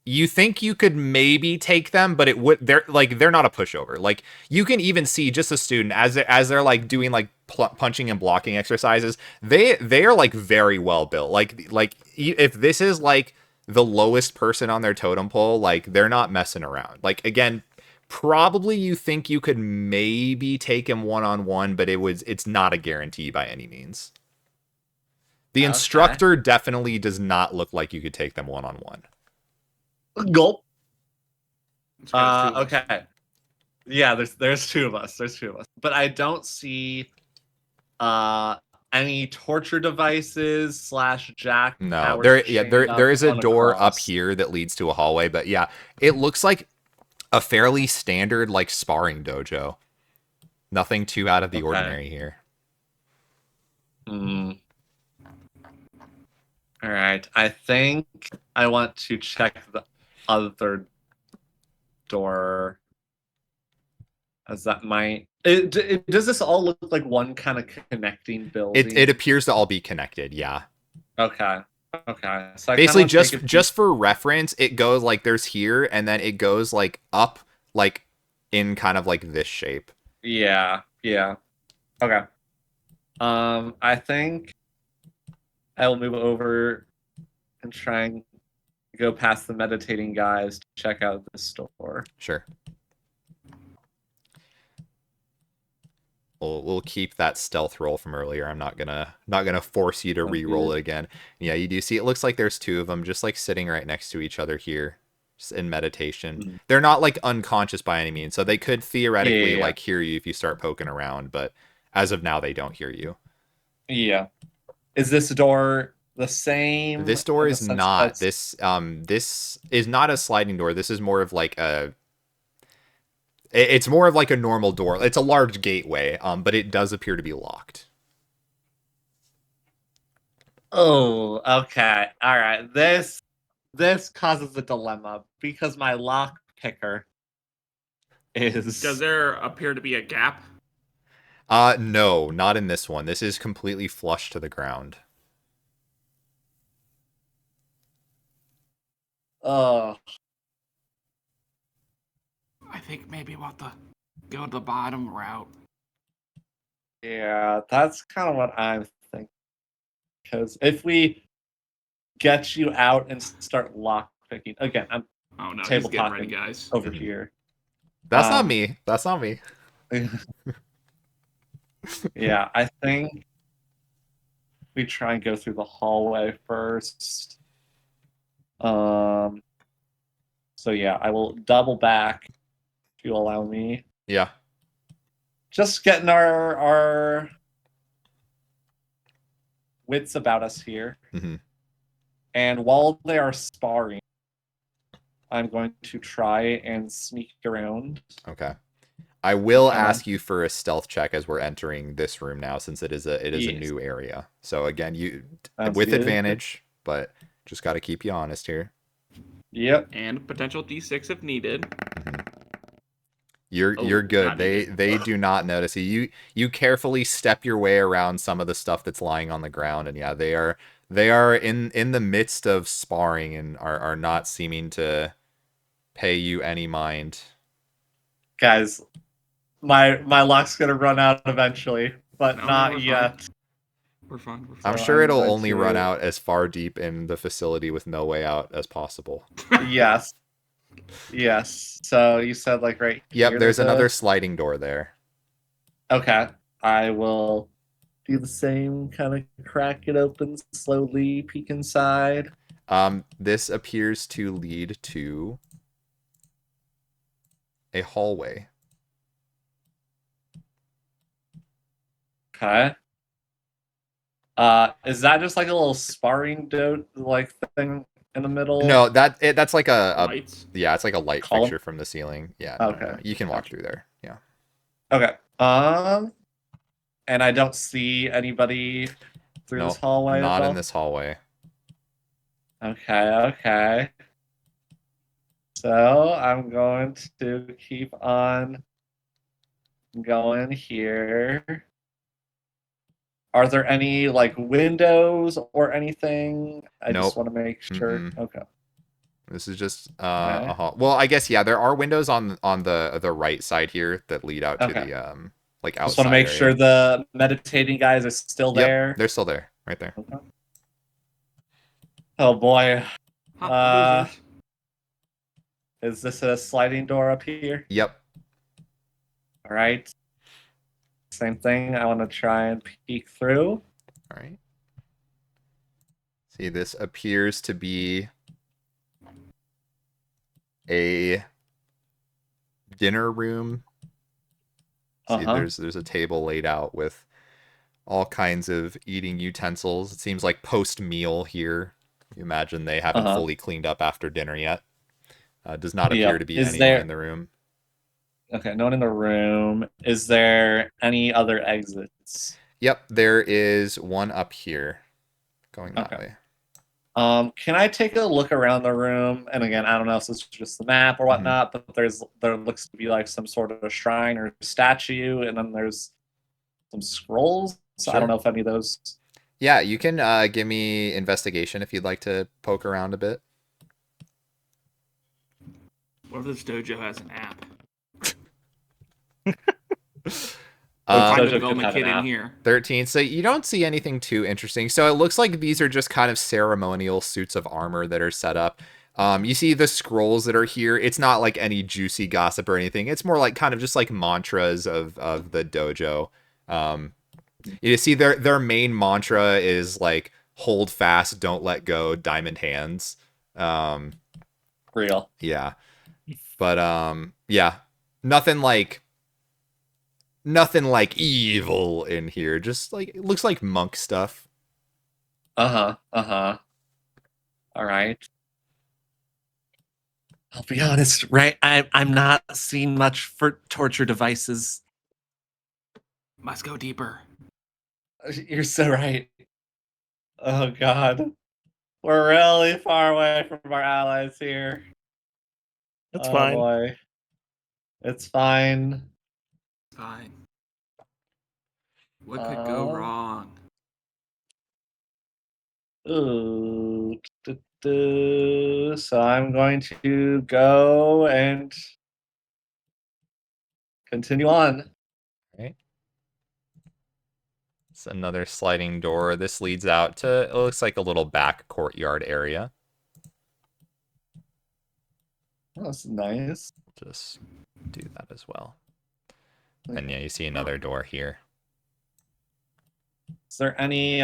you think you could maybe take them, but they're not a pushover. Like you can even see just a student as they're like doing like punching and blocking exercises. They are like very well built. Like if this is like the lowest person on their totem pole, like they're not messing around. Like again, probably you think you could maybe take him one-on-one, but it's not a guarantee by any means. The instructor definitely does not look like you could take them one-on-one. Gulp. Let's go, there's two of us. Okay. Yeah, there's two of us. There's two of us. But I don't see any torture devices / jack. No, powers there is a on door up cross. here that leads to a hallway, but yeah, it looks like a fairly standard like sparring dojo. Nothing too out of the ordinary here. Hmm. All right. I think I want to check the other door. As that might. Does this all look like one kind of connecting building? It appears to all be connected, yeah. Okay. Okay. So I Basically, kinda take a just for reference, it goes like there's here, and then it goes like up, like in kind of like this shape. Yeah. Yeah. Okay. I think I will move over and try and go past the meditating guys to check out the store. Sure. We'll keep that stealth roll from earlier. I'm not gonna force you to re-roll it again. Yeah, you do see it looks like there's two of them just like sitting right next to each other here in meditation. Mhm. They're not like unconscious by any means, so they could theoretically Yeah. like hear you if you start poking around, but as of now they don't hear you. Yeah. Is this door the same? This door in the is sense not. that This is not a sliding door. This is more of like a it's more of like a normal door. It's a large gateway, but it does appear to be locked. Oh, okay. All right. This causes a dilemma because my lock picker is Does there appear to be a gap? No, not in this one. This is completely flush to the ground. Oh, I think maybe we'll have to go the bottom route. yeah, that's kind of what I'm thinking. Because if we get you out and start lock picking again, I'm Oh no, Table he's getting ready, popping. guys. over Mhm. here. That's not Um, me. That's not me. Yeah, I think we try and go through the hallway first. So yeah, I will double back if you allow me. Yeah. Just getting our wits about us here. Mhm. And while they are sparring, I'm going to try and sneak around. Okay. I will Uh-huh. ask you for a stealth check as we're entering this room now, since it is a Yes. new area. So again, you Sounds with good. advantage, but just got to keep you honest here. Yep. And potential D6 if needed. You're Oh, good. not needed. They do not notice you. You carefully step your way around some of the stuff that's lying on the ground, and yeah, they are in the midst of sparring and are not seeming to pay you any mind. Guys, my lock's gonna run out eventually, but No, not we're fine. yet. We're fine. We're I'm fine. sure I'm it'll going only run to- out as far deep in the facility with no way out as possible. Yes. Yes. So you said like right Yep, here. there's another sliding door there. Okay. I will do the same, kind of crack it open slowly, peek inside. This appears to lead to a hallway. Okay. Is that just like a little sparring like thing in the middle? No, that's like a Lights. yeah, it's like a light Column? fixture from the ceiling. Yeah, no, Okay. no, you can walk Gotcha. through there. Yeah. Okay. And I don't see anybody through No, this hallway. not at in all? this hallway. Okay. Okay. So I'm going to keep on going here. Are there any like windows or anything? I Nope. just want to make sure. Mm-mm. Okay. This is just Okay. a hall. Well, I guess yeah, there are windows on the right side here that lead out to Okay. the like Just want to outside make area. sure the meditating guys are still Yep, there. they're still there, right there. Okay. Oh boy. Huh, what is this? Is this a sliding door up here? Yep. All right. Same thing. I want to try and peek through. All right. See, this appears to be a dinner room. See, there's a table laid out with all kinds of eating utensils. It seems like post-meal here. You imagine they haven't fully cleaned up after dinner yet. Does not appear to be anyone in the room. Okay, no one in the room. Is there any other exits? Yep, there is one up here going that way. Can I take a look around the room? And again, I don't know if it's just the map or whatnot, but there looks to be like some sort of a shrine or statue, and then there's some scrolls. So I don't know if any of those. Yeah, you can give me investigation if you'd like to poke around a bit. What if this dojo has an app? Find a development kit in here. 13. So you don't see anything too interesting. So it looks like these are just kind of ceremonial suits of armor that are set up. You see the scrolls that are here. It's not like any juicy gossip or anything. It's more like kind of just like mantras of the dojo. You see their main mantra is like hold fast, don't let go, diamond hands. Real. Yeah. But yeah. Nothing like evil in here. Just like it looks like monk stuff. All right. I'll be honest, right? I'm not seeing much for torture devices. Must go deeper. You're so right. Oh God, we're really far away from our allies here. That's fine. Boy. It's fine. Fine. What could go wrong? Ooh. So I'm going to go and continue on. Right. It's another sliding door. This leads out to, it looks like a little back courtyard area. Oh, that's nice. Just do that as well. And yeah, you see another door here. Is there any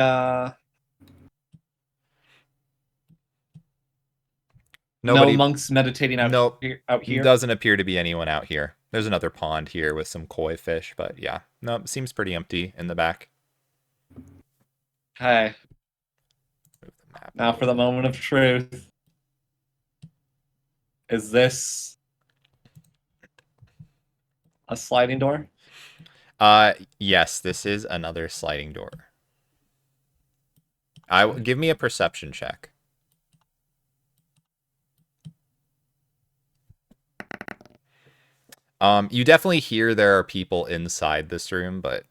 Nobody, no monks meditating out here? Doesn't appear to be anyone out here. There's another pond here with some koi fish, but yeah. No, seems pretty empty in the back. Okay. Move the map Now for the moment of truth. Is this a sliding door? Yes, this is another sliding door. Give me a perception check. You definitely hear there are people inside this room, but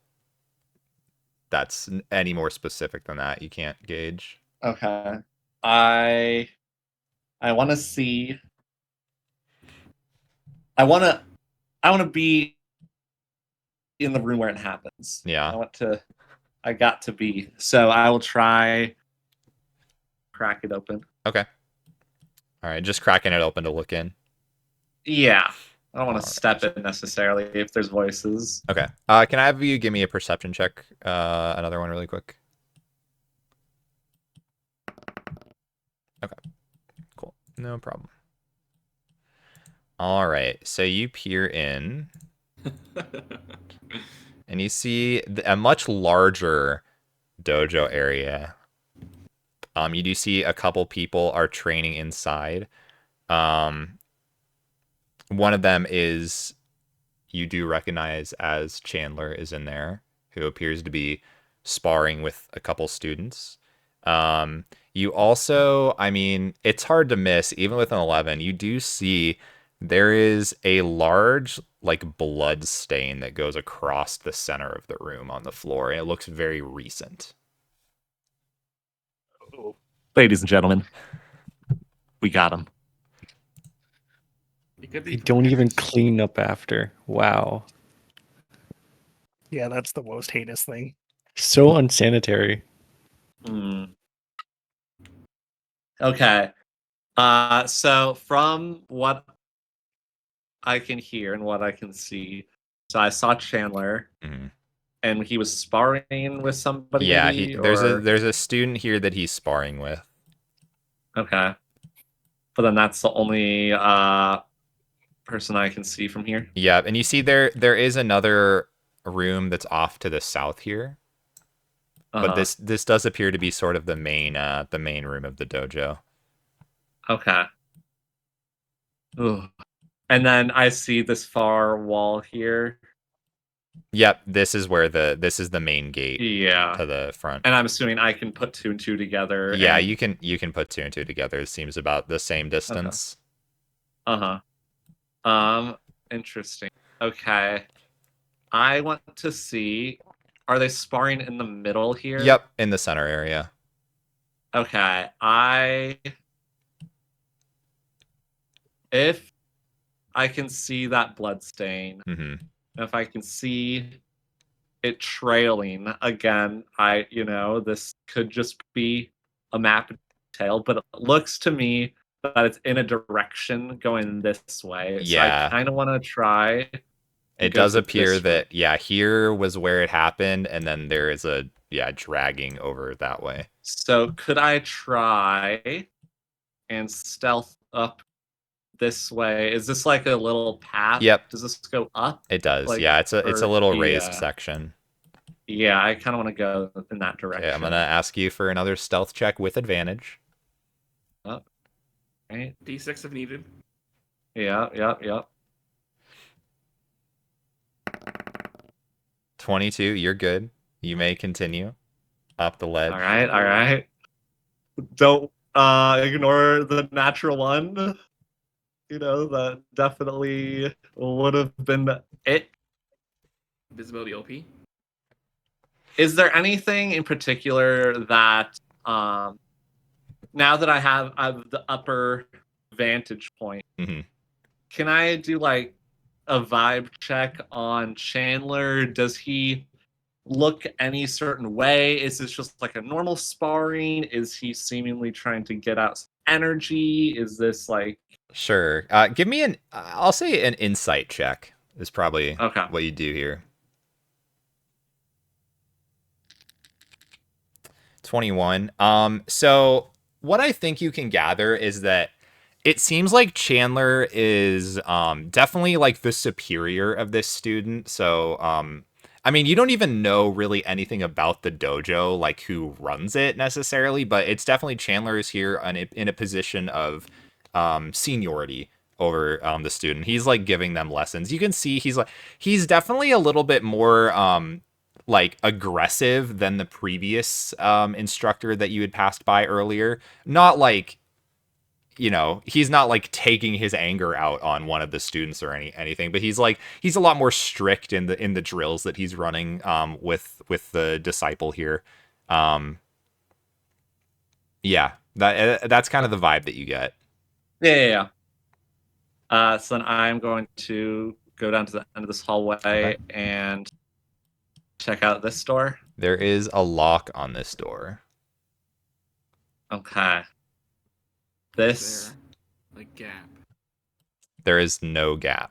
that's any more specific than that, you can't gauge. Okay. I want to see. I want to be in the room where it happens. Yeah. I got to be. So I will try crack it open. Okay. All right, just cracking it open to look in. Yeah. I don't want to step in necessarily if there's voices. Okay. Can I have you give me a perception check? Another one really quick. Okay. Cool. No problem. All right. So you peer in and you see a much larger dojo area. You do see a couple people are training inside. One of them is, you do recognize as Chandler is in there, who appears to be sparring with a couple students. You also, I mean, it's hard to miss, even with an 11, you do see there is a large, like, blood stain that goes across the center of the room on the floor, and it looks very recent. Ladies and gentlemen, we got him. It could be They from don't even Hades. clean up after. Wow. Yeah, that's the most heinous thing. So unsanitary. Hmm. Okay. So from what I can hear and what I can see, so I saw Chandler, Mhm. and he was sparring with somebody, Yeah, maybe, there's or a student here that he's sparring with. okay. But then that's the only person I can see from here. Yeah, and you see there is another room that's off to the south here, but Uh-huh. this does appear to be sort of the main room of the dojo. Okay. Ugh. And then I see this far wall here. Yep, this is the main gate Yeah. to the front. And I'm assuming I can put 2 and 2 together. Yeah, and... you can put 2 and 2 together. It seems about the same distance. Uh-huh. Interesting. Okay. I want to see, are they sparring in the middle here? Yep, in the center area. Okay. If I can see that blood stain, hmm if I can see it trailing again, this could just be a map detail, but it looks to me that it's in a direction going this way. So I Yeah. kind of want to try and It go does to appear this route. that here was where it happened, and then there is a dragging over that way. So could I try and stealth up this way? Is this like a little path? Yep. Does this go up? It does. Like, Yeah, it's a or- little raised yeah. section. Yeah, I kind of want to go in that direction. Okay, I'm gonna ask you for another stealth check with advantage. Right? D6 if needed. Yeah. 22, you're good. You may continue up the ledge. All right. Don't ignore the natural one. That definitely would have been it. Visibility OP. Is there anything in particular that now that I have the upper vantage point, Mhm. can I do like a vibe check on Chandler? Does he look any certain way? Is this just like a normal sparring? Is he seemingly trying to get out some energy? Is this like Sure. Give me I'll say an insight check is probably okay? what you do here. 21. So what I think you can gather is that it seems like Chandler is definitely like the superior of this student. So I mean, you don't even know really anything about the dojo, like who runs it necessarily, but it's definitely Chandler is here in a position of seniority over the student. He's like giving them lessons. You can see he's definitely a little bit more like aggressive than the previous instructor that you had passed by earlier. Not like, he's not like taking his anger out on one of the students or anything, but he's a lot more strict in the drills that he's running with the disciple here. Yeah, that's kind of the vibe that you get. Yeah. So then I'm going to go down to the end of this hallway and check out this door. There is a lock on this door. Okay. Is there a gap? There is no gap.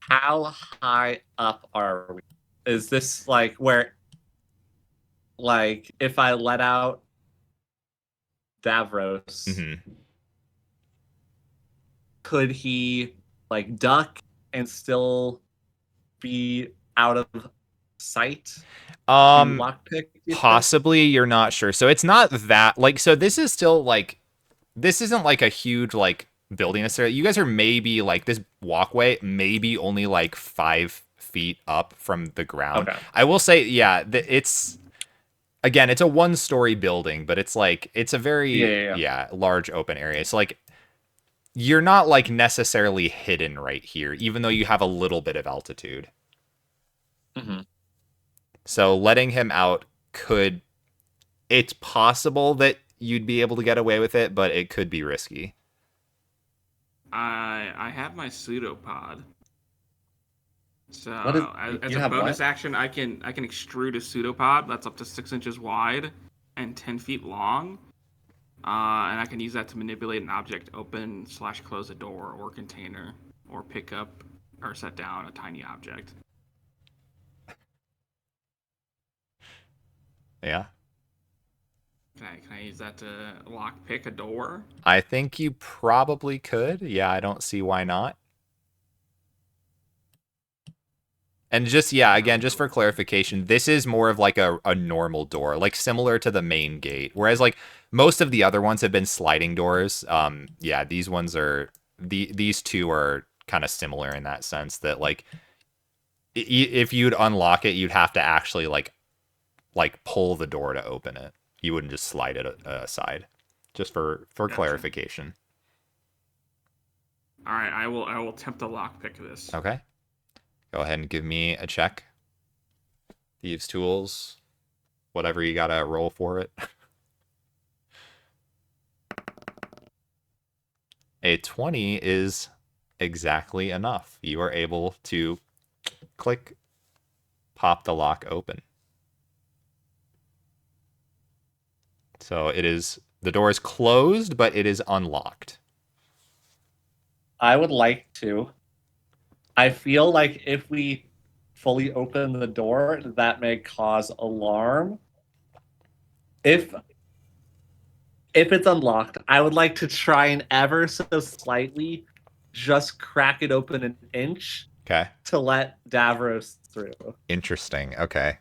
How high up are we? Is this like where, like, if I let out Davros, Mm-hmm. could he like duck and still be out of sight to lockpick? Possibly, you're not sure. So it's not that like. So this is still like, this isn't like a huge like building necessarily. You guys are maybe like this walkway, maybe only like 5 feet up from the ground. Okay. I will say, yeah, it's again, it's a 1-story building, but it's like it's a very large open area. So like, you're not like necessarily hidden right here, even though you have a little bit of altitude. Mm-hmm. So letting him out it's possible that you'd be able to get away with it, but it could be risky. I have my pseudopod. So What is? as You a have bonus what? action, I can extrude a pseudopod that's up to 6 inches wide and 10 feet long, and I can use that to manipulate an object, open/close a door or container, or pick up or set down a tiny object. Yeah. Can I use that to lock pick a door? I think you probably could. Yeah, I don't see why not. And just, yeah, again, just for clarification, this is more of like a normal door, like similar to the main gate. Whereas like most of the other ones have been sliding doors. Yeah, these ones are these two are kind of similar in that sense that like if you'd unlock it, you'd have to actually like pull the door to open it. You wouldn't just slide it aside. Just for Gotcha. clarification. All right, I will attempt to lockpick this. Okay. Go ahead and give me a check. Thieves' tools, whatever you gotta roll for it. A 20 is exactly enough. You are able to click, pop the lock open. So it is, the door is closed, but it is unlocked. I would like to. I feel like if we fully open the door, that may cause alarm. If it's unlocked, I would like to try and ever so slightly just crack it open an inch Okay. to let Davros through. Interesting. Okay.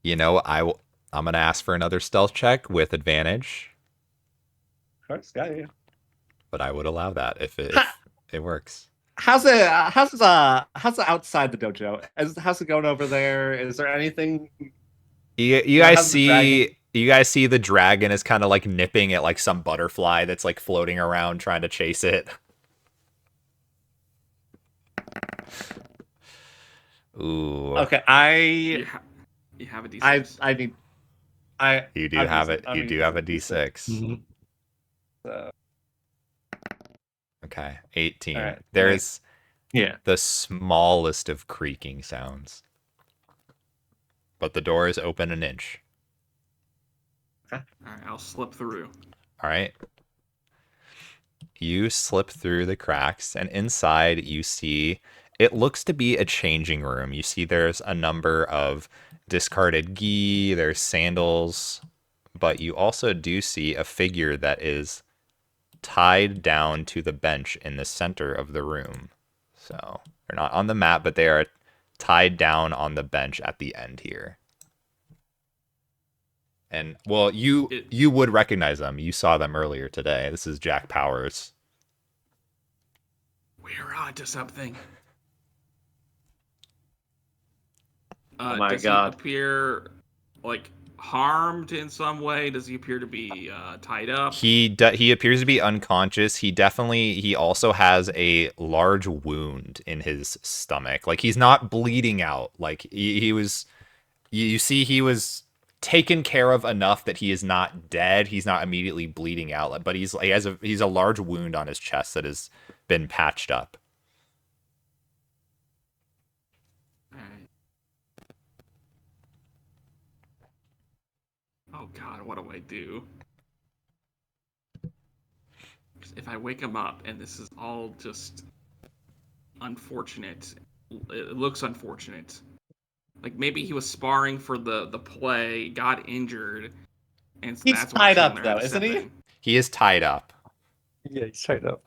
You know, I'm gonna ask for another stealth check with advantage, Of course, yeah. but I would allow that if it works. How's it outside the dojo? How's it going over there? Is there anything? You How's guys the see the dragon is kind of like nipping at like some butterfly that's like floating around trying to chase it. Ooh. Okay, You have a D6. I need I You do I'm have using- it. I'm You do using have a D6. D6. So, Okay. 18. All right. There's yeah. the smallest of creaking sounds. But the door is open an inch. All right, I'll slip through. All right. You slip through the cracks, and inside you see it looks to be a changing room. You see there's a number of discarded gi, there's sandals, but you also do see a figure that is tied down to the bench in the center of the room. So they're not on the map, but they are tied down on the bench at the end here. And well, you would recognize them. You saw them earlier today. This is Jack Powers. We're on to something. Oh my does God. he appear like harmed in some way? Does he appear to be tied up? He appears to be unconscious. He also has a large wound in his stomach. Like he's not bleeding out. Like he was. You see, he was taken care of enough that he is not dead. He's not immediately bleeding out, but he's a large wound on his chest that has been patched up. All right. Oh God, what do I do? If I wake him up and this is all just unfortunate, it looks unfortunate. Like maybe he was sparring for the play, got injured, and He's that's tied why up, Chandler though, had isn't he? 7. He is tied up. Yeah, he's tied up.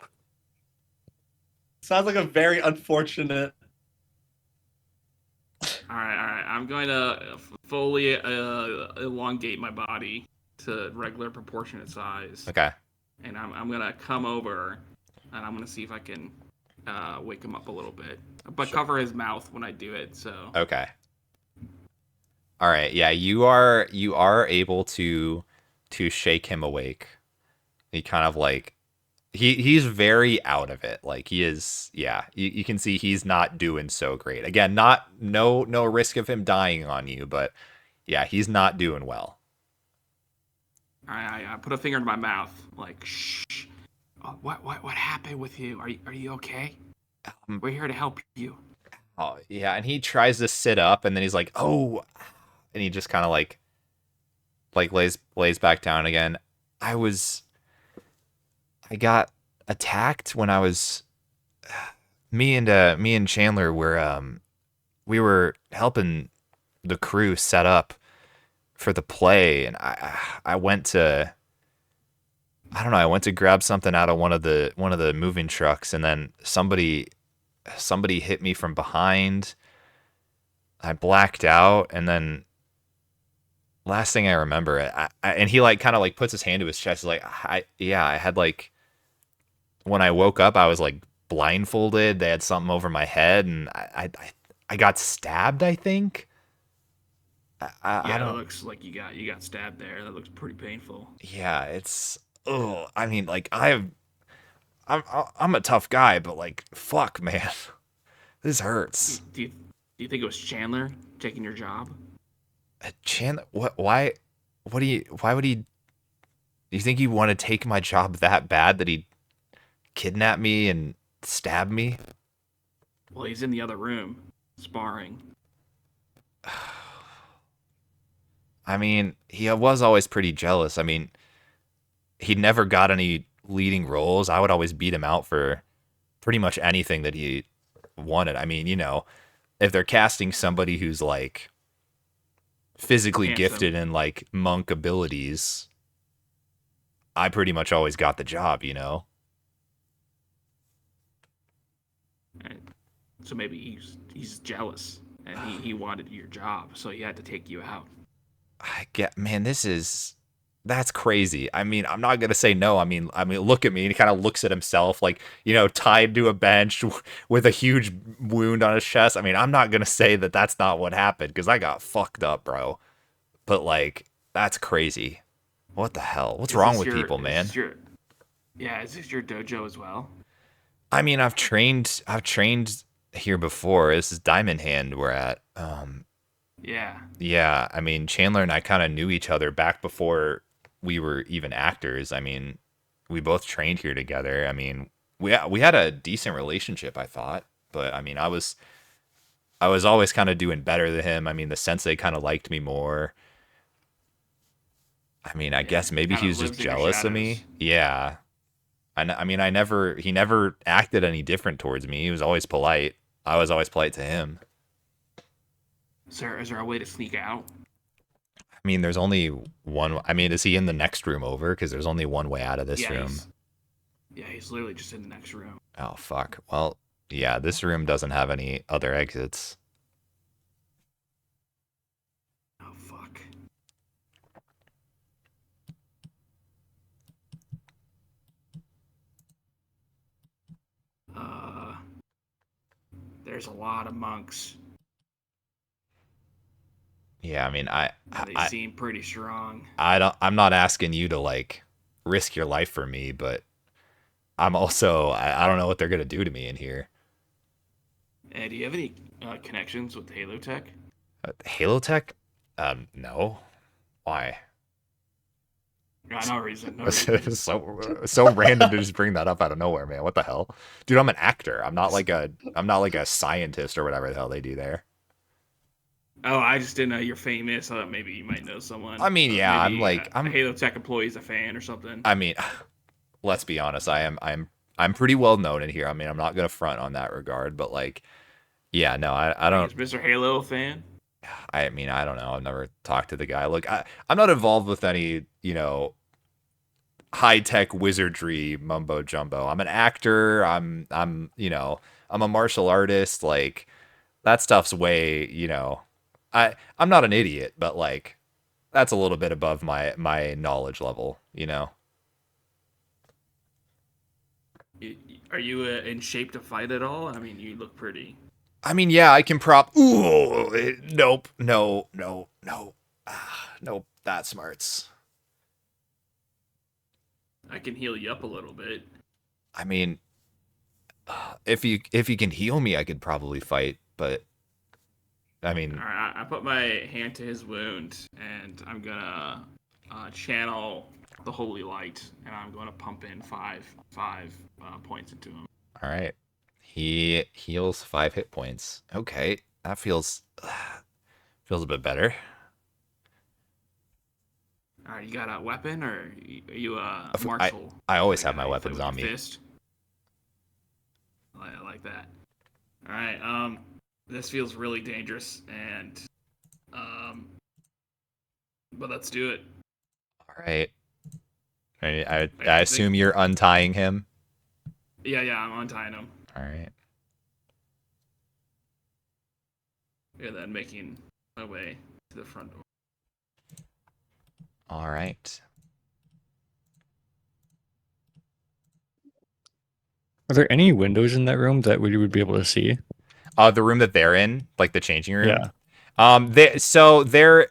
Sounds like a very unfortunate. All right. I'm going to fully elongate my body to regular proportionate size. Okay. And I'm gonna come over, and I'm gonna see if I can wake him up a little bit, but cover his mouth when I do it. So Okay. All right. Yeah, you are able to shake him awake. He kind of like he's very out of it. Like he is. Yeah, you can see he's not doing so great. Again, no risk of him dying on you, but yeah, he's not doing well. I put a finger in my mouth, like shh, What happened with you? Are you okay? Um, We're here to help you. oh yeah, and he tries to sit up, and then he's like, "Oh," and he just kind of like lays back down again. I was I got attacked when I was me and Chandler were we were helping the crew set up for the play, and I went to I don't know, I went to grab something out of one of the moving trucks, and then somebody hit me from behind. I blacked out, and then last thing I remember, and he like kind of like puts his hand to his chest, like I had like when I woke up, I was like blindfolded. They had something over my head, and I got stabbed. I think. I Yeah, it don't. looks like you got stabbed there. That looks pretty painful. Yeah, it's. Oh, I mean, like I'm a tough guy, but like, fuck, man, this hurts. Do you think it was Chandler taking your job? Chan, what? Why? What do you? Why would he? Do you think he want to take my job that bad that he kidnap me and stab me? Well, he's in the other room sparring. I mean, he was always pretty jealous. I mean, he never got any leading roles. I would always beat him out for pretty much anything that he wanted. I mean, if they're casting somebody who's like physically gifted Handsome. in like monk abilities, I pretty much always got the job. And so maybe he's jealous and he wanted your job, so he had to take you out. I get, man, that's crazy. I mean, I'm not gonna say no. I mean, look at me. And he kind of looks at himself, like tied to a bench with a huge wound on his chest. I mean, I'm not gonna say that that's not what happened because I got fucked up, bro. But like, that's crazy. What the hell? What's wrong with people, man? Is this your dojo as well? I mean, I've trained here before. This is Diamond Hand we're at. Yeah. Yeah, I mean, Chandler and I kind of knew each other back before we were even actors. I mean, we both trained here together. I mean, we had a decent relationship, I thought. But I mean, I was always kind of doing better than him. I mean, the sensei kind of liked me more. I mean, I Yeah. guess maybe Kind he of was just lives in your jealous of shadows. me. Yeah. I mean, he never acted any different towards me. He was always polite. I was always polite to him. Sir, is there a way to sneak out? I mean, there's only one. I mean, is he in the next room over? Because there's only one way out of this Yeah, room. he's literally just in the next room. Oh, fuck. Well, yeah, this room doesn't have any other exits. Oh fuck. Uh, there's a lot of monks. Yeah, I mean, And they seem pretty strong. I'm not asking you to like risk your life for me, but I'm also, I don't know what they're gonna do to me in here. Do you have any connections with Halo Tech? Halo Tech? No. Why? No reason. No reason. so random to just bring that up out of nowhere, man. What the hell, dude? I'm an actor. I'm not like a scientist or whatever the hell they do there. Oh, I just didn't know you're famous. Maybe you might know someone. I mean, yeah, I'm Maybe like a Halo Tech employee is a fan or something. I mean, let's be honest. I'm pretty well known in here. I mean, I'm not gonna front on that regard, but like, yeah, no, I don't. Is Mr. Halo a fan? I mean, I don't know. I've never talked to the guy. Look, I'm not involved with any, high tech wizardry mumbo jumbo. I'm an actor. I'm a martial artist. Like, that stuff's way. I'm not an idiot, but like, that's a little bit above my knowledge level. Are you in shape to fight at all? I mean, you look pretty. I mean, yeah, I can prop. Ooh, nope, no, no, no, nope. That smarts. I can heal you up a little bit. I mean, if you can heal me, I could probably fight. But I mean, All right, I put my hand to his wound, and I'm gonna channel the holy light, and I'm going to pump in five points into him. All right. He heals 5 hit points. Okay, that feels a bit better. All right, you got a weapon, or are you a Of- martial? I always Like, have my you fight weapons with on your me. fist? I like that. All right, this feels really dangerous, and but let's do it. All right. I I assume think, you're untying him. yeah, I'm untying him, All right. and then making my way to the front door. All right. Are there any windows in that room that we would be able to see? The room that they're in, like the changing room. Yeah.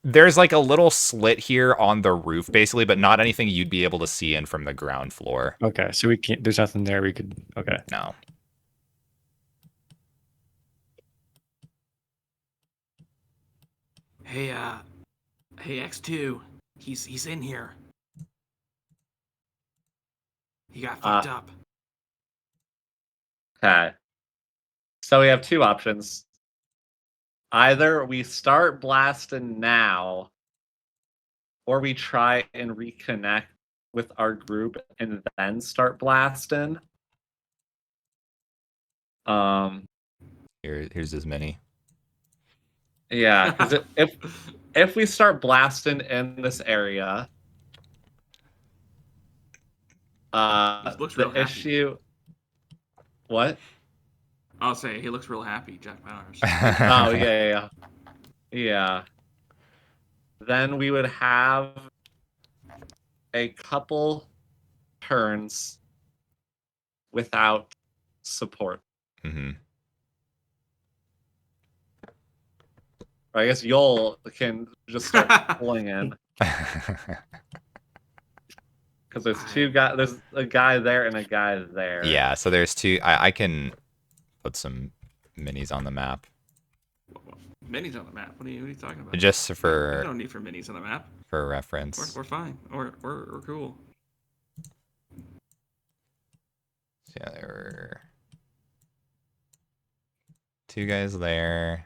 There's like a little slit here on the roof, basically, but not anything you'd be able to see in from the ground floor. Okay, so we can't. There's nothing there. We could. Okay. No. Hey, X2, he's in here. He got fucked up. Okay. So we have two options. Either we start blasting now, or we try and reconnect with our group and then start blasting. Here's as many. Yeah, because if we start blasting in this area, looks the real happy. issue. What? I'll say he looks real happy, Jack Powers. Oh yeah. Then we would have a couple turns without support. Mm-hmm. Or I guess Yol can just start pulling in because there's two guys. There's a guy there and a guy there. Yeah, so there's two. I can put some minis on the map Minis on the map. What are you talking about? just There's for no need for minis on the map. reference. We're fine. We're cool. So yeah, there were 2 guys there.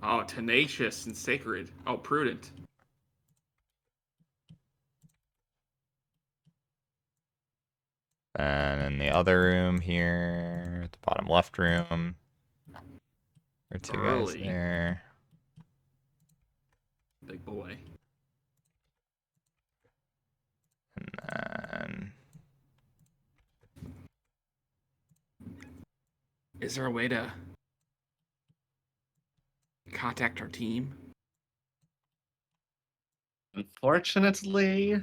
Oh, tenacious and sacred. Oh, prudent. And in the other room here, the bottom left room, there are 2 guys Early. there. Big boy. And then Is there a way to contact our team? Unfortunately,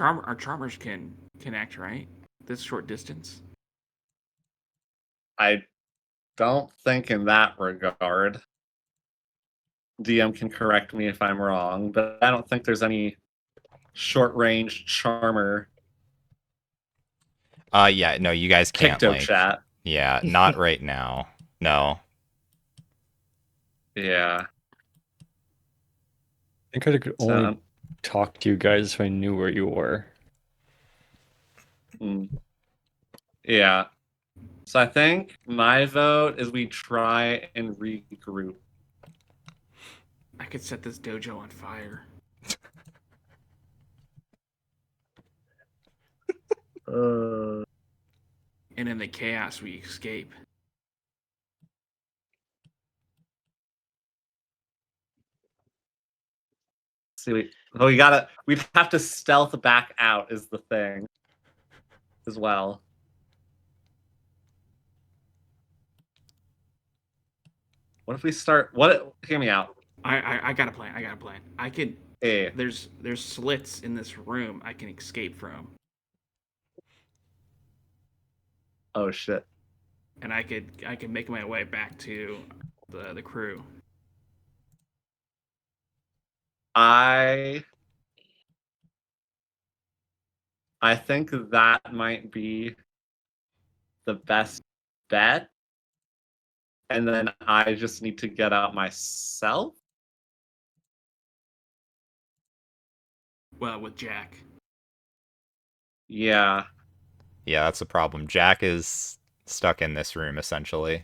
Our charmers can connect, right? This short distance. I don't think in that regard. DM can correct me if I'm wrong, but I don't think there's any short-range charmer yeah, no, you guys can't Picto like. chat. Yeah, not right now. No. Yeah. I think I could only talk to you guys if I knew where you were. Yeah. So I think my vote is we try and regroup. I could set this dojo on fire. And in the chaos, we escape. See, we'd have to stealth back out is the thing as well. What if we start? Hear me out. I got a plan. I could. Hey, There's slits in this room I can escape from, oh shit. and I could make my way back to the crew. I think that might be the best bet. And then I just need to get out myself. Well, with Jack. Yeah. Yeah, that's the problem. Jack is stuck in this room essentially.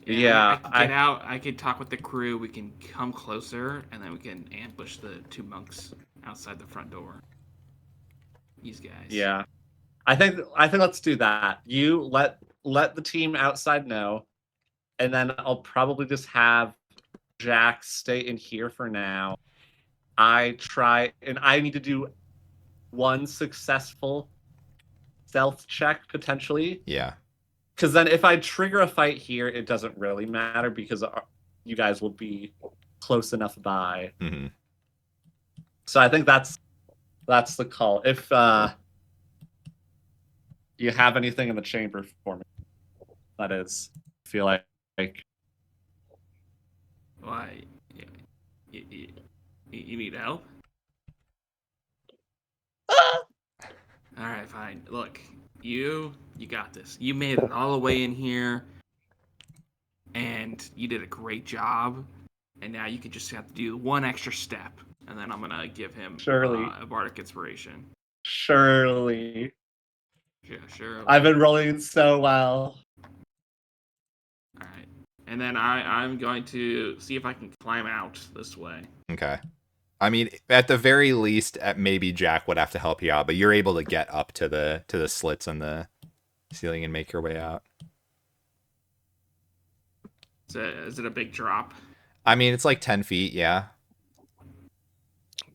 Yeah, I can get out. I can talk with the crew. We can come closer, and then we can ambush the 2 monks outside the front door. These guys. Yeah. I think let's do that. You let the team outside know, and then I'll probably just have Jack stay in here for now. I need to do one successful stealth check potentially, Yeah. because then if I trigger a fight here, it doesn't really matter because you guys will be close enough by. Hmm. So I think that's the call. If you have anything in the chamber for me, that is, I feel like Why? You need help? All right, fine. Look, you got this. You made it all the way in here, and you did a great job. And now you can just have to do one extra step, and then I'm gonna give him Surely. a bardic inspiration. surely Yeah, sure. I've been rolling so well. All right, and then I'm going to see if I can climb out this way. Okay. I mean, at the very least, maybe Jack would have to help you out, but you're able to get up to the slits in the ceiling and make your way out. Is it a big drop? I mean, it's like 10 feet, yeah.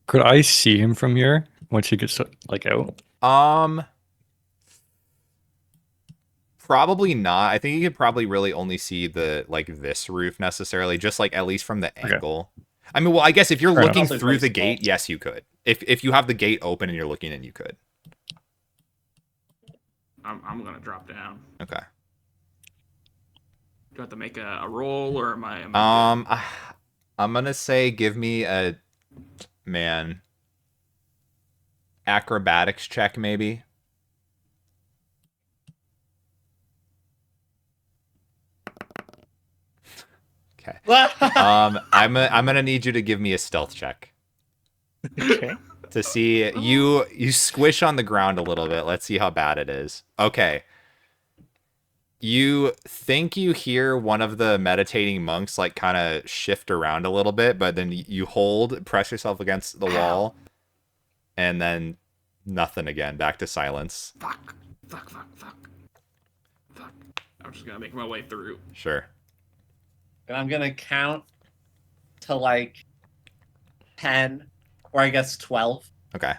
Could I see him from here once he gets like out? Probably not. I think you could probably really only see the this roof necessarily, just like at least from the Okay. angle. I mean, well, I guess if you're Fair looking enough. through the gate, yes, you could. If you have the gate open and you're looking in, you could. I'm gonna drop down. Okay. Do I have to make a roll, or am I good? I'm gonna say give me a acrobatics check maybe. Okay. I'm gonna need you to give me a stealth check Okay. to see you squish on the ground a little bit. Let's see how bad it is. Okay. You think you hear one of the meditating monks kind of shift around a little bit, but then you press yourself against the wall, and then nothing again. Back to silence. Fuck. I'm just gonna make my way through. Sure. And I'm gonna count to 10, or I guess 12. Okay.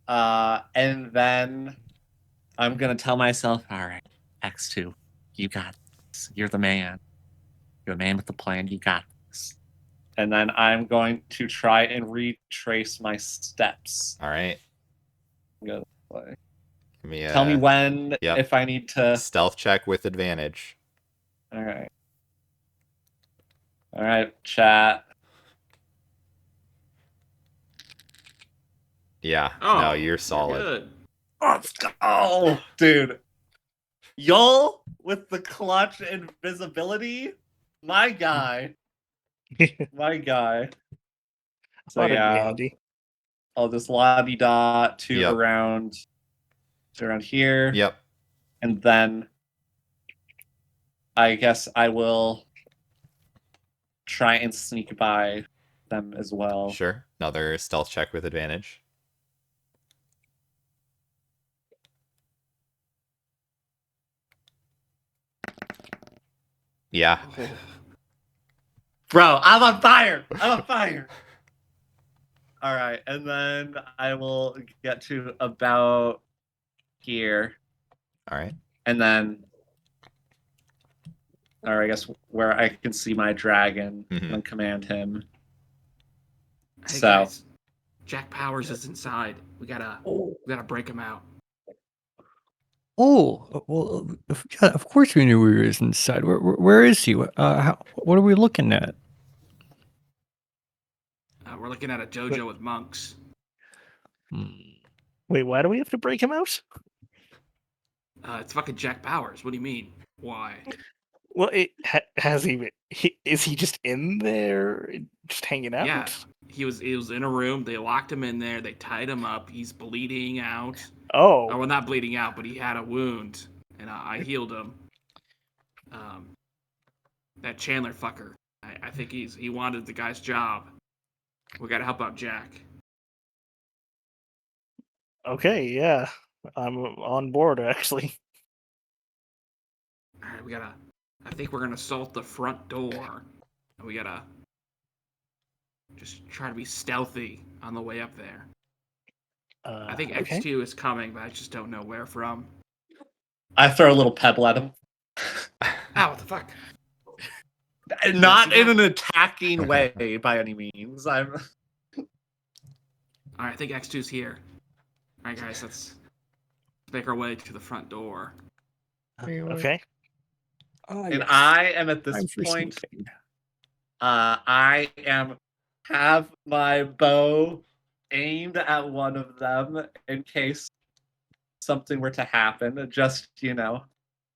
And then I'm gonna tell myself, all right, X2, you got this. You're the man. You're the man with the plan. You got this. And then I'm going to try and retrace my steps. All right. Go this way. Give me Tell me when, yep. if I need to. Stealth check with advantage. All right. All right, chat. Yeah. Oh, no, you're solid. Good. Let's go, dude. Y'all with the clutch invisibility, my guy. My guy. So Thought it'd be yeah, handy. I'll just la-di-da to Yep. around here. Yep. And then I guess I will try and sneak by them as well. Sure. Another stealth check with advantage. Yeah. Bro, I'm on fire! I'm on fire! All right, and then I will get to about here. All right. And then, or I guess where I can see my dragon and command him. Hey So, guys, Jack Powers is inside. We gotta break him out. Oh, well, yeah, of course we knew he was inside. Where is he? What are we looking at? We're looking at a dojo with monks. Wait, why do we have to break him out? It's fucking Jack Powers. What do you mean? Why? Well, has is he just in there, just hanging out? Yeah, he was in a room. They locked him in there. They tied him up. He's bleeding out. Oh, Well, not bleeding out, but he had a wound, and I healed him. That Chandler fucker. I think he wanted the guy's job. We gotta help out Jack. okay, yeah, I'm on board actually. All right, I think we're gonna assault the front door. And we gotta just try to be stealthy on the way up there. I think Okay. X2 is coming, but I just don't know where from. I throw a little pebble at him. Ah, what the fuck? Not in an attacking way by any means. All right, I think X2's here. All right, guys, let's make our way to the front door. Okay. And I am at this Time for point. sneaking. I have my bow aimed at one of them in case something were to happen. Just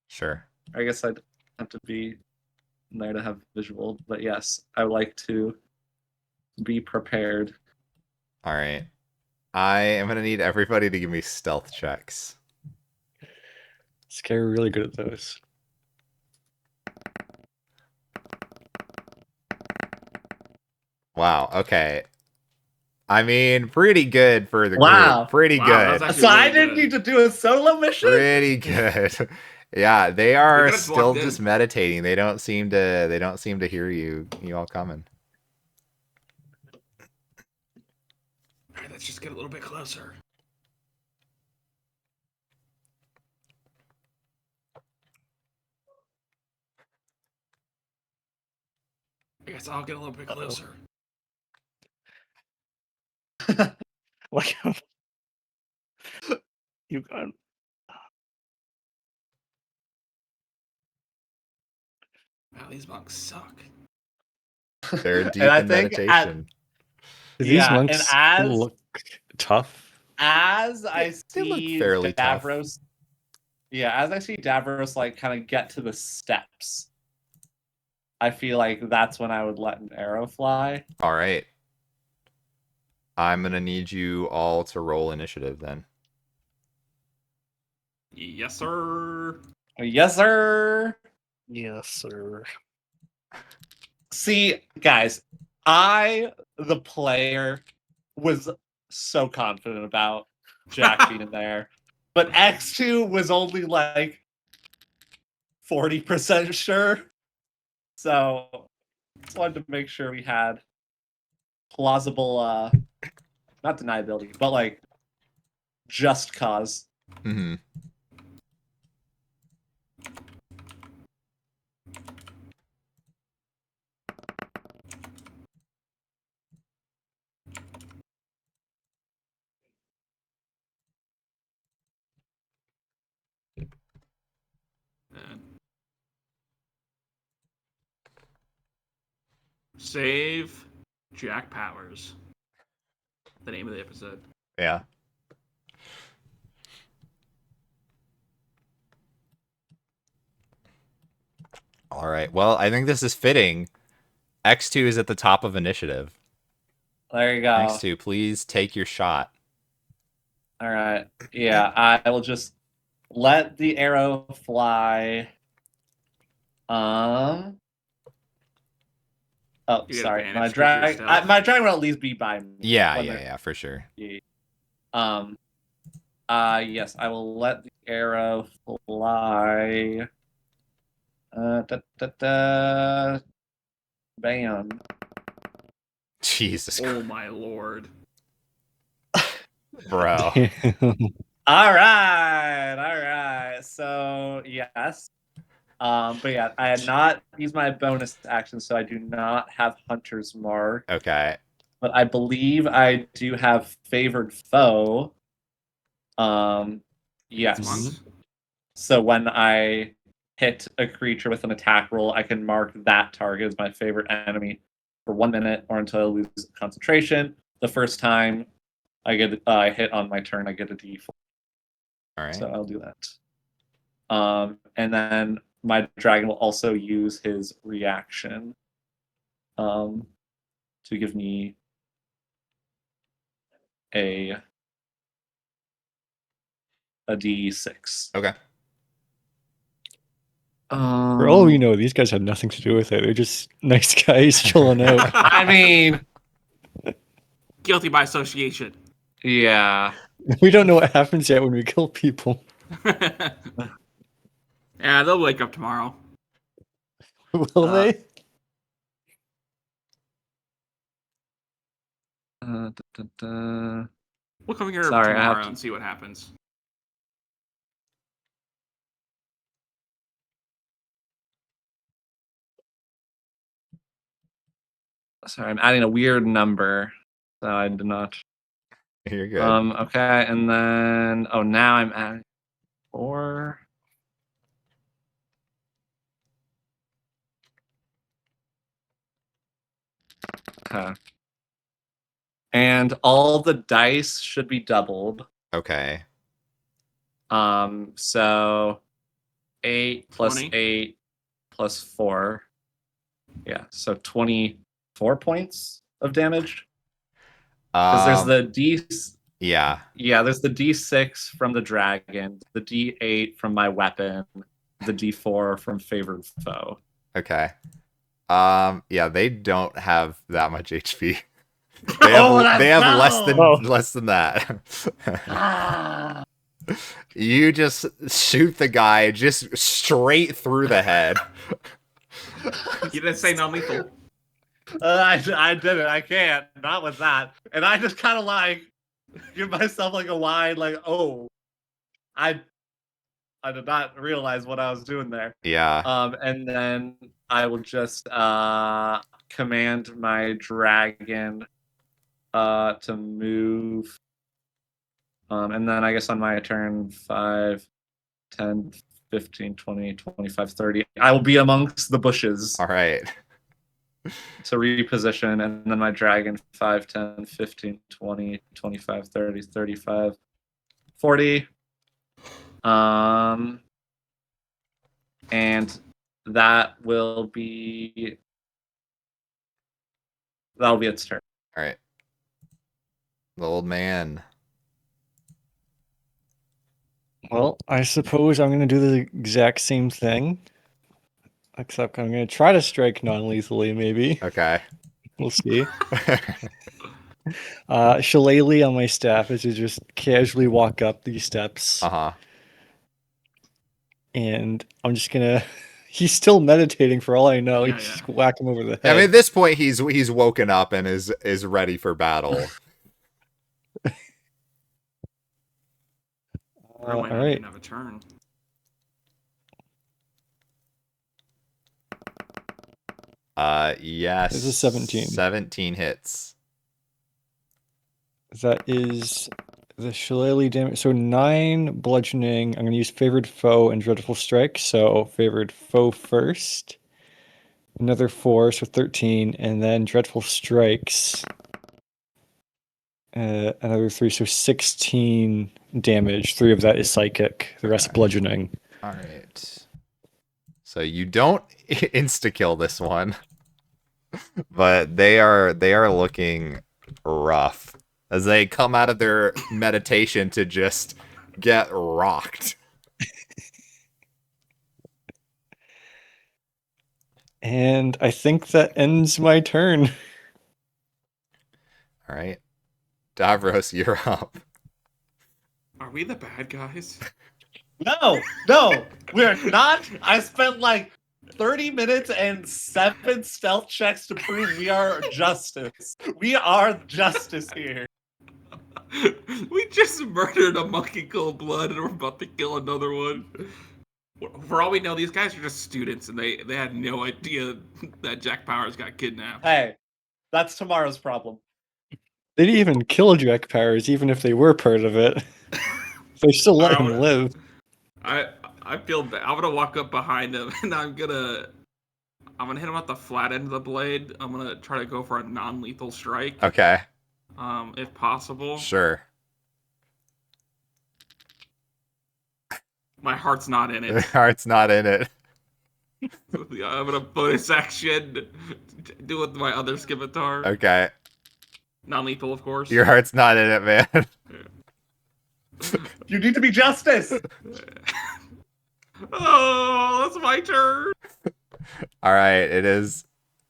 Sure. I guess I'd have to be there to have visual, but yes, I would like to be prepared. All right. I am gonna need everybody to give me stealth checks. Scary, really good at those. Wow. Okay. I mean, pretty good for the Wow. group. Pretty Wow, good. that's actually So I really didn't good. need to do a solo mission. Pretty good. Yeah, they are could've just still walked in. just meditating. They don't seem to hear you all coming. All right, let's just get a little bit closer. I guess I'll get a little bit closer. Like you got. Wow, these monks suck. They're deep And I in think meditation. Do these Yeah, monks and as- look tough? as I They look see fairly tough. Davros, as I see Davros like kind of get to the steps, I feel like that's when I would let an arrow fly. All right. I'm gonna need you all to roll initiative then. Yes, sir. Yes, sir. Yes, sir. See, guys, I, the player, was so confident about Jack being in there, but X2 was only like 40% sure. So, just wanted to make sure we had plausible, not deniability, but like just cause. Mm-hmm. Save Jack Powers. The name of the episode. Yeah. All right. Well, I think this is fitting. X2 is at the top of initiative. There you go. X2, please take your shot. All right. Yeah, I will just let the arrow fly. Oh, You get sorry. advantage My 'cause you're drag. stealth. My drag will at least be by me. Yeah, when yeah, they're- yeah, for sure. Yes, I will let the arrow fly. Bam. Jesus Oh my lord. bro. All right. So yes. But yeah, I had not used my bonus action, so I do not have Hunter's Mark. Okay. But I believe I do have Favored Foe. Yes. Monks. So when I hit a creature with an attack roll, I can mark that target as my favorite enemy for 1 minute or until I lose concentration. The first time I get hit on my turn, I get a D4. All right. So I'll do that. And then my dragon will also use his reaction to give me a D6. Okay. For all we know, these guys had nothing to do with it. They're just nice guys chilling out. I mean, Guilty by association. yeah. We don't know what happens yet when we kill people. Yeah, they'll wake up tomorrow. Will they? We'll come here Sorry, I have tomorrow to- and see what happens. Sorry, I'm adding a weird number. So I did not. You're good. Okay, and then now I'm adding 4. Okay. And all the dice should be doubled. Okay. So 8 plus 20. 8 plus 4. Yeah, so 24 points of damage. Because there's the Yeah. there's the D6 from the dragon, the D8 from my weapon, the D4 from favored foe. Okay. Yeah, they don't have that much HP. They have, less than that. You just shoot the guy just straight through the head. You didn't say non-lethal. I didn't. I can't. Not with that. And I just kind of like give myself like a line, like, oh, I did not realize what I was doing there. Yeah. And then I will just command my dragon to move. And then I guess on my turn, 5, 10, 15, 20, 25, 30. I will be amongst the bushes. All right. To reposition, and then my dragon 5, 10, 15, 20, 25, 30, 35, 40. And that'll be its turn. All right. The old man. Well, I suppose I'm going to do the exact same thing. Except I'm going to try to strike non-lethally, maybe. Okay. We'll see. Shillelagh on my staff is to just casually walk up these steps. Uh-huh. And I'm just going to... He's still meditating for all I know. Yeah, You just whack him over the head. I mean, at this point, he's woken up and is ready for battle. Or might all not right. even have a turn. Yes. This is 17. 17 hits. That is the shillelagh damage. So 9 bludgeoning. I'm going to use favored foe and dreadful strike. So favored foe first. Another 4, so 13. And then dreadful strikes. Another 3, so 16 damage. 3 of that is psychic. The rest bludgeoning. All right. So you don't insta-kill this one. But they are looking rough as they come out of their meditation to just get rocked. And I think that ends my turn. All right. Davros, you're up. Are we the bad guys? No, we're not. I spent like 30 minutes and 7 stealth checks to prove we are justice. We are justice here. We just murdered a monkey cold blood and we're about to kill another one. For all we know, these guys are just students and they had no idea that Jack Powers got kidnapped. Hey, that's tomorrow's problem. They didn't even kill Jack Powers, even if they were part of it. They still let him live. I feel bad. I'm gonna walk up behind him and I'm gonna hit him at the flat end of the blade. I'm gonna try to go for a non-lethal strike. Okay. If possible. Sure. My heart's not in it. Heart's not in it. I'm gonna bonus action. Do with my other scimitar. Okay. Non-lethal, of course. Your heart's not in it, man. You need to be justice. Oh, that's my turn. All right, it is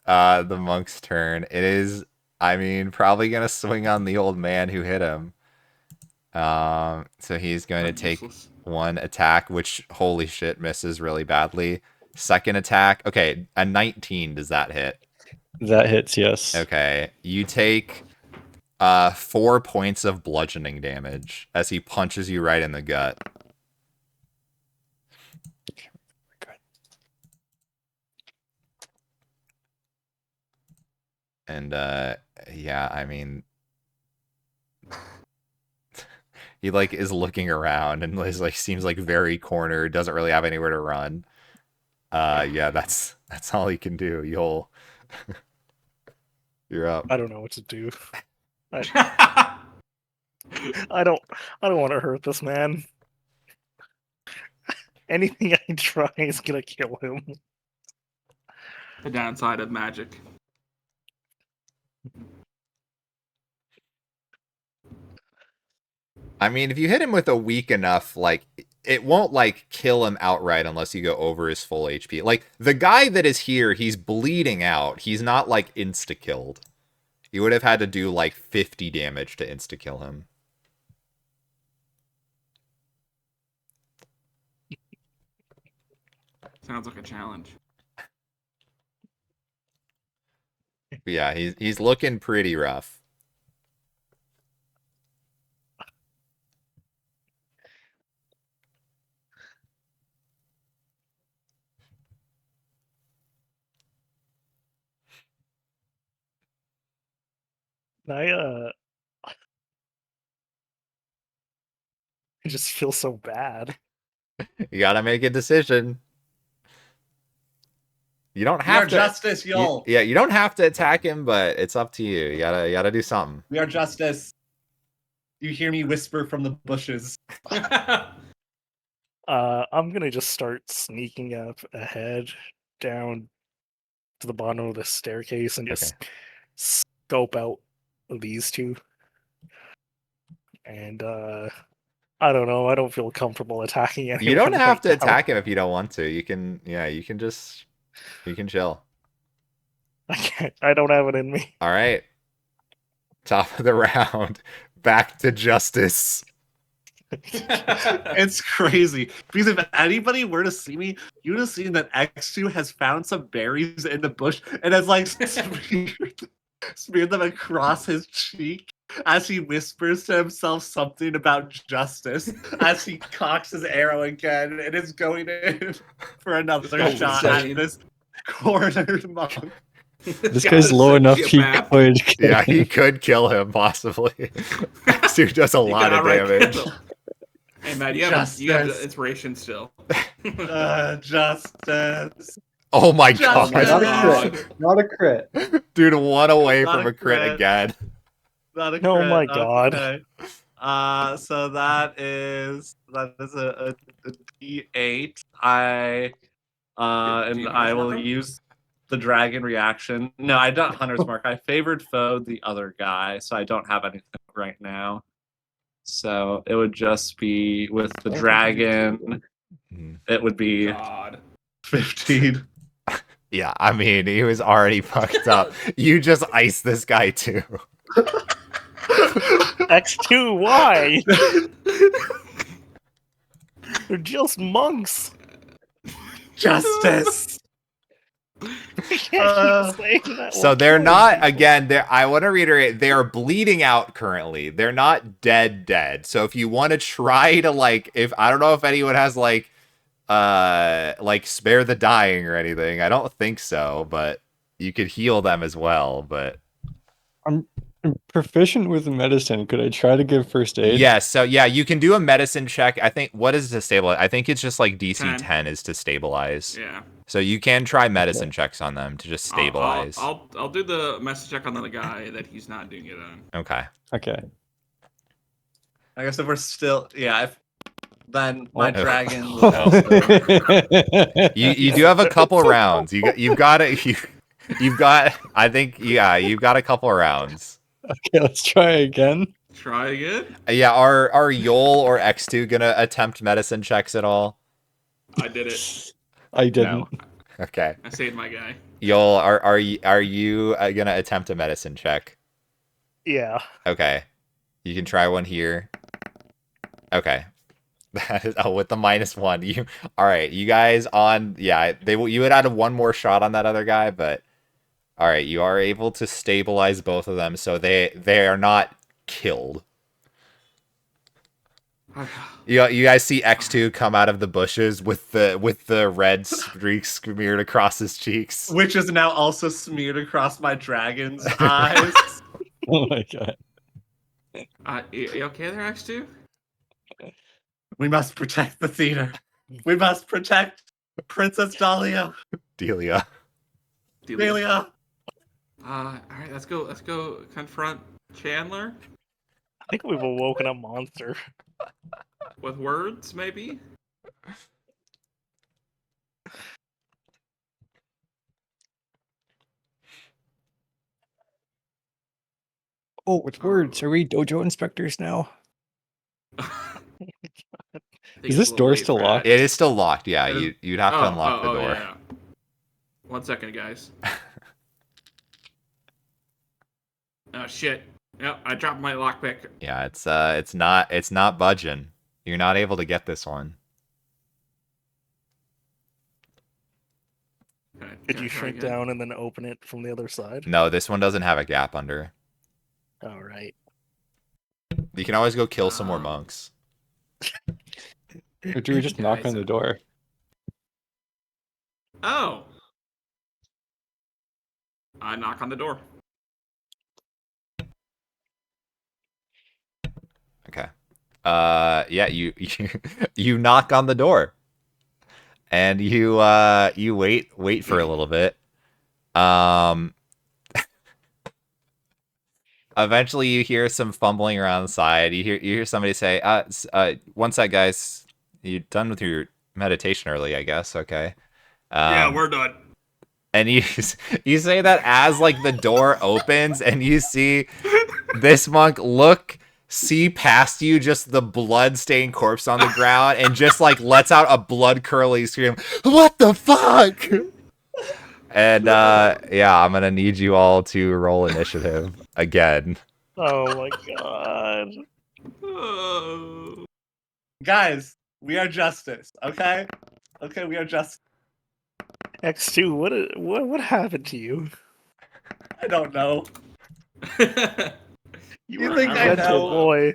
the monk's turn. It is, I mean, probably gonna swing on the old man who hit him. So he's going to take Useless. one attack, which holy shit misses really badly. Second attack, okay, a 19. Does that hit? That hits, yes. Okay, you take 4 points of bludgeoning damage as he punches you right in the gut. And yeah, I mean, he like is looking around and is like seems like very cornered, doesn't really have anywhere to run. Yeah, that's all he can do. You're up. I don't know what to do. I don't want to hurt this man. Anything I try is gonna kill him. The downside of magic. I mean, if you hit him with a weak enough, like, it won't, like, kill him outright unless you go over his full HP. Like, the guy that is here, he's bleeding out. He's not, like, insta-killed. You would have had to do, like, 50 damage to insta-kill him. Sounds like a challenge. But yeah, he's looking pretty rough. I just feel so bad. You gotta make a decision. You don't We are have to. justice, y'all. Yeah, you don't have to attack him, but it's up to you. You gotta do something. We are justice. You hear me whisper from the bushes. I'm gonna just start sneaking up ahead down to the bottom of the staircase and just scope out these two. And I don't know. I don't feel comfortable attacking anyone. You don't have to right now. attack him if you don't want to. You can chill. I can't. I don't have it in me. All right. Top of the round. Back to justice. It's crazy. Because if anybody were to see me, you would have seen that X2 has found some berries in the bush and has like smeared them across his cheek as he whispers to himself something about justice as he cocks his arrow again and is going in for another shot insane. at this cornered monk. This guy's low enough he sociopath. could. Yeah, he could kill him, possibly. Dude does a lot of damage. Hey, Matt, you have Justice. inspiration still. Justice. Oh my Justice. god. Not a crit. Not a crit. Dude, one away Not from a a crit crit. again. Not a Oh crit. my god. Okay. So that is a D8. And I will Marker? use the dragon reaction. No, I don't Hunter's Mark. I favored foe the other guy, so I don't have anything right now. So it would just be with the dragon. It would be God. 15. Yeah, I mean, he was already fucked up. You just iced this guy too. X2, why? They're just monks. Justice. I can't keep saying that. So while they're killing not, people. again, I want to reiterate, they are bleeding out currently. They're not dead. So if you want to try to, like, I don't know if anyone has, like spare the dying or anything. I don't think so, but you could heal them as well, but. I'm proficient with medicine. Could I try to give first aid? Yes, so yeah, you can do a medicine check. I think, what is to stabilize? I think it's just like DC 10 is to stabilize. Yeah. So you can try medicine checks on them to just stabilize. I'll do the message check on the guy that he's not doing it on. Okay. Okay. I guess if we're still, yeah. then my Oh. dragon will also. You do have a couple rounds. You've got it. You've got. I think you've got a couple rounds. Okay, let's try again. Try again. Yeah, are Yol or X2 gonna attempt medicine checks at all? I did it. I didn't. Okay. I saved my guy. Yol, are you gonna attempt a medicine check? Yeah. Okay. You can try one here. Okay. Oh, with the -1. You all right? You guys on? Yeah, you would add one more shot on that other guy, but all right, you are able to stabilize both of them, so they are not killed. You guys see X2 come out of the bushes with the red streak smeared across his cheeks. Which is now also smeared across my dragon's eyes. Oh my god. You okay there, X2? We must protect the theater. We must protect Princess Dahlia. Delia. Dahlia. All right, let's go confront Chandler I think we've awoken a monster. with words, maybe. Oh, with words. Are we dojo inspectors now? Is this door still locked? It is still locked. Yeah, It is- you'd have to unlock the door. Yeah. 1 second, guys. Oh shit! Yep, I dropped my lockpick. Yeah, it's not budging. You're not able to get this one. Okay, Did gotta you try shrink again. down and then open it from the other side? No, this one doesn't have a gap under. All right. You can always go kill some more Um, monks. Or do we just knock Guys, on the door? Oh. I knock on the door. Okay. Yeah, you knock on the door, and you wait for a little bit. Eventually you hear some fumbling around the side. You hear somebody say, one sec, guys. You done with your meditation early, I guess. Okay. Yeah, we're done. And you say that as like the door opens and you see this monk see past you, just the blood-stained corpse on the ground, and just like lets out a blood-curdling scream. What the fuck? And yeah, I'm gonna need you all to roll initiative again. Oh my god. Oh. Guys, we are justice, okay? Okay, we are justice. X2, what happened to you? I don't know. You You were think a I gentle know? boy.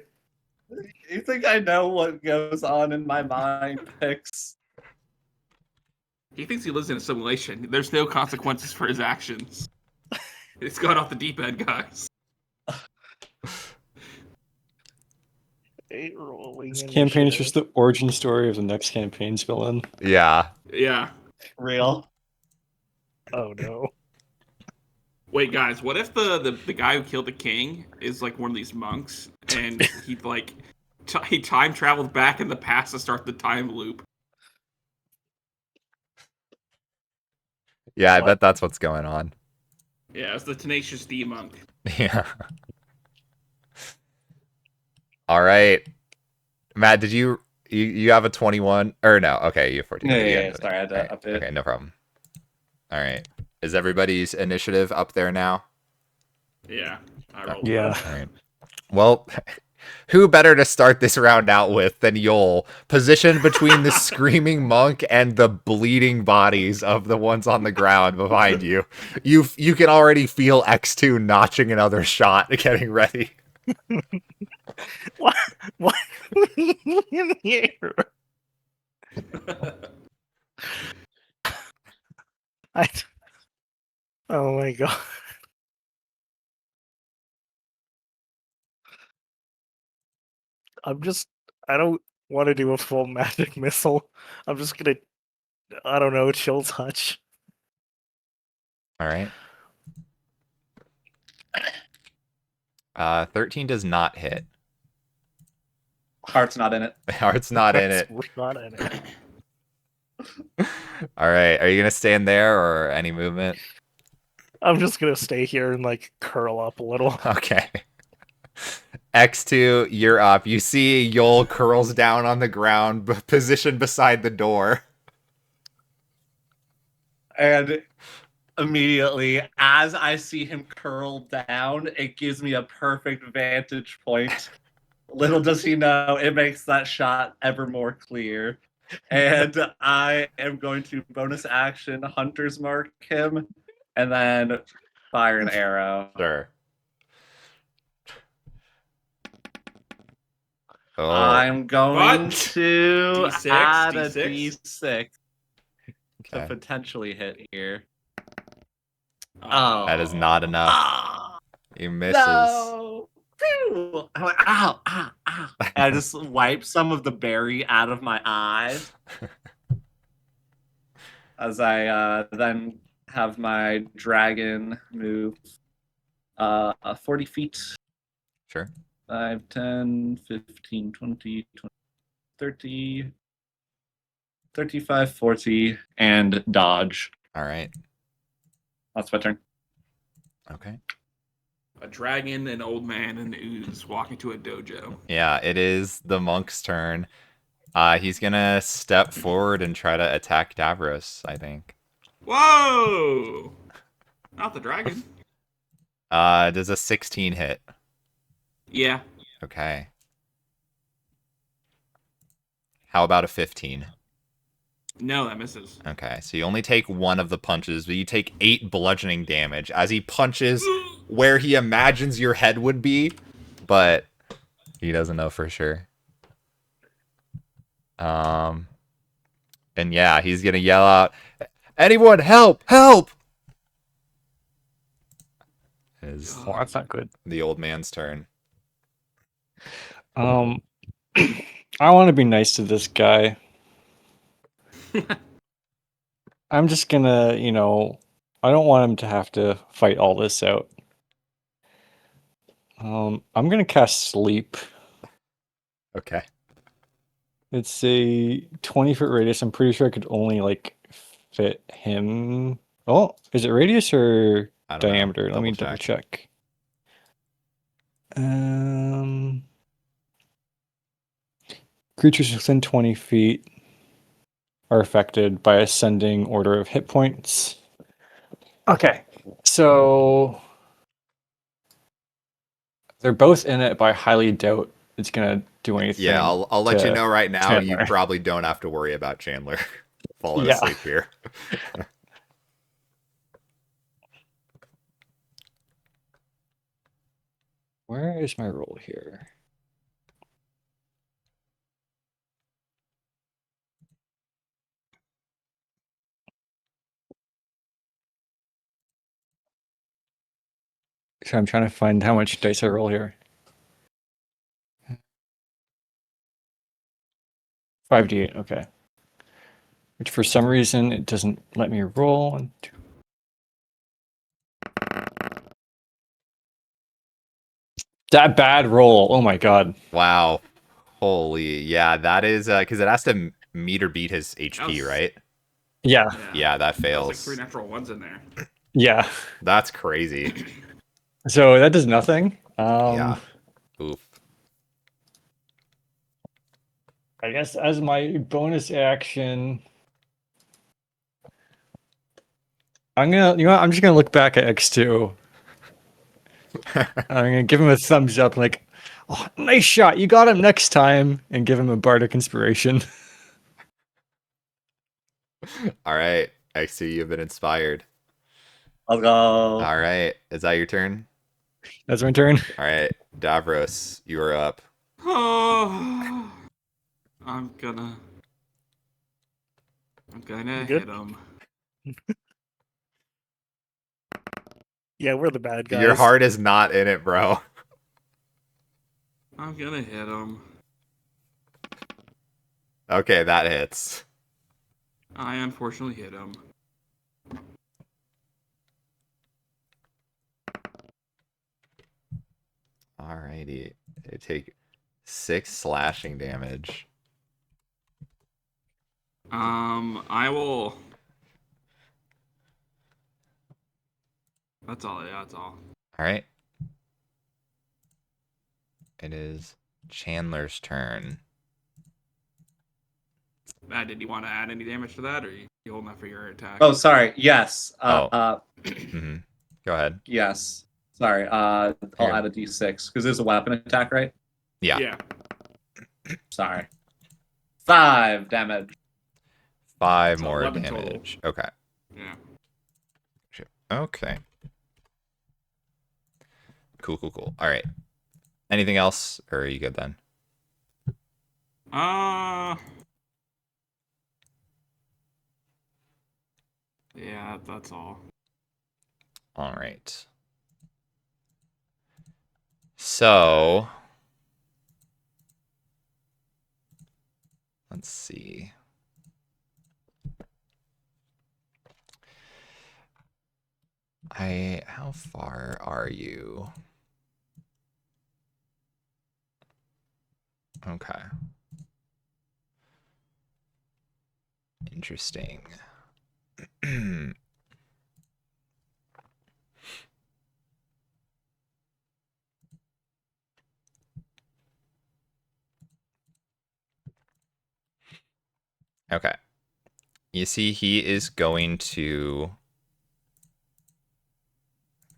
You think I know what goes on in my mind, Pix? He thinks he lives in a simulation. There's no consequences for his actions. It's gone off the deep end, guys. Rolling This campaign is initiative. just the origin story of the next campaign's villain. Yeah. Yeah. Real. Oh no. Wait, guys, what if the guy who killed the king is like one of these monks, and he like he time traveled back in the past to start the time loop? Yeah, I What? bet that's what's going on. Yeah, it's the Tenacious D monk. Yeah. All right. Matt, did you have a 21 or no? Okay, you have 14. Yeah, sorry, I had to Right. update it. Okay, no problem. All right. Is everybody's initiative up there now? Yeah, I rolled. Yeah. All right. Well, who better to start this round out with than Yol, positioned between the screaming monk and the bleeding bodies of the ones on the ground behind you. You can already feel X2 notching another shot, getting ready. What? What? In the air. Oh my god. I don't want to do a full magic missile. I'm just gonna, I don't know, chill touch. All right. 13 does not hit. Heart's not in it. Heart's not in it. We're not in it. All right. Are you gonna stand there or any movement? I'm just gonna stay here and like curl up a little. Okay. X2, you're up. You see Yol curls down on the ground, positioned beside the door. And immediately, as I see him curl down, it gives me a perfect vantage point. Little does he know, it makes that shot ever more clear. And I am going to bonus action Hunter's Mark him, and then fire an arrow. Sure. Oh, I'm going What? to D6, add a D6? D6 to okay. potentially hit here. Oh. That is not enough. Ah, He misses. no! Phew! I'm like, ow, ow, ow. And I just wipe some of the berry out of my eyes as I then have my dragon move 40 feet. Sure. 5, 10, 15, 20, 30, 35, 40, and dodge. All right. That's my turn. Okay. A dragon, an old man, and an ooze walking to a dojo. Yeah, it is the monk's turn. He's gonna step forward and try to attack Davros, I think. Whoa! Not the dragon. Does a 16 hit? Yeah. Okay. How about a 15? No, that misses. Okay, so you only take one of the punches, but you take 8 bludgeoning damage as he punches where he imagines your head would be, but he doesn't know for sure. And yeah, he's gonna yell out, "Anyone, help! Help!" Is Oh, that's not good. the old man's turn. I want to be nice to this guy. I'm just gonna, I don't want him to have to fight all this out. I'm gonna cast Sleep. Okay. It's a 20-foot radius. I'm pretty sure I could only fit him. Oh, is it radius or I don't know. diameter? Let me Double double check. Creatures within 20 feet are affected by ascending order of hit points. Okay, so they're both in it, but I highly doubt it's gonna do anything. Yeah, I'll let you to know right now. Chandler. You probably don't have to worry about Chandler falling Yeah. asleep here. Where is my roll here? So I'm trying to find how much dice I roll here. 5d8, okay. Which for some reason it doesn't let me roll. 1, 2. That bad roll. Oh my god. Wow. Holy, yeah, that is because it has to meet or beat his HP, was- right? Yeah. Yeah, that That was fails. like 3 natural ones in there. Yeah. That's crazy. So that does nothing. Yeah. Oof. I guess as my bonus action, I'm just gonna look back at X2. I'm gonna give him a thumbs up, like, oh, nice shot, you got him next time, and give him a bardic inspiration. All right. I see you've been inspired. I'll go. All right. Is that your turn? That's my turn. All right. Davros, you are up. Oh, I'm gonna Good? hit him. Yeah, we're the bad guys. Your heart is not in it, bro. I'm gonna hit him. Okay, that hits. I unfortunately hit him. Alrighty. I take 6 slashing damage. I will. That's all. Yeah, that's all. All right. It is Chandler's turn. Did you want to add any damage to that, or you holding that for your attack? Oh, sorry. Yes. Mm-hmm. Go ahead. Yes. Sorry. I'll add a d6 because it's a weapon attack, right? Yeah. Yeah. Sorry. 5 damage. 5 So more 11 total. damage. Okay. Yeah. Okay. Cool. All right. Anything else, or are you good then? Yeah, that's all. All right. So, let's see. How far are you? Okay. Interesting. Okay. You see, he is going to.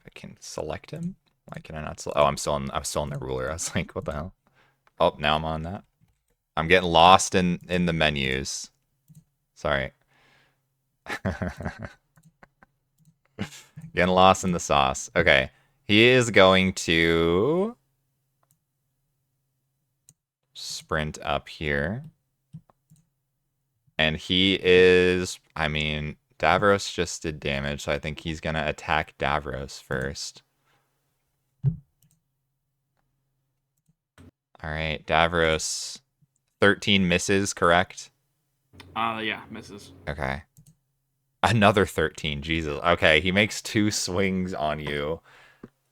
I can select him. Why can I not select? Oh, I'm still in the ruler. I was like, what the hell? Oh, now I'm on that. I'm getting lost in the menus. Sorry. Getting lost in the sauce. Okay. He is going to sprint up here. And he is, I mean, Davros just did damage, so I think he's going to attack Davros first. All right, Davros, 13 misses, correct? Yeah, misses. Okay. Another 13, Jesus. Okay, he makes 2 swings on you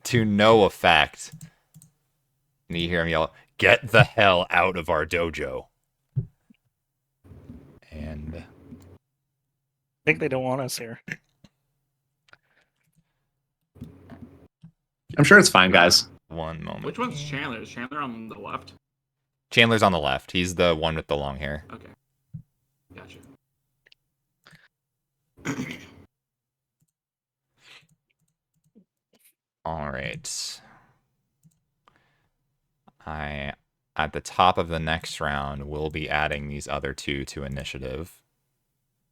to no effect. And you hear him yell, "Get the hell out of our dojo." And I think they don't want us here. I'm sure it's fine, guys. one moment. Which one's Chandler? Is Chandler on the left? Chandler's on the left. He's the one with the long hair. Okay. Gotcha. All right. At the top of the next round, will be adding these other 2 to initiative.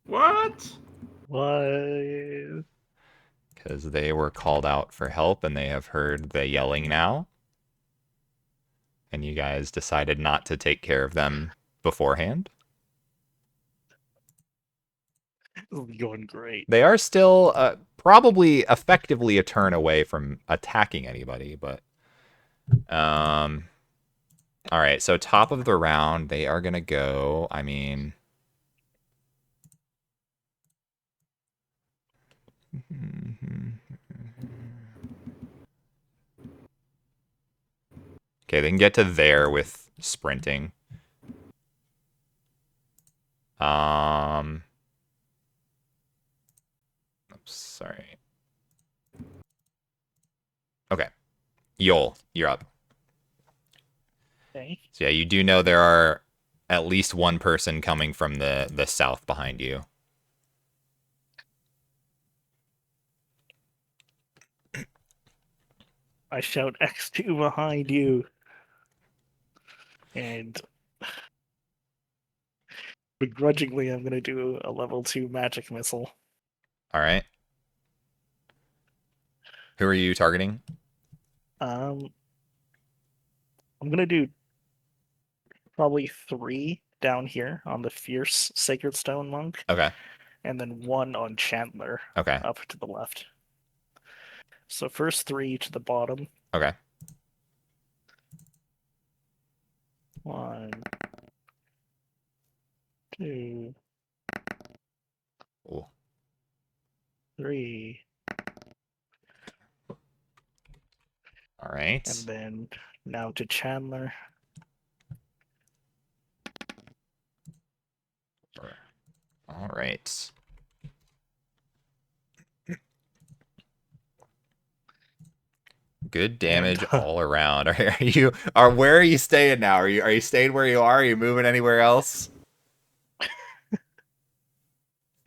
What? What? Because they were called out for help and they have heard the yelling now. And you guys decided not to take care of them beforehand. This is going great. They are still probably effectively a turn away from attacking anybody, but all right, so top of the round, they are gonna go. I mean, okay, they can get to there with sprinting. Oops, sorry. Okay, Yol, you're up. Okay. So yeah, you do know there are at least one person coming from the south behind you. I shout X2 behind you. And begrudgingly, I'm going to do a level 2 magic missile. All right. Who are you targeting? I'm going to do probably 3 down here on the Fierce Sacred Stone Monk. Okay. And then 1 on Chandler. Okay. Up to the left. So first 3 to the bottom. Okay. 1, 2, Ooh. 3. All right. And then now to Chandler. All right. Good damage And, all around. Where are you staying now? Are you staying where you are? Are you moving anywhere else?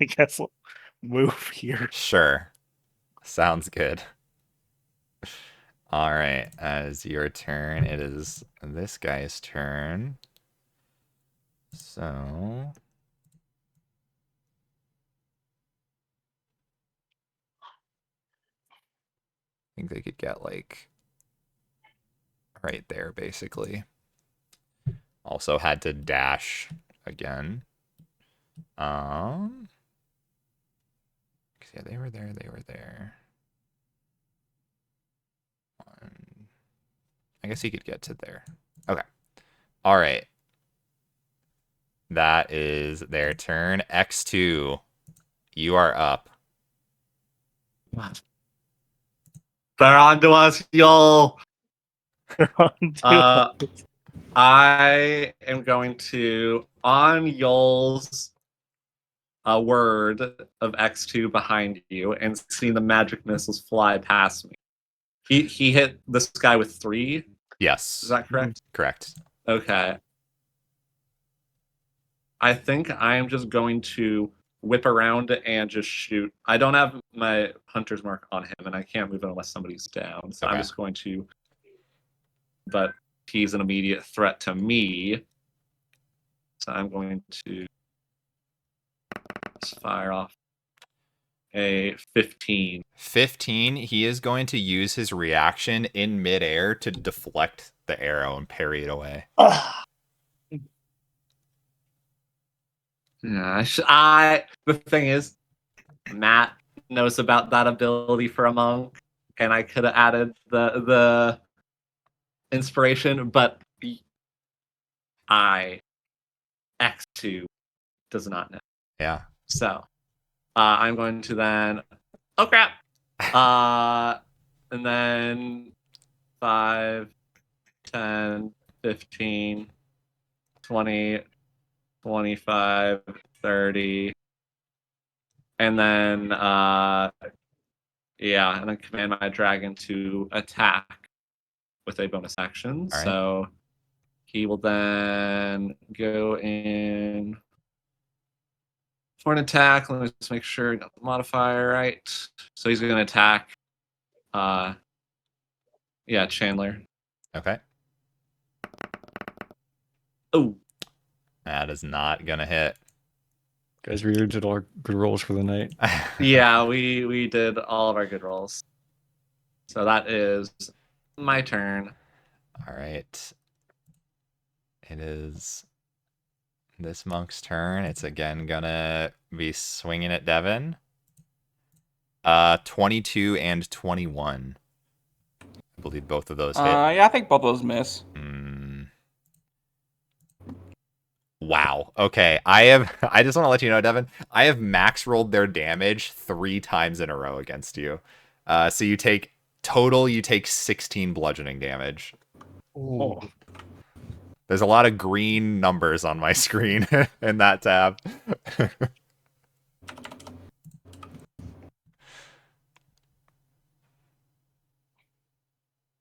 I guess we'll move here. Sure. Sounds good. All right, as your turn, it is this guy's turn. So I think they could get like right there, basically. Also had to dash again. 'Cause yeah, they were there. They were there. One. I guess he could get to there. Okay. All right. That is their turn. X2, you are up. They're on to us, y'all. On to Uh, us. I am going to, on y'all's word of X2 behind you, and see the magic missiles fly past me. He hit this guy with 3. Is Yes. that correct? Correct. Okay. I think I am just going to whip around and just shoot. I don't have my hunter's mark on him, and I can't move it unless somebody's down. So I'm Okay. just going to. But he's an immediate threat to me. So I'm going to just fire off a 15. 15, he is going to use his reaction in midair to deflect the arrow and parry it away. Yeah, the thing is, Matt knows about that ability for a monk, and I could have added the inspiration, but X2 does not know. Yeah. So I'm going to then, oh crap, and then 5, 10, 15, 20, 25, 30, and then yeah, and then command my dragon to attack with a bonus action. All right. So he will then go in for an attack. Let me just make sure I got the modifier right. So he's going to attack. Yeah, Chandler. Okay. Oh, That is not gonna hit. Guys, we did all our good rolls for the night. yeah, we did all of our good rolls. So that is my turn. All right. It is this monk's turn. It's again gonna be swinging at Devin. 22 and 21. I believe both of those hit. Yeah, I think both of those miss. Wow. Okay. I just want to let you know, Devin, I have max rolled their damage 3 times in a row against you. So you take 16 bludgeoning damage. Oh, There's a lot of green numbers on my screen in that tab.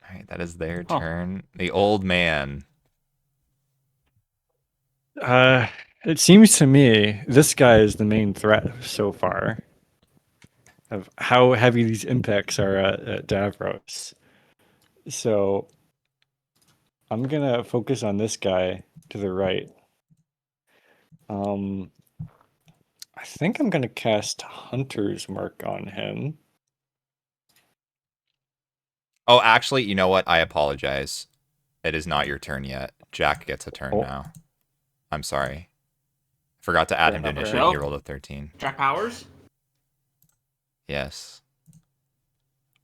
All right, that is their turn. The old man. It seems to me this guy is the main threat so far of how heavy these impacts are at Davros. So I'm gonna focus on this guy to the right. I think I'm gonna cast Hunter's Mark on him. Oh, actually, you know what? I apologize. It is not your turn yet. Jack gets a turn Oh. now. I'm sorry. Forgot to add him to Okay. initiate. He rolled a 13. Jack Powers? Yes.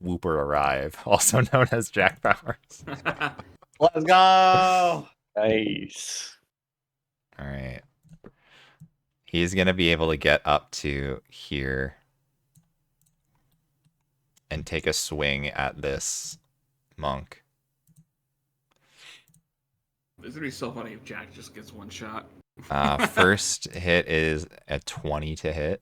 Whooper arrive, also known as Jack Powers. Let's go. Nice. All right. He's going to be able to get up to here and take a swing at this monk. This would be so funny if Jack just gets one shot. First hit is a 20 to hit.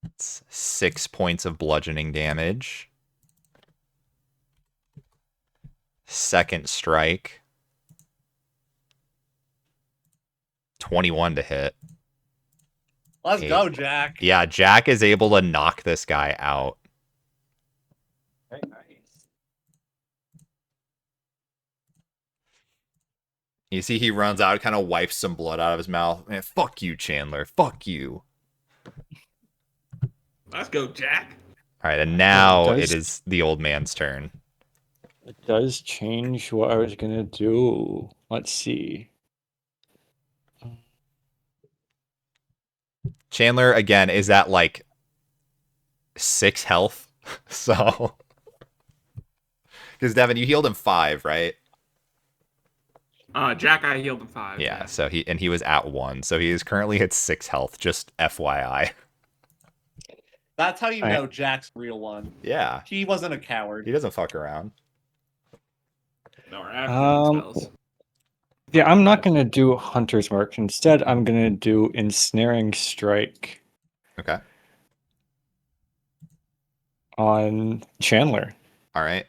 It's 6 points of bludgeoning damage. Second strike. 21 to hit. Let's go, Jack. Yeah, Jack is able to knock this guy out. Very nice. You see he runs out, kind of wipes some blood out of his mouth. Man, fuck you, Chandler. Fuck you. Let's go, Jack. All right, and now It does- it is the old man's turn. It does change what I was gonna do. Let's see. Chandler, again, is at like 6 health. So. Because, Devin, you healed him 5, right? Jack, I healed him 5. Yeah, so he was at 1. So he is currently at 6 health, just FYI. That's how you I- know Jack's real one. Yeah, He wasn't a coward. he doesn't fuck around. No, we're activating spells. Yeah, I'm not gonna do Hunter's Mark. Instead, I'm gonna do Ensnaring Strike Okay. on Chandler. All right.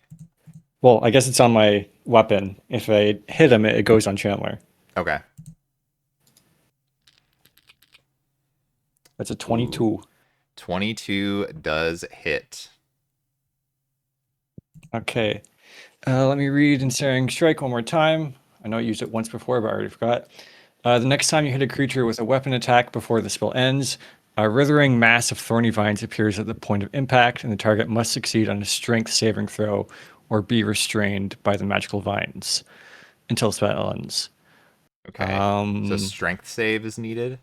Well, I guess it's on my weapon. If I hit him, it goes on Chandler. Okay. That's a 22. 22 does hit. Okay. Let me read Ensnaring Strike one more time. I know I used it once before, but I already forgot. The next time you hit a creature with a weapon attack before the spell ends, a withering mass of thorny vines appears at the point of impact, and the target must succeed on a strength saving throw or be restrained by the magical vines until the spell ends. Okay. So strength save is needed.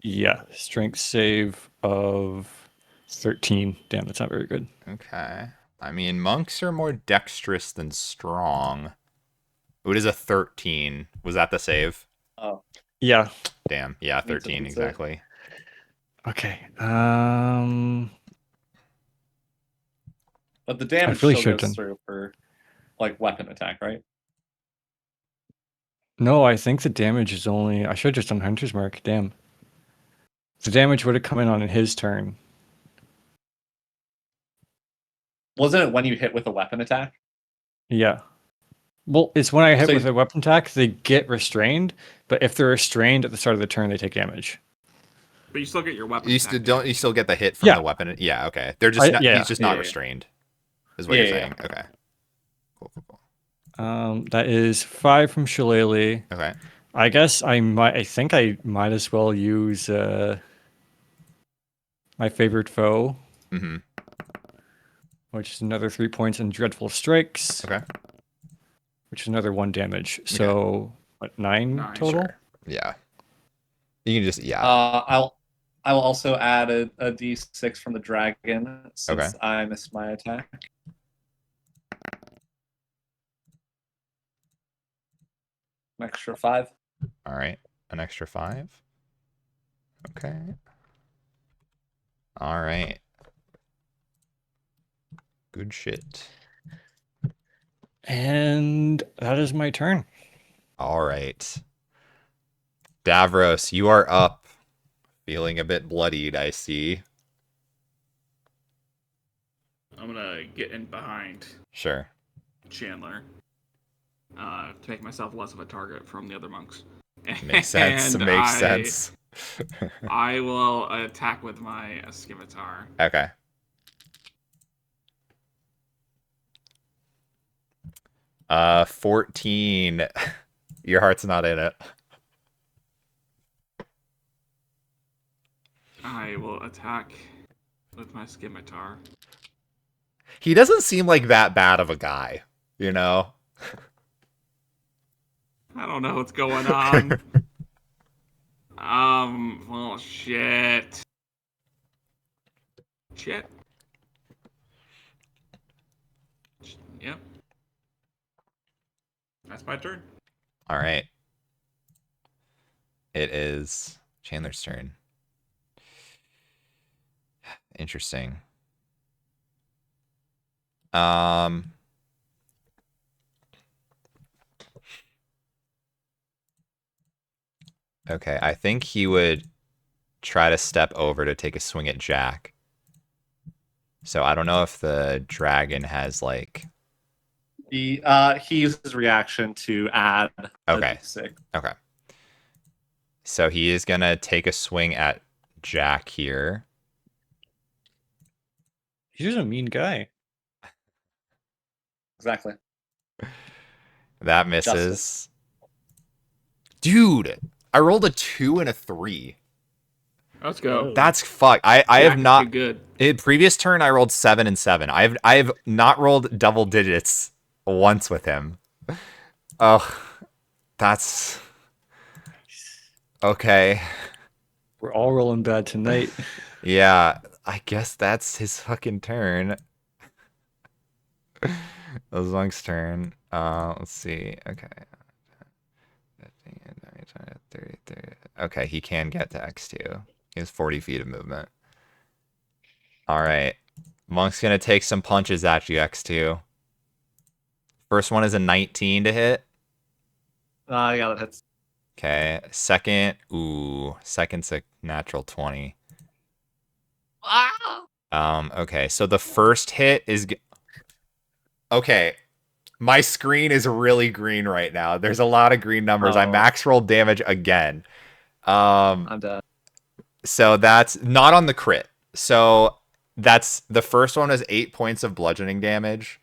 Yeah, strength save of 13. Damn, that's not very good. Okay. I mean, monks are more dexterous than strong. Oh, it is a 13. Was that the save? Oh, Yeah. Damn. Yeah, That's a 13 good save. exactly. Okay. but the damage really still should've goes done- through for like weapon attack, right? No, I think the damage is only. I should have just done Hunter's Mark. Damn. The damage would have come in on his turn. Wasn't it when you hit with a weapon attack? Yeah. Well, it's when I hit So with a weapon attack, they get restrained, but if they're restrained at the start of the turn, they take damage. But you still get your weapon. You attack still don't. You damage. still get the hit from Yeah. the weapon. Yeah. Okay. They're just. Not, yeah. He's just Yeah, not yeah. restrained. Is what Yeah, you're yeah, saying. Okay. Cool. Cool. Cool. That is 5 from Shillelagh. Okay. I guess I might. I think I might as well use my favorite foe, Mm-hmm. which is another 3 points in Dreadful Strikes, Okay. which is another 1 damage. So what, 9 Nine, total? Sure. Yeah. You can just. Yeah. I will also add a d6 from the dragon since Okay. I missed my attack. An extra 5. All right. An extra 5. Okay. All right. Good shit. And that is my turn. All right. Davros, you are up. Feeling a bit bloodied, I see. I'm gonna get in behind Sure. Chandler to make myself less of a target from the other monks. Makes sense. And Makes sense. I will attack with my scimitar. Okay. Uh, 14. Your heart's not in it. I will attack with my scimitar. He doesn't seem like that bad of a guy, you know? I don't know what's going on. Well, shit. Shit. Yep. That's my turn. All right. It is Chandler's turn. Interesting. Okay, I think he would try to step over to take a swing at Jack. So I don't know if the dragon has like. He uses reaction to add Okay. a d6. Okay. So he is gonna take a swing at Jack here. He's just a mean guy. Exactly. That misses. Justice. Dude, I rolled a 2 and a 3. Let's go. That's fuck. I Jack have is not. pretty good. In previous turn, I rolled 7 and 7. I have not rolled double digits once with him. Oh, that's okay. We're all rolling bad tonight. Yeah, I guess that's his fucking turn. Ozong's turn. Let's see. Okay. 15, 20, 30, 30. Okay, he can get to X2. He has 40 feet of movement. All right. Monk's going to take some punches at you, X2. First one is a 19 to hit. Yeah, that hits. Okay. Second, second's a natural 20. Okay, so the first hit is okay. My screen is really green right now. There's a lot of green numbers. I Oh. max rolled damage again. I'm dead. So that's not on the crit. So that's the first one was 8 points of bludgeoning damage.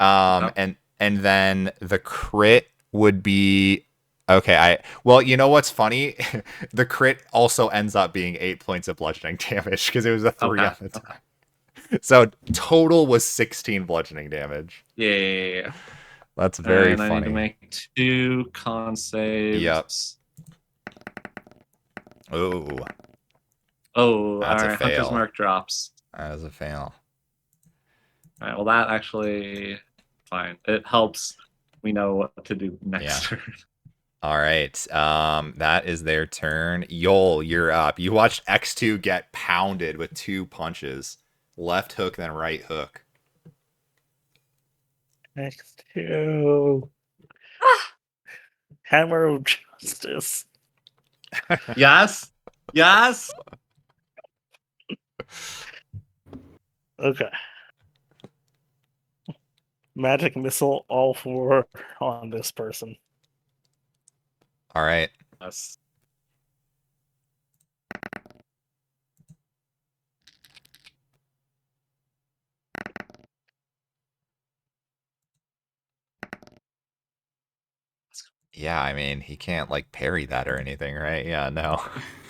Yep. And then the crit would be okay. Well, you know what's funny? The crit also ends up being 8 points of bludgeoning damage because it was a 3 Okay, on the time. So total was 16 bludgeoning damage. Yeah. That's very and funny. I need to make 2 con saves. Yep. Oh, Oh, That's a all right. Hunter's fail. Mark drops. that was a fail. All right. Well, that actually fine. It helps. We know what to do next turn. All right. That is their turn. Yol, you're up. You watched X2 get pounded with 2 punches. Left hook, then right hook. Next to Hammer of Justice. Yes. Yes. Okay. Magic missile, all 4 on this person. All right. Yes. Yeah, I mean, he can't like parry that or anything, right? Yeah, no.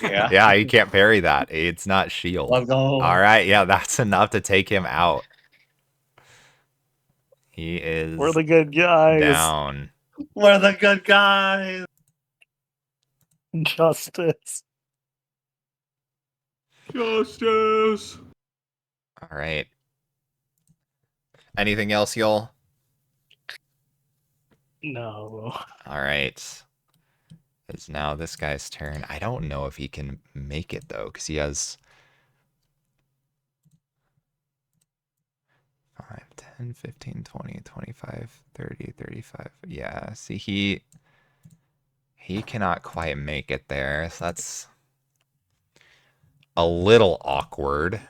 Yeah. Yeah, he can't parry that. It's not shield. Let's go. All right, yeah, that's enough to take him out. He is We're the good guys. down. We're the good guys. Justice. Justice. All right. Anything else, y'all? No. All right. It's now this guy's turn. I don't know if he can make it though, because he has 5, 10, 15, 20, 25, 30, 35. Yeah, see, he cannot quite make it there. So that's a little awkward.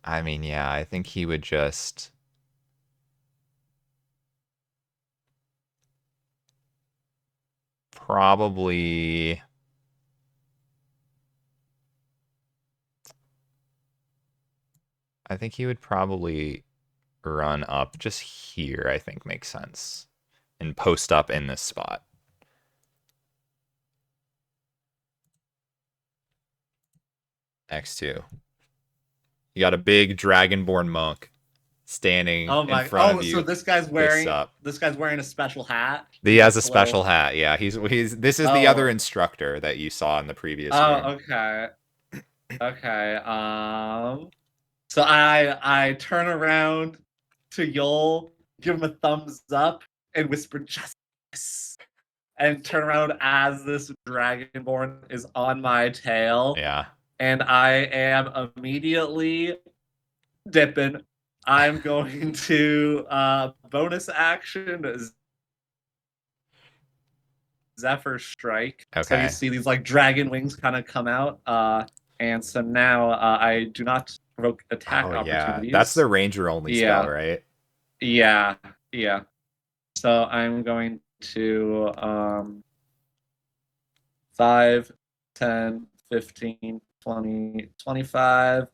I mean, yeah, I think he would just probably I think he would probably run up just here, I think makes sense. And post up in this spot. X2. You got a big dragonborn monk standing Oh in my! front Oh, of you. so this guy's wearing up. this guy's wearing a special hat. He has a This special little- hat. Yeah, he's this is the Oh. other instructor that you saw in the previous Oh, room. okay. Okay. So I turn around to Yol, give him a thumbs up, and whisper justice, and turn around as this dragonborn is on my tail. Yeah. and I am immediately dipping. I'm going to bonus action Zephyr Strike. So you Okay. see these like dragon wings kind of come out. And so now I do not provoke attack Oh yeah, opportunities. that's the ranger only spell, right? Yeah. So I'm going to 5, 10, 15, 20, 25.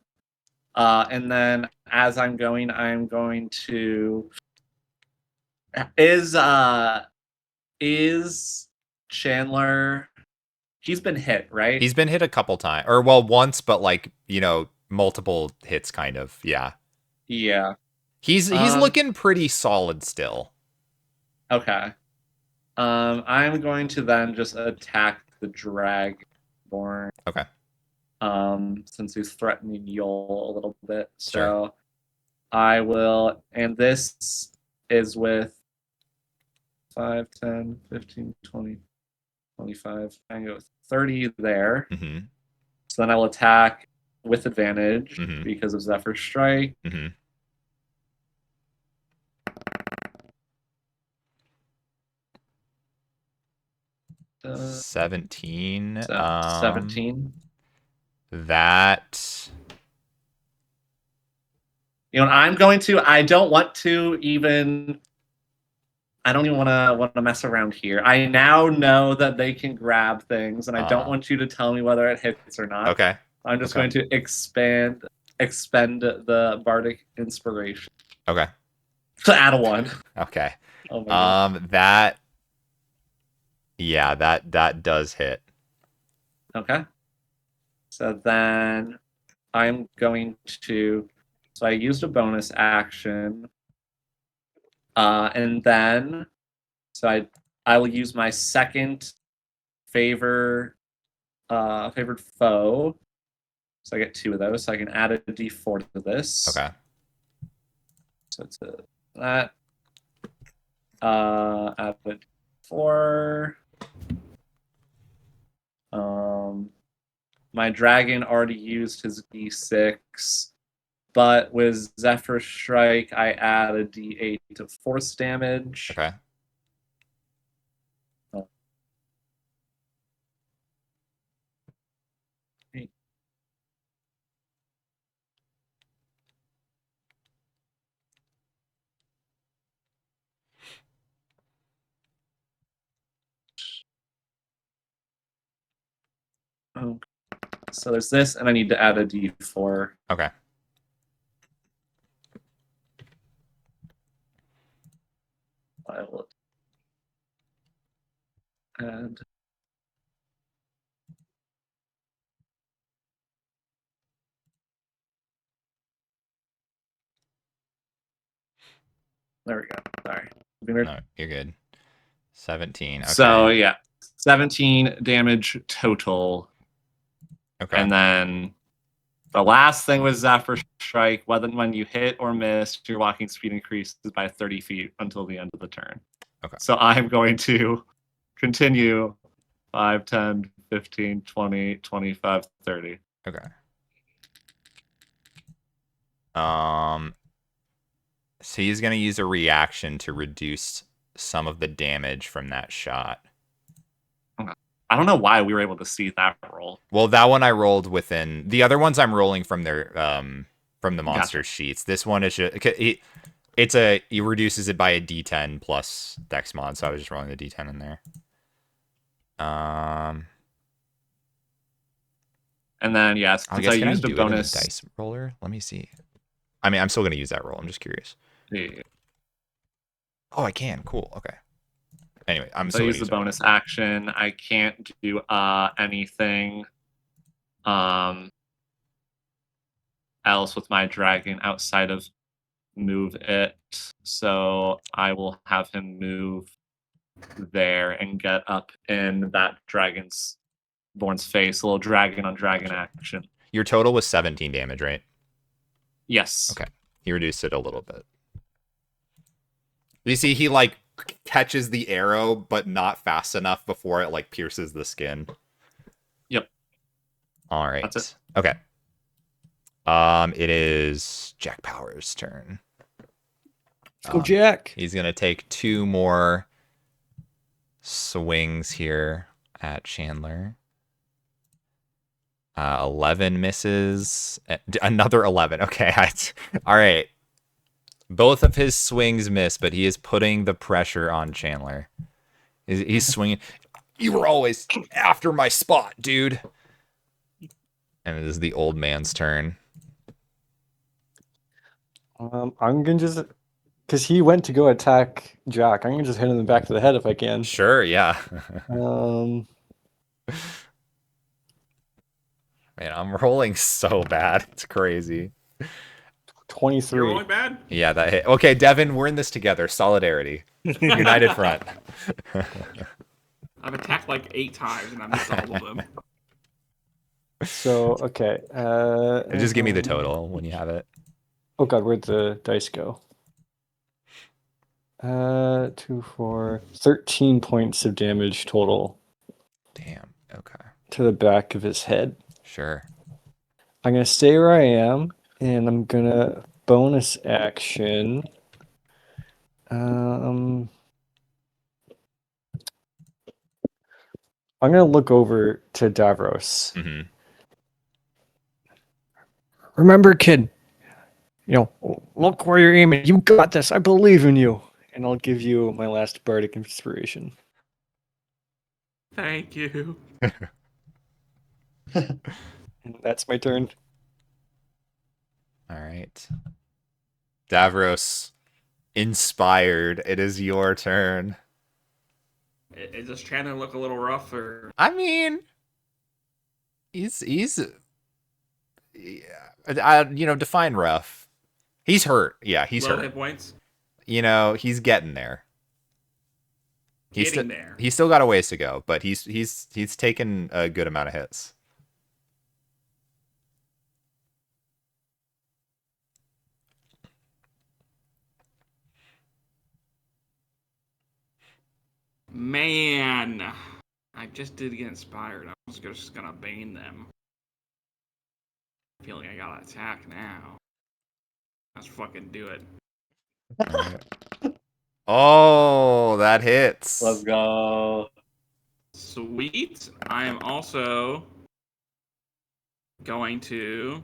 And then as I'm going to is Chandler, he's been hit, right? He's been hit a couple times, or well, once, but like multiple hits, kind of. Yeah, Yeah. he's looking pretty solid still. Okay. I'm going to then just attack the Dragonborn. Okay. Since he's threatening Yol a little bit. So Sure. I will, and this is with 5, 10, 15, 20, 25. I can go with 30 there. Mm-hmm. So then I will attack with advantage Mhm. because of Zephyr Strike. Mm-hmm. 17. 17. That. I don't even want to mess around here. I now know that they can grab things, and I don't want you to tell me whether it hits or not. Okay. I'm just going to expend the bardic inspiration. Okay. To add a 1. Okay. Oh my God. That does hit. Okay. So then I'm going to. So I used a bonus action. And then. So I will use my second favored foe. So I get 2 of those. So I can add a d4 to this. Okay. So it's that. Add a d4. My dragon already used his d6, but with Zephyr Strike, I add a d8 to force damage. Okay. Okay. So there's this, and I need to add a d4. Okay. I will add. There we go. Sorry. No, you're good. 17. Okay. So yeah, 17 damage total. Okay. And then the last thing was Zephyr Strike. When you hit or miss, your walking speed increases by 30 feet until the end of the turn. Okay. So I'm going to continue 5, 10, 15, 20, 25, 30. Okay. So he's gonna use a reaction to reduce some of the damage from that shot. I don't know why we were able to see that roll. Well, that one I rolled within. The other ones I'm rolling from their from the monster Gotcha. sheets. This one is just he reduces it by a D10 plus Dex mod, so I was just rolling the D10 in there. And then yes, I since guess I can used I do a it in the bonus dice roller? Let me see. I mean, I'm still gonna use that roll. I'm just curious. Yeah. Oh, I can. Cool. Okay. Anyway, I'm So still I gonna use the use bonus action. I can't do anything else with my dragon outside of move it. So I will have him move there and get up in that dragon's born's face. A little dragon on dragon action. Your total was 17 damage, right? Yes. Okay. He reduced it a little bit. You see, he like catches the arrow, but not fast enough before it like pierces the skin. Yep. All right. That's it. Okay. It is Jack Powers' turn. Let's go, Jack. He's gonna take 2 more swings here at Chandler. 11 misses. Another 11. Okay. All right. Both of his swings miss, but he is putting the pressure on Chandler. He's swinging. You were always after my spot, dude. And it is the old man's turn. I'm gonna just, because he went to go attack Jack. I'm gonna just hit him in the back of the head if I can. Sure, yeah. Um, Man, I'm rolling so bad. It's crazy. You're 23. rolling bad. Yeah, that hit. Okay, Devin, we're in this together. Solidarity. United front. I've attacked like 8 times and I missed all of them. So okay. Just give me the total when you have it. Oh god, where'd the dice go? 2, 4, 13 points of damage total Damn. Okay. to the back of his head. Sure. I'm gonna stay where I am, and I'm gonna bonus action. I'm gonna look over to Davros. Hmm. Remember, kid. Look where you're aiming. You got this. I believe in you. And I'll give you my last bardic inspiration. Thank you. And that's my turn. All right. Davros, inspired. It is your turn. Does Chandler look a little rough or? I mean, he's define rough. He's hurt. Yeah, he's low hurt. hit points? He's getting there. Getting there. He's still got a ways to go, but he's taken a good amount of hits. Man, I just did get inspired. I was just gonna bane them. Feeling I gotta attack now. Let's fucking do it. Oh, that hits. Let's go. Sweet. I am also going to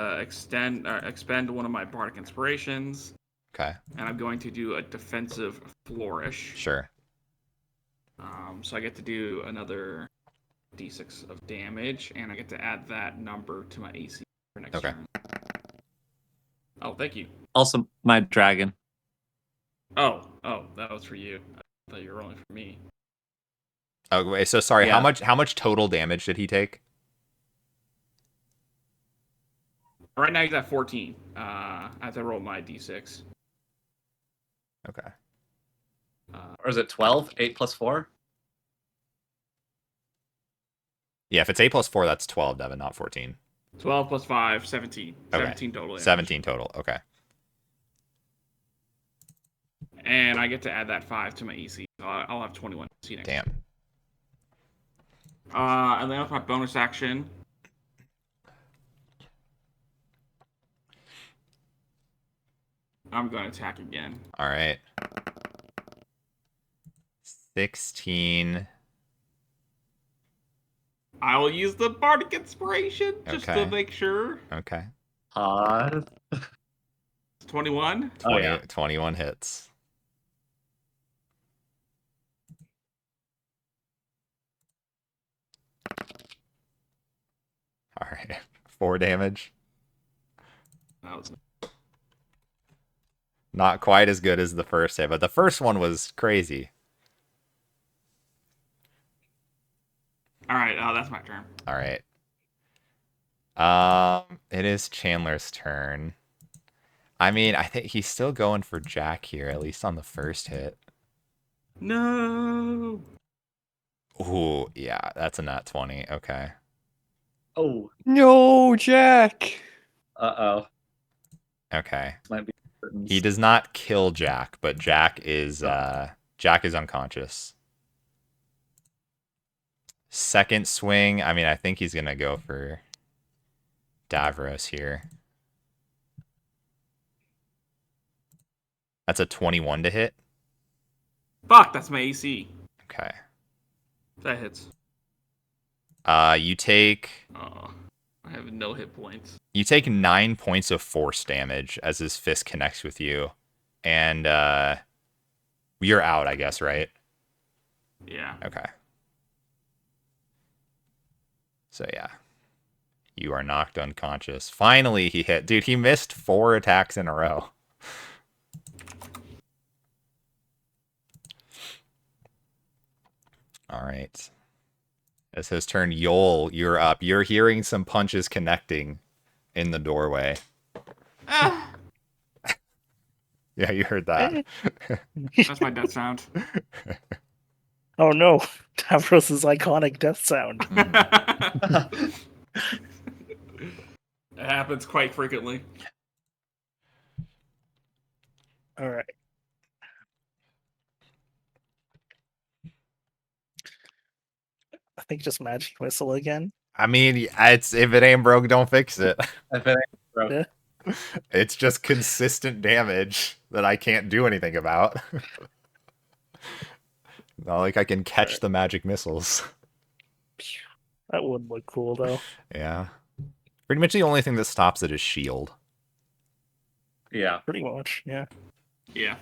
expend one of my bardic inspirations, Okay, and I'm going to do a defensive flourish. sure. So I get to do another d6 of damage, and I get to add that number to my AC for next Okay. turn. Oh, thank you. Also, my dragon. Oh, that was for you. I thought you were rolling for me. Oh, wait, so sorry. Yeah. How much total damage did he take? Right now he's at 14. I have to roll my d6. Okay. Or is it 12? 8 plus 4? Yeah, if it's 8+4, that's 12, Devin, not 14. 12 plus 5, 17. Okay. 17 total. damage. 17 total. Okay. And I get to add that 5 to my EC. So I'll have 21 EC next. Damn. And then with my bonus action, I'm going to attack again. All right. 16. I will use the bardic inspiration just Okay. to make sure. Okay. 21. 21 hits. All right. 4 damage. That was Not quite as good as the first hit, but the first one was crazy. all right. That's my turn. All right. It is Chandler's turn. I mean, I think he's still going for Jack here, at least on the first hit. No. Ooh, yeah, that's a nat 20. Okay. Oh. No, Jack. Uh-oh. Okay. Might be He does not kill Jack, but Jack is unconscious. Second swing, I mean, I think he's going to go for Davros here. That's a 21 to hit. Fuck, that's my AC. Okay. That hits. You take Oh, I have no hit points. 9 points of force damage as his fist connects with you. And you're out, I guess, right? Yeah. Okay. So yeah. You are knocked unconscious. Finally he hit. Dude, he missed 4 attacks in a row. All right. It's his turn. Yol, you're up. You're hearing some punches connecting in the doorway. Ah, Yeah, you heard that. that's my death sound. Oh no, Davros' iconic death sound. Mm. It happens quite frequently. All right. I think just magic missile again. I mean, it's if it ain't broke, don't fix it. If it ain't broke. Yeah. It's just consistent damage that I can't do anything about. Not like I can catch the magic missiles. That would look cool though. Yeah. Pretty much the only thing that stops it is shield. Yeah. Pretty much, yeah. Yeah.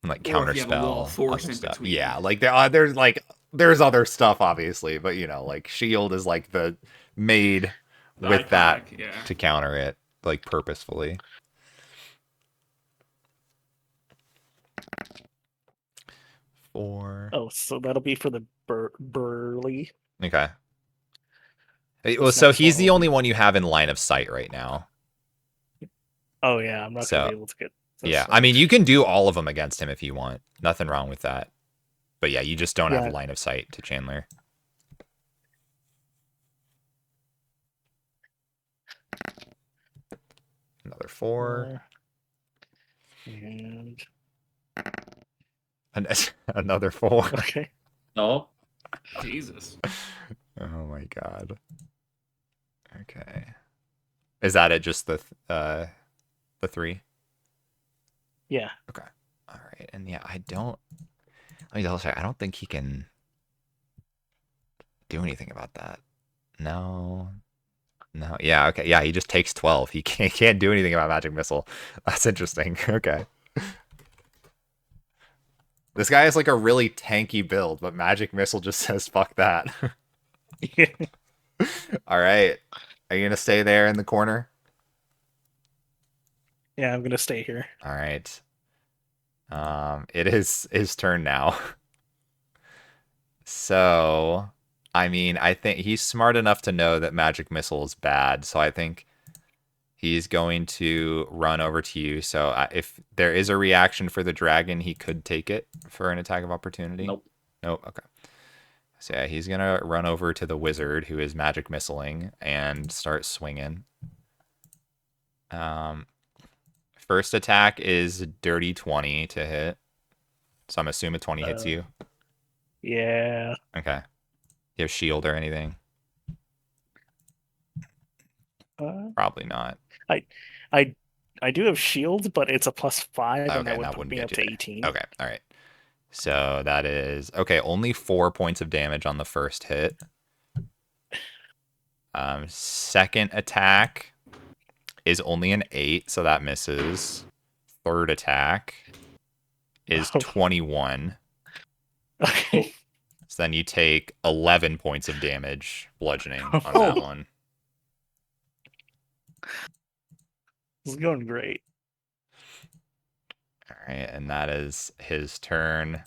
And like Or if you have a wall counterspell, of force other in stuff. between. Yeah, like there's other stuff obviously, but you know, like shield is like the made The with that iconic, yeah. to counter it, like purposefully. Four. Oh, so that'll be for the burly. Okay. Well, This so next he's one the will only be- one you have in line of sight right now. Oh yeah, I'm not So, gonna be able to get. This Yeah, one. I mean, you can do all of them against him if you want. Nothing wrong with that. But yeah, you just don't have Yeah. line of sight to Chandler. Another 4. And Another 4. okay. No. Jesus. Oh my god. Okay. Is that it? Just the 3? Yeah. Okay. All right. And yeah, I don't. Let me double check. I don't think he can do anything about that. No. No. Yeah. Okay. Yeah. He just takes 12. He can't do anything about magic missile. That's interesting. Okay. This guy has like a really tanky build, but magic missile just says fuck that. All right. Are you gonna stay there in the corner? Yeah, I'm gonna stay here. All right. It is his turn now. So, I mean, I think he's smart enough to know that magic missile is bad. So I think he's going to run over to you. So if there is a reaction for the dragon, he could take it for an attack of opportunity. Nope. Nope. Okay. So yeah, he's gonna run over to the wizard who is magic missiling and start swinging. First attack is dirty 20 to hit. So I'm assuming 20 hits you. Yeah. Okay. You have shield or anything? Probably not. I do have shield, but it's a +5, Okay, and that would that put wouldn't me get up you to there. 18. Okay, all right. So that is okay. Only 4 points of damage on the first hit. Second attack is only an 8, so that misses. Third attack is Oh. 21. Okay. So then you take 11 points of damage, bludgeoning on that Oh. one. This is going great. All right, and that is his turn.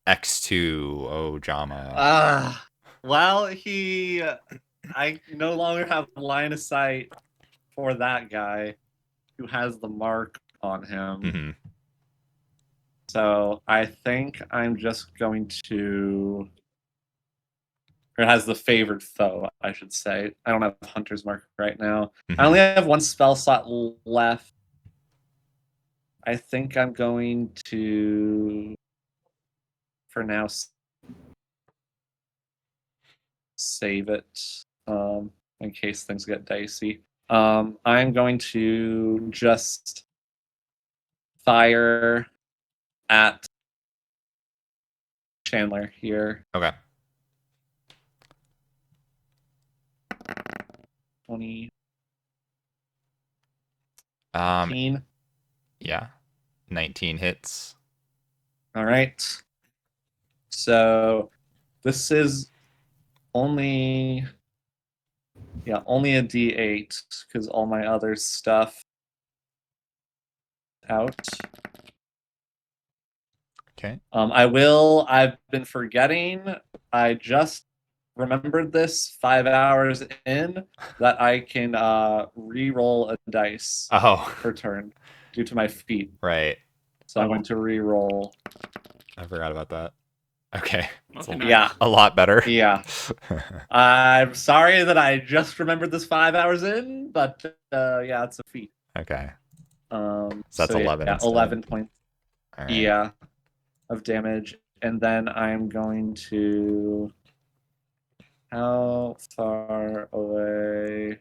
X2, oh Jama. Well, I no longer have line of sight for that guy who has the mark on him. Mhm. So I think I'm just going to. Or has the favored foe, I should say. I don't have Hunter's Mark right now. Mhm. I only have one spell slot left. I think I'm going to, for now, save it in case things get dicey. I'm going to just fire at Chandler here. Okay. 20, Um, 19. yeah. 19 hits. All right. So this is only only a D8 because all my other stuff out. Okay. I've been forgetting. I just remembered this 5 hours in that I can re-roll a dice Oh, per turn due to my feat. right. So I'm going to re-roll. I forgot about that. Okay. Okay, a, nice. Yeah. a lot better. Yeah. I'm sorry that I just remembered this 5 hours in, but yeah, it's a feat. Okay. So that's 11 Yeah, instead. 11 points. All right. Yeah, of damage, and then I'm going to. How far away?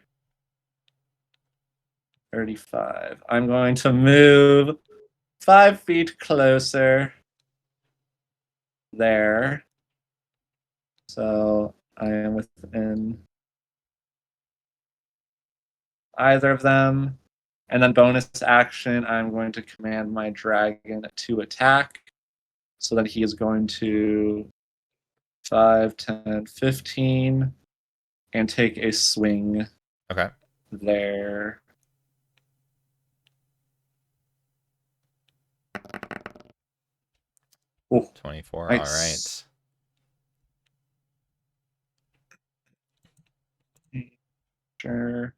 35. I'm going to move 5 feet closer. There. So I am within either of them. And then bonus action, I'm going to command my dragon to attack. So that he is going to 5, 10, 15, and take a swing Okay. there. Oh, 24. nice. All right. Sure.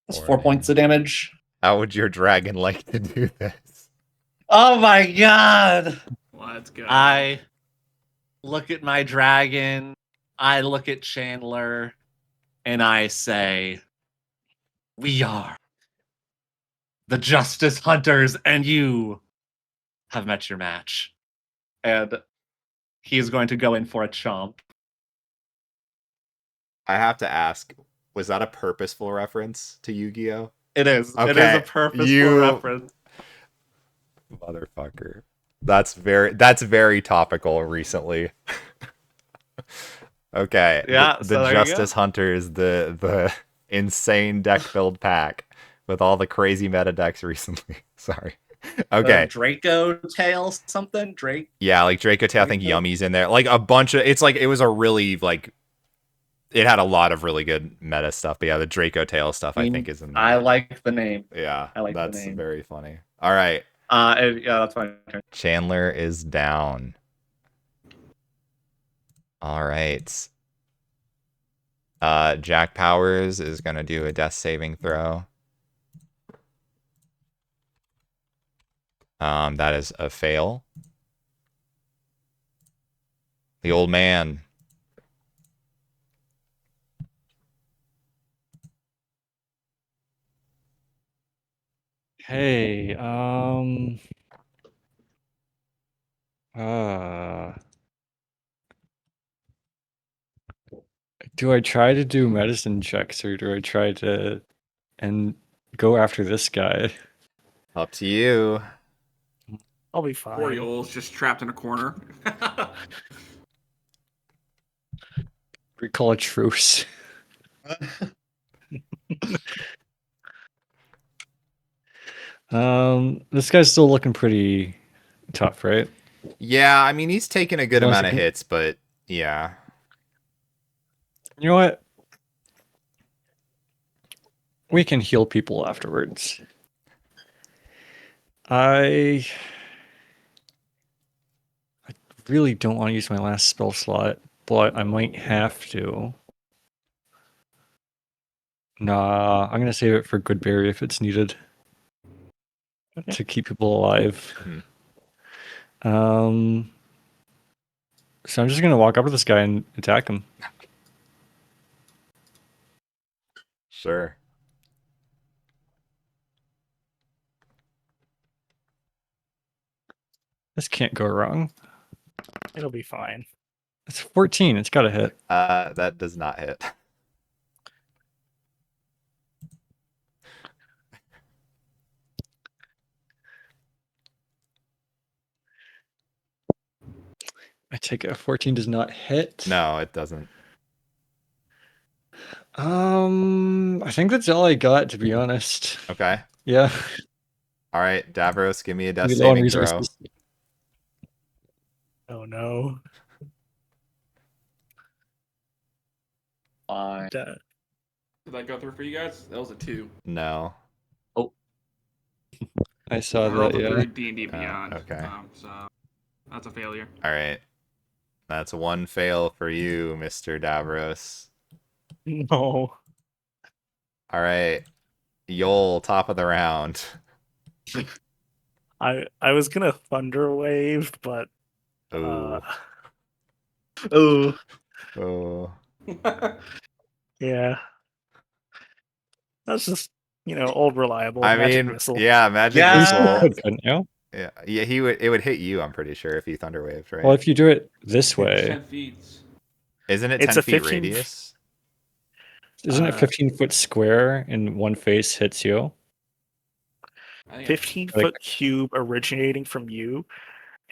That's 4 points of damage. How would your dragon like to do this? Oh my god! Let's go. I look at my dragon, I look at Chandler, and I say, "We are the Justice Hunters, and you have met your match." And he is going to go in for a chomp. I have to ask, was that a purposeful reference to Yu-Gi-Oh? It is. It is Okay, a purposeful you- reference. Motherfucker. That's very topical recently. Okay. Yeah, The so there you go. Justice Hunters, the insane deck filled pack with all the crazy meta decks recently. Sorry. Okay. Draco tail something? Drake? Yeah, like Draco Tail, I think Draco? Yummy's in there. Like a bunch of it's like it was a really like it had a lot of really good meta stuff. But yeah, the Draco Tail stuff I think is in there. I like the name. Yeah, I like the that's name. very funny. All right, Yeah, that's fine. Chandler is down. All right. Jack Powers is gonna do a death saving throw. That is a fail. The old man. Hey, uh, do I try to do medicine checks or do I try to and go after this guy? Up to you. I'll be Poor fine. Yoel's just trapped in a corner. We call it truce. This guy's still looking pretty tough, right? Yeah, I mean he's taken a good Unless amount I of can- hits, but yeah. You know what? We can heal people afterwards. I really don't want to use my last spell slot, but I might have to. Nah, I'm gonna save it for Goodberry if it's needed to keep people alive. So I'm just gonna walk up to this guy and attack him. Sure. This can't go wrong. It'll be fine. It's 14. It's got to hit. That does not hit. I take it. 14 does not hit. No, it doesn't. I think that's all I got, to be honest. Okay. Yeah. All right, Davros, give me a death We low on saving throw. resources. Oh no. Fine. Da- Did that go through for you guys? That was a 2. No. I saw I rolled that, a yeah. 3 D&D Beyond. okay. So that's a failure. All right. That's one fail for you, Mr. Davros. No. All right. Yol, top of the round. I was gonna thunder wave, but Oh. oh Oh. yeah. That's just old reliable I magic mean, missile. yeah, magic Yeah. You missile. still could, couldn't you? Yeah, it would hit you, I'm pretty sure, if you thunder waved, right? Well, if you do it this It's way, 10 feet. Isn't it It's 10 a feet 15 radius? isn't it 15-foot square and one face hits you? I think 15-foot cube originating from you,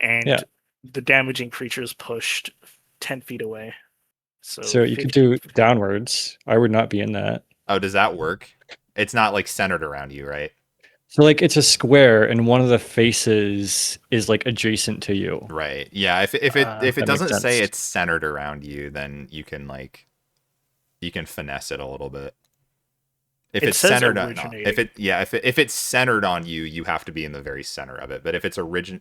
and Yeah. the damaging creature is pushed 10 feet away. So you could do downwards. I would not be in that. Oh, does that work? It's not like centered around you, right? So like it's a square and one of the faces is like adjacent to you. Right. Yeah, if it That if it makes doesn't say sense. it's centered around you, then you can finesse it a little bit. If It it's says centered on originating. if it's centered on you, you have to be in the very center of it. But if it's But original,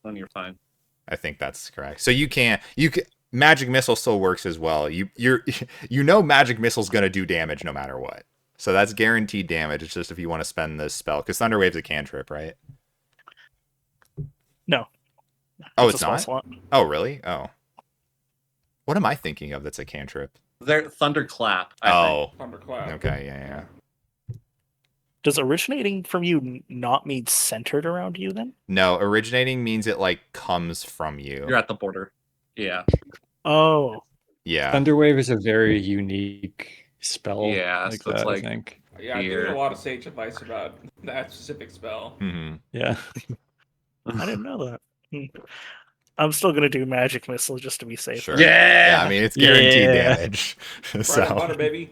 then you're fine. I think that's correct. So you can magic missile still works as well. You magic missile's gonna do damage no matter what. So that's guaranteed damage. It's just if you want to spend this spell, because Thunder Wave's a cantrip, right? No. Oh, It's it's a spell not. slot. Oh, really? Oh, what am I thinking of? That's a cantrip. They're thunderclap. I think. Oh, Thunderclap. okay, yeah. Does originating from you not mean centered around you then? No, originating means it like comes from you. You're at the border. Yeah. Oh. Yeah. Thunderwave is a very unique spell. Yeah, like so it's that, like- I think. Yeah, I think Here. there's a lot of sage advice about that specific spell. hmm Yeah. I didn't know that. I'm still gonna do magic missile just to be safe. Sure. Yeah. Yeah, I mean it's guaranteed Yeah. damage. Bread and butter, baby.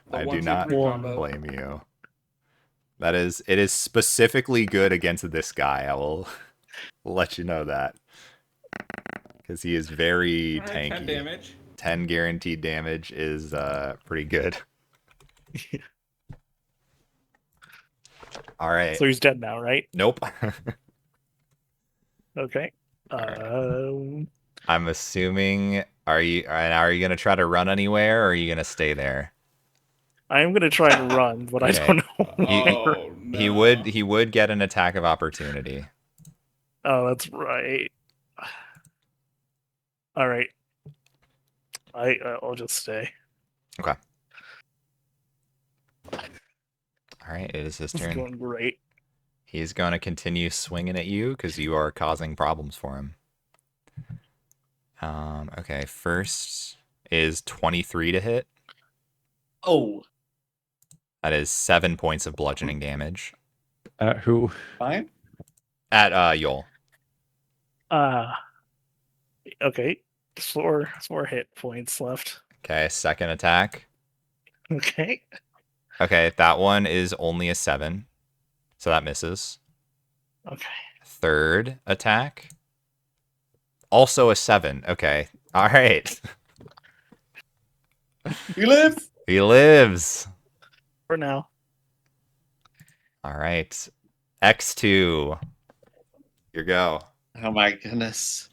I The do 1, 2, not 3 combo. blame you. It is specifically good against this guy. I will let you know that. Because he is very All right, 10 tanky. damage. 10 guaranteed damage is pretty good. All right. So he's dead now, right? Nope. Okay. I'm assuming are you gonna try to run anywhere or are you gonna stay there? I am gonna try and run, but I Okay. don't know. where. Oh, no. He would get an attack of opportunity. Oh, that's right. All right. I'll just stay. All right, it is his It's turn. going great. He's going to continue swinging at you because you are causing problems for him. Okay, first is 23 to hit. Oh, That is 7 points of bludgeoning damage. Who? fine. At Yol. Okay. Four hit points left. Okay, second attack. Okay. Okay, that one is only a 7. So that misses. Okay. Third attack. Also a 7. Okay. All right. You live. He lives. For now. All right. X2. Your go. Oh my goodness.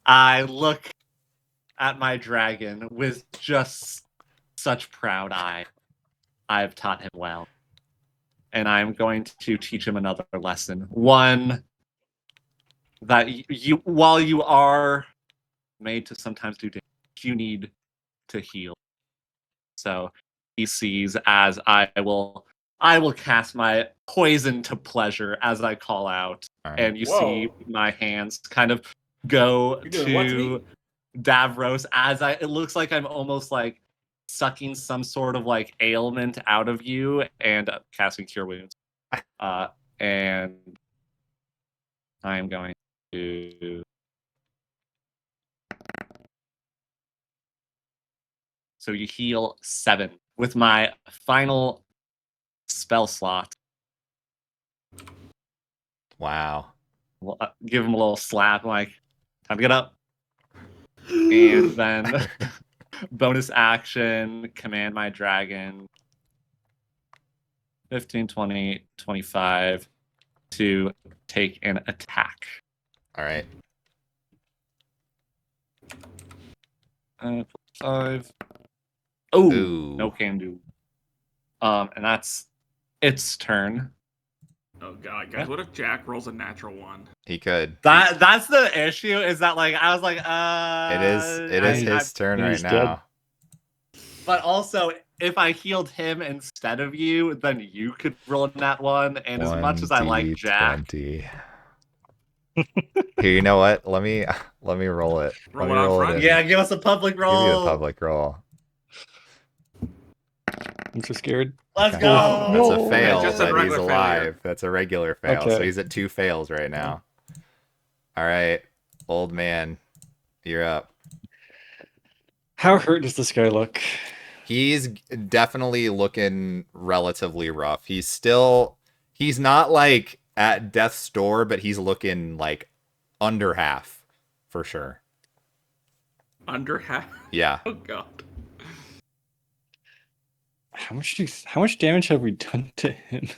I look at my dragon with just such proud eye. I've taught him well. And I'm going to teach him another lesson. One, that you while you are made to sometimes do damage, you need to heal. So he sees as I will I will cast my poison to pleasure as I call out, All right. and you Whoa. see my hands kind of go You're doing what to to me? Davros as it looks like I'm almost like sucking some sort of like ailment out of you and casting Cure Wounds. And I'm going to. So you heal 7 with my final spell slot. Wow. Well, give him a little slap, like, time to get up. And then bonus action, command my dragon. 15, 20, 25 to take an attack. All right. 5. Oh, Ooh. no can do. And that's its turn. Oh god, guys! What if Jack rolls a natural 1? He could. That's the issue. Is that like I was like, It is I- his turn he's right now. But also, if I healed him instead of you, then you could roll in that one. And as much as I like Jack, 1d20. Here, you know what? Let me roll it. Roll Let me it out roll front? it in. yeah, give us a public Give me the roll. public roll. I'm so scared. Let's Okay. go. That's a No. fail, Just a but he's regular alive. failure. That's a regular fail. So Okay. he's at 2 fails right now. All right, old man, you're up. How hurt does this guy look? He's definitely looking relatively rough. He's not like at death's door, but he's looking like under half for sure. Under half? Yeah. Oh god. How much damage have we done to him?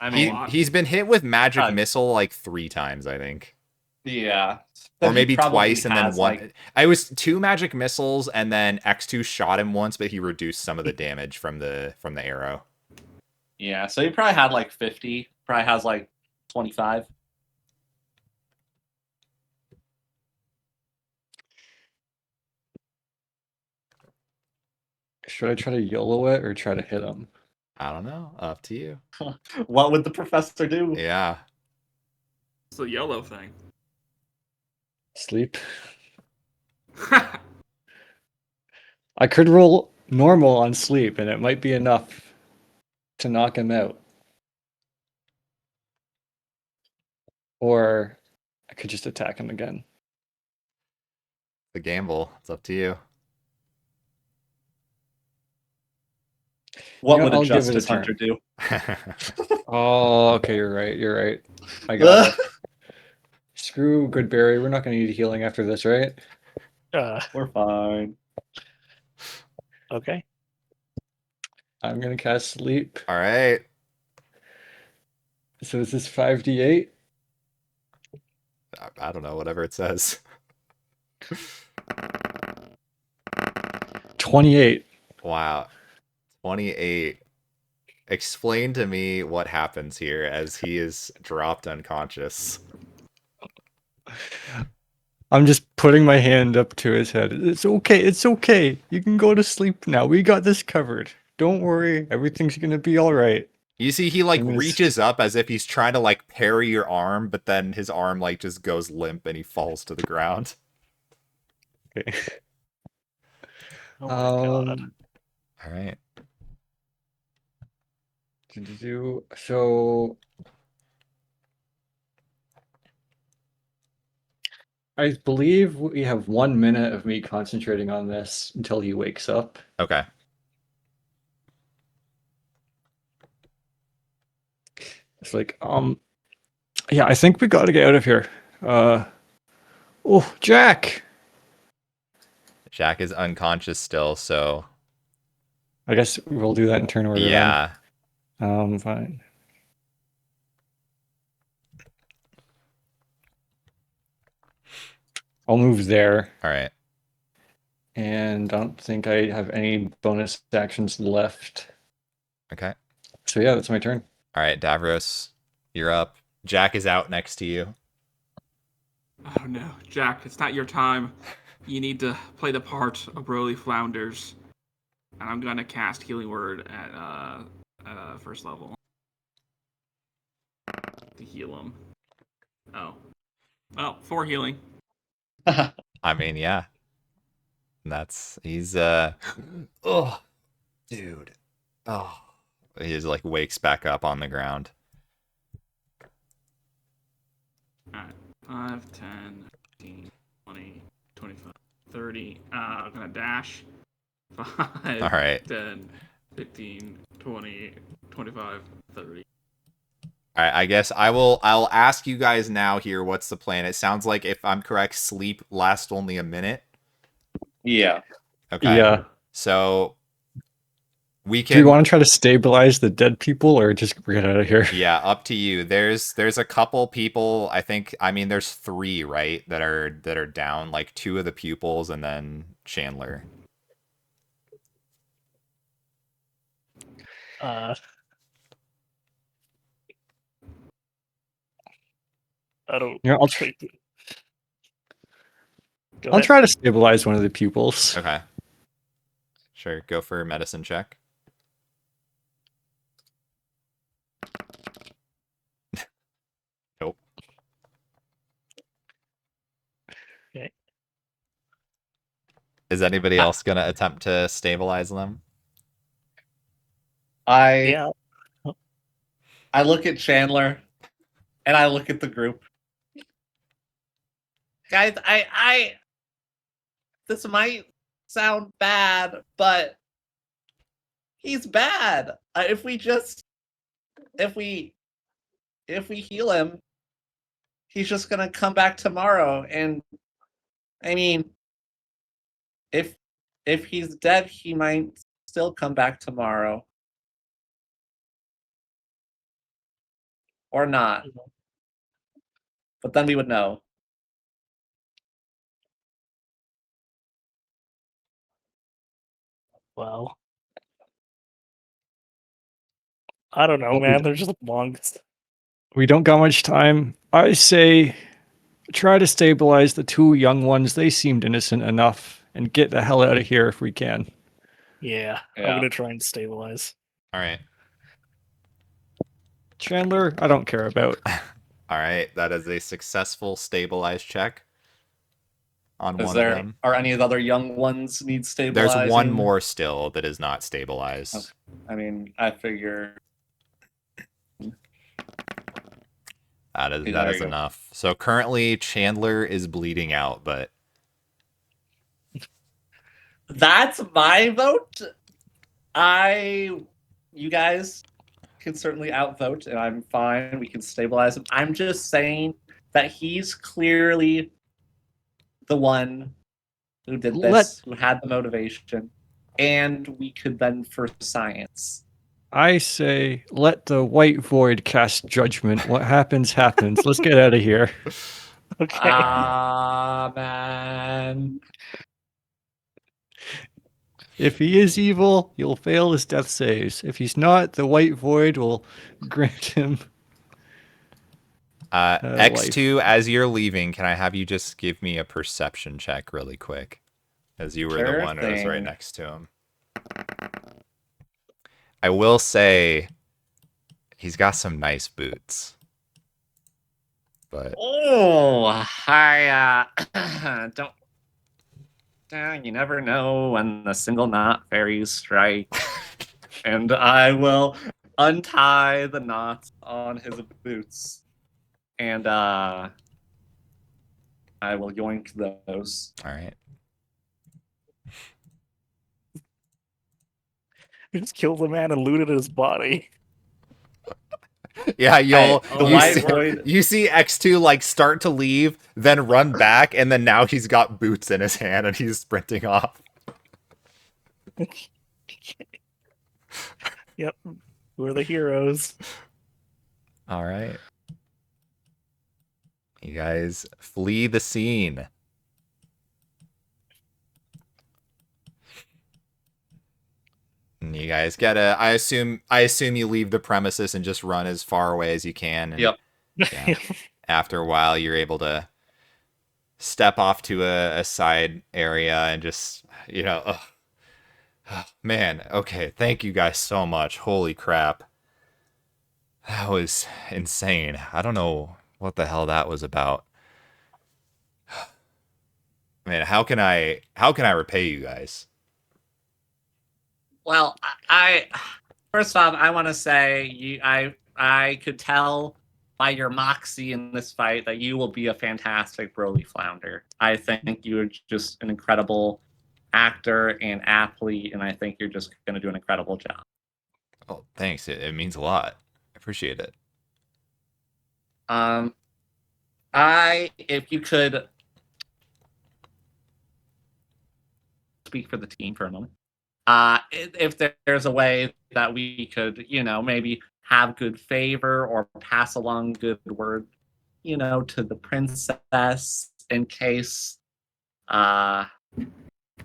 I He, mean, he's been hit with magic Uh, missile like 3 times, I think. yeah. Or He maybe probably twice and then has, one. like- I was 2 magic missiles and then X2 shot him once, but he reduced some of the damage from the arrow. Yeah, so he probably had like 50. Probably has like 25. Should I try to YOLO it or try to hit him? I don't know. Up to you. What would the professor do? Yeah. It's the yellow thing. Sleep. I could roll normal on sleep, and it might be enough to knock him out. Or I could just attack him again. The gamble. It's up to you. What You know, would I'll a give it a justice turn. hunter do? Oh, okay, you're right. You're right. I got it. Screw Goodberry. We're not going to need healing after this, right? We're fine. Okay. I'm going to cast Sleep. All right. So is this 5d8? I don't know, whatever it says. 28. Wow. 28. Explain to me what happens here as he is dropped unconscious. I'm just putting my hand up to his head. It's okay. It's okay. You can go to sleep now. We got this covered. Don't worry. Everything's going to be all right. You see, he like I'm gonna reaches up as if he's trying to like parry your arm, but then his arm like just goes limp and he falls to the ground. Okay. Oh my god. All right. So I believe we have 1 minute of me concentrating on this until he wakes up. Okay. It's like, yeah, I think we got to get out of here. Oh, Jack. Jack is unconscious still, so I guess we'll do that in turn order. yeah. Then. Fine. I'll move there. All right. And I don't think I have any bonus actions left. Okay. So yeah, that's my turn. All right, Davros, you're up. Jack is out next to you. Oh no, Jack, it's not your time. You need to play the part of Broly Flounders. And I'm gonna cast Healing Word at first level to heal him. Oh, 4 healing. I mean, yeah. He's oh, dude. Oh. He just like wakes back up on the ground. Alright. 5, 10, 15, 20, 25, 30. I'm gonna dash. 5, All right. 10, 15, 20, 25, 30. All right, I guess I'll ask you guys now here what's the plan. It sounds like if I'm correct, sleep lasts only a minute. Yeah. Okay. Yeah. So we Do you can want to try to stabilize the dead people or just get out of here? Yeah, up to you. There's a couple people, I mean there's 3, right, that are down, like 2 of the pupils and then Chandler. I don't. Yeah, Go I'll ahead. try to stabilize one of the pupils. Okay. Sure, go for a medicine check. Nope. Okay. Is anybody else going to attempt to stabilize them? I Yeah. look at Chandler and I look at the group. Guys, I this might sound bad, but he's bad. If we heal him, he's just gonna come back tomorrow. And I mean, if he's dead, he might still come back tomorrow, or not. But then we would know. Well, I don't know, Well, man. They're just monks. We don't got much time. I say try to stabilize the 2 young ones. They seemed innocent enough, and get the hell out of here if we can. Yeah, Yeah. I'm gonna try and stabilize. All right. Chandler, I don't care about. All right, that is a successful stabilize check on Is one there of them. are any of the other young ones need stabilizing? There's one more still that is not stabilized. Okay. I mean, I figure That there is you go. enough. So currently Chandler is bleeding out, but That's my vote. You guys can certainly outvote, and I'm fine. We can stabilize him. I'm just saying that he's clearly the one who did this, who had the motivation, and we could then for science. I say let the white void cast judgment. What happens, happens. Let's get out of here. Okay. Ah, man. If he is evil, he'll fail his death saves. If he's not, the white void will grant him X2, as you're leaving, can I have you just give me a perception check really quick? As you were the Sure one who was right thing. next to him. I will say he's got some nice boots. But Oh, I don't. You never know when the single knot fairies strike. And I will untie the knots on his boots. And I will yoink those. all right. We just killed the man and looted his body. Yeah, Void. you see X2 like start to leave, then run back, and then now he's got boots in his hand and he's sprinting off. Yep. We're the heroes. All right. You guys flee the scene. And you guys gotta I assume you leave the premises and just run as far away as you can. And, Yep. Yeah, after a while you're able to step off to a side area and just, man, okay, thank you guys so much. Holy crap. That was insane. I don't know what the hell that was about. Man, how can I repay you guys? Well, first off, I want to say I could tell by your moxie in this fight that you will be a fantastic Broly Flounder. I think you're just an incredible actor and athlete, and I think you're just going to do an incredible job. Oh, thanks. It means a lot. I appreciate it. Um, if you could speak for the team for a moment. If there's a way that we could, maybe have good favor or pass along good word, to the princess in case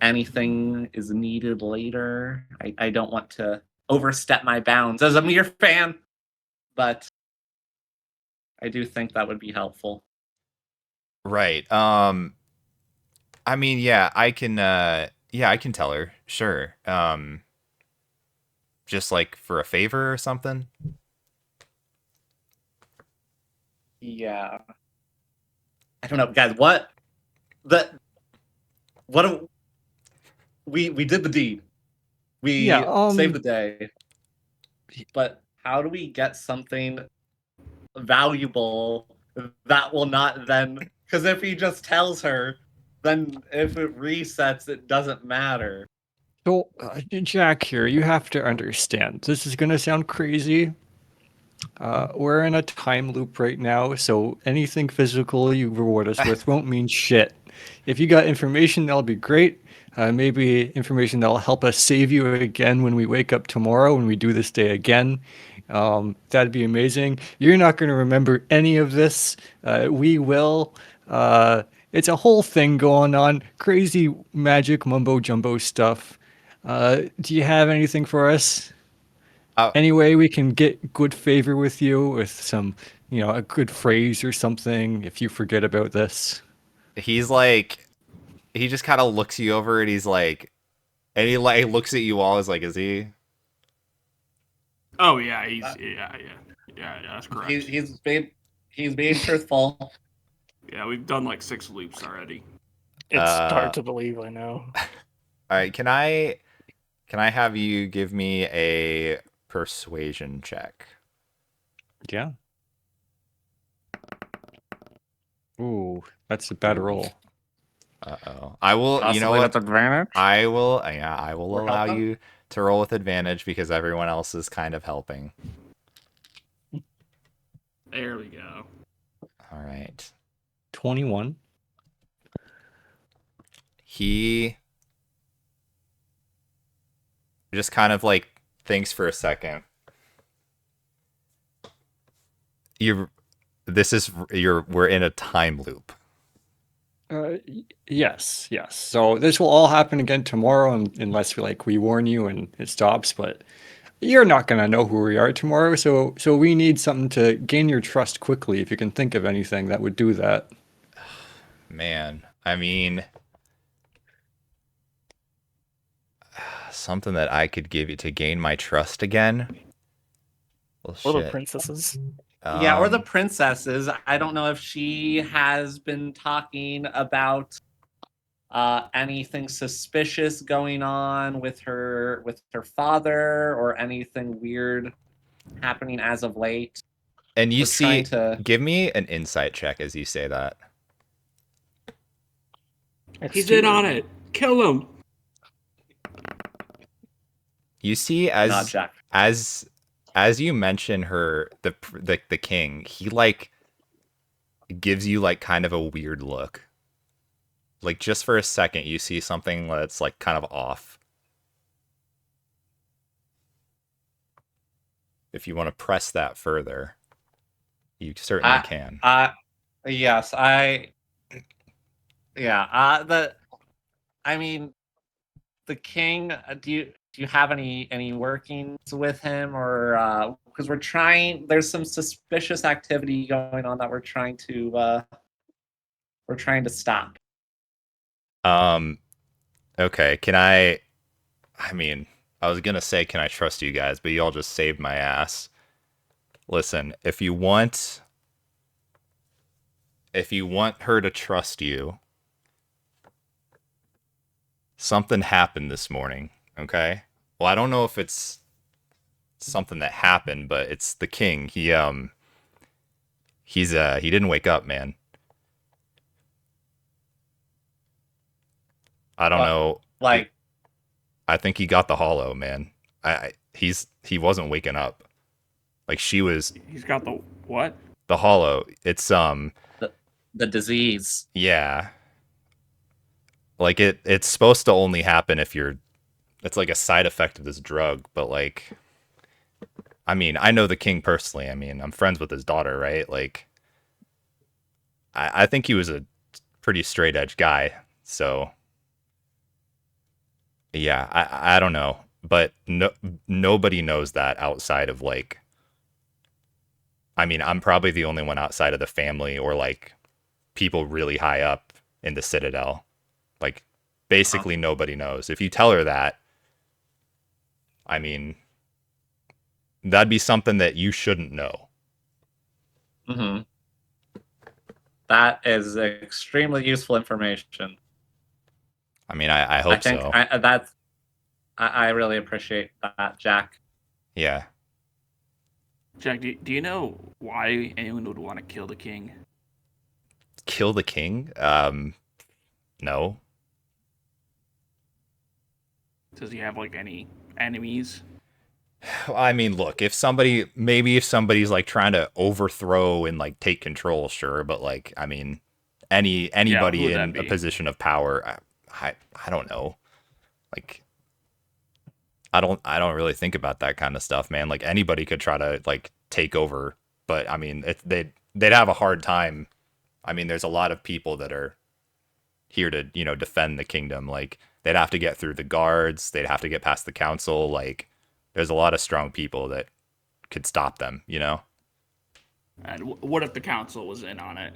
anything is needed later. I don't want to overstep my bounds as a mere fan, but I do think that would be helpful. Right. I mean, yeah, I can tell her. Sure. Just like for a favor or something. Yeah. I don't know, guys. The what we did the deed. We Yeah, saved the day. But how do we get something valuable that will not then? Because if he just tells her, then if it resets, it doesn't matter. So, Jack here, you have to understand. This is going to sound crazy. We're in a time loop right now, so anything physical you reward us with won't mean shit. If you got information, that'll be great. Maybe information that'll help us save you again when we wake up tomorrow, when we do this day again. That'd be amazing. You're not going to remember any of this. We will. It's a whole thing going on. Crazy magic mumbo jumbo stuff. Do you have anything for us? Any way we can get good favor with you with some, a good phrase or something if you forget about this? He's like, he just kind of looks you over and he's like, and he like looks at you all as like, is he? Oh yeah, yeah. That's correct. He's being truthful. Yeah, we've done like 6 loops already. It's hard to believe, I know. All right, can I have you give me a persuasion check? Yeah. Ooh, that's a bad roll. Uh-oh. I will, you know Possibly what? with advantage. I will We're allow helping? you to roll with advantage because everyone else is kind of helping. There we go. All right. 21. He just kind of like thinks for a second. We're in a time loop. Yes. So this will all happen again tomorrow, unless we warn you and it stops. But you're not gonna know who we are tomorrow, so we need something to gain your trust quickly. If you can think of anything that would do that. Man, I mean, something that I could give you to gain my trust again. Well, Or the shit. princesses. Yeah, or the princesses. I don't know if she has been talking about anything suspicious going on with her father or anything weird happening as of late. And you We're trying see, to- give me an insight check as you say that. He's in on it. Kill him. You see, Not Jack. as you mention her, the king, he like gives you like kind of a weird look. Like just for a second, you see something that's like kind of off. If you want to press that further, you certainly can. Yes, the king. Do you have any workings with him, or because we're trying? There's some suspicious activity going on that we're trying to stop. Okay, I mean, I was gonna say, can I trust you guys? But y'all just saved my ass. Listen, if you want her to trust you, something happened this morning, okay? Well, I don't know if it's something that happened, but it's the king. He didn't wake up, man. I don't know. Like, I think he got the hollow, man. He wasn't waking up. Like she was He's got the what? the hollow. It's the disease. yeah. Like it's supposed to only happen if you're it's like a side effect of this drug, but like I mean, I know the king personally. I mean, I'm friends with his daughter, right? Like I think he was a pretty straight edge guy. So yeah, I don't know. But nobody knows that outside of like I mean, I'm probably the only one outside of the family or like people really high up in the Citadel. Like basically nobody knows. If you tell her that, I mean, that'd be something that you shouldn't know. Mm-hmm. That is extremely useful information. I mean, I hope so. I really appreciate that, Jack. Yeah. Jack, do you know why anyone would want to kill the king? Kill the king? No. Does he have like any enemies? I mean, look, if somebody's like trying to overthrow and like take control, sure, but like, I mean, anybody who would that in a be? position of power, I don't know. Like, I don't really think about that kind of stuff, man. Like anybody could try to like take over, but I mean, they'd have a hard time. I mean, there's a lot of people that are here to, defend the kingdom. Like they'd have to get through the guards, they'd have to get past the council. Like there's a lot of strong people that could stop them, And what if the council was in on it?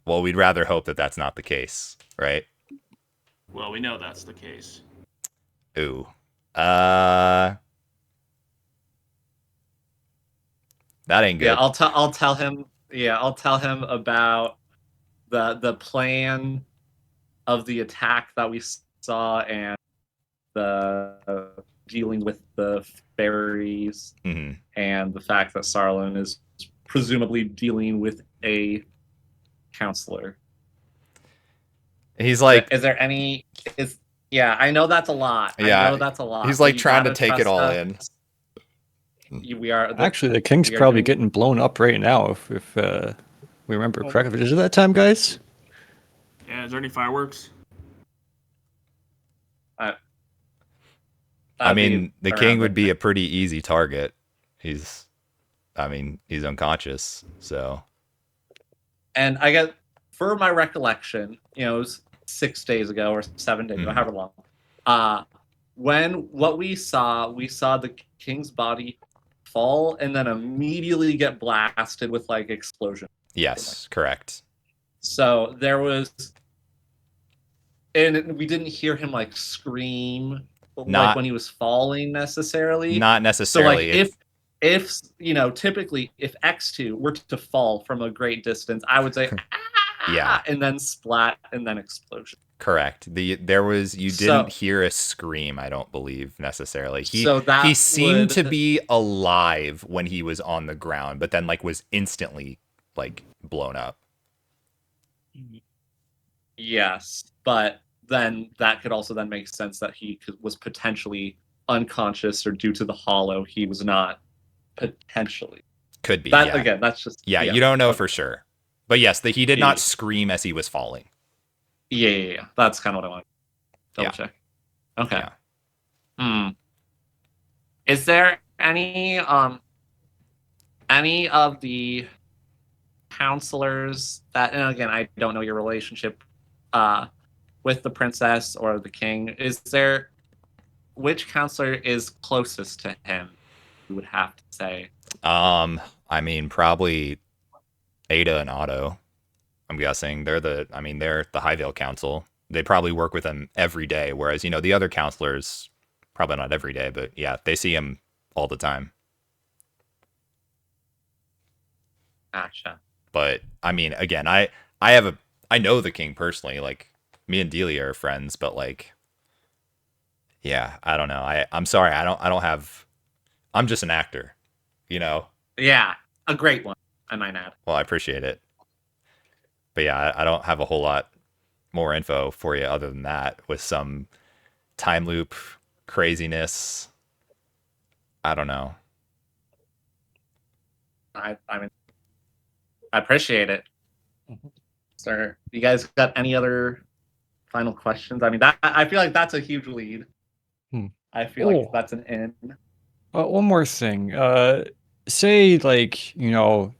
Well, we'd rather hope that that's not the case, right? Well, we know that's the case. Ooh. That ain't good. Yeah, I'll tell him. Yeah, I'll tell him about the plan of the attack that we saw and the dealing with the fairies hmm and the fact that Sarlin is presumably dealing with a counselor. He's like, is there any? Yeah, I know that's a lot. Yeah, I know that's a lot. he's like You trying to gotta take it trust all us. We are Actually, the king's we are probably doing- getting blown up right now, if we remember correctly. Is it that time, guys? Yeah, is there any fireworks? I mean, the king would be around a pretty easy target. He's unconscious, so. And I get, for my recollection, it was 6 days ago or 7 days ago, Mhm. however long. What we saw the king's body fall and then immediately get blasted with like explosion. Yes, correct. So there was, and we didn't hear him like scream Not- like when he was falling necessarily. Not So necessarily. like if typically if X2 were to fall from a great distance, I would say Yeah. and then splat and then explosion. Correct. You didn't hear a scream, I don't believe necessarily. He seemed to be alive when he was on the ground, but then like was instantly like blown up. Yes, but then that could also then make sense that he was potentially unconscious, or due to the hollow, he was not potentially. Could be. That yeah. again, that's just Yeah, you don't know for sure. But yes, he did not Yeah. scream as he was falling. Yeah. That's kind of what I want. Double Yeah. check. Okay. Yeah. Is there any of the counselors that, and again, I don't know your relationship with the princess or the king. Which counselor is closest to him? You would have to say. I mean, probably Ada and Otto. I'm guessing they're the Highvale Council. They probably work with him every day, whereas the other counselors probably not every day, but yeah, they see him all the time. Gotcha. But I mean, again, I know the king personally. Like me and Delia are friends, but like, yeah, I don't know. I'm sorry. I don't have. I'm just an actor, you know. Yeah, a great one, I might add. Well, I appreciate it, but yeah, I don't have a whole lot more info for you other than that with some time loop craziness. I don't know. I mean, I appreciate it. Mhm. Sir, you guys got any other final questions? I mean, I feel like that's a huge lead. Hmm. I feel like Oh. that's an in. One more thing. Say like,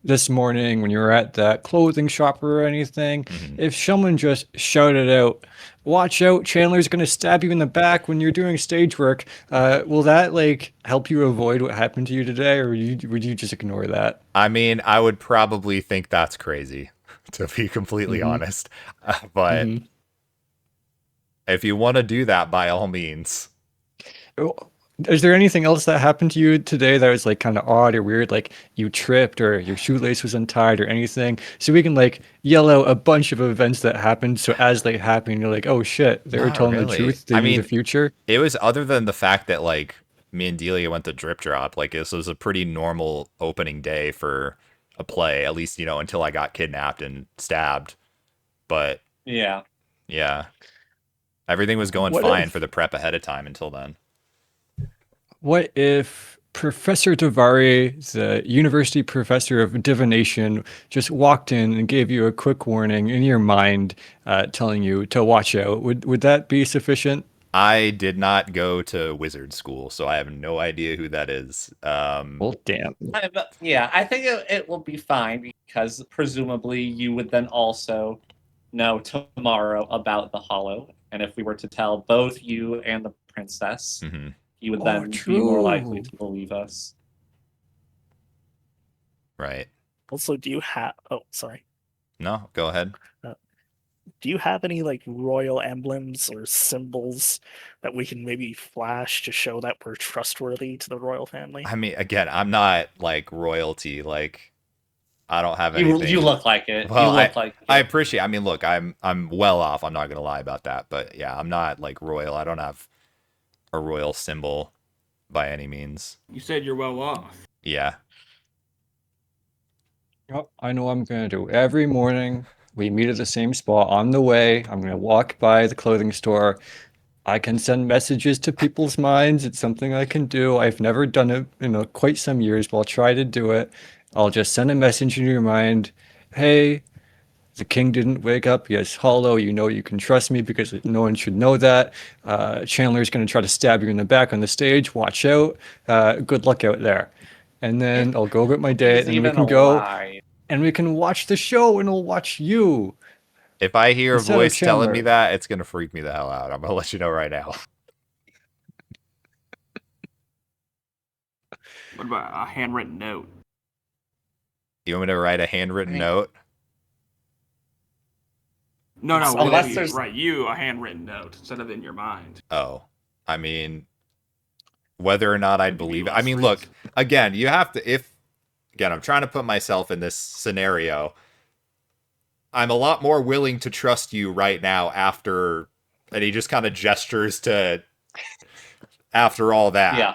this morning when you were at that clothing shop or anything, Mhm. if someone just shouted out, "Watch out, Chandler's gonna stab you in the back when you're doing stage work," will that like help you avoid what happened to you today, or would you just ignore that? I mean, I would probably think that's crazy, to be completely Mm-hmm. honest. But Mm-hmm. if you want to do that, by all means. Is there anything else that happened to you today that was like kind of odd or weird, like you tripped or your shoelace was untied or anything? So we can like yell out a bunch of events that happened. So as they happen, you're like, oh shit, they were Not telling the really. truth. They I knew the mean, future. it was other than the fact that like me and Delia went to drip drop. Like this was a pretty normal opening day for a play, at least until I got kidnapped and stabbed. But Yeah. yeah, everything was going What fine for if the prep ahead of time until then. what if Professor Davari, the university professor of divination, just walked in and gave you a quick warning in your mind, telling you to watch out? Would that be sufficient? I did not go to wizard school, so I have no idea who that is. Well, damn. Yeah, I think it will be fine because presumably you would then also know tomorrow about the Hollow, and if we were to tell both you and the princess, Mhm. you would Oh, then be more likely true. to believe us. Right. Also, do you have? Oh, sorry. No, go ahead. Do you have any like royal emblems or symbols that we can maybe flash to show that we're trustworthy to the royal family? I mean, again, I'm not like royalty. Like, I don't have You anything. look like it. You Well, look like I it. appreciate. I mean, look, I'm well off. I'm not gonna lie about that. But yeah, I'm not like royal. I don't have a royal symbol by any means. You said you're well off. Yeah. Yep, I know what I'm gonna do. Every morning we meet at the same spot. On the way, I'm gonna walk by the clothing store. I can send messages to people's minds. It's something I can do. I've never done it in quite some years, but I'll try to do it. I'll just send a message into your mind. Hey, the king didn't wake up. Yes, hollow. You know you can trust me because no one should know that. Chandler's gonna try to stab you in the back on the stage. Watch out. Good luck out there. And If then I'll go about my day, he's and we even can go alive. and we can watch the show and we'll watch you If I hear a instead of voice telling me Chandler. that, it's gonna freak me the hell out. I'm gonna let you know right now. What about a handwritten note? You want me to write a handwritten note? No, no, Unless well, there's- write you a handwritten note instead of in your mind. Oh, I mean, whether or not I'd Give you believe it. I less mean, look, reason. again, you have to. If again, I'm trying to put myself in this scenario. I'm a lot more willing to trust you right now after, and he just kind of gestures to after all that. Yeah.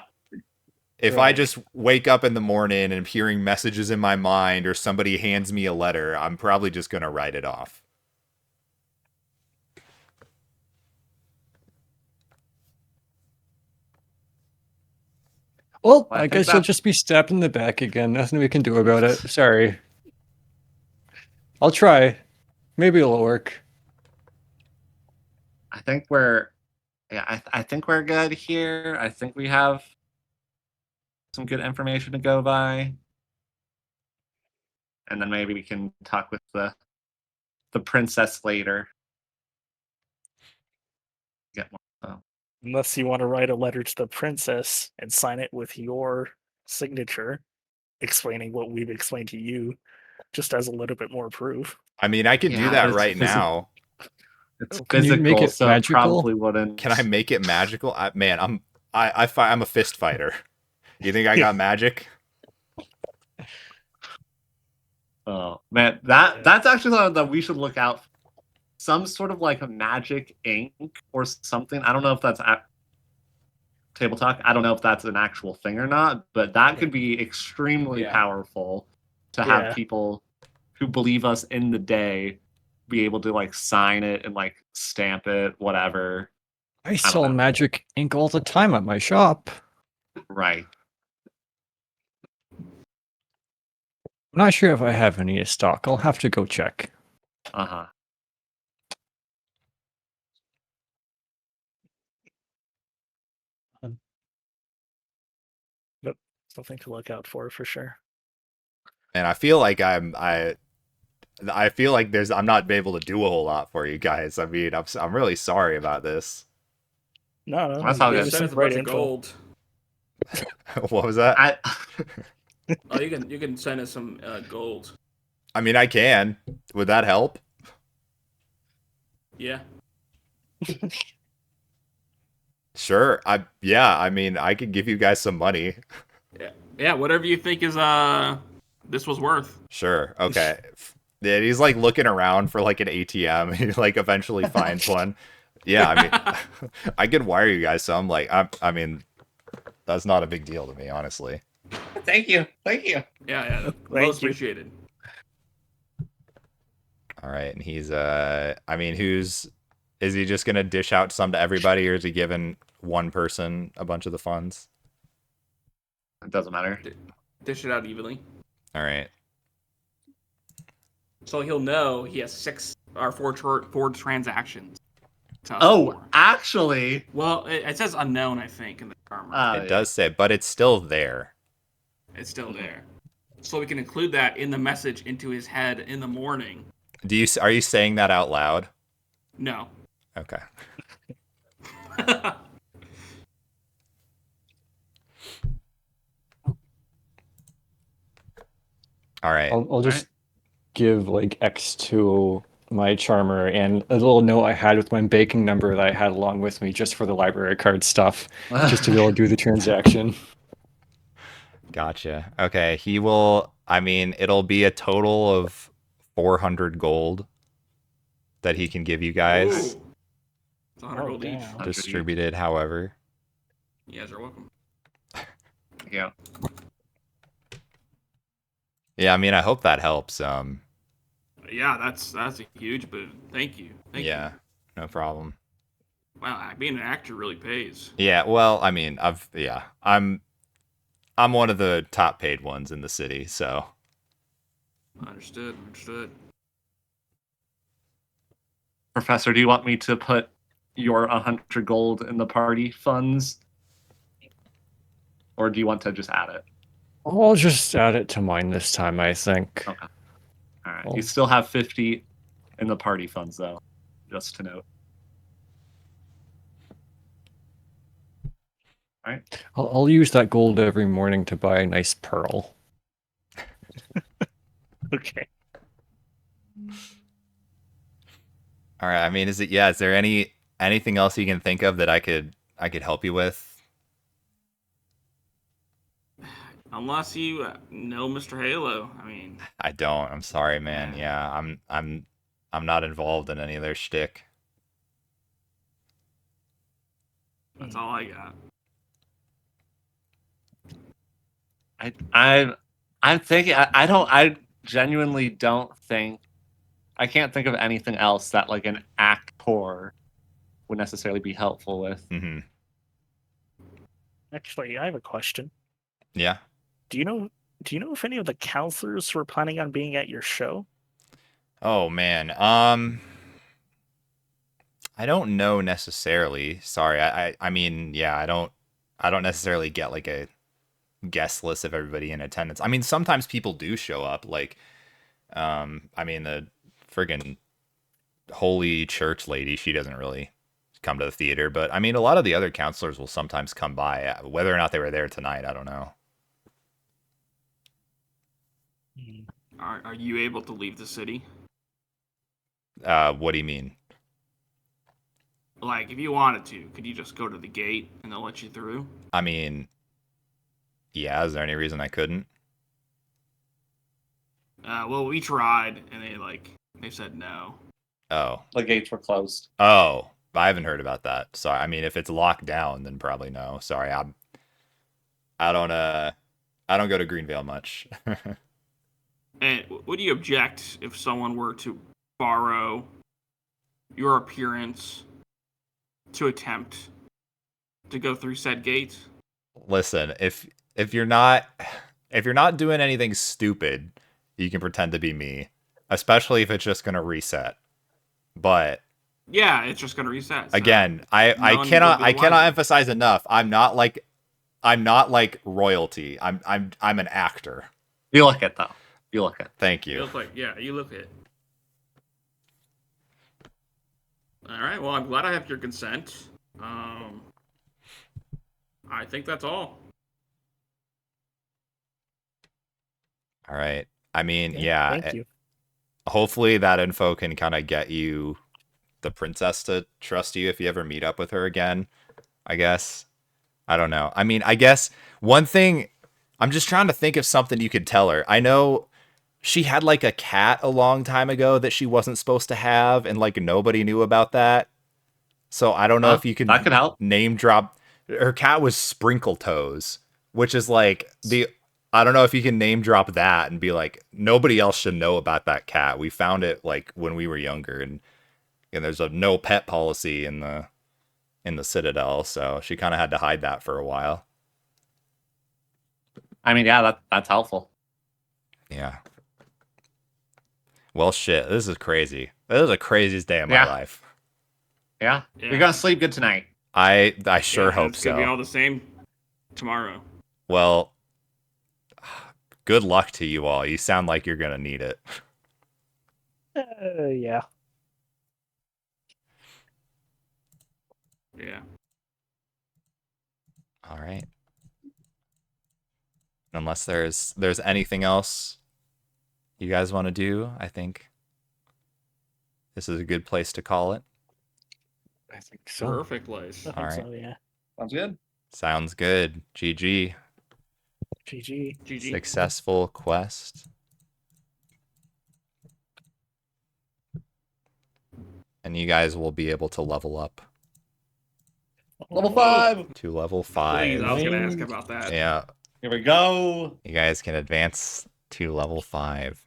If I Right. just wake up in the morning and I'm hearing messages in my mind or somebody hands me a letter, I'm probably just going to write it off. Well, I I think guess you'll that just be stabbed in the back again. Nothing we can do about it. Sorry. I'll try. Maybe it'll work. I think we're I think we're good here. I think we have some good information to go by. And then maybe we can talk with the princess later. Get more info. Unless you want to write a letter to the princess and sign it with your signature, explaining what we've explained to you, just as a little bit more proof. I mean, I could do Yeah, that it's right now. It's Can you make physical, it so it magical? probably wouldn't. Can I make it magical? Man, I'm a fist fighter. You think I got magic? Oh man, that's actually something that we should look out for. Some sort of like a magic ink or something. I don't know if that's table talk. I don't know if that's an actual thing or not, but that could be extremely Yeah. powerful to have Yeah. people who believe us in the day be able to like sign it and like stamp it, whatever. I don't sell know. magic ink all the time at my shop. Right. I'm not sure if I have any in stock. I'll have to go check. Uh-huh. Something to look out for sure. And I feel like I feel like I'm not able to do a whole lot for you guys. I mean, I'm really sorry about this. No, That's all you good. just Send need us a right bunch of info. gold. What was that? Oh, you can send us some gold. I mean, I can. Would that help? Yeah. Sure. I mean, I could give you guys some money. Yeah, whatever you think is this was worth. Sure. Okay. Yeah, he's like looking around for like an ATM. He like eventually finds one. Yeah, I mean, I could wire you guys some. Like, I mean, that's not a big deal to me, honestly. Thank you. Thank you. Yeah, Thank most you. appreciated. All right, and he's I mean, is he just gonna dish out some to everybody, or is he giving one person a bunch of the funds? It doesn't matter. Dish it out evenly. All right. So he'll know he has four transactions. to us Oh, for. actually, Well, it says unknown, I think, in the armor. It does say, but it's still there. It's still there. So we can include that in the message into his head in the morning. Are you saying that out loud? No. Okay. All right. I'll just give like X to my charmer and a little note I had with my banking number that I had along with me just for the library card stuff, just to be able to do the transaction. Gotcha. Okay, he will. I mean, it'll be a total of 400 gold that he can give you guys, Ooh. It's 100 gold each. damn. distributed however. You guys are welcome. Yeah. Yeah, I mean, I hope that helps. Yeah, that's a huge boon. Thank you. Thank Yeah, you. no problem. Wow, being an actor really pays. Yeah, well, I mean, I'm one of the top paid ones in the city, so Understood. Professor, do you want me to put your 100 gold in the party funds? Or do you want to just add it? I'll just add it to mine this time, I think. Okay. All right. Cool. You still have 50 in the party funds, though, just to note. All right. I'll use that gold every morning to buy a nice pearl. Okay. all right. I mean, is there anything else you can think of that I could help you with? Unless you know Mr. Halo. I mean, I don't. I'm sorry, man. Yeah, I'm not involved in any of their shtick. that's all I got. I'm thinking. I genuinely don't think. I can't think of anything else that like an actor would necessarily be helpful with. Mm-hmm. Actually, I have a question. Yeah. Do you know if any of the counselors were planning on being at your show? Oh man. I don't know necessarily. Sorry. I mean, yeah, I don't necessarily get like a guest list of everybody in attendance. I mean, sometimes people do show up, like I mean, the friggin' holy church lady, she doesn't really come to the theater, but I mean, a lot of the other counselors will sometimes come by. Whether or not they were there tonight, I don't know. Are you able to leave the city? What do you mean? Like, if you wanted to, could you just go to the gate and they'll let you through? I mean, yeah, is there any reason I couldn't? Well, we tried, and they said no. Oh. The gates were closed. Oh. I haven't heard about that. Sorry. I mean, if it's locked down, then probably no. Sorry. I don't go to Greenvale much. And would you object if someone were to borrow your appearance to attempt to go through said gate? Listen, if you're not doing anything stupid, you can pretend to be me, especially if it's just gonna reset. But Yeah, it's just gonna reset. So again, I none would cannot be the wiser. emphasize enough. I'm not like royalty. I'm an actor. You look it though. You look it. Thank You you. look like, yeah, you look it. All right. Well, I'm glad I have your consent. I think that's all. All right. I mean, yeah. Thank you. Hopefully that info can kind of get you the princess to trust you if you ever meet up with her again, I guess. I don't know. I mean, I guess one thing, I'm just trying to think of something you could tell her. I know she had like a cat a long time ago that she wasn't supposed to have, and like nobody knew about that. So I don't know if you can That could help. name drop. Her cat was Sprinkle Toes, which is like I don't know if you can name drop that and be like, nobody else should know about that cat. We found it like when we were younger, and there's a no pet policy in the Citadel, so she kind of had to hide that for a while. I mean, yeah, that's helpful. Yeah. Well, shit, this is crazy. This is the craziest day of my Yeah. life. Yeah. Yeah. You're gonna sleep good tonight. I sure Yeah, hope it's gonna be so. all the same tomorrow. Well, good luck to you all. You sound like you're gonna need it. Yeah. Yeah. All right. Unless there's anything else you guys want to do, I think this is a good place to call it. I think so. Perfect place. I think All right. so, yeah. Sounds good. Sounds good. GG. GG. GG. Successful quest. And you guys will be able to level up Level 5. to level Please, 5. I was gonna ask about that. Yeah, Here we go. you guys can advance to level 5.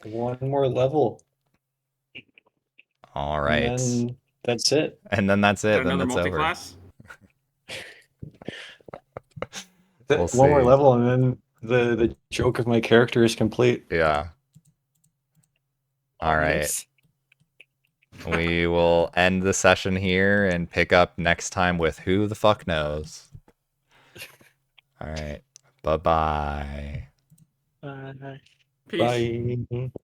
One more level. All right. And then that's it. And then that's Is it. that Then another it's over. multi-class? We'll One more see. level, and then the joke of my character is complete. Yeah. All right. Yes. We will end the session here and pick up next time with Who the Fuck Knows. All right. Bye-bye. Bye. Peace. Bye.